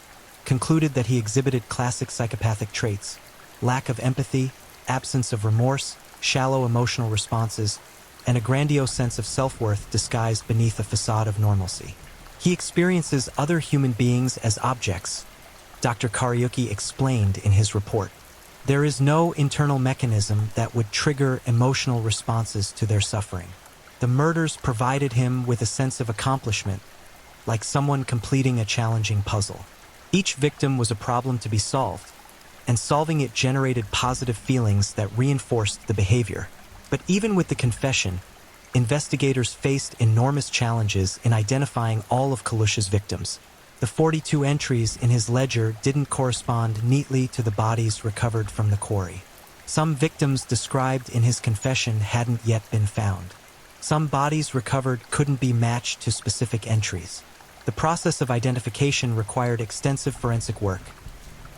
concluded that he exhibited classic psychopathic traits: lack of empathy, absence of remorse, shallow emotional responses, and a grandiose sense of self-worth disguised beneath a facade of normalcy. He experiences other human beings as objects, Dr. Kariuki explained in his report. There is no internal mechanism that would trigger emotional responses to their suffering. The murders provided him with a sense of accomplishment, like someone completing a challenging puzzle. Each victim was a problem to be solved, and solving it generated positive feelings that reinforced the behavior. But even with the confession, investigators faced enormous challenges in identifying all of Kalusha's victims. The 42 entries in his ledger didn't correspond neatly to the bodies recovered from the quarry. Some victims described in his confession hadn't yet been found. Some bodies recovered couldn't be matched to specific entries. The process of identification required extensive forensic work,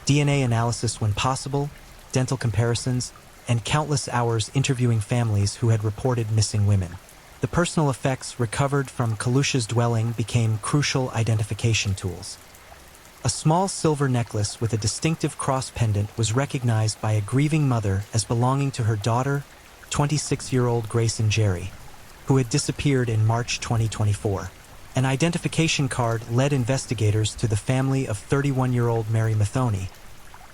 DNA analysis when possible, dental comparisons, and countless hours interviewing families who had reported missing women. The personal effects recovered from Kalusha's dwelling became crucial identification tools. A small silver necklace with a distinctive cross pendant was recognized by a grieving mother as belonging to her daughter, 26-year-old Grayson Jerry, who had disappeared in March 2024. An identification card led investigators to the family of 31-year-old Mary Mathony,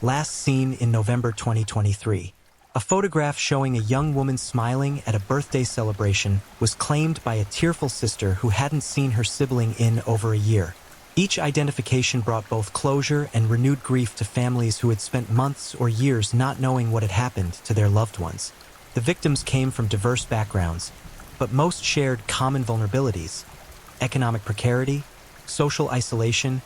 last seen in November 2023. A photograph showing a young woman smiling at a birthday celebration was claimed by a tearful sister who hadn't seen her sibling in over a year. Each identification brought both closure and renewed grief to families who had spent months or years not knowing what had happened to their loved ones. The victims came from diverse backgrounds, but most shared common vulnerabilities: economic precarity, social isolation,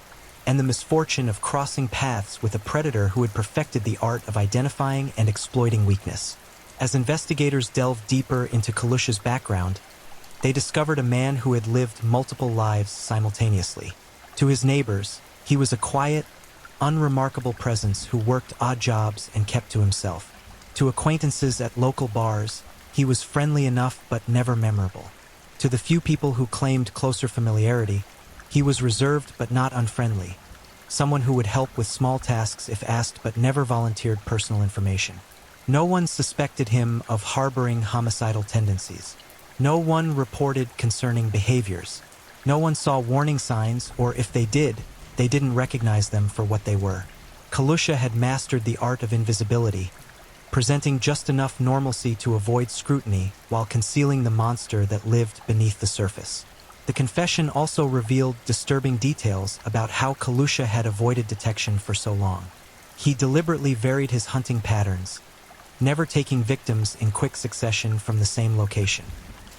and the misfortune of crossing paths with a predator who had perfected the art of identifying and exploiting weakness. As investigators delved deeper into Kalusha's background, they discovered a man who had lived multiple lives simultaneously. To his neighbors, he was a quiet, unremarkable presence who worked odd jobs and kept to himself. To acquaintances at local bars, he was friendly enough but never memorable. To the few people who claimed closer familiarity, he was reserved but not unfriendly, someone who would help with small tasks if asked but never volunteered personal information. No one suspected him of harboring homicidal tendencies. No one reported concerning behaviors. No one saw warning signs, or if they did, they didn't recognize them for what they were. Kalusha had mastered the art of invisibility, presenting just enough normalcy to avoid scrutiny while concealing the monster that lived beneath the surface. The confession also revealed disturbing details about how Kalusha had avoided detection for so long. He deliberately varied his hunting patterns, never taking victims in quick succession from the same location.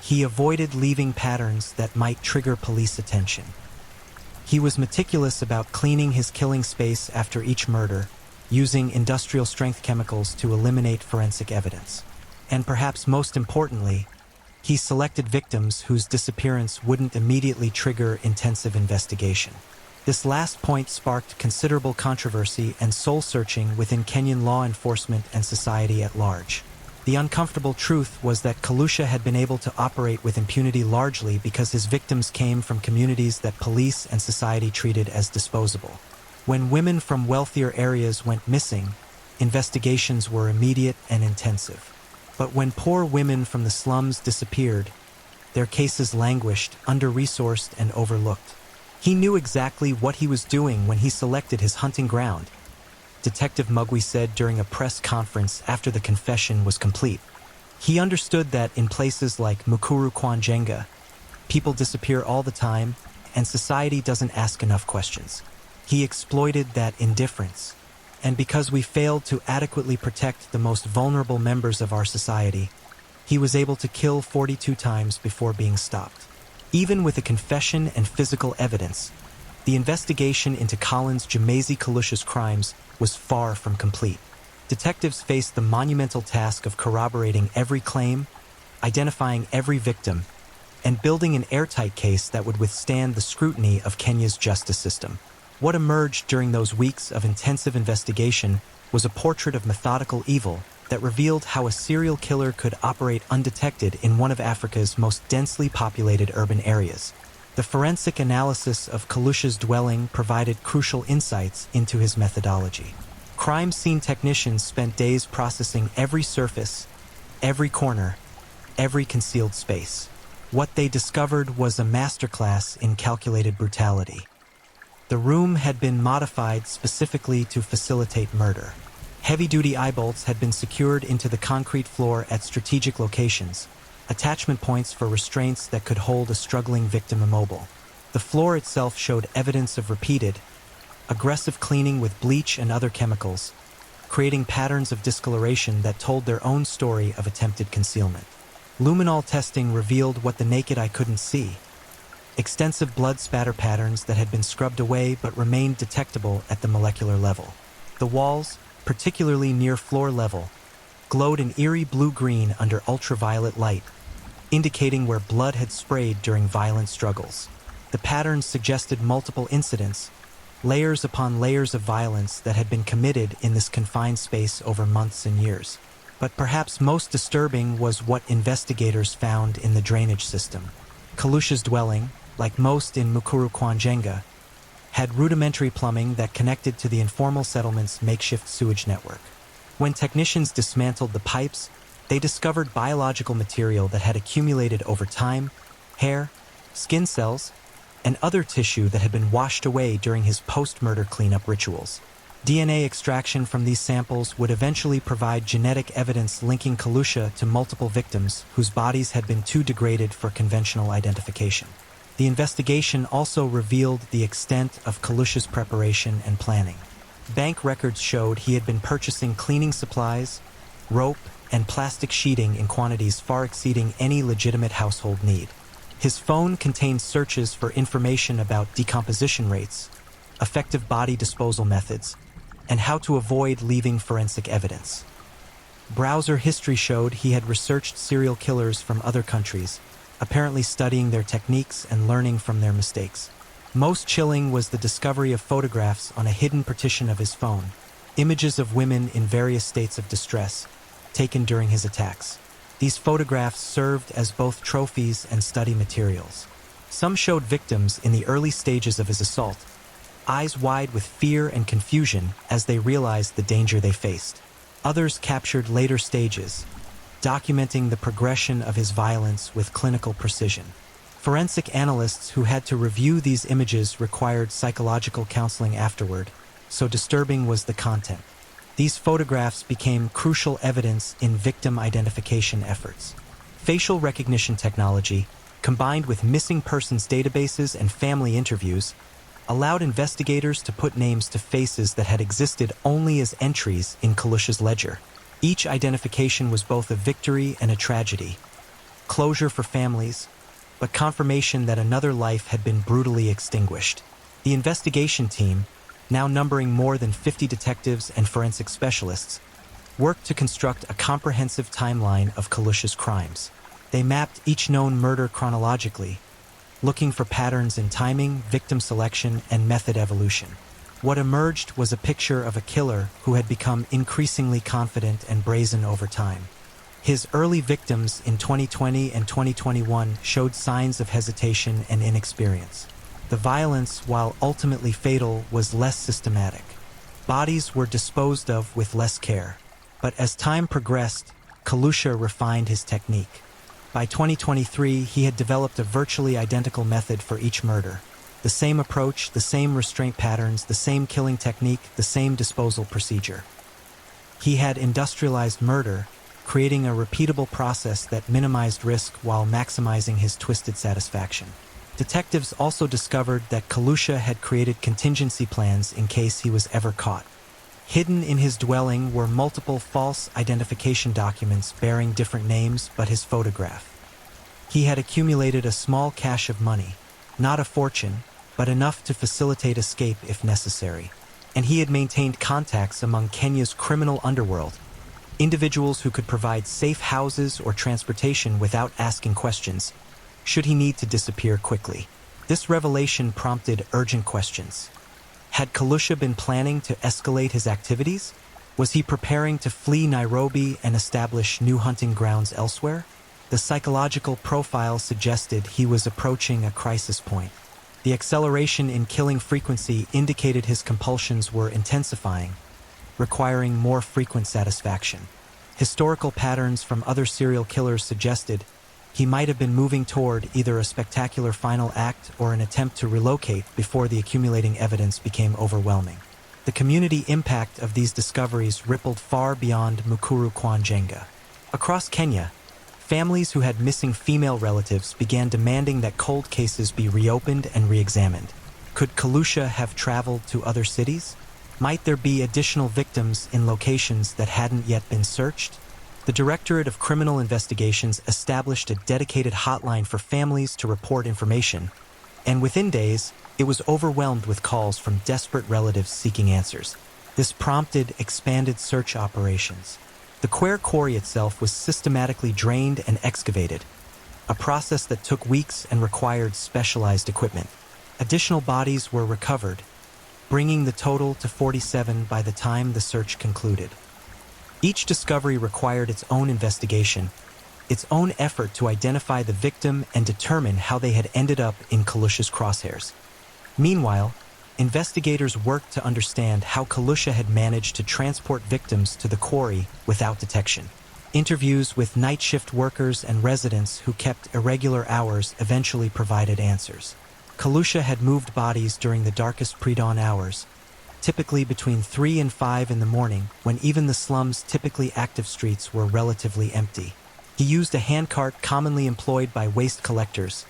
He avoided leaving patterns that might trigger police attention. He was meticulous about cleaning his killing space after each murder, using industrial-strength chemicals to eliminate forensic evidence. And perhaps most importantly, he selected victims whose disappearance wouldn't immediately trigger intensive investigation. This last point sparked considerable controversy and soul-searching within Kenyan law enforcement and society at large. The uncomfortable truth was that Kalusha had been able to operate with impunity largely because his victims came from communities that police and society treated as disposable. When women from wealthier areas went missing, investigations were immediate and intensive. But when poor women from the slums disappeared, their cases languished, under-resourced, and overlooked. He knew exactly what he was doing when he selected his hunting ground, Detective Mugwi said during a press conference after the confession was complete. He understood that in places like Mukuru Kwanjenga, people disappear all the time and society doesn't ask enough questions. He exploited that indifference. And because we failed to adequately protect the most vulnerable members of our society, he was able to kill 42 times before being stopped. Even with a confession and physical evidence, the investigation into Collins Jemezi Kalusha's crimes was far from complete. Detectives faced the monumental task of corroborating every claim, identifying every victim, and building an airtight case that would withstand the scrutiny of Kenya's justice system. What emerged during those weeks of intensive investigation was a portrait of methodical evil that revealed how a serial killer could operate undetected in one of Africa's most densely populated urban areas. The forensic analysis of Kalusha's dwelling provided crucial insights into his methodology. Crime scene technicians spent days processing every surface, every corner, every concealed space. What they discovered was a masterclass in calculated brutality. The room had been modified specifically to facilitate murder. Heavy-duty eye bolts had been secured into the concrete floor at strategic locations, attachment points for restraints that could hold a struggling victim immobile. The floor itself showed evidence of repeated, aggressive cleaning with bleach and other chemicals, creating patterns of discoloration that told their own story of attempted concealment. Luminol testing revealed what the naked eye couldn't see: extensive blood spatter patterns that had been scrubbed away but remained detectable at the molecular level. The walls, particularly near floor level, glowed an eerie blue-green under ultraviolet light, indicating where blood had sprayed during violent struggles. The patterns suggested multiple incidents, layers upon layers of violence that had been committed in this confined space over months and years. But perhaps most disturbing was what investigators found in the drainage system. Kalusha's dwelling, like most in Mukuru Kwanjenga, had rudimentary plumbing that connected to the informal settlement's makeshift sewage network. When technicians dismantled the pipes, they discovered biological material that had accumulated over time: hair, skin cells, and other tissue that had been washed away during his post-murder cleanup rituals. DNA extraction from these samples would eventually provide genetic evidence linking Kalusha to multiple victims whose bodies had been too degraded for conventional identification. The investigation also revealed the extent of Kalusha's preparation and planning. Bank records showed he had been purchasing cleaning supplies, rope, and plastic sheeting in quantities far exceeding any legitimate household need. His phone contained searches for information about decomposition rates, effective body disposal methods, and how to avoid leaving forensic evidence. Browser history showed he had researched serial killers from other countries, apparently studying their techniques and learning from their mistakes. Most chilling was the discovery of photographs on a hidden partition of his phone, images of women in various states of distress, taken during his attacks. These photographs served as both trophies and study materials. Some showed victims in the early stages of his assault, eyes wide with fear and confusion as they realized the danger they faced. Others captured later stages, documenting the progression of his violence with clinical precision. Forensic analysts who had to review these images required psychological counseling afterward, so disturbing was the content. These photographs became crucial evidence in victim identification efforts. Facial recognition technology, combined with missing persons databases and family interviews, allowed investigators to put names to faces that had existed only as entries in Kalusha's ledger. Each identification was both a victory and a tragedy, closure for families, but confirmation that another life had been brutally extinguished. The investigation team, now numbering more than 50 detectives and forensic specialists, worked to construct a comprehensive timeline of Kalusha's crimes. They mapped each known murder chronologically, looking for patterns in timing, victim selection, and method evolution. What emerged was a picture of a killer who had become increasingly confident and brazen over time. His early victims in 2020 and 2021 showed signs of hesitation and inexperience. The violence, while ultimately fatal, was less systematic. Bodies were disposed of with less care. But as time progressed, Kalusha refined his technique. By 2023, he had developed a virtually identical method for each murder. The same approach, the same restraint patterns, the same killing technique, the same disposal procedure. He had industrialized murder, creating a repeatable process that minimized risk while maximizing his twisted satisfaction. Detectives also discovered that Kalusha had created contingency plans in case he was ever caught. Hidden in his dwelling were multiple false identification documents bearing different names but his photograph. He had accumulated a small cache of money, not a fortune, but enough to facilitate escape if necessary. And he had maintained contacts among Kenya's criminal underworld, individuals who could provide safe houses or transportation without asking questions, should he need to disappear quickly. This revelation prompted urgent questions. Had Kalusha been planning to escalate his activities? Was he preparing to flee Nairobi and establish new hunting grounds elsewhere? The psychological profile suggested he was approaching a crisis point. The acceleration in killing frequency indicated his compulsions were intensifying, requiring more frequent satisfaction. Historical patterns from other serial killers suggested he might have been moving toward either a spectacular final act or an attempt to relocate before the accumulating evidence became overwhelming. The community impact of these discoveries rippled far beyond Mukuru kwa Njenga. Across Kenya, families who had missing female relatives began demanding that cold cases be reopened and re-examined. Could Kalusha have traveled to other cities? Might there be additional victims in locations that hadn't yet been searched? The Directorate of Criminal Investigations established a dedicated hotline for families to report information, and within days, it was overwhelmed with calls from desperate relatives seeking answers. This prompted expanded search operations. The Kware Quarry itself was systematically drained and excavated, a process that took weeks and required specialized equipment. Additional bodies were recovered, bringing the total to 47 by the time the search concluded. Each discovery required its own investigation, its own effort to identify the victim and determine how they had ended up in Kalusha's crosshairs. Meanwhile, investigators worked to understand how Kalusha had managed to transport victims to the quarry without detection. Interviews with night shift workers and residents who kept irregular hours eventually provided answers. Kalusha had moved bodies during the darkest pre-dawn hours, typically between 3 and 5 in the morning, when even the slum's typically active streets were relatively empty. He used a handcart commonly employed by waste collectors,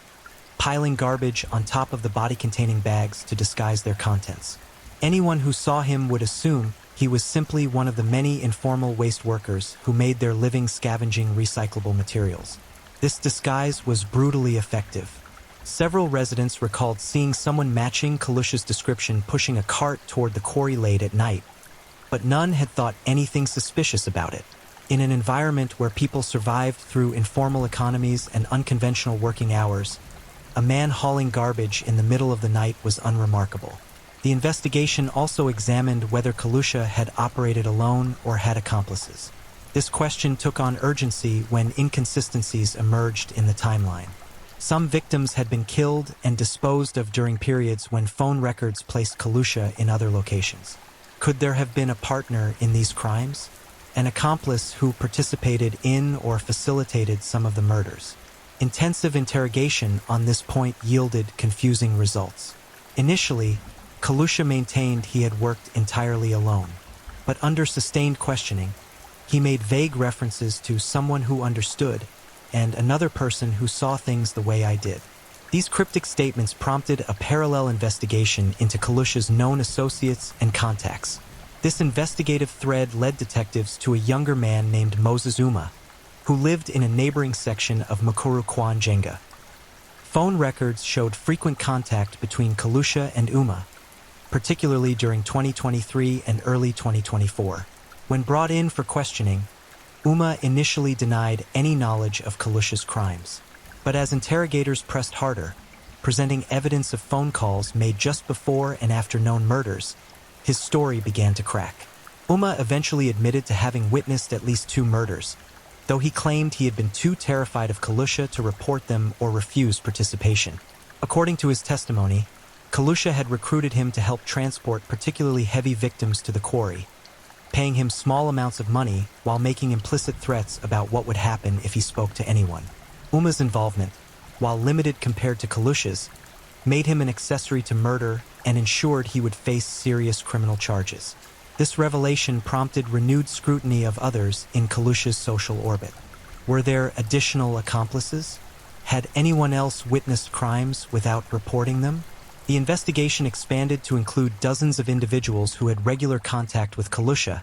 piling garbage on top of the body-containing bags to disguise their contents. Anyone who saw him would assume he was simply one of the many informal waste workers who made their living scavenging recyclable materials. This disguise was brutally effective. Several residents recalled seeing someone matching Kalusha's description pushing a cart toward the quarry late at night, but none had thought anything suspicious about it. In an environment where people survived through informal economies and unconventional working hours, a man hauling garbage in the middle of the night was unremarkable. The investigation also examined whether Kalusha had operated alone or had accomplices. This question took on urgency when inconsistencies emerged in the timeline. Some victims had been killed and disposed of during periods when phone records placed Kalusha in other locations. Could there have been a partner in these crimes? An accomplice who participated in or facilitated some of the murders? Intensive interrogation on this point yielded confusing results. Initially, Kalusha maintained he had worked entirely alone, but under sustained questioning, he made vague references to someone who understood and another person who saw things the way I did. These cryptic statements prompted a parallel investigation into Kalusha's known associates and contacts. This investigative thread led detectives to a younger man named Moses Uma, who lived in a neighboring section of Mukuru kwa Njenga. Phone records showed frequent contact between Kalusha and Uma, particularly during 2023 and early 2024. When brought in for questioning, Uma initially denied any knowledge of Kalusha's crimes. But as interrogators pressed harder, presenting evidence of phone calls made just before and after known murders, his story began to crack. Uma eventually admitted to having witnessed at least 2 murders, though he claimed he had been too terrified of Kalusha to report them or refuse participation. According to his testimony, Kalusha had recruited him to help transport particularly heavy victims to the quarry, paying him small amounts of money while making implicit threats about what would happen if he spoke to anyone. Uma's involvement, while limited compared to Kalusha's, made him an accessory to murder and ensured he would face serious criminal charges. This revelation prompted renewed scrutiny of others in Kalusha's social orbit. Were there additional accomplices? Had anyone else witnessed crimes without reporting them? The investigation expanded to include dozens of individuals who had regular contact with Kalusha,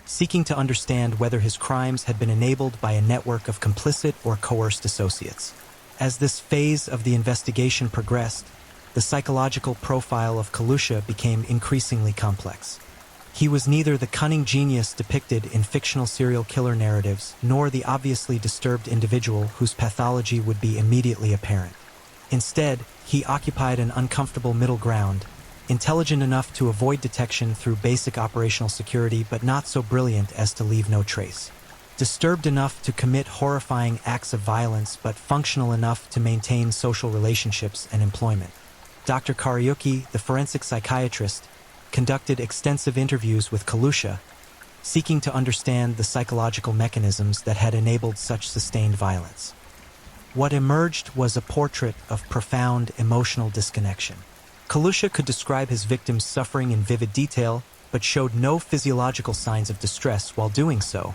seeking to understand whether his crimes had been enabled by a network of complicit or coerced associates. As this phase of the investigation progressed, the psychological profile of Kalusha became increasingly complex. He was neither the cunning genius depicted in fictional serial killer narratives nor the obviously disturbed individual whose pathology would be immediately apparent. Instead, he occupied an uncomfortable middle ground, intelligent enough to avoid detection through basic operational security but not so brilliant as to leave no trace. Disturbed enough to commit horrifying acts of violence but functional enough to maintain social relationships and employment. Dr. Kariuki, the forensic psychiatrist, conducted extensive interviews with Kalusha, seeking to understand the psychological mechanisms that had enabled such sustained violence. What emerged was a portrait of profound emotional disconnection. Kalusha could describe his victims' suffering in vivid detail, but showed no physiological signs of distress while doing so.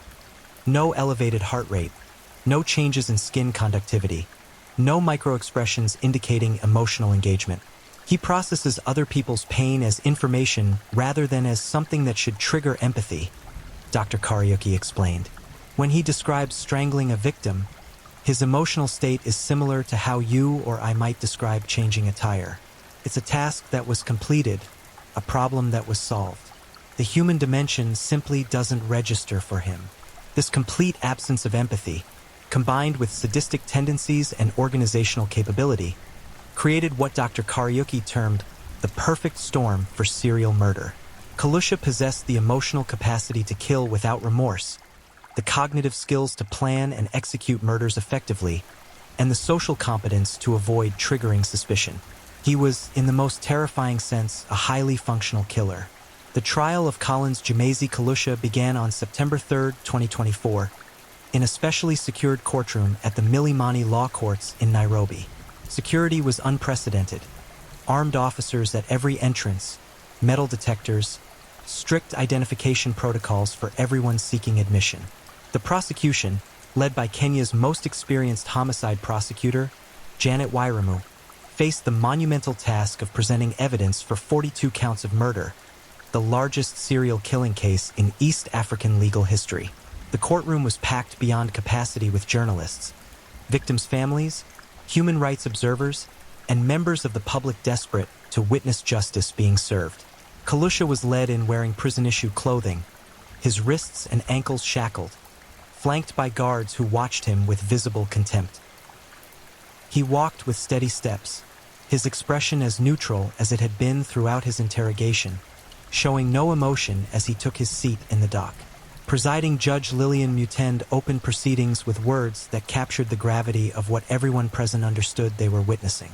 No elevated heart rate, no changes in skin conductivity, no microexpressions indicating emotional engagement. He processes other people's pain as information rather than as something that should trigger empathy, Dr. Kariuki explained. When he describes strangling a victim, his emotional state is similar to how you or I might describe changing a tire. It's a task that was completed, a problem that was solved. The human dimension simply doesn't register for him. This complete absence of empathy, combined with sadistic tendencies and organizational capability, created what Dr. Kariuki termed the perfect storm for serial murder. Kalusha possessed the emotional capacity to kill without remorse, the cognitive skills to plan and execute murders effectively, and the social competence to avoid triggering suspicion. He was, in the most terrifying sense, a highly functional killer. The trial of Collins Jumaisi Kalusha began on September 3, 2024, in a specially secured courtroom at the Milimani Law Courts in Nairobi. Security was unprecedented. Armed officers at every entrance, metal detectors, strict identification protocols for everyone seeking admission. The prosecution, led by Kenya's most experienced homicide prosecutor, Janet Wairimu, faced the monumental task of presenting evidence for 42 counts of murder, the largest serial killing case in East African legal history. The courtroom was packed beyond capacity with journalists, victims' families, human rights observers, and members of the public desperate to witness justice being served. Kalusha was led in wearing prison-issue clothing, his wrists and ankles shackled, flanked by guards who watched him with visible contempt. He walked with steady steps, his expression as neutral as it had been throughout his interrogation, showing no emotion as he took his seat in the dock. Presiding Judge Lillian Mutend opened proceedings with words that captured the gravity of what everyone present understood they were witnessing.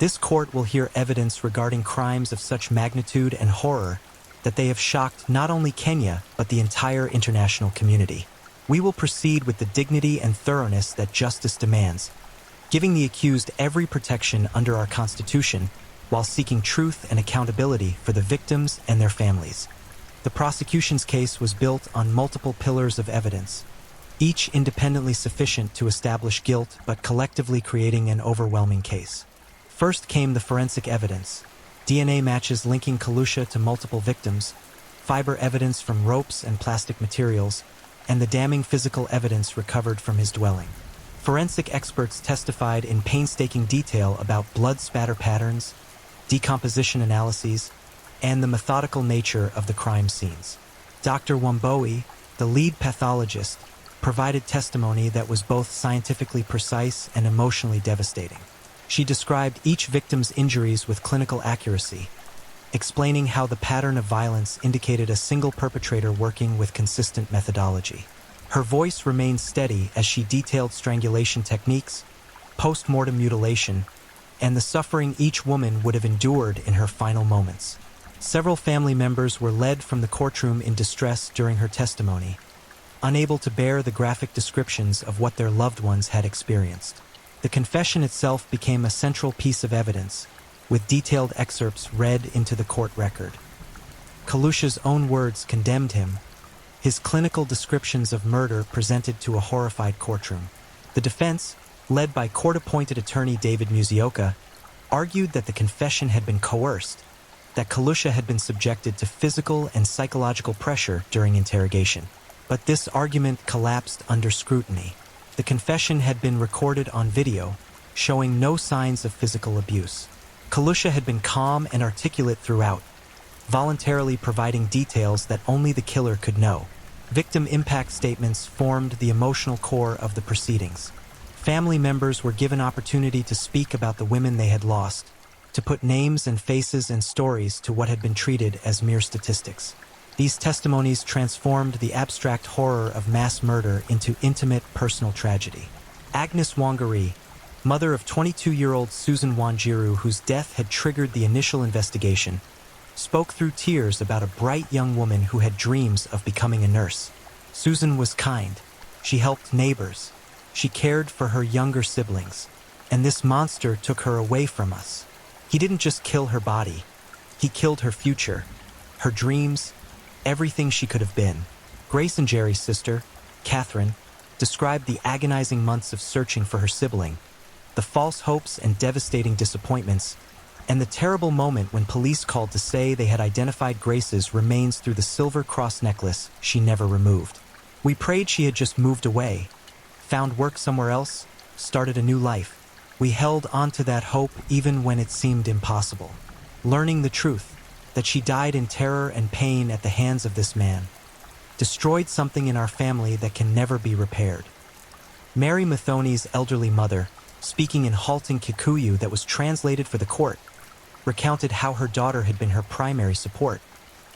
This court will hear evidence regarding crimes of such magnitude and horror that they have shocked not only Kenya, but the entire international community. We will proceed with the dignity and thoroughness that justice demands, giving the accused every protection under our Constitution while seeking truth and accountability for the victims and their families. The prosecution's case was built on multiple pillars of evidence, each independently sufficient to establish guilt but collectively creating an overwhelming case. First came the forensic evidence, DNA matches linking Kalusha to multiple victims, fiber evidence from ropes and plastic materials, and the damning physical evidence recovered from his dwelling. Forensic experts testified in painstaking detail about blood spatter patterns, decomposition analyses, and the methodical nature of the crime scenes. Dr. Wamboe, the lead pathologist, provided testimony that was both scientifically precise and emotionally devastating. She described each victim's injuries with clinical accuracy, explaining how the pattern of violence indicated a single perpetrator working with consistent methodology. Her voice remained steady as she detailed strangulation techniques, post-mortem mutilation, and the suffering each woman would have endured in her final moments. Several family members were led from the courtroom in distress during her testimony, unable to bear the graphic descriptions of what their loved ones had experienced. The confession itself became a central piece of evidence, with detailed excerpts read into the court record. Kalusha's own words condemned him, his clinical descriptions of murder presented to a horrified courtroom. The defense, led by court-appointed attorney David Musioka, argued that the confession had been coerced, that Kalusha had been subjected to physical and psychological pressure during interrogation. But this argument collapsed under scrutiny. The confession had been recorded on video, showing no signs of physical abuse. Kalusha had been calm and articulate throughout, voluntarily providing details that only the killer could know. Victim impact statements formed the emotional core of the proceedings. Family members were given opportunity to speak about the women they had lost, to put names and faces and stories to what had been treated as mere statistics. These testimonies transformed the abstract horror of mass murder into intimate, personal tragedy. Agnes Wangari, mother of 22-year-old Susan Wanjiru, whose death had triggered the initial investigation, spoke through tears about a bright young woman who had dreams of becoming a nurse. Susan was kind. She helped neighbors. She cared for her younger siblings. And this monster took her away from us. He didn't just kill her body. He killed her future, her dreams, everything she could have been. Grace and Jerry's sister, Catherine, described the agonizing months of searching for her sibling, the false hopes and devastating disappointments, and the terrible moment when police called to say they had identified Grace's remains through the silver cross necklace she never removed. We prayed she had just moved away, found work somewhere else, started a new life. We held on to that hope even when it seemed impossible. Learning the truth, that she died in terror and pain at the hands of this man, destroyed something in our family that can never be repaired. Mary Mathony's elderly mother, speaking in halting Kikuyu that was translated for the court, recounted how her daughter had been her primary support,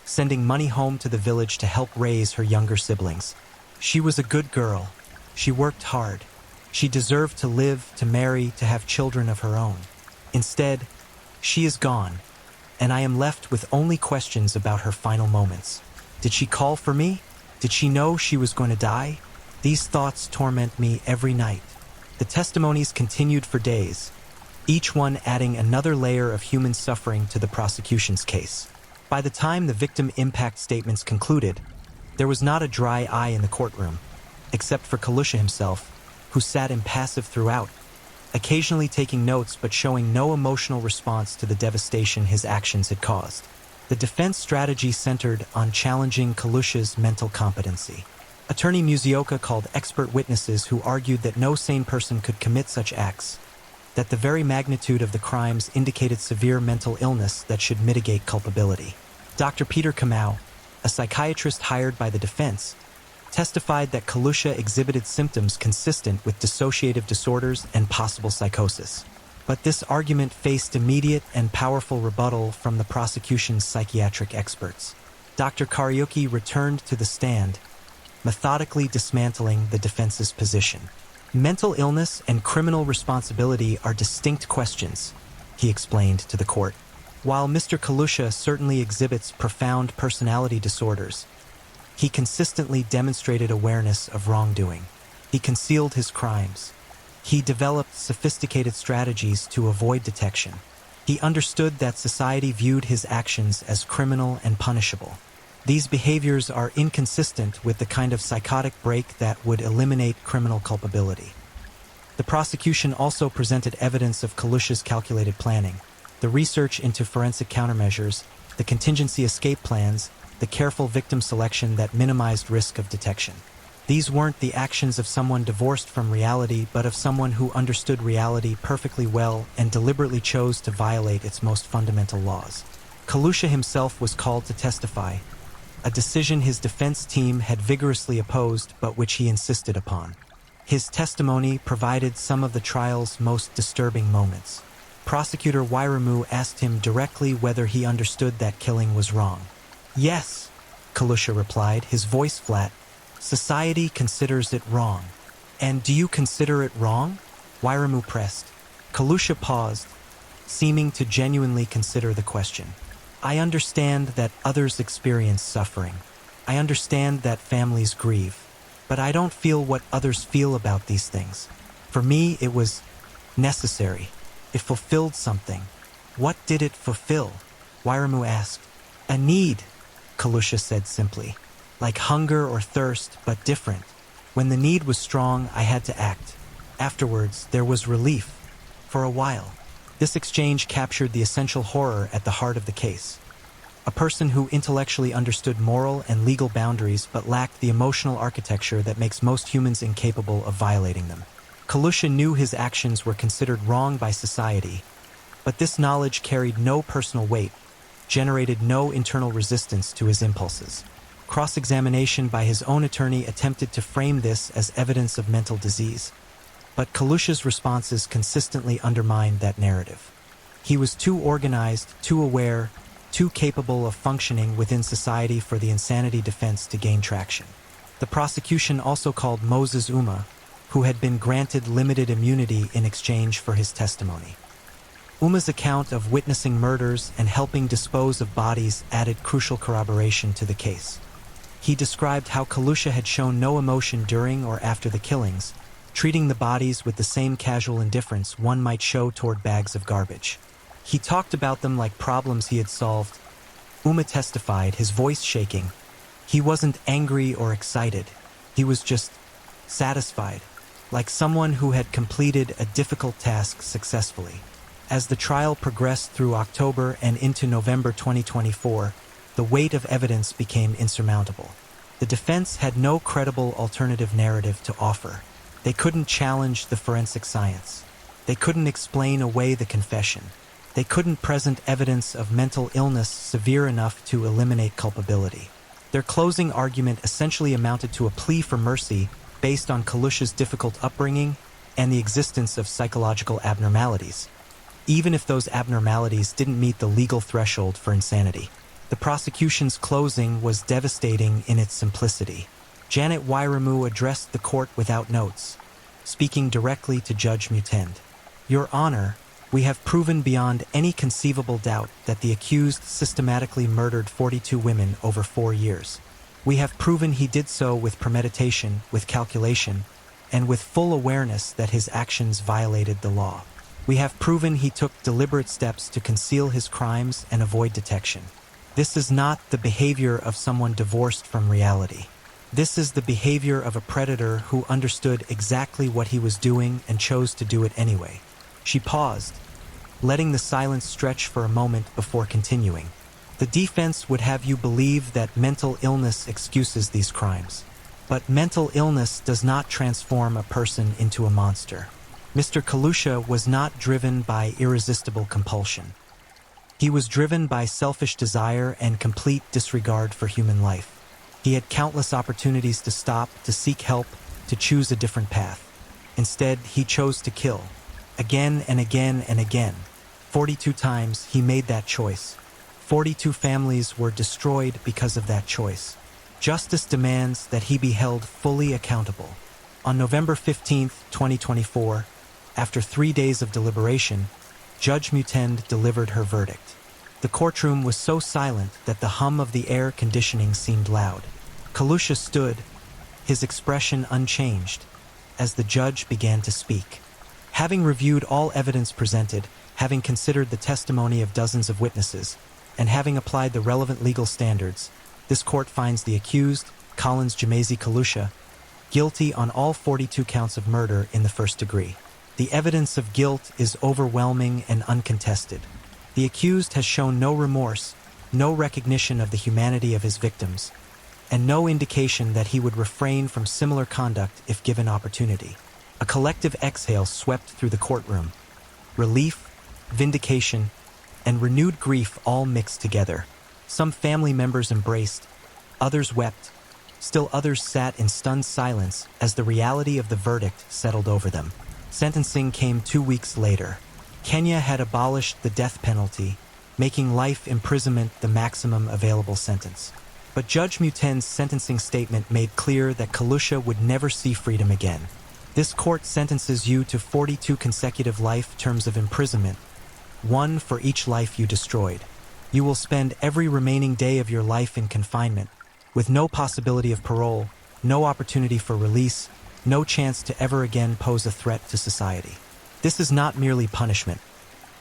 sending money home to the village to help raise her younger siblings. She was a good girl. She worked hard. She deserved to live, to marry, to have children of her own. Instead, she is gone, and I am left with only questions about her final moments. Did she call for me? Did she know she was going to die? These thoughts torment me every night. The testimonies continued for days, each one adding another layer of human suffering to the prosecution's case. By the time the victim impact statements concluded, there was not a dry eye in the courtroom, except for Kalusha himself, who sat impassive throughout, occasionally taking notes but showing no emotional response to the devastation his actions had caused. The defense strategy centered on challenging Kalusha's mental competency. Attorney Musioka called expert witnesses who argued that no sane person could commit such acts, that the very magnitude of the crimes indicated severe mental illness that should mitigate culpability. Dr. Peter Kamau, a psychiatrist hired by the defense, testified that Kalusha exhibited symptoms consistent with dissociative disorders and possible psychosis. But this argument faced immediate and powerful rebuttal from the prosecution's psychiatric experts. Dr. Kariuki returned to the stand, methodically dismantling the defense's position. Mental illness and criminal responsibility are distinct questions, he explained to the court. While Mr. Kalusha certainly exhibits profound personality disorders, he consistently demonstrated awareness of wrongdoing. He concealed his crimes. He developed sophisticated strategies to avoid detection. He understood that society viewed his actions as criminal and punishable. These behaviors are inconsistent with the kind of psychotic break that would eliminate criminal culpability. The prosecution also presented evidence of Kalusha's calculated planning, the research into forensic countermeasures, the contingency escape plans, the careful victim selection that minimized risk of detection. These weren't the actions of someone divorced from reality, but of someone who understood reality perfectly well and deliberately chose to violate its most fundamental laws. Kalusha himself was called to testify, a decision his defense team had vigorously opposed but which he insisted upon. His testimony provided some of the trial's most disturbing moments. Prosecutor Wairamu asked him directly whether he understood that killing was wrong. "Yes," Kalusha replied, his voice flat. "Society considers it wrong." "And do you consider it wrong?" Wairamu pressed. Kalusha paused, seeming to genuinely consider the question. "I understand that others experience suffering. I understand that families grieve. But I don't feel what others feel about these things. For me, it was necessary. It fulfilled something." "What did it fulfill?" Wairamu asked. "A need," Kalusha said simply. "Like hunger or thirst, but different. When the need was strong, I had to act. Afterwards, there was relief. For a while." This exchange captured the essential horror at the heart of the case. A person who intellectually understood moral and legal boundaries but lacked the emotional architecture that makes most humans incapable of violating them. Kalusha knew his actions were considered wrong by society, but this knowledge carried no personal weight, generated no internal resistance to his impulses. Cross-examination by his own attorney attempted to frame this as evidence of mental disease, but Kalusha's responses consistently undermined that narrative. He was too organized, too aware, too capable of functioning within society for the insanity defense to gain traction. The prosecution also called Moses Uma, who had been granted limited immunity in exchange for his testimony. Uma's account of witnessing murders and helping dispose of bodies added crucial corroboration to the case. He described how Kalusha had shown no emotion during or after the killings, treating the bodies with the same casual indifference one might show toward bags of garbage. He talked about them like problems he had solved. Uma testified, his voice shaking. He wasn't angry or excited. He was just satisfied, like someone who had completed a difficult task successfully. As the trial progressed through October and into November 2024, the weight of evidence became insurmountable. The defense had no credible alternative narrative to offer. They couldn't challenge the forensic science. They couldn't explain away the confession. They couldn't present evidence of mental illness severe enough to eliminate culpability. Their closing argument essentially amounted to a plea for mercy based on Kalusha's difficult upbringing and the existence of psychological abnormalities, even if those abnormalities didn't meet the legal threshold for insanity. The prosecution's closing was devastating in its simplicity. Janet Wairamu addressed the court without notes, speaking directly to Judge Mutend. "Your Honor, we have proven beyond any conceivable doubt that the accused systematically murdered 42 women over 4 years. We have proven he did so with premeditation, with calculation, and with full awareness that his actions violated the law. We have proven he took deliberate steps to conceal his crimes and avoid detection. This is not the behavior of someone divorced from reality. This is the behavior of a predator who understood exactly what he was doing and chose to do it anyway." She paused, letting the silence stretch for a moment before continuing. "The defense would have you believe that mental illness excuses these crimes. But mental illness does not transform a person into a monster. Mr. Kalusha was not driven by irresistible compulsion. He was driven by selfish desire and complete disregard for human life. He had countless opportunities to stop, to seek help, to choose a different path. Instead, he chose to kill. Again and again and again. 42 times he made that choice. 42 families were destroyed because of that choice. Justice demands that he be held fully accountable." On November 15, 2024, after 3 days of deliberation, Judge Mutend delivered her verdict. The courtroom was so silent that the hum of the air conditioning seemed loud. Kalusha stood, his expression unchanged, as the judge began to speak. Having reviewed all evidence presented, having considered the testimony of dozens of witnesses, and having applied the relevant legal standards, this court finds the accused, Collins Jemezi Kalusha, guilty on all 42 counts of murder in the first degree. The evidence of guilt is overwhelming and uncontested. The accused has shown no remorse, no recognition of the humanity of his victims, and no indication that he would refrain from similar conduct if given opportunity. A collective exhale swept through the courtroom. Relief, vindication, and renewed grief all mixed together. Some family members embraced, others wept, still others sat in stunned silence as the reality of the verdict settled over them. Sentencing came 2 weeks later. Kenya had abolished the death penalty, making life imprisonment the maximum available sentence. But Judge Muten's sentencing statement made clear that Kalusha would never see freedom again. This court sentences you to 42 consecutive life terms of imprisonment, one for each life you destroyed. You will spend every remaining day of your life in confinement, with no possibility of parole, no opportunity for release, no chance to ever again pose a threat to society. This is not merely punishment.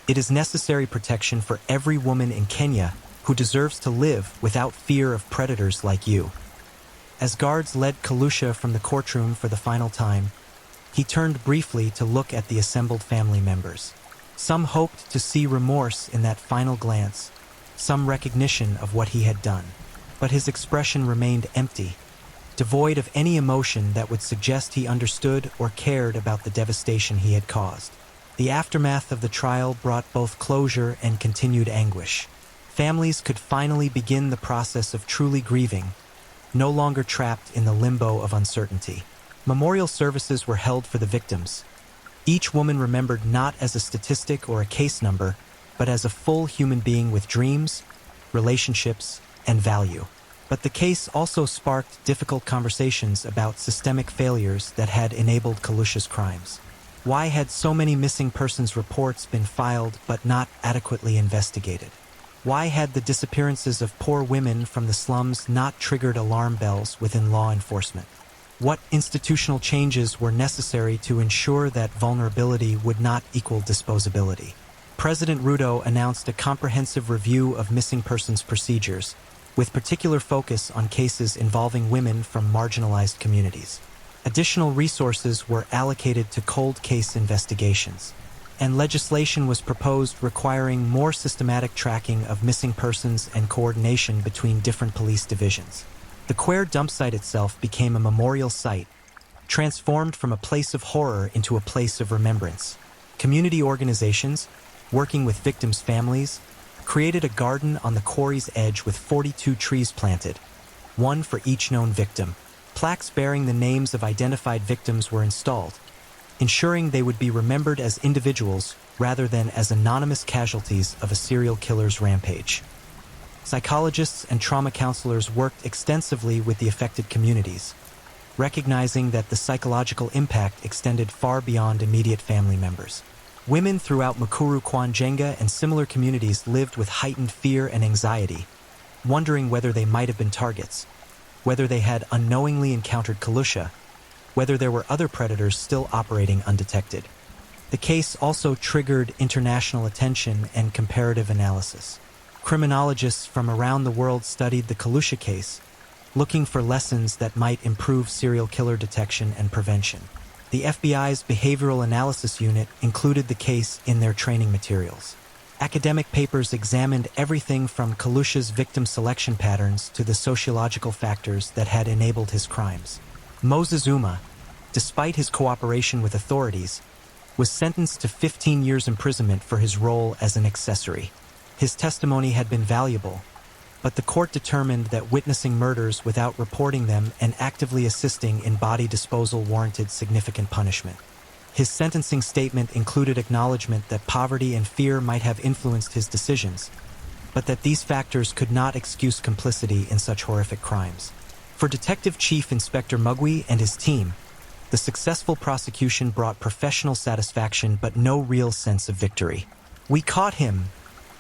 It is necessary protection for every woman in Kenya who deserves to live without fear of predators like you. As guards led Kalusha from the courtroom for the final time, he turned briefly to look at the assembled family members. Some hoped to see remorse in that final glance, some recognition of what he had done. But his expression remained empty, devoid of any emotion that would suggest he understood or cared about the devastation he had caused. The aftermath of the trial brought both closure and continued anguish. Families could finally begin the process of truly grieving, no longer trapped in the limbo of uncertainty. Memorial services were held for the victims, each woman remembered not as a statistic or a case number, but as a full human being with dreams, relationships, and value. But the case also sparked difficult conversations about systemic failures that had enabled Kalusha's crimes. Why had so many missing persons reports been filed but not adequately investigated? Why had the disappearances of poor women from the slums not triggered alarm bells within law enforcement? What institutional changes were necessary to ensure that vulnerability would not equal disposability? President Ruto announced a comprehensive review of missing persons procedures, with particular focus on cases involving women from marginalized communities. Additional resources were allocated to cold case investigations, and legislation was proposed requiring more systematic tracking of missing persons and coordination between different police divisions. The Quare dump site itself became a memorial site, transformed from a place of horror into a place of remembrance. Community organizations, working with victims' families, created a garden on the quarry's edge with 42 trees planted, one for each known victim. Plaques bearing the names of identified victims were installed, ensuring they would be remembered as individuals rather than as anonymous casualties of a serial killer's rampage. Psychologists and trauma counselors worked extensively with the affected communities, recognizing that the psychological impact extended far beyond immediate family members. Women throughout Mukuru Kwanjenga and similar communities lived with heightened fear and anxiety, wondering whether they might have been targets, whether they had unknowingly encountered Kalusha, whether there were other predators still operating undetected. The case also triggered international attention and comparative analysis. Criminologists from around the world studied the Kalusha case, looking for lessons that might improve serial killer detection and prevention. The FBI's Behavioral Analysis Unit included the case in their training materials. Academic papers examined everything from Kalusha's victim selection patterns to the sociological factors that had enabled his crimes. Moses Uma, despite his cooperation with authorities, was sentenced to 15 years imprisonment for his role as an accessory. His testimony had been valuable, but the court determined that witnessing murders without reporting them and actively assisting in body disposal warranted significant punishment. His sentencing statement included acknowledgement that poverty and fear might have influenced his decisions, but that these factors could not excuse complicity in such horrific crimes. For Detective Chief Inspector Mugwi and his team, the successful prosecution brought professional satisfaction but no real sense of victory. "We caught him,"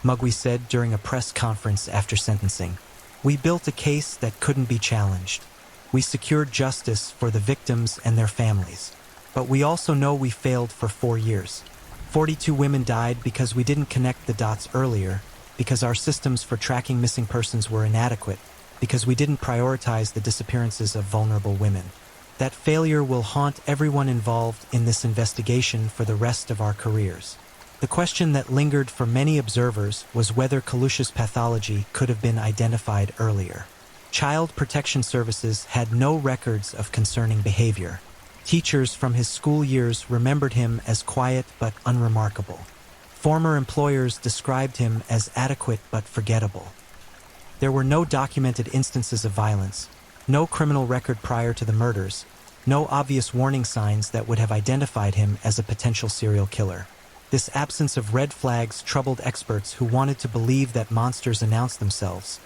Mugwi said during a press conference after sentencing. "We built a case that couldn't be challenged. We secured justice for the victims and their families. But we also know we failed for 4 years. 42 women died because we didn't connect the dots earlier, because our systems for tracking missing persons were inadequate, because we didn't prioritize the disappearances of vulnerable women. That failure will haunt everyone involved in this investigation for the rest of our careers." The question that lingered for many observers was whether Kalusha's pathology could have been identified earlier. Child Protection Services had no records of concerning behavior. Teachers from his school years remembered him as quiet but unremarkable. Former employers described him as adequate but forgettable. There were no documented instances of violence, no criminal record prior to the murders, no obvious warning signs that would have identified him as a potential serial killer. This absence of red flags troubled experts who wanted to believe that monsters announce themselves,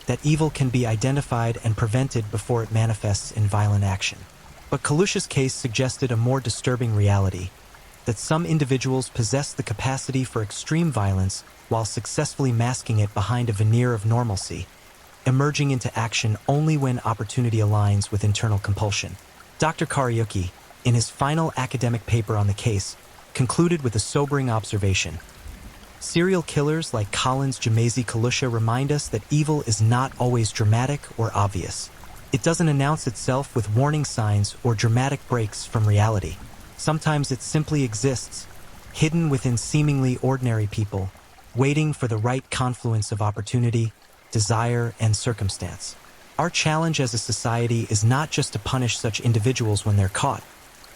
that evil can be identified and prevented before it manifests in violent action. But Kalusha's case suggested a more disturbing reality, that some individuals possess the capacity for extreme violence while successfully masking it behind a veneer of normalcy, emerging into action only when opportunity aligns with internal compulsion. Dr. Kariuki, in his final academic paper on the case, concluded with a sobering observation. Serial killers like Collins Jemezi Kalusha remind us that evil is not always dramatic or obvious. It doesn't announce itself with warning signs or dramatic breaks from reality. Sometimes it simply exists, hidden within seemingly ordinary people, waiting for the right confluence of opportunity, desire, and circumstance. Our challenge as a society is not just to punish such individuals when they're caught,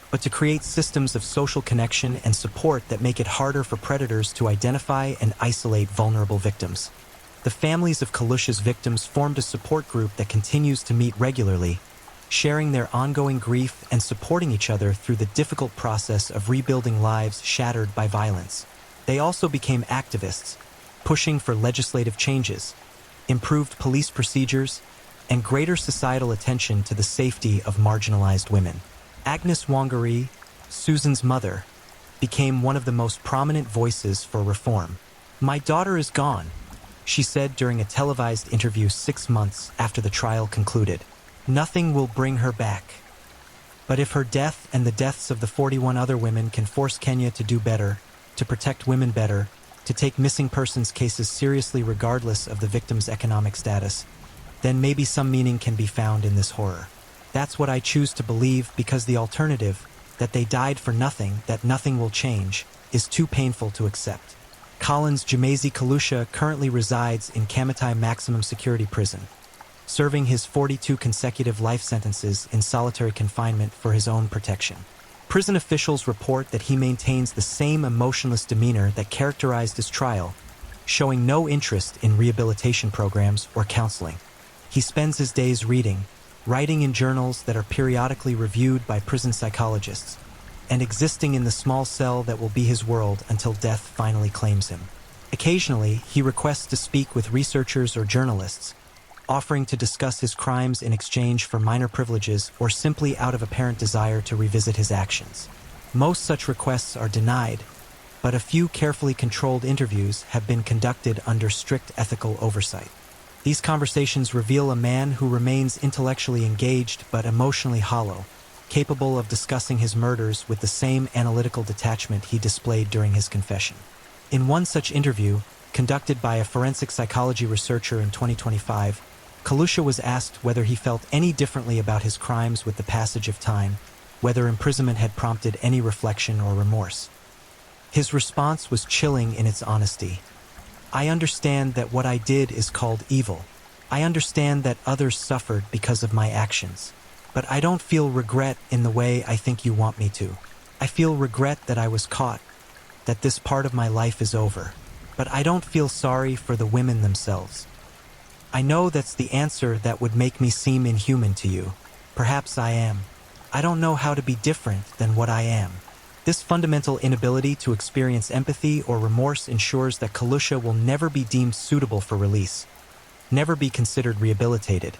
but to create systems of social connection and support that make it harder for predators to identify and isolate vulnerable victims. The families of Kalusha's victims formed a support group that continues to meet regularly, sharing their ongoing grief and supporting each other through the difficult process of rebuilding lives shattered by violence. They also became activists, pushing for legislative changes, improved police procedures, and greater societal attention to the safety of marginalized women. Agnes Wangari, Susan's mother, became one of the most prominent voices for reform. "My daughter is gone," she said during a televised interview 6 months after the trial concluded. "Nothing will bring her back. But if her death and the deaths of the 41 other women can force Kenya to do better, to protect women better, to take missing persons cases seriously regardless of the victim's economic status, then maybe some meaning can be found in this horror. That's what I choose to believe, because the alternative, that they died for nothing, that nothing will change, is too painful to accept." Collins Jemezi Kalusha currently resides in Kamatai Maximum Security Prison, serving his 42 consecutive life sentences in solitary confinement for his own protection. Prison officials report that he maintains the same emotionless demeanor that characterized his trial, showing no interest in rehabilitation programs or counseling. He spends his days reading, writing in journals that are periodically reviewed by prison psychologists, and existing in the small cell that will be his world until death finally claims him. Occasionally, he requests to speak with researchers or journalists, offering to discuss his crimes in exchange for minor privileges or simply out of apparent desire to revisit his actions. Most such requests are denied, but a few carefully controlled interviews have been conducted under strict ethical oversight. These conversations reveal a man who remains intellectually engaged but emotionally hollow, capable of discussing his murders with the same analytical detachment he displayed during his confession. In one such interview, conducted by a forensic psychology researcher in 2025, Kalusha was asked whether he felt any differently about his crimes with the passage of time, whether imprisonment had prompted any reflection or remorse. His response was chilling in its honesty. "I understand that what I did is called evil. I understand that others suffered because of my actions. But I don't feel regret in the way I think you want me to. I feel regret that I was caught, that this part of my life is over. But I don't feel sorry for the women themselves. I know that's the answer that would make me seem inhuman to you. Perhaps I am. I don't know how to be different than what I am." This fundamental inability to experience empathy or remorse ensures that Kalusha will never be deemed suitable for release, never be considered rehabilitated,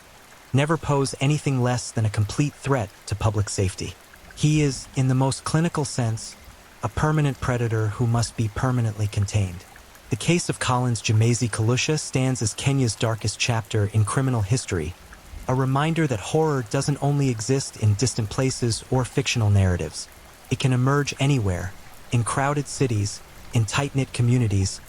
never pose anything less than a complete threat to public safety. He is, in the most clinical sense, a permanent predator who must be permanently contained. The case of Collins Jemezi Kalusha stands as Kenya's darkest chapter in criminal history, a reminder that horror doesn't only exist in distant places or fictional narratives. It can emerge anywhere, in crowded cities, in tight-knit communities,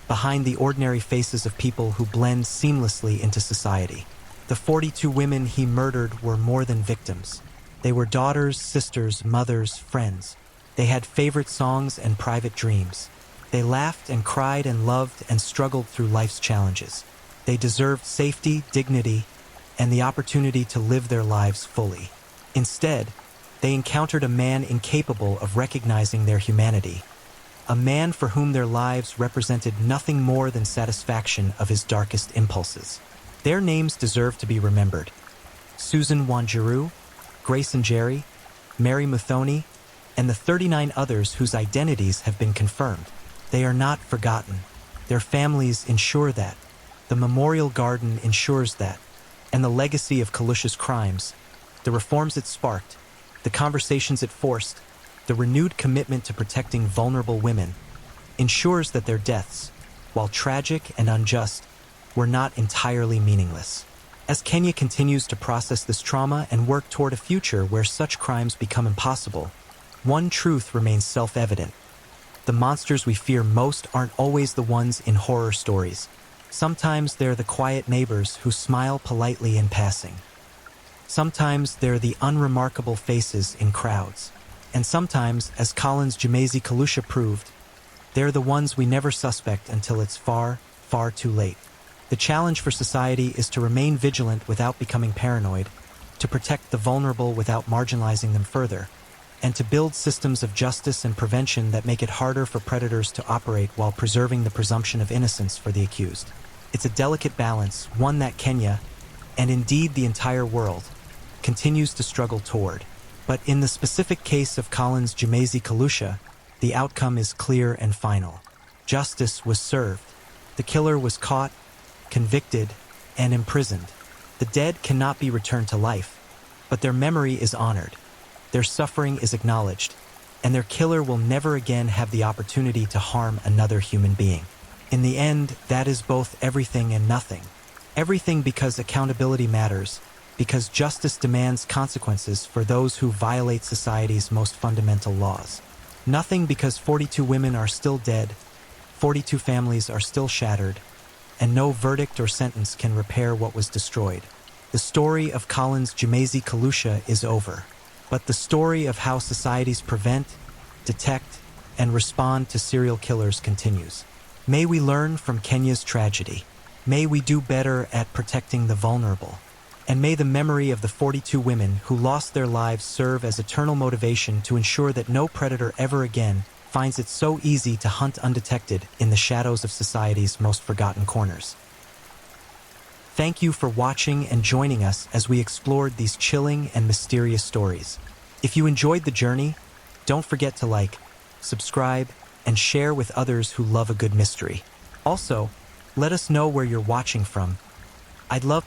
behind the ordinary faces of people who blend seamlessly into society. The 42 women he murdered were more than victims. They were daughters, sisters, mothers, friends. They had favorite songs and private dreams. They laughed and cried and loved and struggled through life's challenges. They deserved safety, dignity, and the opportunity to live their lives fully. Instead, they encountered a man incapable of recognizing their humanity, a man for whom their lives represented nothing more than satisfaction of his darkest impulses. Their names deserve to be remembered: Susan Wanjiru, Grayson Jerry, Mary Muthoni, and the 39 others whose identities have been confirmed. They are not forgotten. Their families ensure that. The memorial garden ensures that. And the legacy of Kalusha's crimes, the reforms it sparked, the conversations it forced, the renewed commitment to protecting vulnerable women, ensures that their deaths, while tragic and unjust, were not entirely meaningless. As Kenya continues to process this trauma and work toward a future where such crimes become impossible, one truth remains self-evident. The monsters we fear most aren't always the ones in horror stories. Sometimes they're the quiet neighbors who smile politely in passing. Sometimes they're the unremarkable faces in crowds. And sometimes, as Collins Jumaisi Kalusha proved, they're the ones we never suspect until it's far, far too late. The challenge for society is to remain vigilant without becoming paranoid, to protect the vulnerable without marginalizing them further, and to build systems of justice and prevention that make it harder for predators to operate while preserving the presumption of innocence for the accused. It's a delicate balance, one that Kenya, and indeed the entire world, continues to struggle toward. But in the specific case of Collins Jumaisi Kalusha, the outcome is clear and final. Justice was served. The killer was caught, convicted, and imprisoned. The dead cannot be returned to life, but their memory is honored. Their suffering is acknowledged, and their killer will never again have the opportunity to harm another human being. In the end, that is both everything and nothing. Everything because accountability matters, because justice demands consequences for those who violate society's most fundamental laws. Nothing because 42 women are still dead, 42 families are still shattered, and no verdict or sentence can repair what was destroyed. The story of Collins Jumaisi Kalusha is over, but the story of how societies prevent, detect, and respond to serial killers continues. May we learn from Kenya's tragedy. May we do better at protecting the vulnerable. And may the memory of the 42 women who lost their lives serve as eternal motivation to ensure that no predator ever again finds it so easy to hunt undetected in the shadows of society's most forgotten corners. Thank you for watching and joining us as we explored these chilling and mysterious stories. If you enjoyed the journey, don't forget to like, subscribe, and share with others who love a good mystery. Also, let us know where you're watching from. I'd love